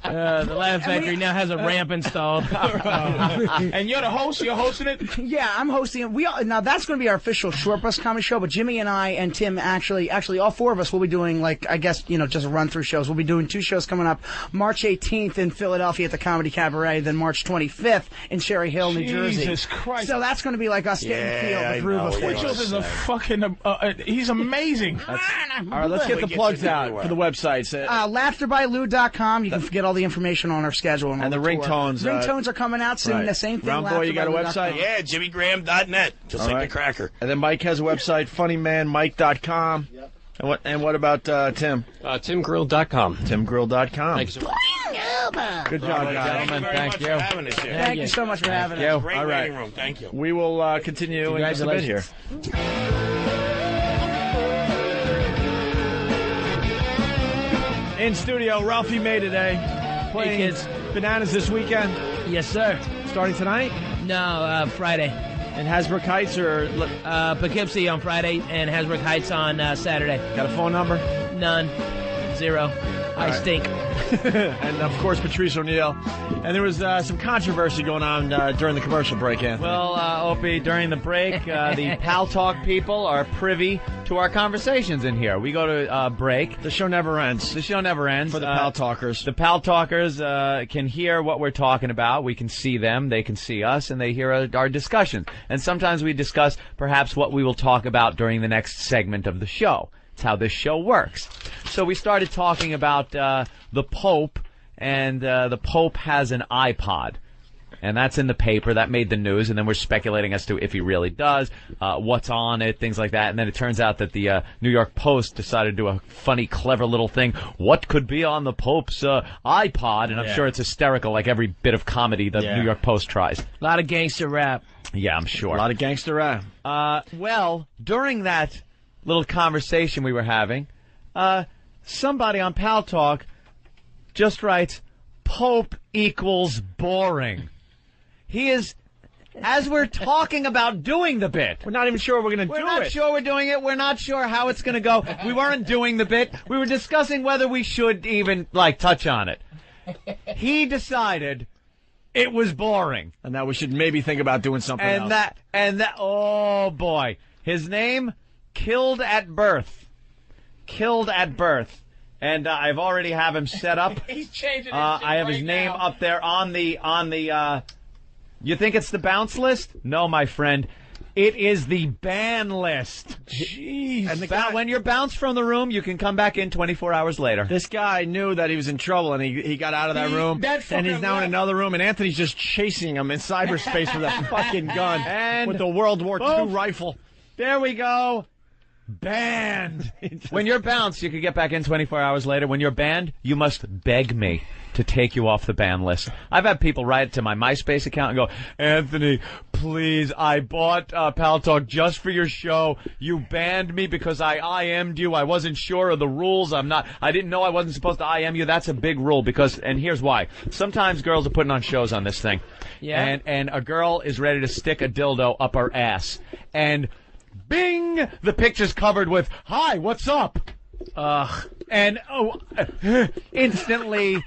Speaker 21: The Laugh Factory now has a ramp installed.
Speaker 5: And you're the host? You're hosting it?
Speaker 11: Yeah, I'm hosting it. Now that's going to be our official Short Bus Comedy Show, but Jimmy and I and Tim actually all four of us will be doing, like, I guess, just run-through shows. We'll be doing 2 shows coming up, March 18th in Philadelphia at the Comedy Cabaret, then March 25th in Cherry Hill, New Jersey.
Speaker 5: Jesus Christ.
Speaker 11: So that's going to be like us getting the feel of the groove of
Speaker 5: Twitchels is a fucking, he's amazing.
Speaker 2: All right, let's get the plugs out for the websites.
Speaker 11: LaughterbyLou.com. You can get all the information on our schedule.
Speaker 2: And the ringtones.
Speaker 11: Ringtones are coming out soon.
Speaker 2: Right.
Speaker 11: The same thing.
Speaker 2: Round Boy, you got a website?
Speaker 17: Yeah, JimmyGraham.net. Just like the cracker.
Speaker 2: And then Mike has a website, funnymanmike.com. Yep. And what about Tim?
Speaker 13: TimGrill.com.
Speaker 2: TimGrill.com.
Speaker 13: Thank you so much.
Speaker 2: Good job, gentlemen.
Speaker 17: Thank you.
Speaker 11: Thank you so much for having us.
Speaker 17: Great
Speaker 2: all right.
Speaker 17: waiting room. Thank you.
Speaker 2: We will continue in just a bit here. In studio, Ralphie May today. Playing
Speaker 21: kids.
Speaker 2: Bananas this weekend.
Speaker 21: Yes, sir.
Speaker 2: Starting tonight?
Speaker 21: No, Friday.
Speaker 2: In Hasbrook Heights or
Speaker 21: Poughkeepsie on Friday and Hasbrook Heights on Saturday.
Speaker 2: Got a phone number?
Speaker 21: None. 0. I stink.
Speaker 2: And of course, Patrice O'Neill. And there was some controversy going on during the commercial break, Anthony.
Speaker 1: Well, Opie, during the break, the Pal Talk people are privy to our conversations in here. We go to break.
Speaker 2: The show never ends.
Speaker 1: The show never ends.
Speaker 2: For the Pal Talkers.
Speaker 1: The Pal Talkers can hear what we're talking about. We can see them. They can see us. And they hear our discussion. And sometimes we discuss perhaps what we will talk about during the next segment of the show. It's how this show works. So we started talking about the Pope, and the Pope has an iPod. And that's in the paper. That made the news. And then we're speculating as to if he really does, what's on it, things like that. And then it turns out that the New York Post decided to do a funny, clever little thing. What could be on the Pope's iPod? And I'm sure it's hysterical, like every bit of comedy the New York Post tries.
Speaker 21: A lot of gangster rap.
Speaker 1: Yeah, I'm sure.
Speaker 2: A lot of gangster rap.
Speaker 1: Well, during that little conversation we were having, somebody on Pal Talk just writes, Pope equals boring. He is, as we're talking about doing the bit.
Speaker 2: We're not even sure we're going to do it.
Speaker 1: We're not sure we're doing it. We're not sure how it's going to go. We weren't doing the bit. We were discussing whether we should even, touch on it. He decided it was boring.
Speaker 2: And that we should maybe think about doing something else.
Speaker 1: Oh boy. His name, Killed at Birth. Killed at Birth. And I've already have him set up.
Speaker 5: He's changing
Speaker 1: I have his name up there on the you think it's the bounce list? No, my friend. It is the ban list.
Speaker 5: Jeez.
Speaker 1: And when you're bounced from the room, you can come back in 24 hours later.
Speaker 2: This guy knew that he was in trouble, and he got out of that room, and he's now in another room, and Anthony's just chasing him in cyberspace with a fucking gun and with the World War II rifle.
Speaker 1: There we go. Banned. When you're bounced, you can get back in 24 hours later. When you're banned, you must beg me to take you off the ban list. I've had people write to my MySpace account and go, Anthony, please, I bought Pal Talk just for your show. You banned me because I IM'd you. I wasn't sure of the rules. I didn't know I wasn't supposed to IM you. That's a big rule and here's why. Sometimes girls are putting on shows on this thing.
Speaker 21: Yeah.
Speaker 1: And a girl is ready to stick a dildo up her ass. And bing! The picture's covered with, hi, what's up? And instantly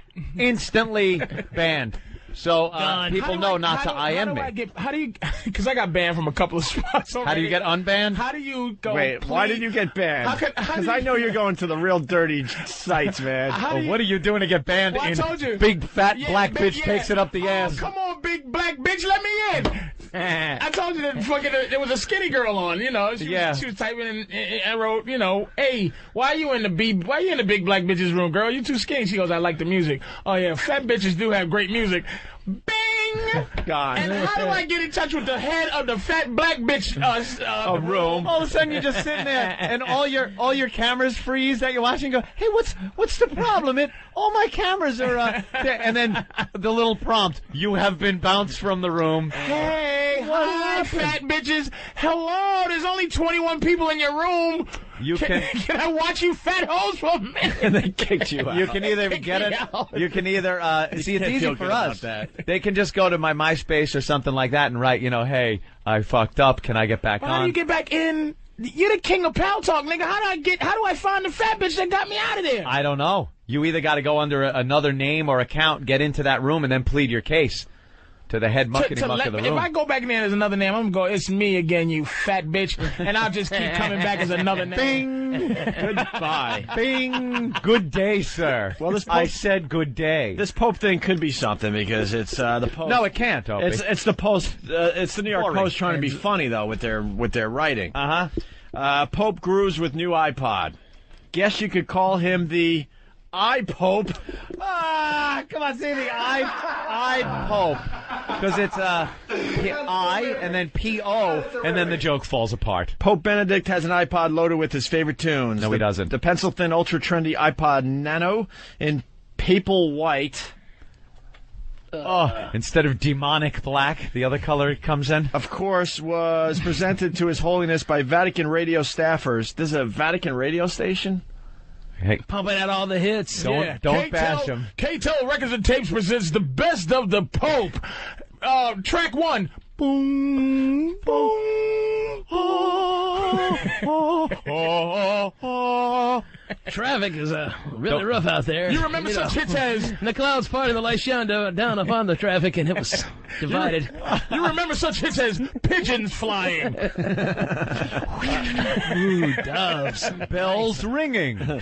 Speaker 1: banned. So people know not to IM me.
Speaker 5: How do you? Because I got banned from a couple of spots already.
Speaker 1: How do you get unbanned?
Speaker 5: How do you go?
Speaker 2: Wait, why did you get banned? Because I know you're going to the real dirty sites, man.
Speaker 1: What are you doing to get banned?
Speaker 5: Well, I told you.
Speaker 1: Big fat black bitch takes it up the ass.
Speaker 5: Come on, big black bitch, let me in. I told you that fucking there was a skinny girl on. You know, she was typing and I wrote, you know, hey, why you in the big black bitch's room, girl? You too skinny. She goes, I like the music. Oh yeah, fat bitches do have great music. Bing!
Speaker 2: God.
Speaker 5: And how do I get in touch with the head of the fat black bitch
Speaker 2: room?
Speaker 1: All of a sudden you're just sitting there and all your cameras freeze that you're watching. And go, hey, what's the problem? All my cameras are there. And then the little prompt: you have been bounced from the room.
Speaker 5: Hey, hi, fat bitches. Hello, there's only 21 people in your room. Can I watch you fat hoes for a minute?
Speaker 2: And they kicked you out.
Speaker 1: You can either get it. You can either see. It's easy for us. They can just go to my MySpace or something like that and write, you know, hey, I fucked up. Can I get back on?
Speaker 5: How do you get back in? You're the king of Pal Talk, nigga. How do I find the fat bitch that got me out of there?
Speaker 1: I don't know. You either got to go under another name or account, get into that room, and then plead your case to the head muckety-muck of the room.
Speaker 5: If I go back in there as another name, I'm going to go, it's me again, you fat bitch, and I'll just keep coming back as another name.
Speaker 1: Bing! Goodbye. Bing! Good day, sir.
Speaker 2: Well,
Speaker 1: I said good day.
Speaker 2: This Pope thing could be something because it's the Post.
Speaker 1: No, it can't, Opie.
Speaker 2: It's the Post. It's the New York Post trying to be funny though with their writing. Pope grooves with new iPod. Guess you could call him the iPope.
Speaker 1: Come on, say the iPope. Because it's I and then P-O, and then the joke falls apart.
Speaker 2: Pope Benedict has an iPod loaded with his favorite tunes.
Speaker 1: No, he doesn't.
Speaker 2: The pencil-thin, ultra-trendy iPod Nano in papal white.
Speaker 1: Instead of demonic black, the other color it comes in.
Speaker 2: Of course, was presented to His Holiness by Vatican radio staffers. This is a Vatican radio station?
Speaker 1: Hey,
Speaker 21: pumping out all the hits.
Speaker 1: Don't bash him.
Speaker 5: K-Tel Records and Tapes presents the best of the Pope. Track 1. Boom, boom,
Speaker 21: Traffic is really rough out there.
Speaker 5: You remember such hits as
Speaker 21: the clouds parted, the light shone down upon the traffic, and it was divided.
Speaker 5: You remember such hits as pigeons flying,
Speaker 21: ooh, doves,
Speaker 1: bells ringing,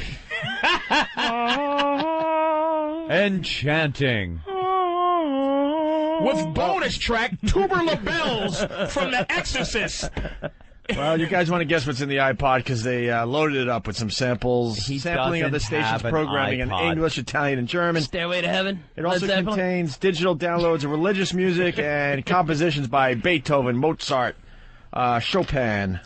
Speaker 1: enchanting.
Speaker 5: With bonus track, tubular bells from The Exorcist.
Speaker 2: Well, you guys want to guess what's in the iPod because they loaded it up with some samples, sampling of the station's programming in English, Italian, and German.
Speaker 21: Stairway to Heaven.
Speaker 2: It also contains digital downloads of religious music and compositions by Beethoven, Mozart, Chopin.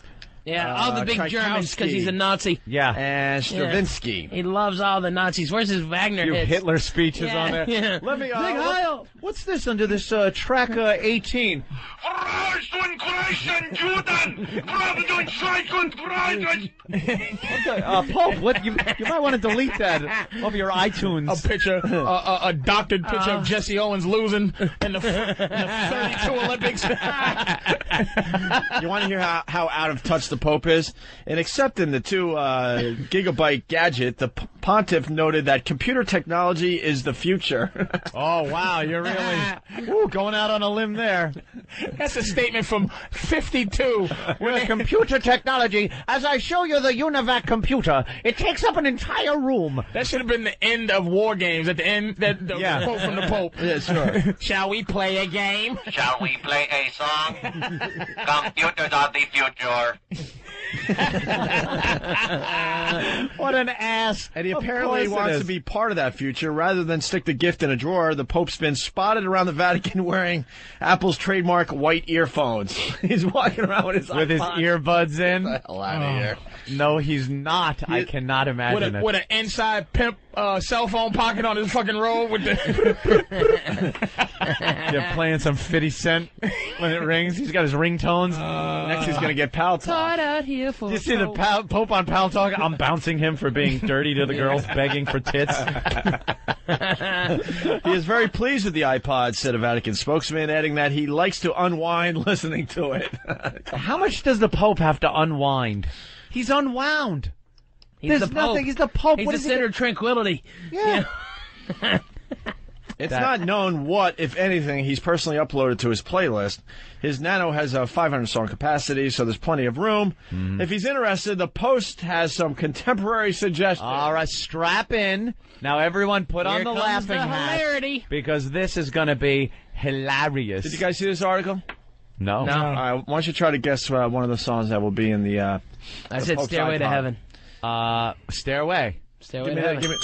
Speaker 21: Yeah, all the big germs because he's a Nazi.
Speaker 1: Yeah.
Speaker 2: And Stravinsky.
Speaker 21: Yeah. He loves all the Nazis. Where's his Wagner hits?
Speaker 1: Hitler speeches on there.
Speaker 21: Yeah.
Speaker 1: Let me, what's this under this track 18? Pope, what you might want to delete that off your iTunes.
Speaker 5: A picture, a doctored picture of Jesse Owens losing in the 32 Olympics.
Speaker 2: You want to hear how out of touch the Pope is? In accepting the 2 gigabyte gadget, the pontiff noted that computer technology is the future.
Speaker 1: Oh, wow, you're really going out on a limb there.
Speaker 5: That's a statement from 52.
Speaker 1: With computer technology, as I show you the UNIVAC computer, it takes up an entire room.
Speaker 5: That should have been the end of War Games. At the end, the quote from the Pope.
Speaker 2: Yeah, sure.
Speaker 5: Shall we play a game?
Speaker 10: Shall we play a song? Computers are the future.
Speaker 1: What an ass.
Speaker 2: And he apparently wants to be part of that future. Rather than stick the gift in a drawer, the Pope's been spotted around the Vatican wearing Apple's trademark white earphones. He's walking around with his
Speaker 1: earbuds in.
Speaker 2: Get the hell out of here.
Speaker 1: No, he's not. I cannot imagine it.
Speaker 5: With an inside pimp cell phone pocket on his fucking robe with the...
Speaker 1: They're playing some 50 Cent when it rings. He's got his ringtones.
Speaker 2: Next he's going to get Pal Talk.
Speaker 21: Out here for
Speaker 1: you see the Pope on Pal Talk? I'm bouncing him for being dirty to the girls begging for tits.
Speaker 2: He is very pleased with the iPod, said a Vatican spokesman, adding that he likes to unwind listening to it.
Speaker 1: How much does the Pope have to unwind? He's unwound.
Speaker 21: He's the Pope.
Speaker 1: He's the Pope.
Speaker 21: He's
Speaker 1: What
Speaker 21: the
Speaker 1: is he
Speaker 21: center of tranquility.
Speaker 1: Yeah.
Speaker 2: It's not known what, if anything, he's personally uploaded to his playlist. His Nano has a 500-song capacity, so there's plenty of room. If he's interested, the post has some contemporary suggestions.
Speaker 1: All right, strap in. Now, everyone put
Speaker 21: Here
Speaker 1: on the
Speaker 21: comes
Speaker 1: laughing
Speaker 21: the
Speaker 1: hat.
Speaker 21: hilarity.
Speaker 1: Because this is going to be hilarious.
Speaker 2: Did you guys see this article?
Speaker 1: No.
Speaker 2: All right, why don't you try to guess one of the songs that will be in the...
Speaker 21: I said Stairway to Heaven.
Speaker 1: Stairway.
Speaker 21: Stairway to Heaven.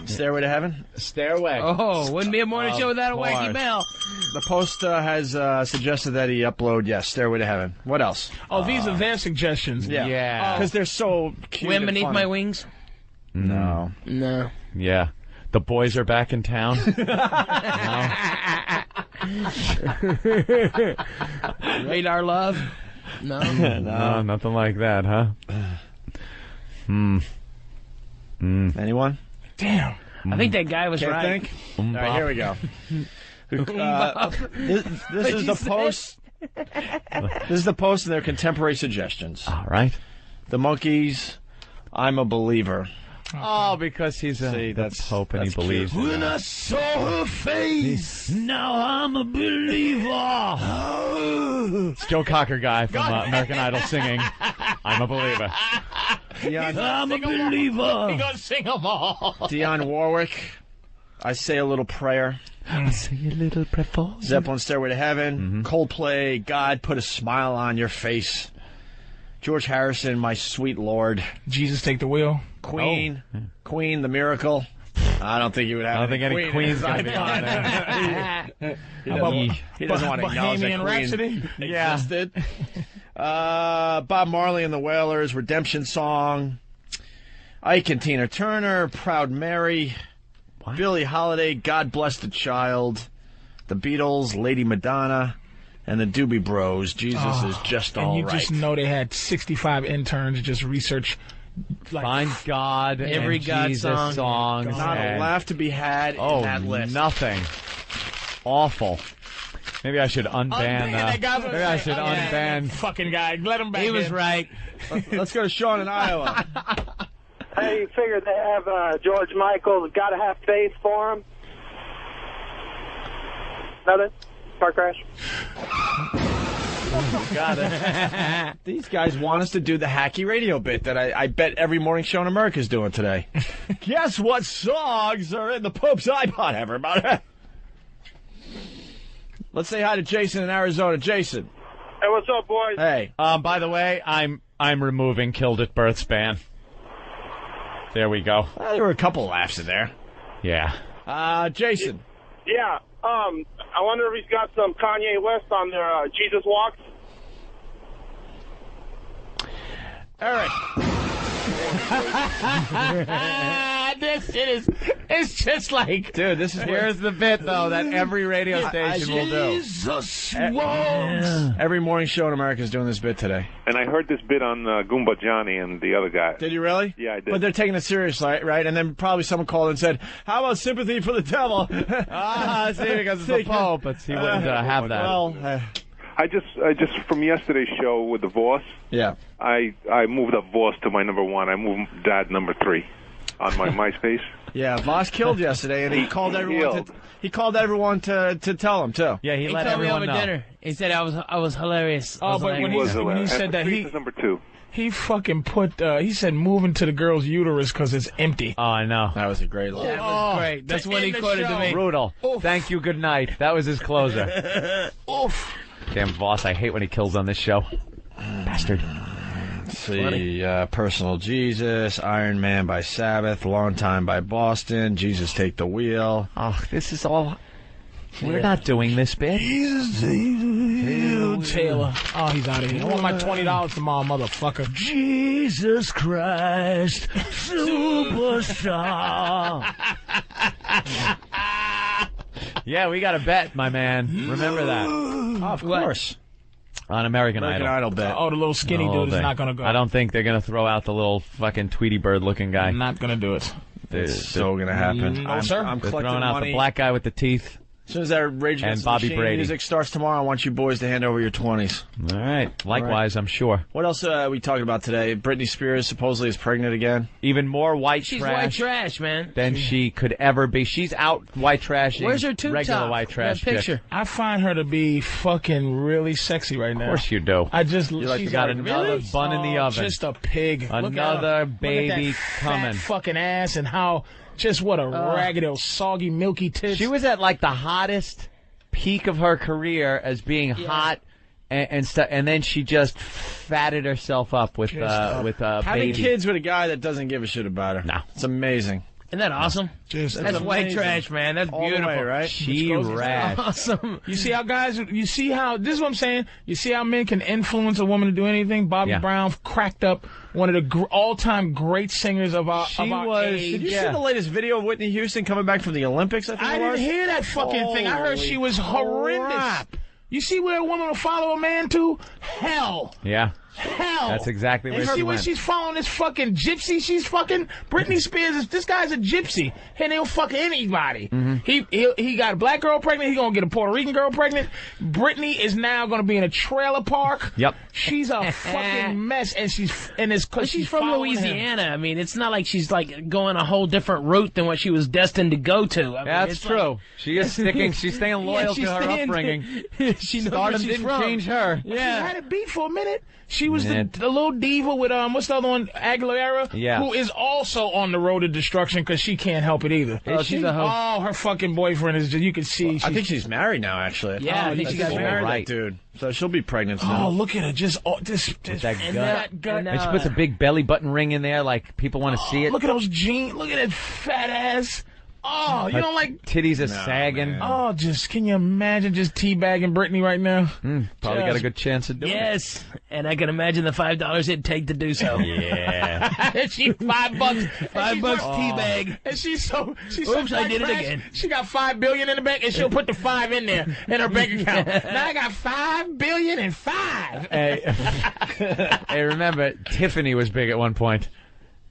Speaker 2: Stairway to Heaven?
Speaker 1: Stairway.
Speaker 21: Oh, wouldn't be a morning show without a wacky bell.
Speaker 2: The Post has suggested that he upload, Stairway to Heaven. What else?
Speaker 5: Oh, these are their suggestions.
Speaker 2: Yeah. Because they're so cute.
Speaker 21: Wind
Speaker 2: and
Speaker 21: Beneath
Speaker 2: funny.
Speaker 21: My Wings?
Speaker 2: No.
Speaker 21: No.
Speaker 1: Yeah. The boys are back in town.
Speaker 21: Radar Love? No.
Speaker 1: No, nothing like that, huh?
Speaker 2: Anyone?
Speaker 5: Damn.
Speaker 21: I think that guy was
Speaker 2: Can't
Speaker 21: right.
Speaker 2: think? All right, here we go. This is the Post. This is the Post and their contemporary suggestions.
Speaker 1: All right.
Speaker 2: The Monkees, I'm a Believer.
Speaker 1: Oh, because he's a Pope and he believes.
Speaker 9: When I saw her face, now I'm a believer.
Speaker 1: It's Joe Cocker guy from American Idol singing I'm a Believer.
Speaker 9: I'm a believer.
Speaker 5: He gonna sing them all.
Speaker 2: Dionne Warwick, I Say a Little Prayer.
Speaker 1: I say a little prayer for you.
Speaker 2: Zeppelin, Stairway to Heaven. Coldplay, God, Put a Smile on Your Face. George Harrison, My Sweet Lord.
Speaker 5: Jesus, Take the Wheel.
Speaker 2: Queen, The Miracle. I don't think you would have.
Speaker 1: I don't think any Queen's going to be on there.
Speaker 2: He doesn't want to acknowledge that
Speaker 5: Bohemian Rhapsody?
Speaker 2: existed. Bob Marley and the Wailers, Redemption Song. Ike and Tina Turner, Proud Mary. What? Billie Holiday, God Bless the Child. The Beatles, Lady Madonna. And the Doobie Bros, Jesus is just all right.
Speaker 5: And you just know they had 65 interns just research.
Speaker 1: Find God
Speaker 21: every
Speaker 1: and
Speaker 21: God
Speaker 1: Jesus songs.
Speaker 2: Not a laugh to be had in that list.
Speaker 1: Nothing. Awful. Maybe I should unban. Maybe I should unban.
Speaker 5: Fucking guy, let him back.
Speaker 21: He was right.
Speaker 2: Let's go to Sean in Iowa.
Speaker 12: Hey, you figure they have George Michael's Gotta Have Faith for him? Nothing? Car crash?
Speaker 2: Got it. These guys want us to do the hacky radio bit that I bet every morning show in America is doing today. Guess what songs are in the Pope's iPod, everybody? Let's say hi to Jason in Arizona. Jason.
Speaker 12: Hey, what's up, boys?
Speaker 2: Hey.
Speaker 1: By the way, I'm removing Killed at Birth span. There we go.
Speaker 2: Well, there were a couple laughs in there.
Speaker 1: Yeah.
Speaker 2: Jason.
Speaker 12: Yeah, I wonder if he's got some Kanye West on there, Jesus Walks.
Speaker 2: Eric.
Speaker 5: This shit is, it's just like...
Speaker 2: Dude, this is...
Speaker 1: Here's the bit, though, that every radio station will do.
Speaker 9: Jesus
Speaker 2: walks. Every morning show in America is doing this bit today.
Speaker 18: And I heard this bit on Goomba Johnny and the other guy.
Speaker 2: Did you really?
Speaker 18: Yeah, I did.
Speaker 2: But they're taking it seriously, right? And then probably someone called and said, how about sympathy for the devil?
Speaker 1: See, because it's the Pope, but he wouldn't have that.
Speaker 18: Well, I just from yesterday's show with the Voss.
Speaker 2: Yeah.
Speaker 18: I moved up Voss to my number 1. I moved Dad number 3 on my MySpace.
Speaker 2: Yeah, Voss killed yesterday, and he called everyone. He called everyone to tell him too.
Speaker 1: Yeah, he let
Speaker 21: told me
Speaker 1: everyone
Speaker 21: over
Speaker 1: know.
Speaker 21: dinner. He said I was hilarious.
Speaker 5: Oh, but when he said that,
Speaker 18: he number 2.
Speaker 5: He fucking put. He said moving to the girl's uterus because it's empty.
Speaker 1: Oh, I know.
Speaker 2: That was a great line.
Speaker 21: That was great. That's what he quoted to me.
Speaker 1: Brutal. Thank you, good night. That was his closer.
Speaker 5: Oof.
Speaker 1: Damn Voss, I hate when he kills on this show. Bastard.
Speaker 2: Let's see, Personal Jesus, Iron Man by Sabbath, Long Time by Boston, Jesus Take the Wheel.
Speaker 1: Oh, this is all... We're not doing this bit.
Speaker 5: Jesus Taylor. Oh, he's out of here. I want my $20 tomorrow, motherfucker.
Speaker 9: Jesus Christ, superstar.
Speaker 1: Yeah, we got a bet, my man. Remember that.
Speaker 2: Oh, of course.
Speaker 1: On American Idol
Speaker 2: bet.
Speaker 5: Oh, the little skinny dude is not going to go.
Speaker 1: I don't think they're going to throw out the little fucking Tweety Bird looking guy.
Speaker 5: I'm not going to do it.
Speaker 2: It's so going to happen.
Speaker 5: No, sir.
Speaker 1: They're throwing out the black guy with the teeth.
Speaker 2: As soon as that Rage Against the Machine music starts tomorrow, I want you boys to hand over your 20s.
Speaker 1: All right. Likewise, I'm sure.
Speaker 2: What else are we talking about today? Britney Spears supposedly is pregnant again.
Speaker 1: Even more white
Speaker 21: She's
Speaker 1: trash.
Speaker 21: white trash, man.
Speaker 1: Than she could ever be. She's out white trashing.
Speaker 21: Where's her tube
Speaker 1: regular
Speaker 21: top?
Speaker 1: white trash
Speaker 21: That picture.
Speaker 1: chick.
Speaker 5: I find her to be fucking really sexy right now.
Speaker 1: Of course you do.
Speaker 5: I just
Speaker 1: She's got another bun in the oven.
Speaker 5: Just a pig.
Speaker 1: Another baby
Speaker 5: Look at that
Speaker 1: coming.
Speaker 5: Fat fucking ass and how just what a ragged, old, soggy, milky tits.
Speaker 1: She was at like the hottest peak of her career as being hot and stuff, and then she just fatted herself up with
Speaker 2: Having
Speaker 1: baby.
Speaker 2: kids with a guy that doesn't give a shit about her.
Speaker 1: No.
Speaker 2: It's amazing.
Speaker 21: Isn't that awesome? That's white trash, man. That's
Speaker 2: All the
Speaker 21: beautiful.
Speaker 2: way, right?
Speaker 1: She rash.
Speaker 21: Awesome.
Speaker 5: You see how guys, this is what I'm saying. You see how men can influence a woman to do anything? Bobby Brown cracked up one of the all-time great singers of our age.
Speaker 2: Did you see the latest video of Whitney Houston coming back from the Olympics?
Speaker 5: I didn't hear that fucking thing. I heard she was horrendous.
Speaker 2: Crap.
Speaker 5: You see where a woman will follow a man to? Hell.
Speaker 1: Yeah.
Speaker 5: Hell.
Speaker 1: That's exactly where
Speaker 5: and
Speaker 1: she
Speaker 5: see when
Speaker 1: went.
Speaker 5: she's following this fucking gypsy. She's fucking Britney Spears. This guy's a gypsy, and he'll fuck anybody. He got a black girl pregnant. He gonna get a Puerto Rican girl pregnant. Britney is now gonna be in a trailer park.
Speaker 1: Yep.
Speaker 5: She's a fucking mess, and she's
Speaker 21: But she's from Louisiana. I mean, it's not like she's like going a whole different route than what she was destined to go to. I mean,
Speaker 1: That's
Speaker 21: it's
Speaker 1: true.
Speaker 21: like-
Speaker 1: She is sticking. She's staying loyal to her upbringing.
Speaker 21: She knows
Speaker 1: Stardom
Speaker 21: where she's
Speaker 1: didn't
Speaker 21: from.
Speaker 1: change her.
Speaker 5: She had it beat for a minute. She was
Speaker 1: Yeah.
Speaker 5: the little diva with what's the other one, Aguilera, who is also on the road to destruction because she can't help it either.
Speaker 21: Is she?
Speaker 5: Oh, her fucking boyfriend is just, you can see.
Speaker 2: I think she's married now, actually.
Speaker 21: Yeah, I think she got married.
Speaker 2: That dude. So she'll be pregnant soon.
Speaker 5: Oh, look at her, just
Speaker 1: With that
Speaker 5: and
Speaker 1: gut.
Speaker 5: that gut.
Speaker 1: And she puts a big belly button ring in there, like people want to see it.
Speaker 5: Look at those jeans. Look at that fat ass. Oh, you
Speaker 1: Her
Speaker 5: don't like.
Speaker 1: titties are sagging.
Speaker 5: Oh, just can you imagine just teabagging Britney right now?
Speaker 1: Probably got a good chance of doing it.
Speaker 21: Yes, and I can imagine the $5 it'd take to do so.
Speaker 1: Yeah.
Speaker 5: And she $5.
Speaker 21: $5 teabag.
Speaker 5: And she's so
Speaker 21: Oops, I did it
Speaker 5: trash.
Speaker 21: again.
Speaker 5: She got $5 billion in the bank, and she'll put the 5 in there in her bank account. Now I got $5 billion and 5.
Speaker 1: Hey, remember Tiffany was big at one point.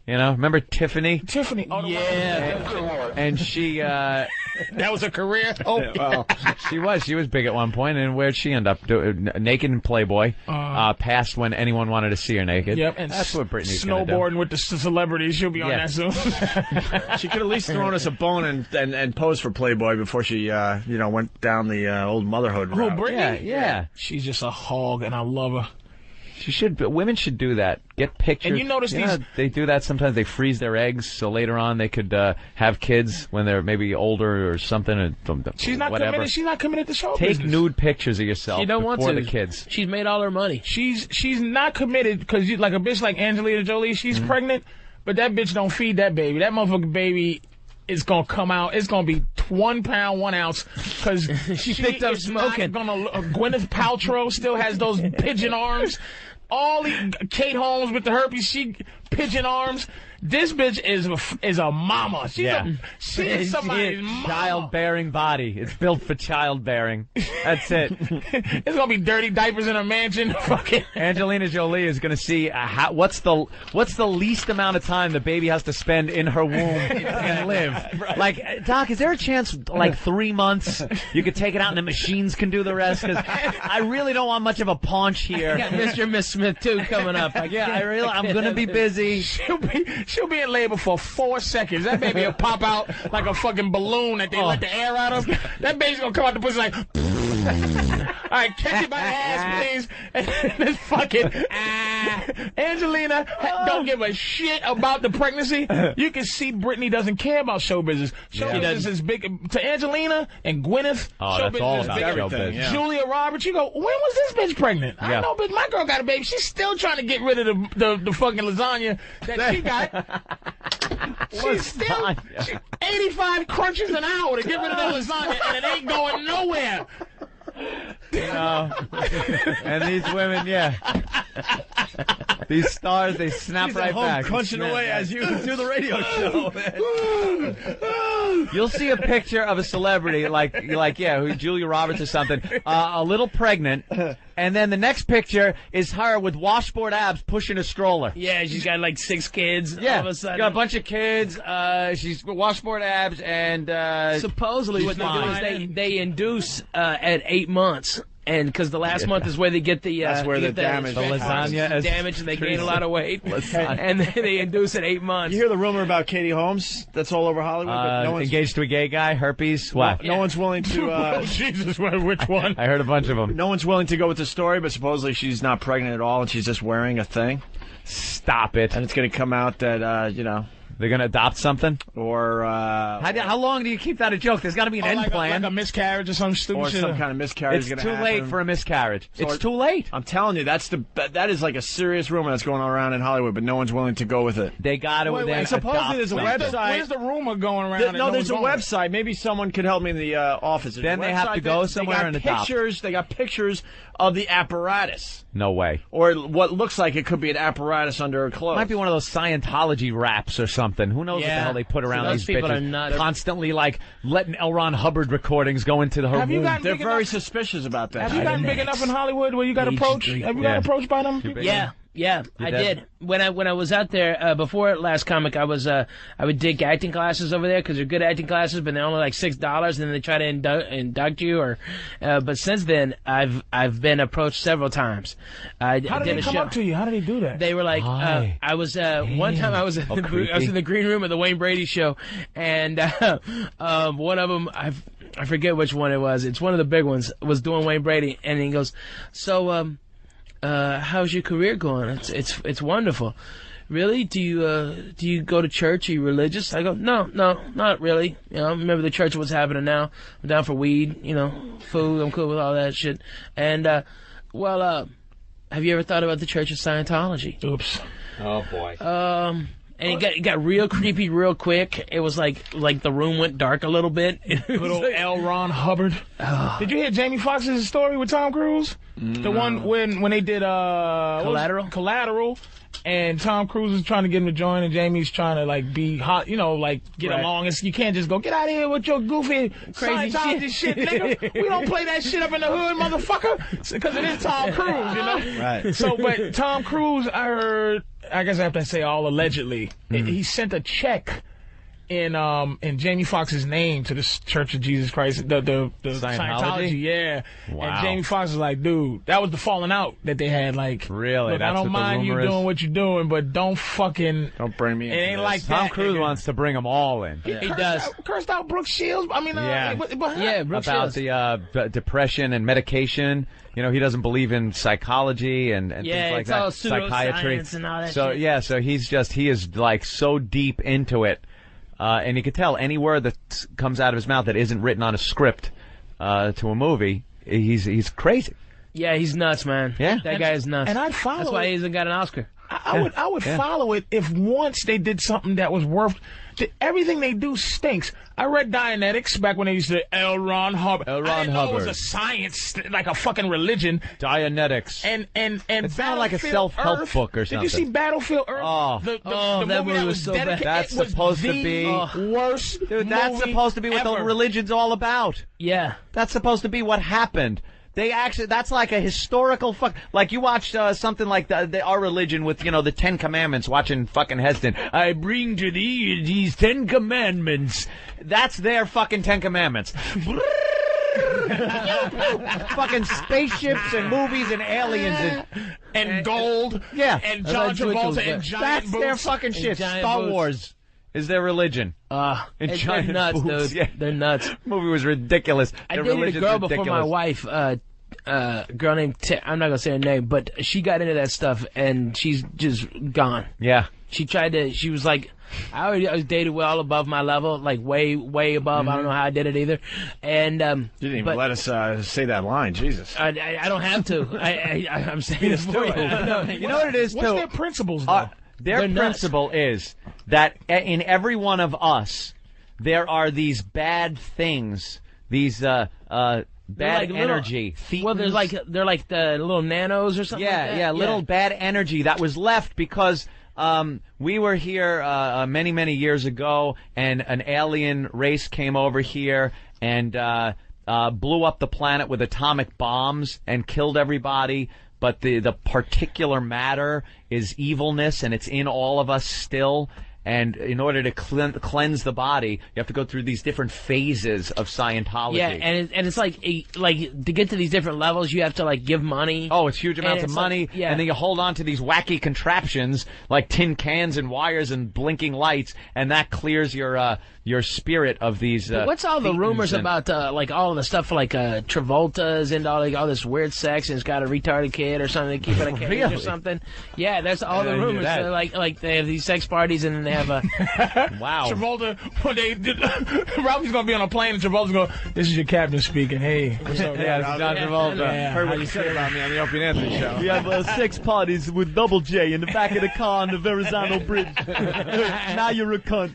Speaker 1: You know, remember Tiffany?
Speaker 5: Tiffany. Oh,
Speaker 21: Yeah.
Speaker 1: And she,
Speaker 5: that was her career. Oh,
Speaker 1: well, she was big at one point. And where'd she end up? Naked in Playboy. Past when anyone wanted to see her naked.
Speaker 5: Yep, and
Speaker 1: that's what Britney's gonna do.
Speaker 5: snowboarding with the celebrities. She'll be on
Speaker 1: Yeah.
Speaker 5: that soon.
Speaker 2: She could at least thrown us a bone and posed for Playboy before she, went down the old motherhood
Speaker 5: Who,
Speaker 2: route.
Speaker 5: Britney?
Speaker 1: Yeah.
Speaker 5: She's just a hog, and I love her.
Speaker 1: She should. But women should do that. Get pictures.
Speaker 5: And you notice
Speaker 1: know,
Speaker 5: these-
Speaker 1: they do that sometimes. They freeze their eggs so later on they could have kids when they're maybe older or something. Or
Speaker 5: She's not
Speaker 1: whatever.
Speaker 5: committed. She's not committed to show
Speaker 1: Take
Speaker 5: business.
Speaker 1: nude pictures of yourself
Speaker 21: She don't want
Speaker 1: before
Speaker 21: to.
Speaker 1: the kids.
Speaker 21: She's made all her money.
Speaker 5: She's not committed because like a bitch like Angelina Jolie, she's pregnant, but that bitch don't feed that baby. That motherfucking baby is gonna come out. It's gonna be 1 pound 1 ounce because
Speaker 21: She picked up smoking.
Speaker 5: Gwyneth Paltrow still has those pigeon arms. Kate Holmes with the herpes, she pigeon arms. This bitch is a mama. She is somebody's mama.
Speaker 1: Childbearing body. It's built for childbearing. That's it.
Speaker 5: It's gonna be dirty diapers in her mansion. Fucking
Speaker 1: Angelina Jolie is going to see what's the least amount of time the baby has to spend in her womb and live.
Speaker 2: Right.
Speaker 1: Like, Doc, is there a chance like 3 months you could take it out and the machines can do the rest? Because I really don't want much of a paunch here.
Speaker 21: Got Mr. and Miss Smith too coming up.
Speaker 1: I'm going to be busy.
Speaker 5: She'll be in labor for 4 seconds. That baby will pop out like a fucking balloon that they let the air out of. That baby's gonna come out the pussy like. All right, catch it by the ass, please. And this fucking Angelina don't give a shit about the pregnancy. You can see Britney doesn't care about show business. Show business is big to Angelina and Gwyneth.
Speaker 1: Oh,
Speaker 5: show
Speaker 1: that's
Speaker 5: business
Speaker 1: all
Speaker 5: is
Speaker 1: about
Speaker 5: big.
Speaker 1: show business.
Speaker 2: Yeah.
Speaker 5: Julia Roberts, you go, when was this bitch pregnant? I
Speaker 1: Yeah.
Speaker 5: know, but my girl got a baby. She's still trying to get rid of the fucking lasagna that she got. She's still 85 crunches an hour to get rid of that lasagna, and it ain't going nowhere.
Speaker 1: And these women, these stars, they snap
Speaker 2: She's
Speaker 1: right
Speaker 2: at home
Speaker 1: back.
Speaker 2: crunching
Speaker 1: Snap
Speaker 2: away
Speaker 1: back.
Speaker 2: as you do the radio show, man.
Speaker 1: You'll see a picture of a celebrity like who Julia Roberts or something, a little pregnant, and then the next picture is her with washboard abs pushing a stroller.
Speaker 21: Yeah, she's got like 6 kids.
Speaker 1: Yeah,
Speaker 21: all of a sudden.
Speaker 1: got a bunch of kids. She's washboard abs, and
Speaker 21: supposedly what they do is they induce at 8 months. And because the last month is where they get the
Speaker 2: that's where the damage,
Speaker 1: the lasagna,
Speaker 21: damage, and they gain a lot of weight, and then they induce at 8 months.
Speaker 2: You hear the rumor about Katie Holmes that's all over Hollywood? But no one's
Speaker 1: engaged to a gay guy, herpes. What?
Speaker 2: No one's willing to.
Speaker 5: Jesus, which one?
Speaker 1: I heard a bunch of them.
Speaker 2: No one's willing to go with the story, but supposedly she's not pregnant at all, and she's just wearing a thing.
Speaker 1: Stop it!
Speaker 2: And it's going to come out that
Speaker 1: they're going to adopt something?
Speaker 2: Or,
Speaker 1: how long do you keep that a joke? There's got to be an end plan.
Speaker 5: Like a miscarriage or some stupid shit.
Speaker 2: Or some kind of miscarriage.
Speaker 1: It's too late for a miscarriage. It's too late.
Speaker 2: I'm telling you, that is like a serious rumor that's going around in Hollywood, but no one's willing to go with it.
Speaker 1: They got to.
Speaker 2: Wait, supposedly there's a website.
Speaker 5: Where's the rumor going around?
Speaker 2: No, there's a website. Maybe someone could help me in the office.
Speaker 1: Then they have to go somewhere and adopt.
Speaker 2: They got pictures of the apparatus.
Speaker 1: No way.
Speaker 2: Or what looks like it could be an apparatus under her clothes.
Speaker 1: Might be one of those Scientology raps or something. Who knows what the hell they put around these
Speaker 21: people
Speaker 1: bitches?
Speaker 21: Are nuts.
Speaker 1: Constantly letting L. Ron Hubbard recordings go into her womb.
Speaker 2: They're very suspicious about that.
Speaker 5: Have you gotten big enough in Hollywood where you got approached? Have you got approached by them?
Speaker 21: Yeah, I did. When I was out there before last comic, I would take acting classes over there because they're good acting classes, but they're only like $6, and then they try to induct you. But since then, I've been approached several times.
Speaker 5: How did they come up to you? How did they do that?
Speaker 21: They were like, I was one time I was in the green room of the Wayne Brady show, and one of them I forget which one it was. It's one of the big ones. Was doing Wayne Brady, and he goes, so. How's your career going? It's wonderful. Really? Do you go to church? Are you religious? I go, no, not really. Remember the church what's happening now. I'm down for weed, food. I'm cool with all that shit. And have you ever thought about the Church of Scientology?
Speaker 5: Oops.
Speaker 1: Oh boy.
Speaker 21: And it got real creepy real quick. It was like the room went dark a little bit.
Speaker 5: Little L. Ron Hubbard. Did you hear Jamie Foxx's story with Tom Cruise? The one when they did Collateral, and Tom Cruise is trying to get him to join, and Jamie's trying to be hot, get along. You can't just go, get out of here with your goofy
Speaker 21: crazy
Speaker 5: Scientology shit, nigga. We don't play that shit up in the hood, motherfucker, because it is Tom Cruise,
Speaker 2: Right.
Speaker 5: So, but Tom Cruise, I guess I have to say all allegedly, he sent a check in Jamie Foxx's name to the Church of Jesus Christ, the Scientology, yeah.
Speaker 1: Wow.
Speaker 5: And Jamie Foxx was like, dude, that was the falling out that they had.
Speaker 1: Really?
Speaker 5: Look, I don't mind you doing what you're doing, but don't
Speaker 2: bring me.
Speaker 5: It ain't
Speaker 2: this.
Speaker 5: like that.
Speaker 1: Tom Cruise wants to bring them all in.
Speaker 21: He does.
Speaker 5: Cursed out Brooke Shields. I mean,
Speaker 21: Brooke
Speaker 1: about
Speaker 21: Shields.
Speaker 1: the depression and medication. He doesn't believe in psychology and things like
Speaker 21: it's
Speaker 1: that.
Speaker 21: all
Speaker 1: Psychiatry
Speaker 21: pseudoscience and all that
Speaker 1: so
Speaker 21: shit.
Speaker 1: so he is so deep into it. And you could tell any word that comes out of his mouth that isn't written on a script to a movie, he's crazy.
Speaker 21: Yeah, he's nuts, man.
Speaker 1: Yeah,
Speaker 21: that guy is nuts.
Speaker 5: And I'd follow.
Speaker 21: That's why he hasn't got an Oscar.
Speaker 5: I would follow it if once they did something that was worth. Everything they do stinks. I read Dianetics back when they used to L. Ron Hubbard.
Speaker 1: L. Ron
Speaker 5: I didn't know
Speaker 1: Hubbard.
Speaker 5: it was a science, like a fucking religion.
Speaker 1: Dianetics.
Speaker 5: And
Speaker 1: it sounded like a self-help book or something.
Speaker 5: Did you see Battlefield Earth?
Speaker 1: Oh,
Speaker 5: the
Speaker 21: that
Speaker 5: movie
Speaker 21: was so bad.
Speaker 1: That's supposed to be
Speaker 5: worst.
Speaker 1: Dude, that's supposed to be what the religion's all about.
Speaker 21: Yeah,
Speaker 1: that's supposed to be what happened. That's like a historical like you watched something like Our Religion with, the 10 Commandments, watching fucking Heston. I bring to thee these 10 Commandments. That's their fucking 10 Commandments. Fucking spaceships and movies and aliens
Speaker 5: and gold.
Speaker 1: Yeah.
Speaker 5: And John Travolta and giant
Speaker 1: boots. That's
Speaker 5: boots.
Speaker 1: their fucking shit. Star Wars is their religion.
Speaker 21: They're nuts, dude.
Speaker 1: Yeah.
Speaker 21: They're nuts.
Speaker 1: Movie was ridiculous.
Speaker 21: I dated a girl before my wife, girl named I'm not gonna say her name, but she got into that stuff and she's just gone.
Speaker 1: Yeah.
Speaker 21: She was like, I was dated well above my level, like way above. I don't know how I did it either. And
Speaker 2: you didn't even let us say that line, Jesus.
Speaker 21: I don't have to. I'm saying it for you.
Speaker 1: You know what it is,
Speaker 5: What's
Speaker 1: too?
Speaker 5: their principles, though?
Speaker 1: Their principle is that in every one of us, there are these bad things, these bad energy.
Speaker 21: Well, they're like the little nanos or something.
Speaker 1: Yeah,
Speaker 21: like that.
Speaker 1: little bad energy that was left because We were here many, many years ago, and an alien race came over here and blew up the planet with atomic bombs and killed everybody. But the particular matter is evilness, and it's in all of us still. And in order to cleanse the body, you have to go through these different phases of Scientology.
Speaker 21: Yeah, and it's like to get to these different levels, you have to like give money.
Speaker 1: Oh, it's huge amounts of money,
Speaker 21: like, yeah.
Speaker 1: And then you hold on to these wacky contraptions like tin cans and wires and blinking lights, and that clears your spirit of these.
Speaker 21: What's all the rumors about like all of the stuff like Travolta's into all this weird sex and he's got a retarded kid or something? They keep it in a cage
Speaker 1: Really?
Speaker 21: or something. Yeah, that's all the rumors. Like they have these sex parties and then they have a
Speaker 1: wow.
Speaker 5: Travolta, one day, Ralphie's gonna be on a plane and Travolta's going, "This is your captain speaking. Hey, what's up,
Speaker 1: yeah, this is John Travolta.
Speaker 2: Yeah. Heard what you said about me on the Opie and Anthony show.
Speaker 1: We have sex parties with Double J in the back of the car on the Verrazano Bridge. Now you're a cunt.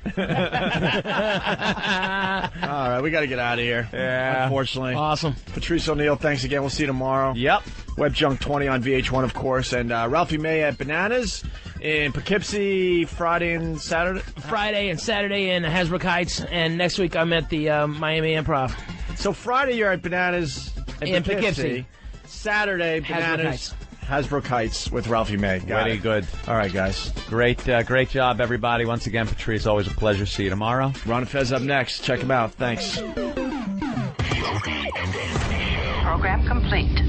Speaker 2: All right, we got to get out of here.
Speaker 1: Yeah.
Speaker 2: Unfortunately.
Speaker 21: Awesome.
Speaker 2: Patrice O'Neill, thanks again. We'll see you tomorrow.
Speaker 1: Yep.
Speaker 2: Web Junk 20 on VH1, of course. And Ralphie May at Bananas in Poughkeepsie Friday and Saturday.
Speaker 21: Friday and Saturday in Hasbrook Heights. And next week I'm at the Miami Improv.
Speaker 2: So Friday you're at Bananas in Poughkeepsie. Saturday, Bananas. Hasbrook Heights with Ralphie May.
Speaker 1: Very good.
Speaker 2: All right, guys.
Speaker 1: Great job, everybody. Once again, Patrice, always a pleasure. See you tomorrow.
Speaker 2: Ron and Fez up next. Check him out. Thanks.
Speaker 6: Program complete.